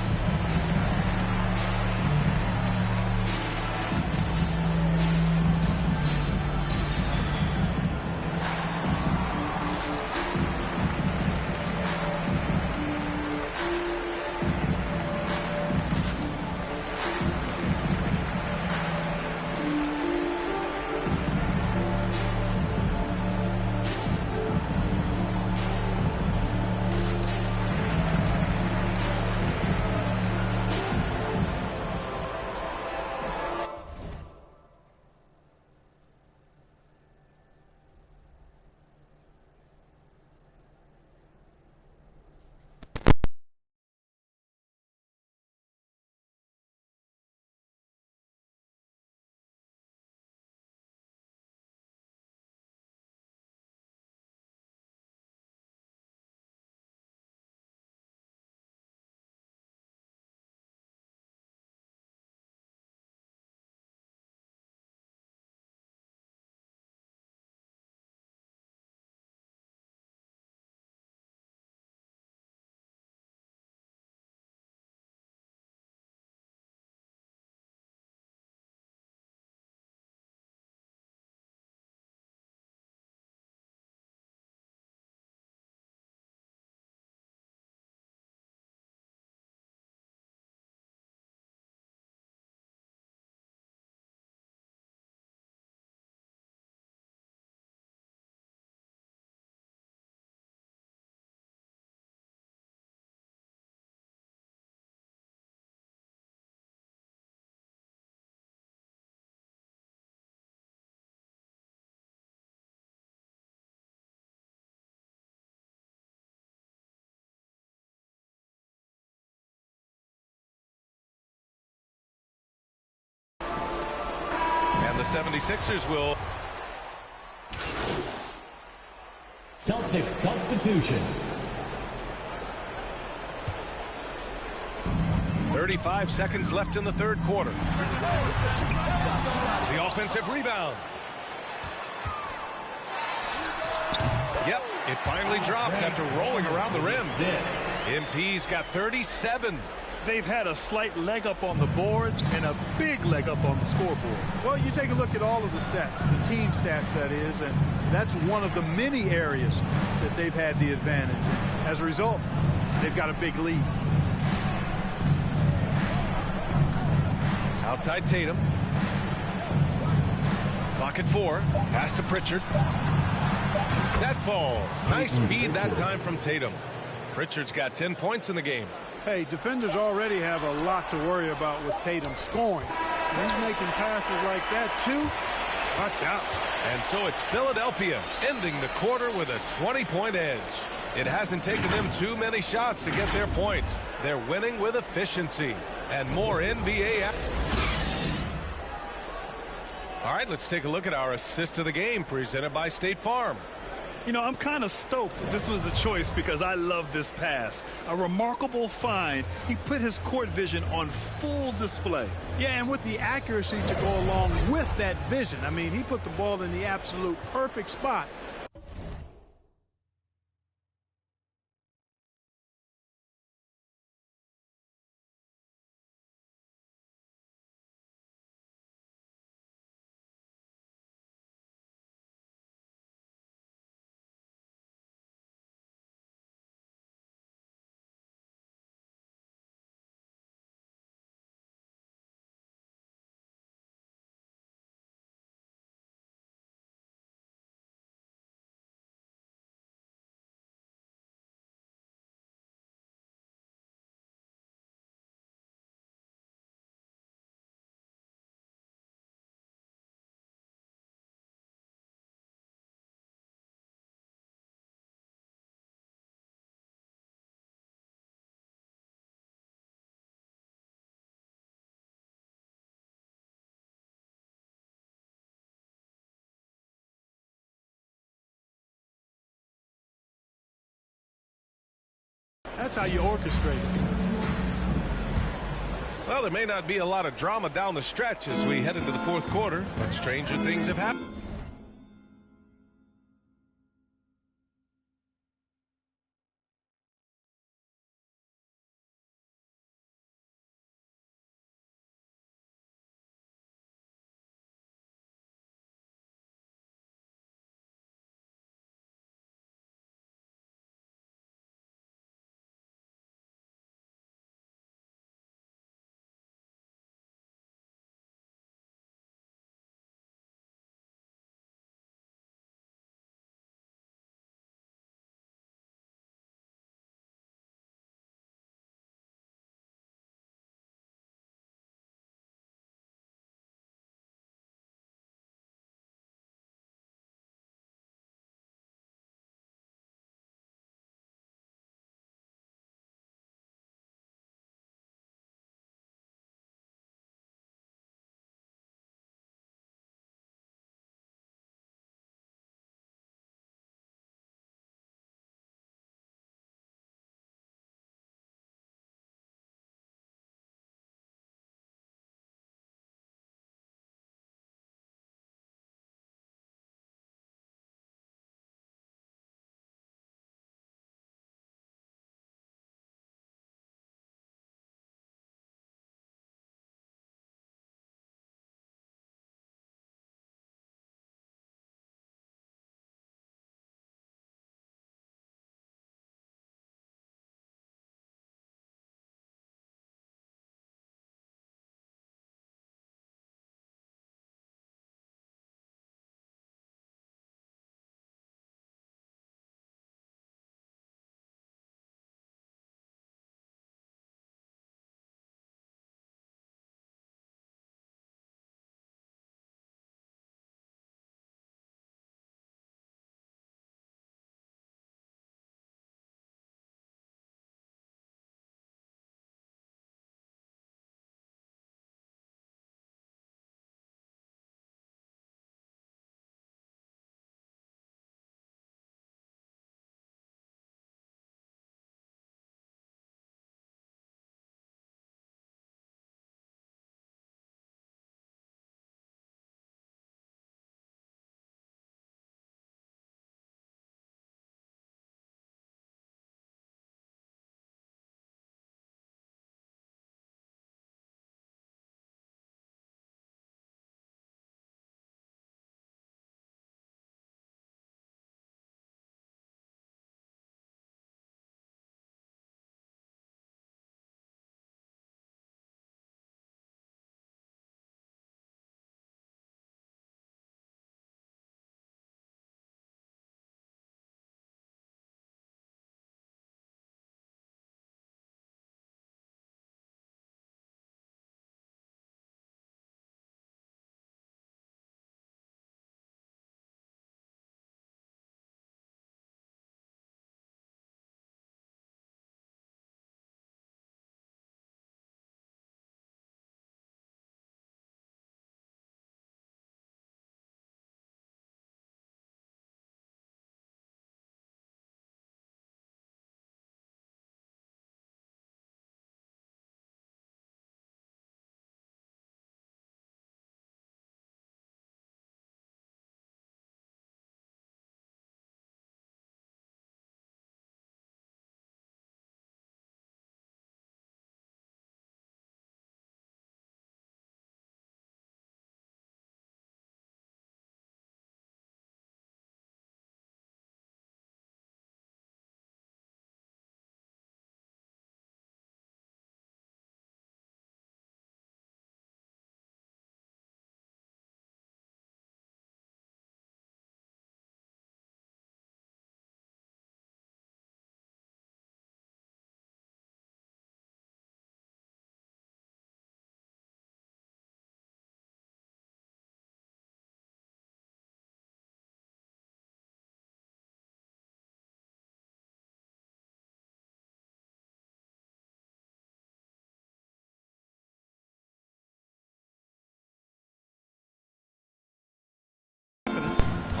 Speaker 18: The 76ers will.
Speaker 3: Celtics substitution.
Speaker 18: 35 seconds left in the third quarter. The offensive rebound. Yep, it finally drops after rolling around the rim. MP's got 37.
Speaker 25: They've had a slight leg up on the boards and a big leg up on the scoreboard. Well, you take a look at all of the stats, the team stats that is, and that's one of the many areas that they've had the advantage. As a result, they've got a big lead.
Speaker 18: Outside Tatum. Clock at 4. Pass to Pritchard. That falls. Nice feed that time from Tatum. Pritchard's got 10 points in the game.
Speaker 25: Hey, defenders already have a lot to worry about with Tatum scoring. When he's making passes like that, too. Watch out.
Speaker 18: And so it's Philadelphia ending the quarter with a 20-point edge. It hasn't taken them too many shots to get their points. They're winning with efficiency. And more NBA action. All right, let's take a look at our assist of the game presented by State Farm.
Speaker 25: You know, I'm kind of stoked this was a choice because I love this pass. A remarkable find. He put his court vision on full display. Yeah, and with the accuracy to go along with that vision. I mean, he put the ball in the absolute perfect spot. That's how you orchestrate it.
Speaker 18: Well, there may not be a lot of drama down the stretch as we head into the fourth quarter, but stranger things have happened.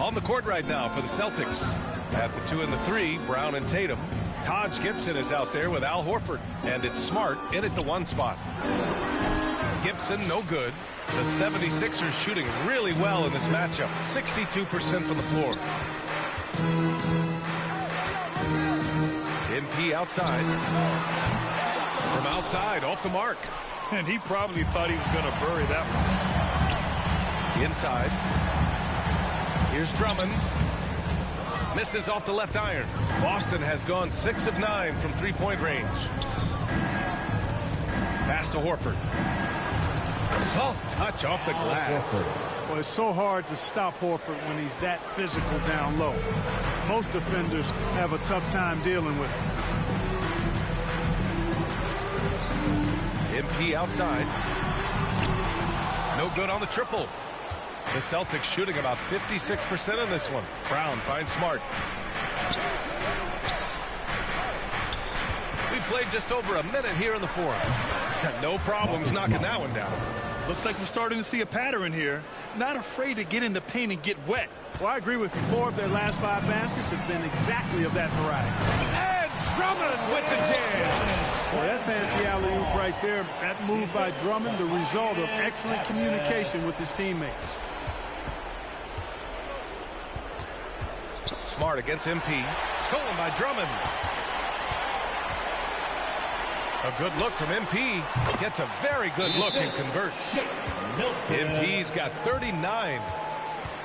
Speaker 18: On the court right now for the Celtics. At the 2 and the 3, Brown and Tatum. Taj Gibson is out there with Al Horford. And it's Smart in at the 1 spot. Gibson, no good. The 76ers shooting really well in this matchup. 62% from the floor. MP outside. From outside, off the mark.
Speaker 25: And he probably thought he was going to bury that one.
Speaker 18: Inside. Here's Drummond. Misses off the left iron. Boston has gone 6 of 9 from three-point range. Pass to Horford. Soft touch off the glass.
Speaker 25: Well, it's so hard to stop Horford when he's that physical down low. Most defenders have a tough time dealing with him.
Speaker 18: MP outside. No good on the triple. The Celtics shooting about 56% in this one. Brown finds Smart. We played just over a minute here in the fourth. No problems knocking that one down.
Speaker 25: Looks like we're starting to see a pattern here. Not afraid to get in the paint and get wet. Well, I agree with you. 4 of their last 5 baskets have been exactly of that variety.
Speaker 18: And Drummond with the jam.
Speaker 25: Well, that fancy alley-oop right there, that move by Drummond, the result of excellent communication with his teammates.
Speaker 18: Smart against MP. Stolen by Drummond. A good look from MP. Gets a very good look and converts. MP's got 39.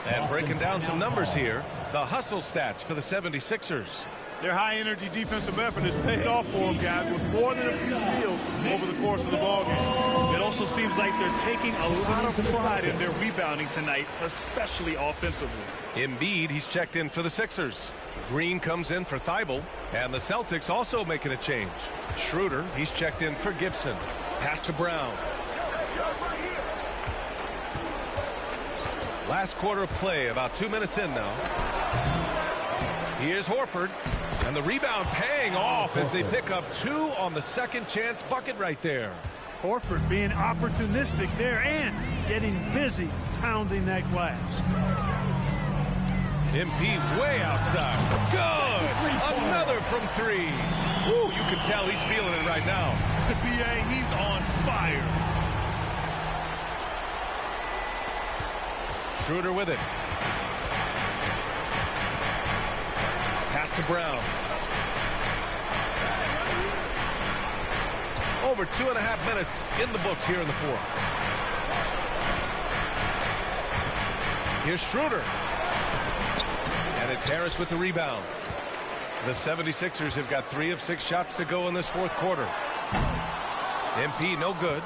Speaker 18: And breaking down some numbers here, the hustle stats for the 76ers.
Speaker 25: Their high-energy defensive effort has paid off for them, guys, with more than a few steals over the course of the ballgame. It also seems like they're taking a lot of pride in their rebounding tonight, especially offensively.
Speaker 18: Embiid, he's checked in for the Sixers. Green comes in for Thibault, and the Celtics also making a change. Schroeder, he's checked in for Gibson. Pass to Brown. Last quarter of play, about 2 minutes in now. Here's Horford, and the rebound paying off as they pick up 2 on the second chance bucket right there.
Speaker 25: Horford being opportunistic there and getting busy pounding that glass.
Speaker 18: MP way outside. Good! Another from 3. Woo, you can tell he's feeling it right now.
Speaker 25: The BA, he's on fire.
Speaker 18: Schroeder with it. Pass to Brown. Over 2.5 minutes in the books here in the fourth. Here's Schroeder. And it's Harris with the rebound. The 76ers have got 3 of 6 shots to go in this fourth quarter. MP no good.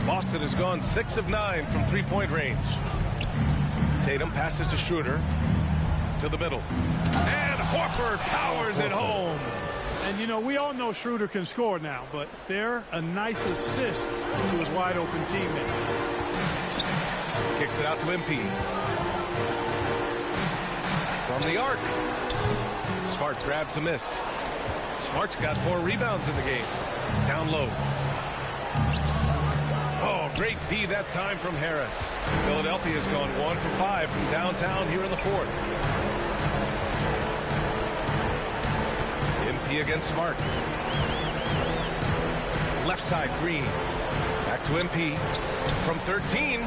Speaker 18: Boston has gone 6 of 9 from three-point range. Tatum passes to Schroeder. To the middle. And Horford powers it home.
Speaker 25: And, you know, we all know Schroeder can score now, but they're a nice assist to his wide-open teammate.
Speaker 18: Kicks it out to MP. From the arc. Smart grabs a miss. Smart's got 4 rebounds in the game. Down low. Oh, great D that time from Harris. Philadelphia's gone 1 for 5 from downtown here in the fourth. MP against Smart. Left side, Green. Back to MP. From 13.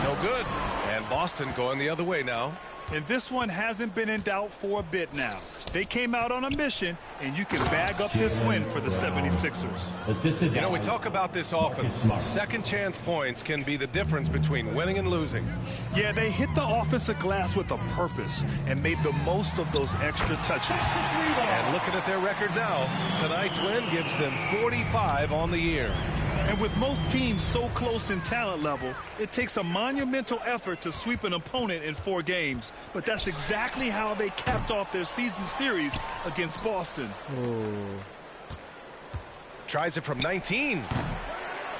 Speaker 18: No good. And Boston going the other way now.
Speaker 25: And this one hasn't been in doubt for a bit now. They came out on a mission, and you can bag up this win for the 76ers.
Speaker 18: You know, we talk about this often. Second chance points can be the difference between winning and losing.
Speaker 25: Yeah, they hit the offensive glass with a purpose and made the most of those extra touches.
Speaker 18: And looking at their record now, tonight's win gives them 45 on the year.
Speaker 25: And with most teams so close in talent level, it takes a monumental effort to sweep an opponent in 4 games. But that's exactly how they capped off their season series against Boston.
Speaker 18: Tries it from 19.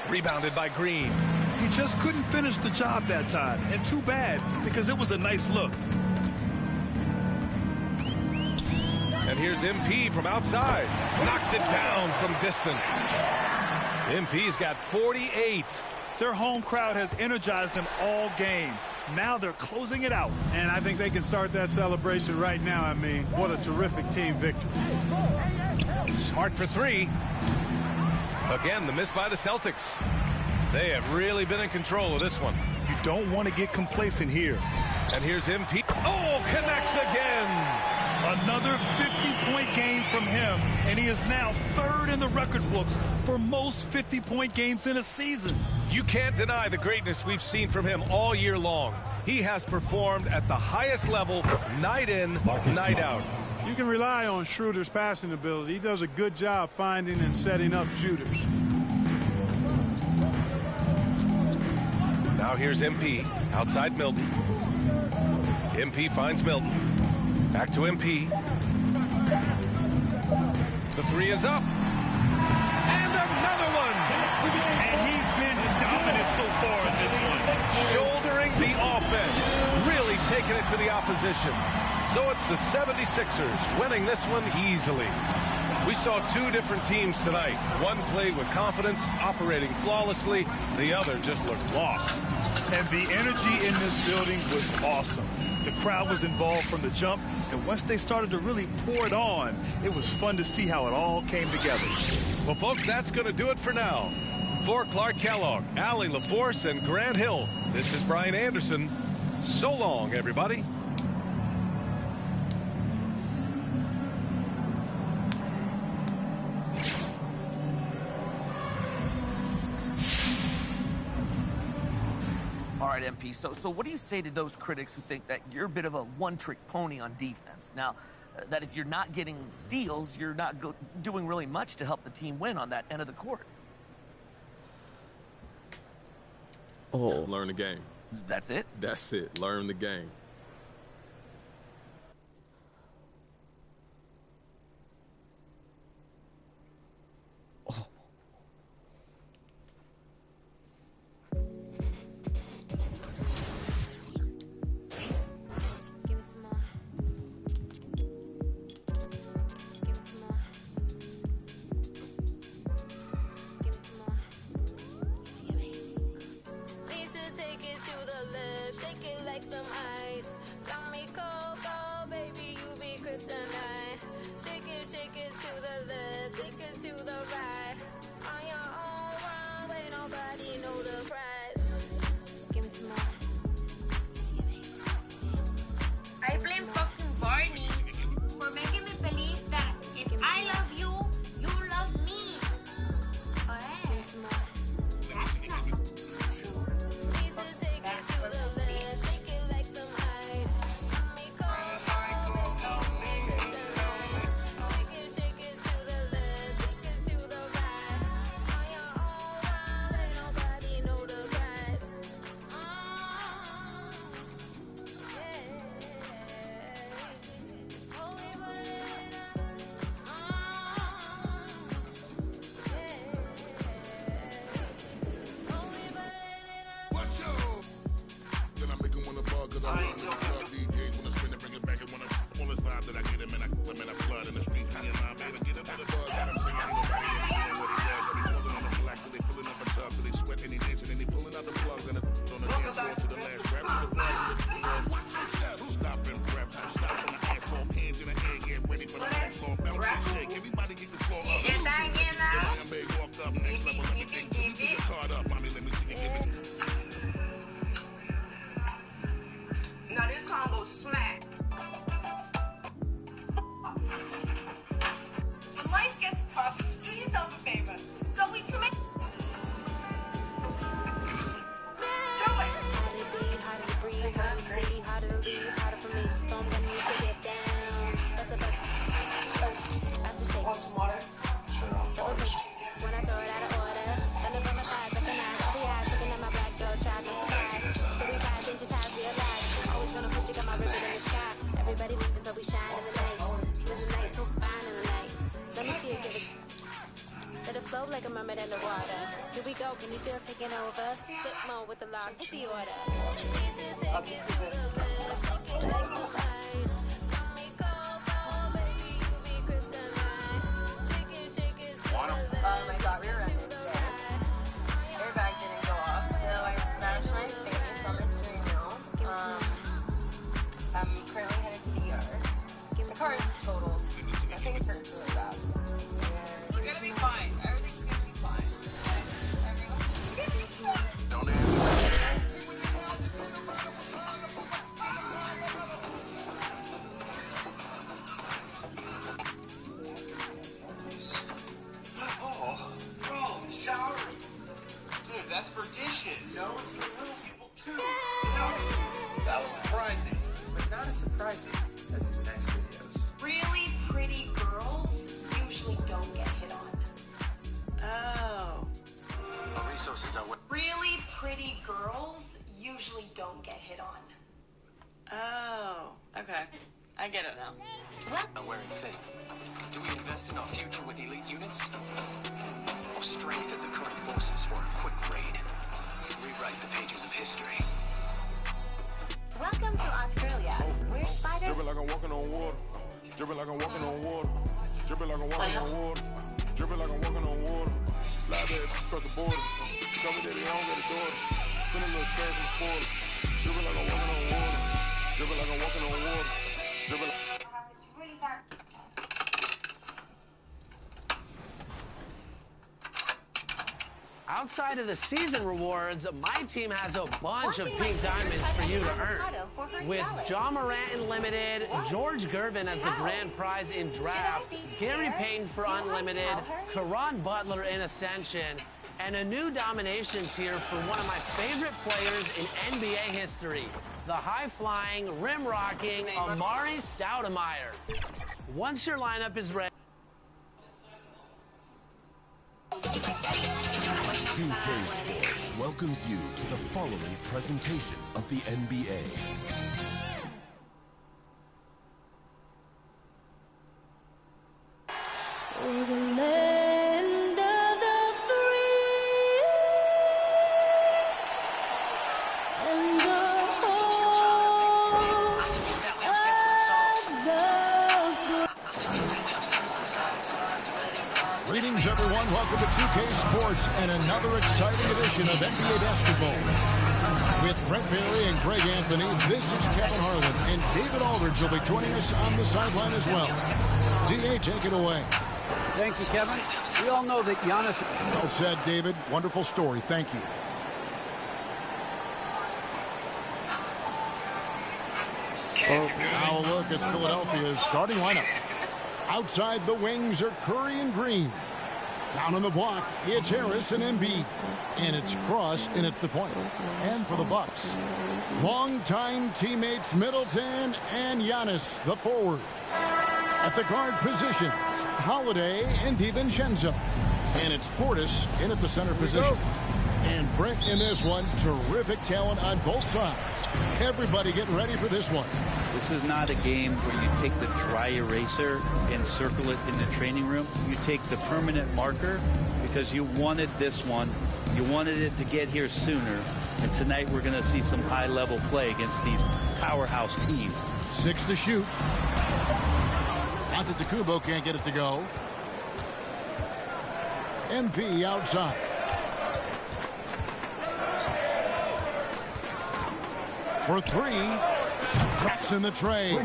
Speaker 18: Rebounded by Green.
Speaker 25: He just couldn't finish the job that time. And too bad, because it was a nice look.
Speaker 18: And here's MP from outside. Knocks it down from distance. MP's got 48.
Speaker 25: Their home crowd has energized them all game. Now they're closing it out. And I think they can start that celebration right now. I mean, what a terrific team victory.
Speaker 18: Smart for three. Again, the miss by the Celtics. They have really been in control of this one.
Speaker 25: You don't want to get complacent here.
Speaker 18: And here's MP. Oh, connects again.
Speaker 25: Another 50-point game from him, and he is now third in the record books for most 50-point games in a season.
Speaker 18: You can't deny the greatness we've seen from him all year long. He has performed at the highest level, night in, night out.
Speaker 25: You can rely on Schroeder's passing ability. He does a good job finding and setting up shooters.
Speaker 18: Now here's MP, outside Milton. MP finds Milton. Back to MP. The three is up. And another one.
Speaker 25: And he's been dominant so far in this one.
Speaker 18: Shouldering the offense. Really taking it to the opposition. So it's the 76ers winning this one easily. We saw two different teams tonight. One played with confidence, operating flawlessly. The other just looked lost.
Speaker 25: And the energy in this building was awesome. The crowd was involved from the jump, and once they started to really pour it on, it was fun to see how it all came together.
Speaker 18: Well, folks, that's going to do it for now. For Clark Kellogg, Allie LaForce, and Grant Hill, this is Brian Anderson. So long, everybody.
Speaker 7: All right, MP, so what do you say to those critics who think that you're a bit of a one-trick pony on defense? Now, that if you're not getting steals, you're not doing really much to help the team win on that end of the court.
Speaker 4: Oh. Learn the game.
Speaker 7: That's it?
Speaker 4: That's it. Learn the game.
Speaker 13: I blame fucking Barney for making me believe that if I love you, you love me. But that's not true. Now this combo smack. When life gets tough, do yourself a favor. Go eat some eggs. Do it. Want some water? Sure, I'll when I throw it out of order, thunder from my thighs, recognize all the eyes looking at my black door, child, no surprise. So we got digitized, realize. Always gonna push it, got my ribbon in the sky. Everybody leaves us, but we shine in the night. Live the night so fine in the night. Let me see it, give it. Let it flow like a mermaid in the water. Here we go, can you feel taking over? Flip mode with the law, take the order. Take it to the left, shake it like the light. Oh my god, we were running today. Everybody didn't go off.
Speaker 9: card totaled. I think it's hurts really bad. We're gonna be fine. Everything's gonna be fine.
Speaker 5: Don't answer.
Speaker 1: Oh, bro, showering. Dude, that's for dishes. No, it's for little people too. You know? That was surprising, but not as surprising as his next videos.
Speaker 9: Really pretty girls usually don't get hit on. Oh.
Speaker 5: Resources are
Speaker 9: Really pretty girls usually don't get hit on. Oh, okay. I get it now.
Speaker 5: not wearing thin. Do we invest in our future with elite units? Or strengthen the current forces for a quick raid? Rewrite the pages of history.
Speaker 13: Welcome to Australia, where spiders...
Speaker 19: Dripping like I'm walking on water. Dripping like I'm walking on water. Dripping like I'm walking on water. Dripping like I'm walking on water. Fly back across the border. Tell me that they don't get a daughter. Spend a little cash and spoil it. Dripping like I'm walking on water. Dripping like I'm walking on water. Dripping like...
Speaker 11: Outside of the season rewards, my team has a bunch of pink diamonds for you to earn. With John Morant Unlimited, George Gervin as the grand prize in draft, Gary Payton for unlimited, Caron Butler in Ascension, and a new domination tier for one of my favorite players in NBA history, the high-flying, rim-rocking Amari Stoudemire. Once your lineup is ready...
Speaker 12: 2K Sports welcomes you to the following presentation of the NBA.
Speaker 10: For the land of the free and the home of the
Speaker 8: Greetings, everyone. Welcome to 2K Sports and another exciting edition of NBA Basketball. With Brent Bailey and Greg Anthony, this is Kevin Harlan, and David Aldridge will be joining us on the sideline as well. D.A., take it away.
Speaker 24: Thank you, Kevin. We all know that Giannis...
Speaker 8: Well said, David. Wonderful story. Thank you. Now a look at Philadelphia's starting lineup. Outside the wings are Curry and Green. Down on the block, it's Harris and Embiid. And it's Cross in at the point. And for the Bucks, longtime teammates Middleton and Giannis, the forwards. At the guard positions, Holiday and DiVincenzo. And it's Portis in at the center position. And Brent in this one, terrific talent on both sides. Everybody getting ready for this one.
Speaker 14: This is not a game where you take the dry eraser and circle it in the training room. You take the permanent marker because you wanted this one. You wanted it to get here sooner. And tonight we're going to see some high-level play against these powerhouse teams.
Speaker 8: 6 to shoot. Antetokounmpo can't get it to go. MP outside. For three, traps in the tray.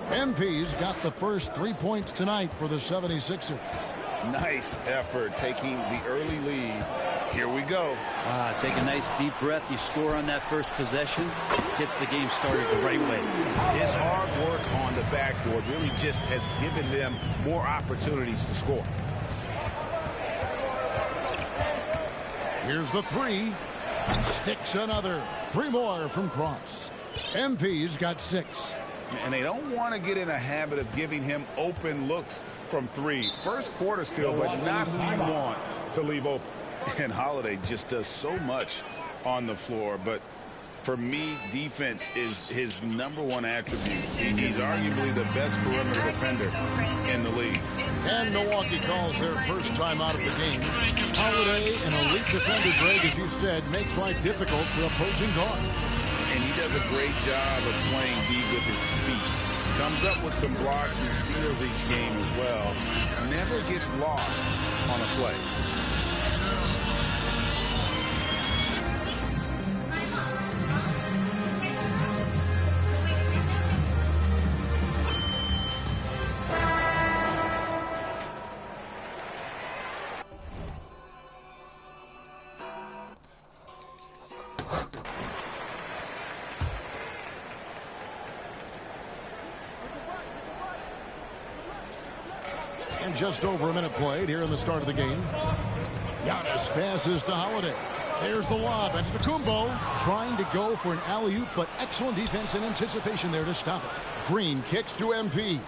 Speaker 8: MP's got the first 3 points tonight for the 76ers.
Speaker 22: Nice effort taking the early lead. Here we go.
Speaker 14: Take a nice deep breath. You score on that first possession. Gets the game started the right way.
Speaker 22: His hard work on the backboard really just has given them more opportunities to score.
Speaker 8: Here's the three. Sticks another. 3 more from Cross. MP's got 6.
Speaker 22: And they don't want to get in a habit of giving him open looks from 3. First quarter still, but not who you want to leave open. And Holiday just does so much on the floor. But for me, defense is his #1 attribute. He's arguably the best perimeter defender in the league.
Speaker 8: And Milwaukee calls their first time out of the game. Holiday, an elite defender, Greg, as you said, makes life difficult for opposing guards.
Speaker 22: And he does a great job of playing D with his feet. Comes up with some blocks and steals each game as well. Never gets lost on a play.
Speaker 8: And just over a minute played here in the start of the game. Giannis passes to Holiday. There's the lob. And Antetokounmpo trying to go for an alley-oop, but excellent defense and anticipation there to stop it. Green kicks to MP.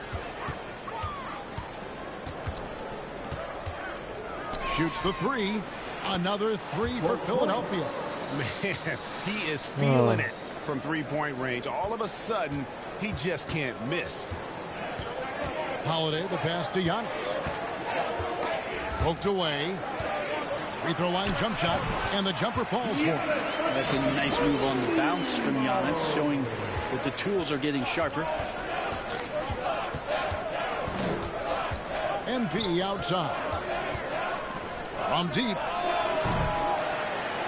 Speaker 8: Shoots the three. Another three for Philadelphia.
Speaker 22: Man, he is feeling it from three-point range. All of a sudden, he just can't miss.
Speaker 8: Holiday, the pass to Giannis. Poked away. Free throw line jump shot, and the jumper falls for him.
Speaker 14: That's a nice move on the bounce from Giannis, showing that the tools are getting sharper.
Speaker 8: MP outside. From deep.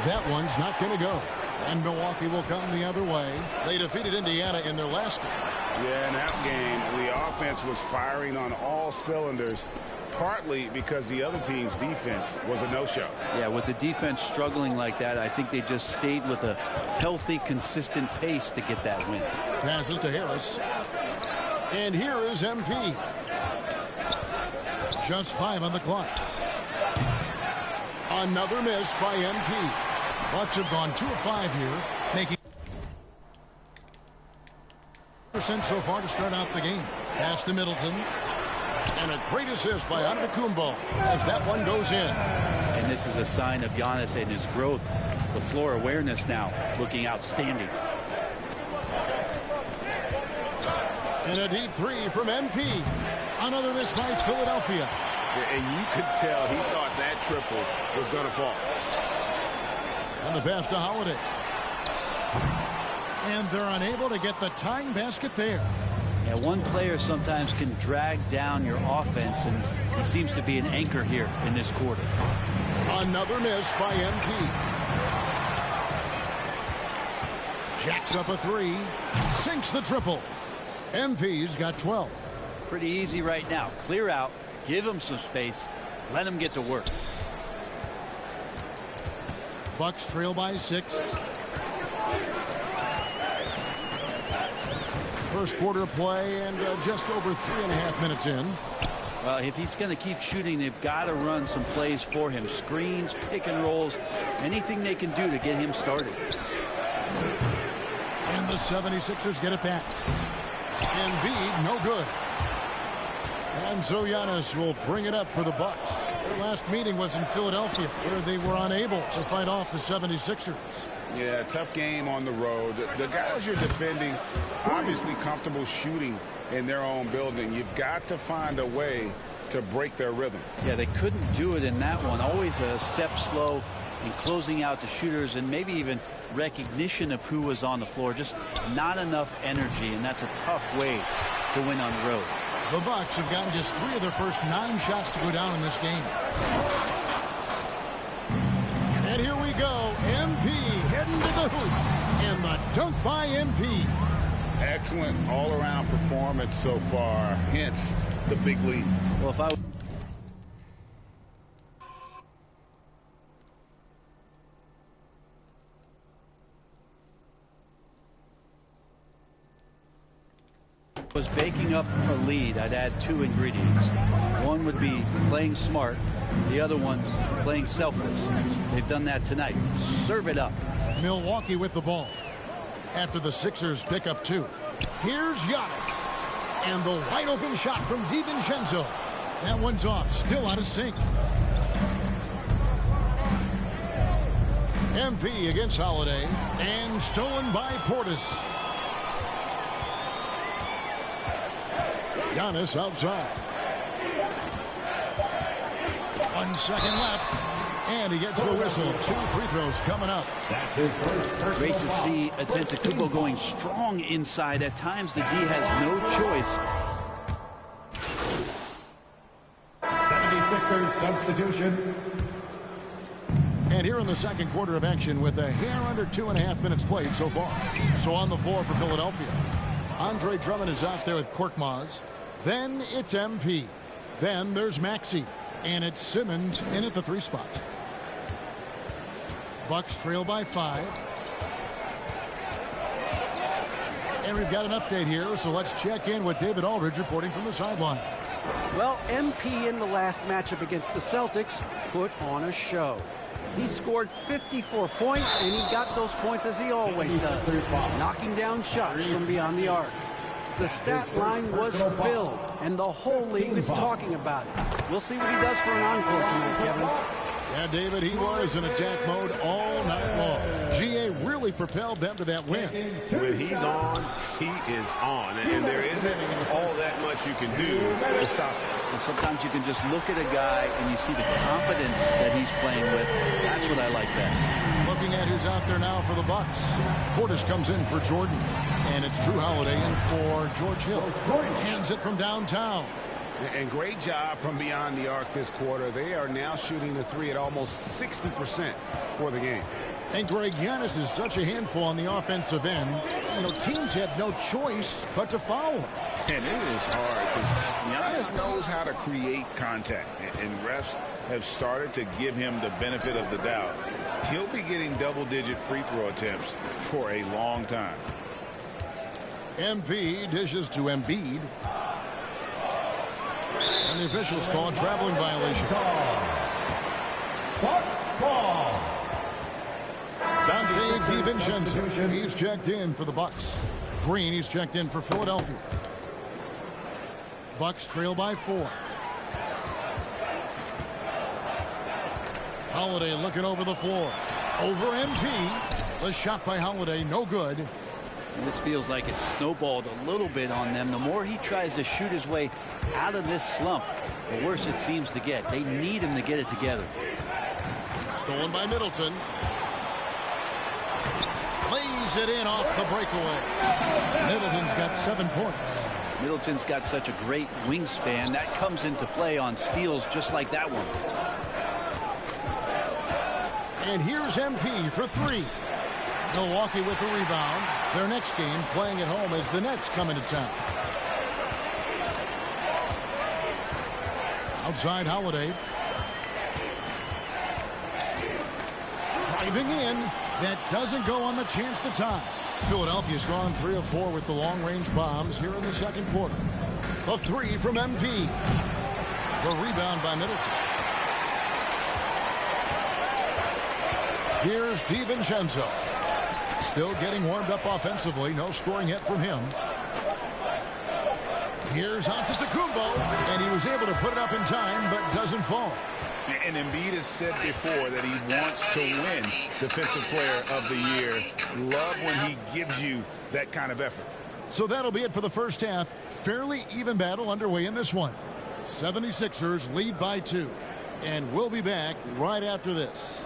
Speaker 8: That one's not going to go. And Milwaukee will come the other way. They defeated Indiana in their last game.
Speaker 22: Yeah, in that game, the offense was firing on all cylinders, partly because the other team's defense was a no-show.
Speaker 14: Yeah, with the defense struggling like that, I think they just stayed with a healthy, consistent pace to get that win.
Speaker 8: Passes to Harris. And here is MP. Just 5 on the clock. Another miss by MP. Bucks have gone 2 of 5 here, making % so far to start out the game. Pass to Middleton. And a great assist by Antetokounmpo as that one goes in.
Speaker 14: And this is a sign of Giannis and his growth. The floor awareness now looking outstanding.
Speaker 8: And a deep three from MP. Another miss by Philadelphia.
Speaker 22: And you could tell he thought that triple was going to fall.
Speaker 8: And the pass to Holiday. And they're unable to get the tying basket there.
Speaker 14: Yeah, one player sometimes can drag down your offense, and he seems to be an anchor here in this quarter.
Speaker 8: Another miss by MP. Jacks up a three. Sinks the triple. MP's got 12.
Speaker 14: Pretty easy right now. Clear out. Give him some space. Let him get to work.
Speaker 8: Bucks trail by 6. First quarter play and just over 3.5 minutes in.
Speaker 14: Well, if he's going to keep shooting, they've got to run some plays for him. Screens, pick and rolls, anything they can do to get him started.
Speaker 8: And the 76ers get it back. Embiid, no good. And so Giannis will bring it up for the Bucks. Their last meeting was in Philadelphia, where they were unable to fight off the 76ers.
Speaker 22: Yeah, tough game on the road. The guys you're defending, obviously comfortable shooting in their own building. You've got to find a way to break their rhythm.
Speaker 14: Yeah, they couldn't do it in that one. Always a step slow in closing out the shooters, and maybe even recognition of who was on the floor. Just not enough energy, and that's a tough way to win on the road.
Speaker 8: The Bucks have gotten just 3 of their first 9 shots to go down in this game. And here we go. MP heading to the hoop. And the dunk by MP.
Speaker 22: Excellent all-around performance so far. Hence the big lead.
Speaker 14: Well, if I was baking up a lead, I'd add 2 ingredients. One would be playing smart. The other one, playing selfless. They've done that tonight. Serve it up.
Speaker 8: Milwaukee with the ball. After the Sixers pick up 2. Here's Giannis. And the wide open shot from DiVincenzo. That one's off. Still out of sync. MP against Holiday. And stolen by Portis. Giannis outside. 1 second left. And he gets the whistle. 2 free throws coming up.
Speaker 3: That's his first personal
Speaker 14: Great to
Speaker 3: foul.
Speaker 14: see Antetokounmpo going strong inside. At times, the D has no choice.
Speaker 3: 76ers substitution.
Speaker 8: And here in the second quarter of action with a hair under 2.5 minutes played so far. So on the floor for Philadelphia. Andre Drummond is out there with Korkmaz. Then it's MP. Then there's Maxey. And it's Simmons in at the 3 spot. Bucks trail by 5. And we've got an update here, so let's check in with David Aldridge reporting from the sideline.
Speaker 24: Well, MP in the last matchup against the Celtics put on a show. He scored 54 points, and he got those points as he always does, knocking down shots from beyond the arc. The stat line was filled, and the whole league is talking about it. We'll see what he does for an encore tonight, Kevin.
Speaker 8: Yeah, David, he was in attack mode all night long. GA really propelled them to that win.
Speaker 22: When he's on, he is on. And there isn't all that much you can do to stop him.
Speaker 14: And sometimes you can just look at a guy and you see the confidence that he's playing with. That's what I like best.
Speaker 8: Looking at who's out there now for the Bucks. Portis comes in for Jordan. And it's Drew Holiday in for George Hill. Hands it from downtown.
Speaker 22: And great job from beyond the arc this quarter. They are now shooting the three at almost 60% for the game.
Speaker 8: And Greg, Giannis is such a handful on the offensive end. You know, teams have no choice but to foul him.
Speaker 22: And it is hard because Giannis knows how to create contact. And refs have started to give him the benefit of the doubt. He'll be getting double-digit free throw attempts for a long time.
Speaker 8: MP dishes to Embiid. And the officials call a traveling violation. Dante DiVincenzo, he's checked in for the Bucks. Green, he's checked in for Philadelphia. Bucks trail by 4. Holiday looking over the floor. Over MP. The shot by Holiday, no good.
Speaker 14: And this feels like it's snowballed a little bit on them. The more he tries to shoot his way out of this slump, the worse it seems to get. They need him to get it together.
Speaker 8: Stolen by Middleton. Lays it in off the breakaway. Middleton's got 7 points.
Speaker 14: Middleton's got such a great wingspan. That comes into play on steals just like that one.
Speaker 8: And here's MP for 3. Milwaukee with the rebound. Their next game playing at home as the Nets come into town. Outside Holiday. Driving in. That doesn't go on the chance to tie. Philadelphia's gone 3 of 4 with the long-range bombs here in the second quarter. A 3 from MP. The rebound by Middleton. Here's DiVincenzo. Still getting warmed up offensively. No scoring yet from him. Here's Antetokounmpo, and he was able to put it up in time, but doesn't fall.
Speaker 22: And Embiid has said before that he wants to win Defensive Player of the Year. Love when he gives you that kind of effort.
Speaker 8: So that'll be it for the first half. Fairly even battle underway in this one. 76ers lead by 2. And we'll be back right after this.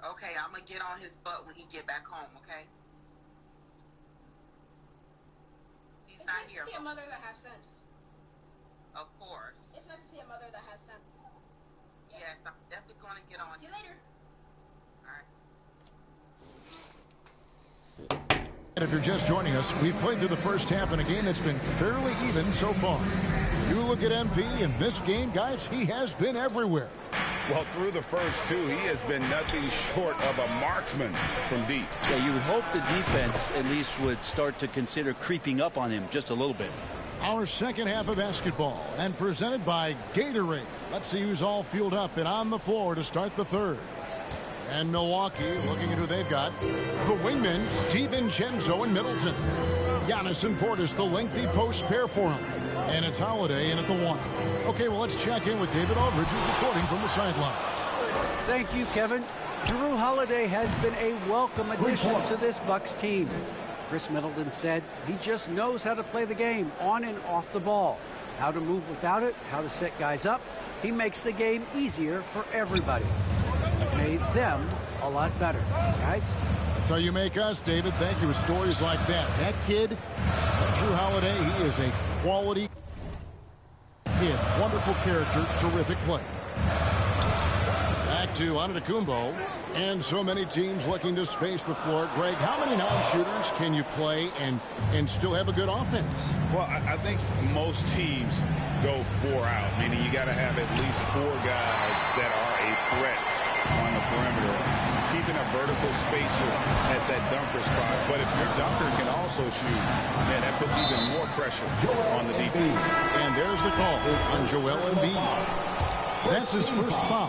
Speaker 6: Okay, I'm gonna get on his butt when he get back home, okay? He's
Speaker 15: it's
Speaker 6: not
Speaker 15: nice
Speaker 6: here.
Speaker 15: To see a mother that has sense.
Speaker 6: Of course.
Speaker 15: It's nice to see a mother that has sense.
Speaker 6: Yes, I'm definitely gonna get on.
Speaker 15: See you later.
Speaker 6: Alright.
Speaker 8: And if you're just joining us, we've played through the first half in a game that's been fairly even so far. You look at MP in this game, guys, he has been everywhere.
Speaker 22: Well, through the first 2, he has been nothing short of a marksman from deep.
Speaker 14: Yeah, you would hope the defense at least would start to consider creeping up on him just a little bit.
Speaker 8: Our second half of basketball, and presented by Gatorade. Let's see who's all fueled up and on the floor to start the third. And Milwaukee, looking at who they've got. The wingmen, DiVincenzo and Middleton. Giannis and Portis, the lengthy post pair for him. And it's Holiday in at the 1. Okay, well, let's check in with David Aldridge, who's reporting from the sideline.
Speaker 24: Thank you, Kevin. Drew Holiday has been a welcome addition to this Bucks team. Chris Middleton said he just knows how to play the game on and off the ball, how to move without it, how to set guys up. He makes the game easier for everybody. He's made them a lot better. Guys?
Speaker 8: That's how you make us, David. Thank you with stories like that. That kid, Jrue Holiday, he is a quality kid. Wonderful character, terrific play. Back to Antetokounmpo. And so many teams looking to space the floor. Greg, how many non-shooters can you play and still have a good offense?
Speaker 22: Well, I think most teams go 4 out, meaning you got to have at least 4 guys that are a threat on the perimeter, keeping a vertical spacer at that dunker spot. But if your dunker can also shoot, man, that puts even more pressure on the defense.
Speaker 8: And there's the call on Joel Embiid. That's his first foul.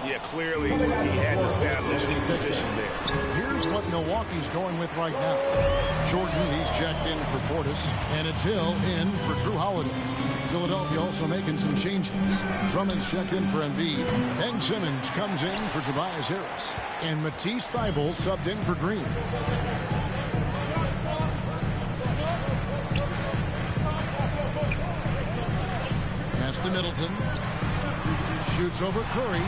Speaker 22: Yeah, clearly he had established his position there.
Speaker 8: Here's what Milwaukee's going with right now. Jordan, he's checked in for Portis, and it's Hill in for Jrue Holiday. Philadelphia also making some changes. Drummond's checked in for Embiid. Ben Simmons comes in for Tobias Harris. And Matisse Thybulle subbed in for Green. Pass to Middleton. Shoots over Curry.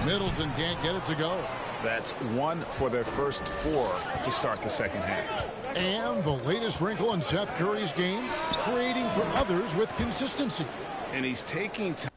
Speaker 8: Middleton can't get it to go.
Speaker 22: That's 1 for their first 4 to start the second half.
Speaker 8: And the latest wrinkle in Seth Curry's game, creating for others with consistency.
Speaker 22: And he's taking time.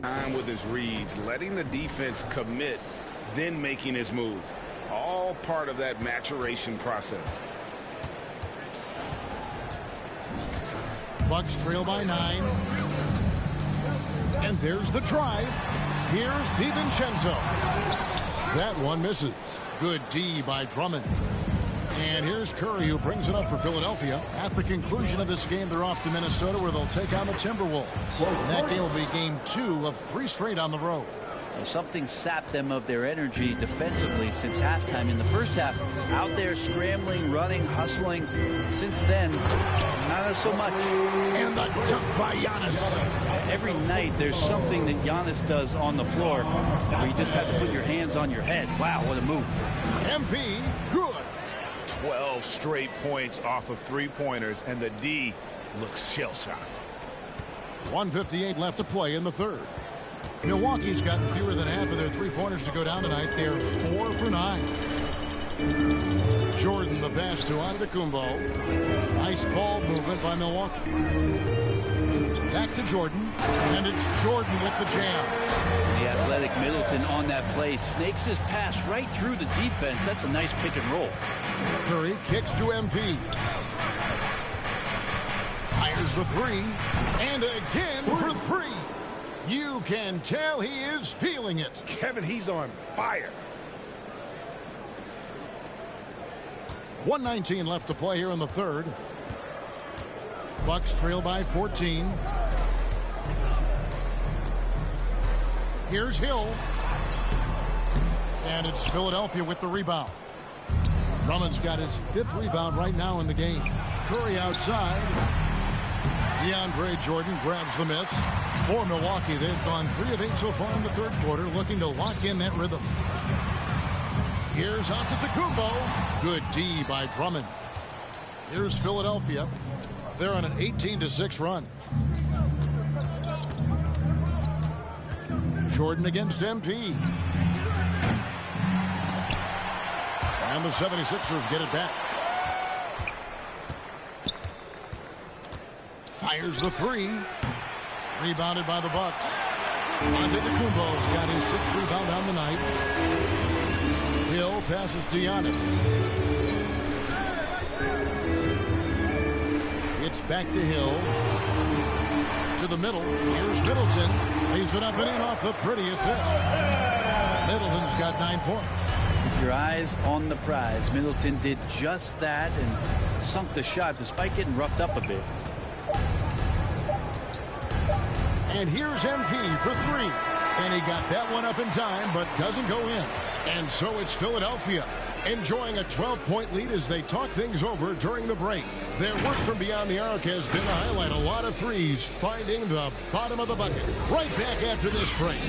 Speaker 22: Time with his reads, letting the defense commit, then making his move. All part of that maturation process.
Speaker 8: Bucks trail by 9. And there's the drive. Here's DiVincenzo. That one misses. Good D by Drummond. And here's Curry, who brings it up for Philadelphia. At the conclusion of this game, they're off to Minnesota, where they'll take on the Timberwolves. And that game will be game 2 of 3 straight on the road.
Speaker 14: Well, something sapped them of their energy defensively since halftime. In the first half, out there scrambling, running, hustling. Since then, not so much.
Speaker 8: And the jump by Giannis.
Speaker 14: Every night, there's something that Giannis does on the floor where you just have to put your hands on your head. Wow, what a move.
Speaker 8: MP, good.
Speaker 22: 12 straight points off of 3-pointers, and the D looks shell-shocked.
Speaker 8: 1:58 left to play in the third. Milwaukee's gotten fewer than half of their 3-pointers to go down tonight. They're 4 for 9. Jordan, the pass to Antetokounmpo. Nice ball movement by Milwaukee. Back to Jordan, and it's Jordan with the jam.
Speaker 14: The athletic Middleton on that play snakes his pass right through the defense. That's a nice pick and roll.
Speaker 8: Curry kicks to MP. Fires the 3, and again for 3. You can tell he is feeling it.
Speaker 22: Kevin, he's on fire.
Speaker 8: 1:19 left to play here in the third. Bucks trail by 14. Here's Hill. And it's Philadelphia with the rebound. Drummond's got his 5th rebound right now in the game. Curry outside. DeAndre Jordan grabs the miss. For Milwaukee, they've gone 3 of 8 so far in the third quarter, looking to lock in that rhythm. Here's Antetokounmpo. Good D by Drummond. Here's Philadelphia. They're on an 18-6 run. Jordan against MP. And the 76ers get it back. Fires the three. Rebounded by the Bucks. Antetokounmpo's got his 6th rebound on the night. Hill passes to Giannis. It's back to Hill. To the middle. Here's Middleton. Lays it up and in off the pretty assist. Middleton's got 9 points.
Speaker 14: Keep your eyes on the prize. Middleton did just that and sunk the shot despite getting roughed up a bit.
Speaker 8: And here's MP for 3. And he got that one up in time, but doesn't go in. And so it's Philadelphia enjoying a 12-point lead as they talk things over during the break. Their work from beyond the arc has been the highlight. A lot of threes finding the bottom of the bucket. Right back after this break.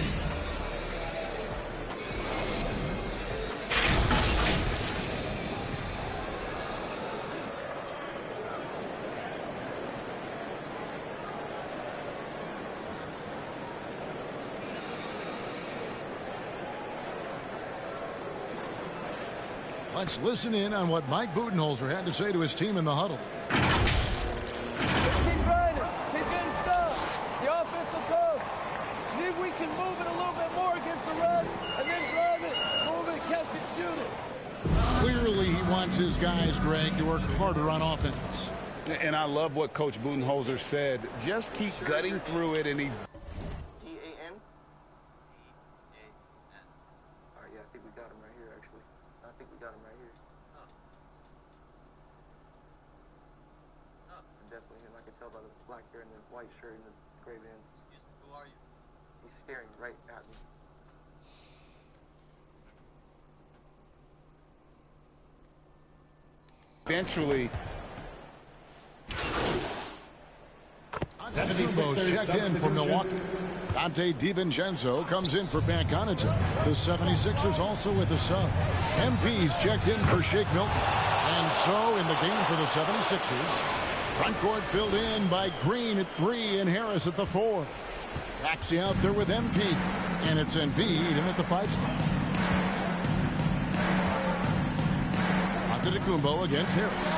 Speaker 8: Let's listen in on what Mike Budenholzer had to say to his team in the huddle.
Speaker 2: Keep grinding. Keep getting stuff. The offense will come. See if we can move it a little bit more against the rush and then drive it, move it, catch it, shoot it.
Speaker 8: Clearly he wants his guys, Greg, to work harder on offense.
Speaker 22: And I love what Coach Budenholzer said. Just keep gutting through it, and he...
Speaker 16: G-A-N? All right, yeah, I think we got him right here, actually. I think we got him right here. Definitely him. I can tell by the black hair and the white shirt and the gray bands. Who are you? He's staring right at me.
Speaker 22: Eventually...
Speaker 8: Antetokounmpo's checked in for Milwaukee. Dante DiVincenzo comes in for Pat Connaughton. The 76ers also with a sub. MP's checked in for Shake Milton. And so in the game for the 76ers, front court filled in by Green at 3 and Harris at the 4. Maxey out there with MP. And it's Embiid in at the 5 spot. Antetokounmpo against Harris.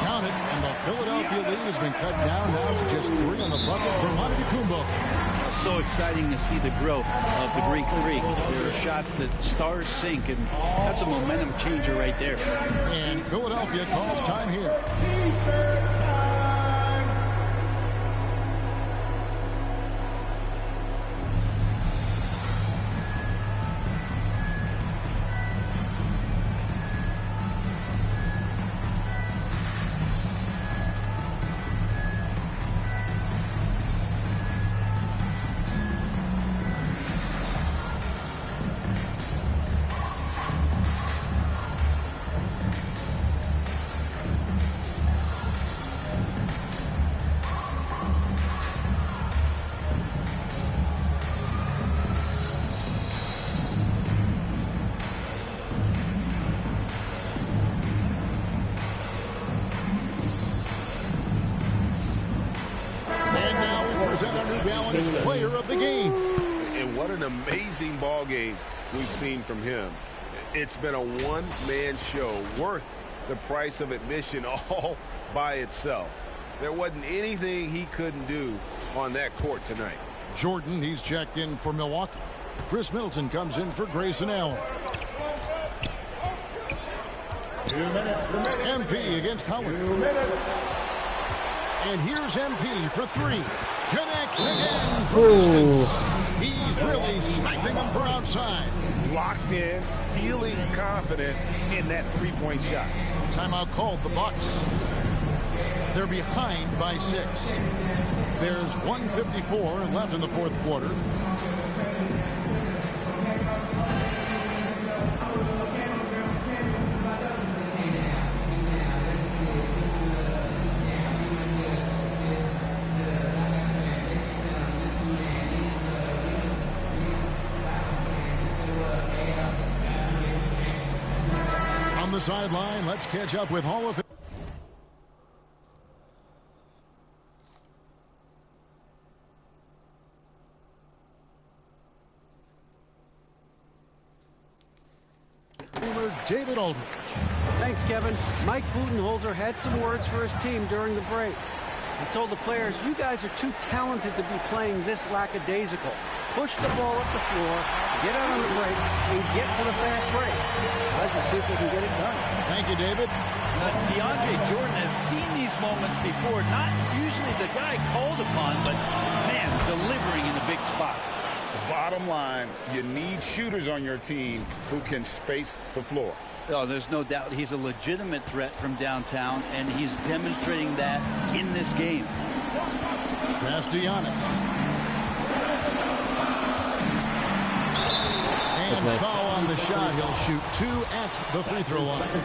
Speaker 8: Count it, and the Philadelphia lead has been cut down now to just 3 on the bucket from Antetokounmpo.
Speaker 14: So exciting to see the growth of the Greek Freak. There are shots that stars sink, and that's a momentum changer right there.
Speaker 8: And Philadelphia calls time here. Player of the game.
Speaker 22: And what an amazing ball game we've seen from him. It's been a one-man show worth the price of admission all by itself. There wasn't anything he couldn't do on that court tonight.
Speaker 8: Jordan, he's checked in for Milwaukee. Chris Middleton comes in for Grayson Allen.
Speaker 3: 2 minutes remaining.
Speaker 8: MP against Howard.
Speaker 3: 2 minutes.
Speaker 8: And here's MP for 3. Connects again for distance. He's really sniping them for outside.
Speaker 22: Locked in, feeling confident in that three-point shot.
Speaker 8: Timeout called the Bucks. They're behind by 6. There's 1:54 left in the fourth quarter. On the sideline, let's catch up with Hall of Fame. David Aldridge.
Speaker 24: Thanks, Kevin. Mike Budenholzer had some words for his team during the break. He told the players, you guys are too talented to be playing this lackadaisical. Push the ball up the floor, get out on the break, and get to the fast break. Guys, we'll see if we can get it done.
Speaker 8: Thank you, David.
Speaker 14: DeAndre Jordan has seen these moments before. Not usually the guy called upon, but, man, delivering in a big spot.
Speaker 22: Bottom line, you need shooters on your team who can space the floor.
Speaker 14: Oh, there's no doubt he's a legitimate threat from downtown, and he's demonstrating that in this game.
Speaker 8: Pass to Giannis. And foul on the shot. He'll shoot 2 at the free throw line.
Speaker 14: And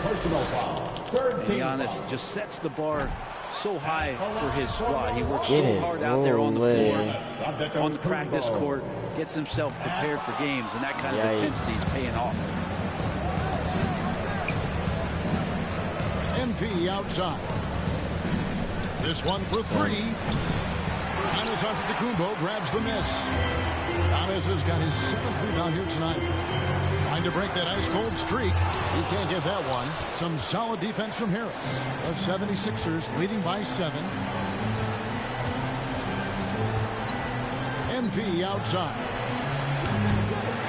Speaker 14: Giannis just sets the bar so high for his squad. He works so hard out there on the floor, on the practice court, gets himself prepared for games, and that kind of intensity is paying off.
Speaker 8: MP outside. This one for 3. Giannis Antetokounmpo grabs the miss. Giannis has got his 7th rebound here tonight. Trying to break that ice-cold streak. He can't get that one. Some solid defense from Harris. The 76ers leading by 7. MP outside.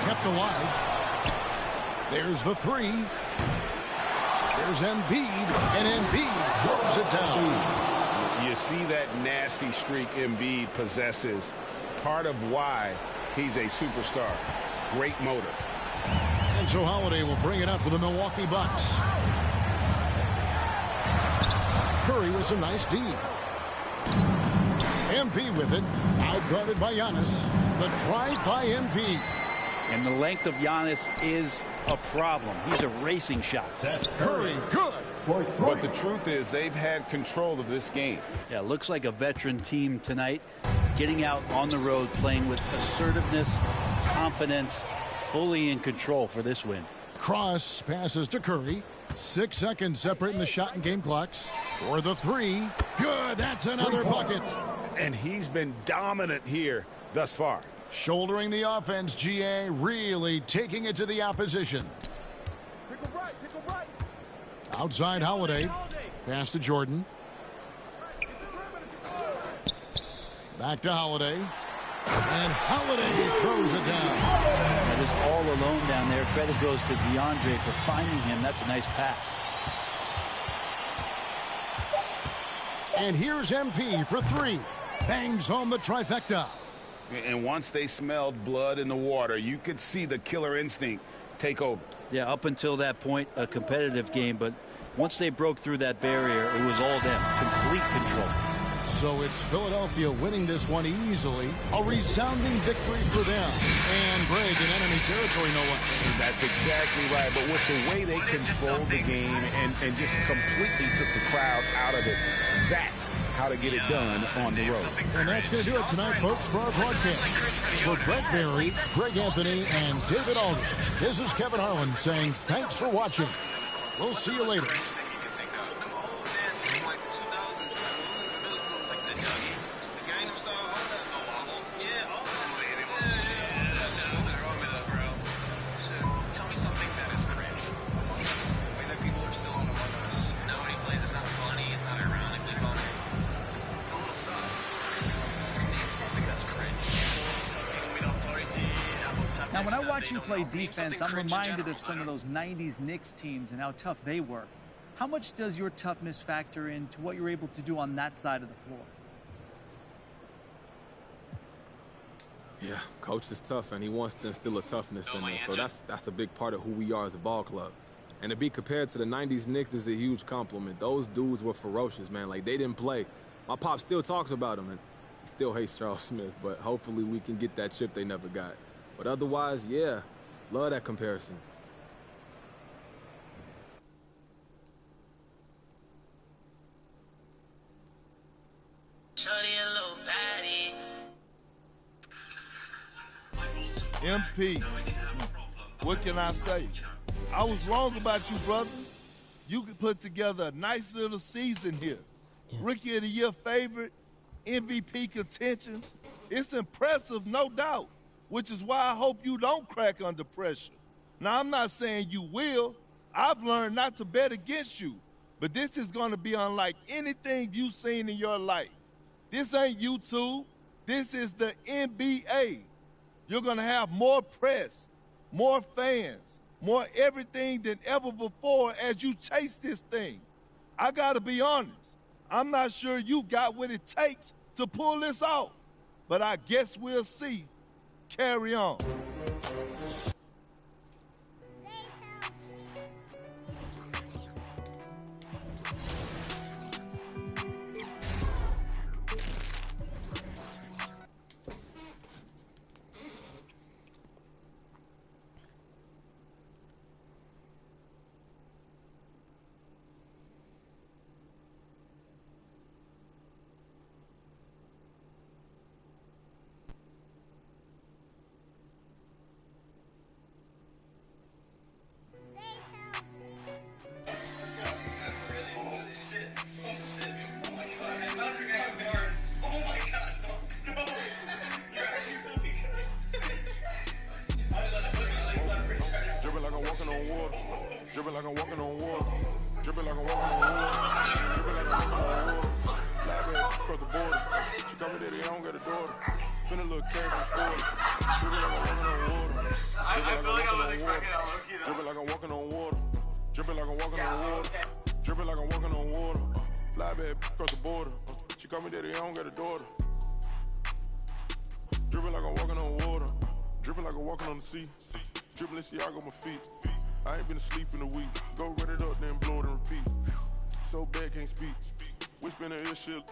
Speaker 8: Kept alive. There's the 3. There's Embiid, and Embiid throws it down.
Speaker 22: You see that nasty streak Embiid possesses. Part of why he's a superstar. Great motor.
Speaker 8: And so Holiday will bring it up for the Milwaukee Bucks. Curry with some nice D. MP with it. Outguarded by Giannis. The drive by MP.
Speaker 14: And the length of Giannis is a problem. He's erasing shots.
Speaker 8: Curry, good.
Speaker 22: But the truth is they've had control of this game.
Speaker 14: Yeah, looks like a veteran team tonight. Getting out on the road, playing with assertiveness, confidence, fully in control for this win.
Speaker 8: Cross passes to Curry. 6 seconds separating the shot and game clocks. For the 3. Good, that's another bucket.
Speaker 22: And he's been dominant here thus far.
Speaker 8: Shouldering the offense, GA really taking it to the opposition. Outside Holiday. Pass to Jordan. Back to Holiday. And Holiday throws it down.
Speaker 14: That is all alone down there. Credit goes to DeAndre for finding him. That's a nice pass.
Speaker 8: And here's MP for 3. Bangs home the trifecta.
Speaker 22: And once they smelled blood in the water, you could see the killer instinct take over.
Speaker 14: Yeah, up until that point, a competitive game. But once they broke through that barrier, it was all them. Complete control.
Speaker 8: So it's Philadelphia winning this one easily. A resounding victory for them. And break in enemy territory, no less.
Speaker 22: That's exactly right. But with the way they controlled the game and just completely took the crowd out of it, that's how to get it done on the road.
Speaker 8: And that's going to do it tonight, folks, for our broadcast. For Brett Barry, Greg Anthony, and David Aldridge, this is Kevin Harlan saying thanks for watching. We'll see you later.
Speaker 17: Now, when I watch you play defense, I'm reminded of some of those 90s Knicks teams and how tough they were. How much does your toughness factor into what you're able to do on that side of the floor?
Speaker 4: Yeah, coach is tough, and he wants to instill a toughness in us. So that's a big part of who we are as a ball club. And to be compared to the 90s Knicks is a huge compliment. Those dudes were ferocious, man. Like, they didn't play. My pop still talks about them, and he still hates Charles Smith. But hopefully we can get that chip they never got. But otherwise, yeah, love that comparison.
Speaker 20: MP, what can I say? I was wrong about you, brother. You could put together a nice little season here. Rookie of the Year favorite, MVP contentions. It's impressive, no doubt, which is why I hope you don't crack under pressure. Now, I'm not saying you will. I've learned not to bet against you, but this is going to be unlike anything you've seen in your life. This ain't YouTube. This is the NBA. You're going to have more press, more fans, more everything than ever before as you chase this thing. I got to be honest. I'm not sure you've got what it takes to pull this off, but I guess we'll see. Carry on.
Speaker 19: Dripping like I'm walking on water. Dripping like I'm walking on water. Dripping like I'm walking on water. Fly back across the border. She told me that I don't got a daughter. Spend a little cash on sport. Dripping like I'm walking on water. I feel like I was expecting a low key though. Dripping like I'm walking on water. Dripping like I'm walking on water. Dripping like I'm walking on water. Fly back across the border. She told me that I don't got a daughter. Dripping like I'm walking on water. Dripping like I'm walking on the sea. Dribbling, see, I got my feet. I ain't been asleep in a week. Go run it up, then blow it and repeat. So bad, can't speak. Whispering in her ear shit.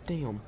Speaker 7: Damn.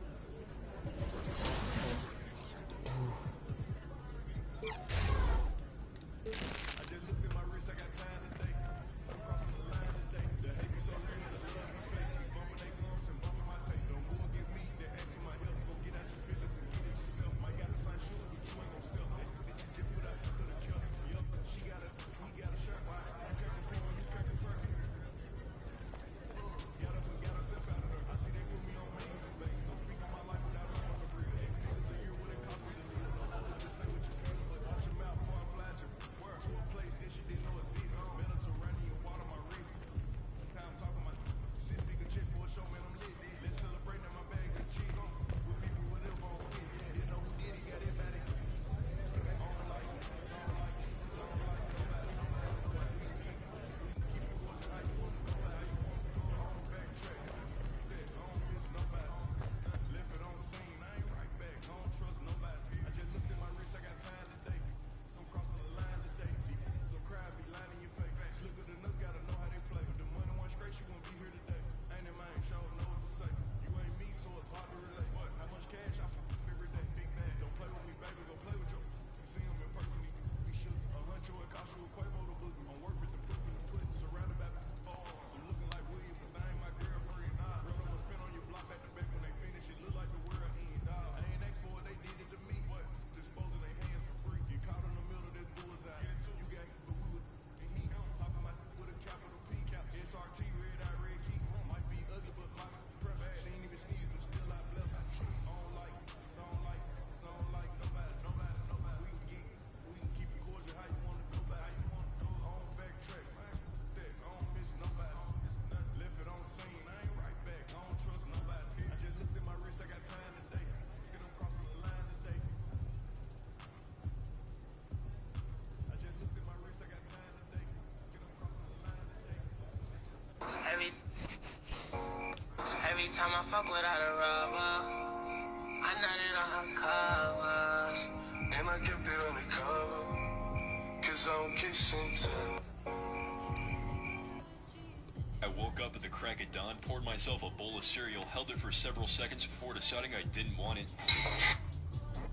Speaker 7: time I fuck without a rubber, I nutted on her covers.
Speaker 19: And I kept it undercover, cause I'm kissing too.
Speaker 18: I woke up at the crack of dawn, poured myself a bowl of cereal, held it for several seconds before deciding I didn't want it.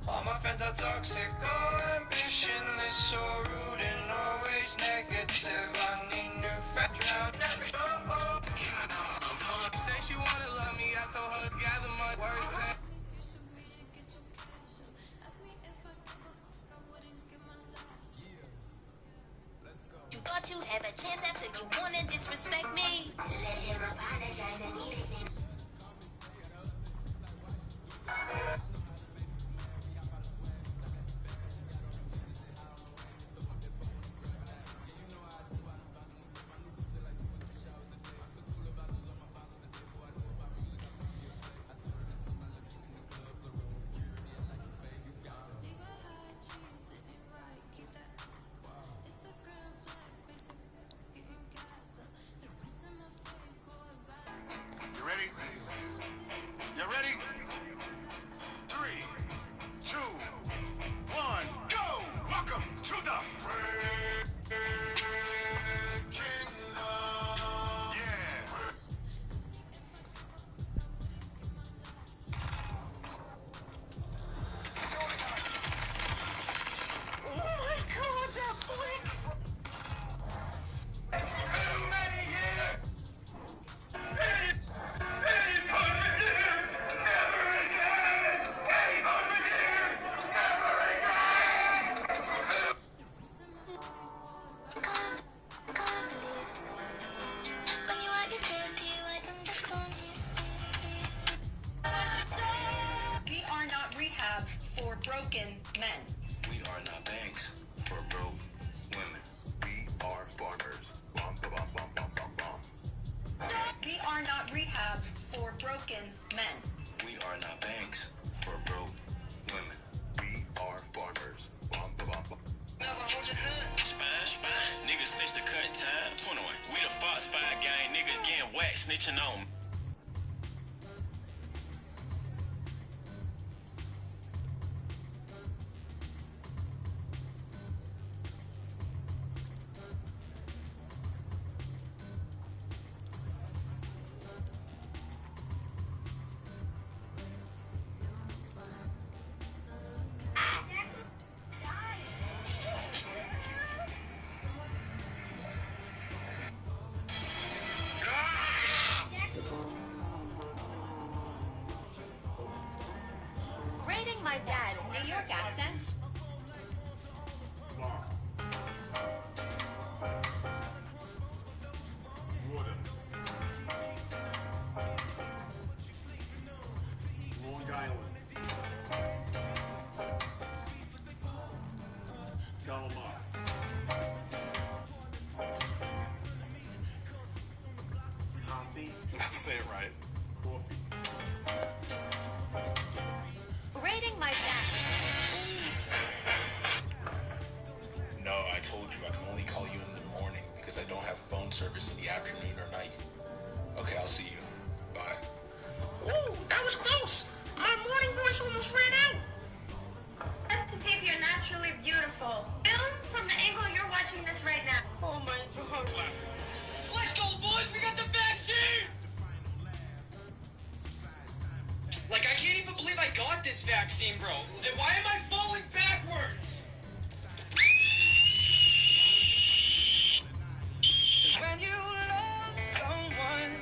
Speaker 10: All my friends are toxic, oh, ambitionless, so rude and always negative. I need new friends around.
Speaker 7: Say she wanna love me, I told her to gather my words.
Speaker 13: You thought you'd have a chance after you wanna disrespect me. Let him apologize and eat it.
Speaker 19: You ready? 3, 2, 1, go! Welcome to the Red Kingdom. Yeah.
Speaker 7: Oh my god, that blink!
Speaker 19: How many years?
Speaker 9: We are not rehabs for broken men.
Speaker 18: We are not banks for broke women. We are farmers. Bum, bum, bum, bum, bum, bum.
Speaker 9: We are not rehabs for broken men.
Speaker 18: We are not banks for broke women. We are farmers. Bum, bum, bum, bum.
Speaker 21: Spine, spine. Niggas snitch the cut time. 21. We the Fox 5 gang. Niggas getting whacked, snitching on me.
Speaker 9: Rating my dad's New York accent.
Speaker 19: Long Island. Calamar. Coffee.
Speaker 18: Say it right.
Speaker 19: Coffee.
Speaker 9: Rating my dad.
Speaker 18: No, I told you I can only call you in the morning because I don't have phone service in the afternoon or night. Okay, I'll see you. Bye.
Speaker 7: Ooh, that was close. My morning voice almost ran out.
Speaker 9: Just to see if you're naturally beautiful. Film from the angle you're watching this right now.
Speaker 7: Oh my god. Let's go, boys. We got the vaccine. Like, I can't even believe I got this vaccine, bro. Then why am I falling backwards? When you love someone,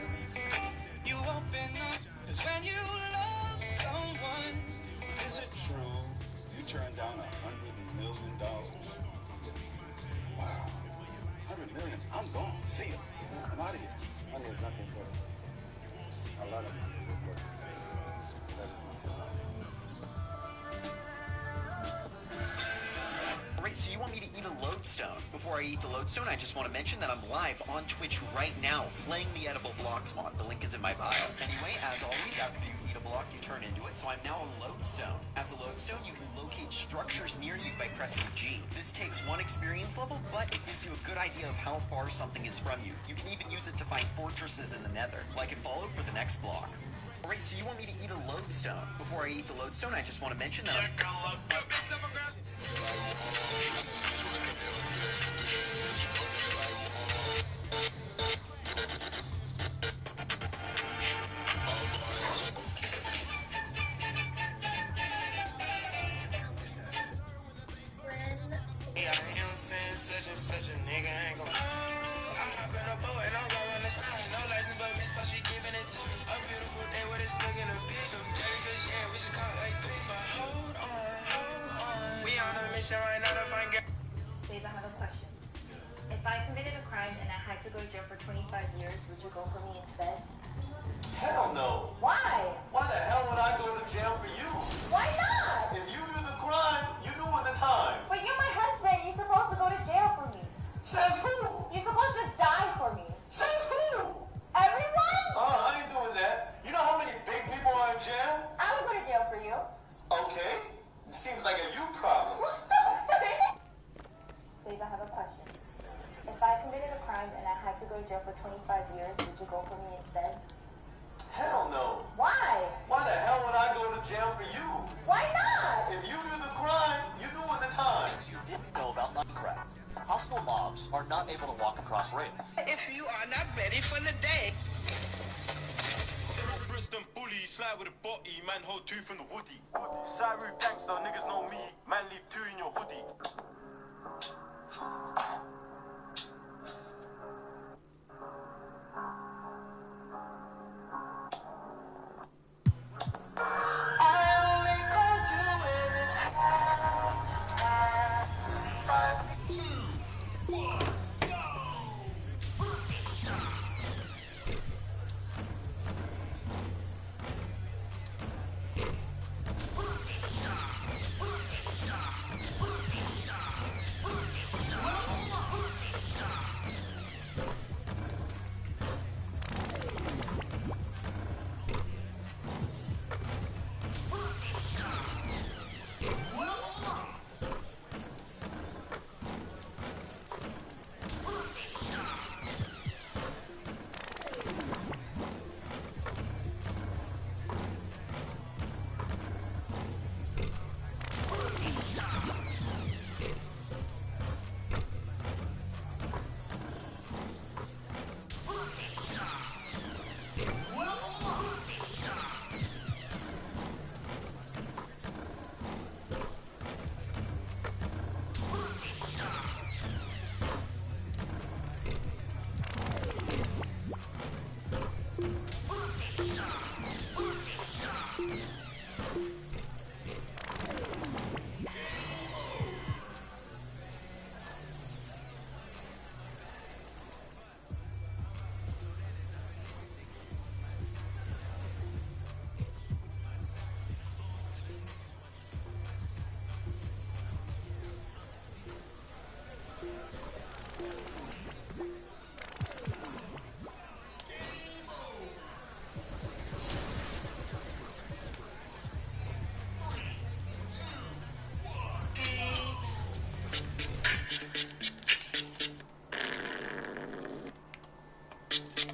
Speaker 7: you open up. Cause when you love someone, is it true?
Speaker 19: You turned down $100 million. Wow. 100 million. I'm gone. See ya. I'm out of here. Money is nothing for a lot of money is important. That is not enough.
Speaker 23: Alright, so you want me to eat a lodestone? Before I eat the lodestone, I just want to mention that I'm live on Twitch right now, playing the edible blocks mod. The link is in my bio. Anyway, as always, after you eat a block, you turn into it, so I'm now a lodestone. As a lodestone, you can locate structures near you by pressing G. This takes 1 experience level, but it gives you a good idea of how far something is from you. You can even use it to find fortresses in the nether, like in Fallout for the next block. Alright, so you want me to eat a lodestone? Before I eat the lodestone, I just want to mention that
Speaker 10: Yeah, you know what I'm saying? Such a nigga ain't gon' I'm hopping a boat and I'm going the sun. No license but miss, but she giving it to me. A beautiful day with a stick and a bitch. Some jellyfish, yeah, we just caught like three. But hold on. We on a mission right now to find girl.
Speaker 1: Babe, I have a question. If I committed a crime and I had to go to jail for 25 years, would you go for me instead?
Speaker 2: Hell no.
Speaker 1: Why?
Speaker 2: Why the hell would I go to jail for you?
Speaker 1: Why not?
Speaker 2: If you knew the crime, you knew at the time.
Speaker 1: But you're my husband. You're supposed to go to jail for me.
Speaker 2: Says who?
Speaker 1: You're supposed to die for me.
Speaker 2: Says who?
Speaker 1: Everyone?
Speaker 2: I ain't doing that. You know how many big people are in jail?
Speaker 1: I would go to jail for you.
Speaker 2: Okay. Seems like a you problem.
Speaker 1: Babe, I have a question. If I committed a crime and I had to go to jail for 25 years, would you go for me instead?
Speaker 2: Hell no.
Speaker 1: Why?
Speaker 2: Why the hell would I go to jail for you?
Speaker 1: Why not?
Speaker 2: If you knew the crime, you knew at the time.
Speaker 5: You didn't know about Minecraft. Hostile mobs are not able to walk across rails.
Speaker 10: If you are not ready for the day.
Speaker 2: Bristol bully, slide with a body, man hold two from the woody. Cyru gangster, niggas know me, man leave two in your hoodie.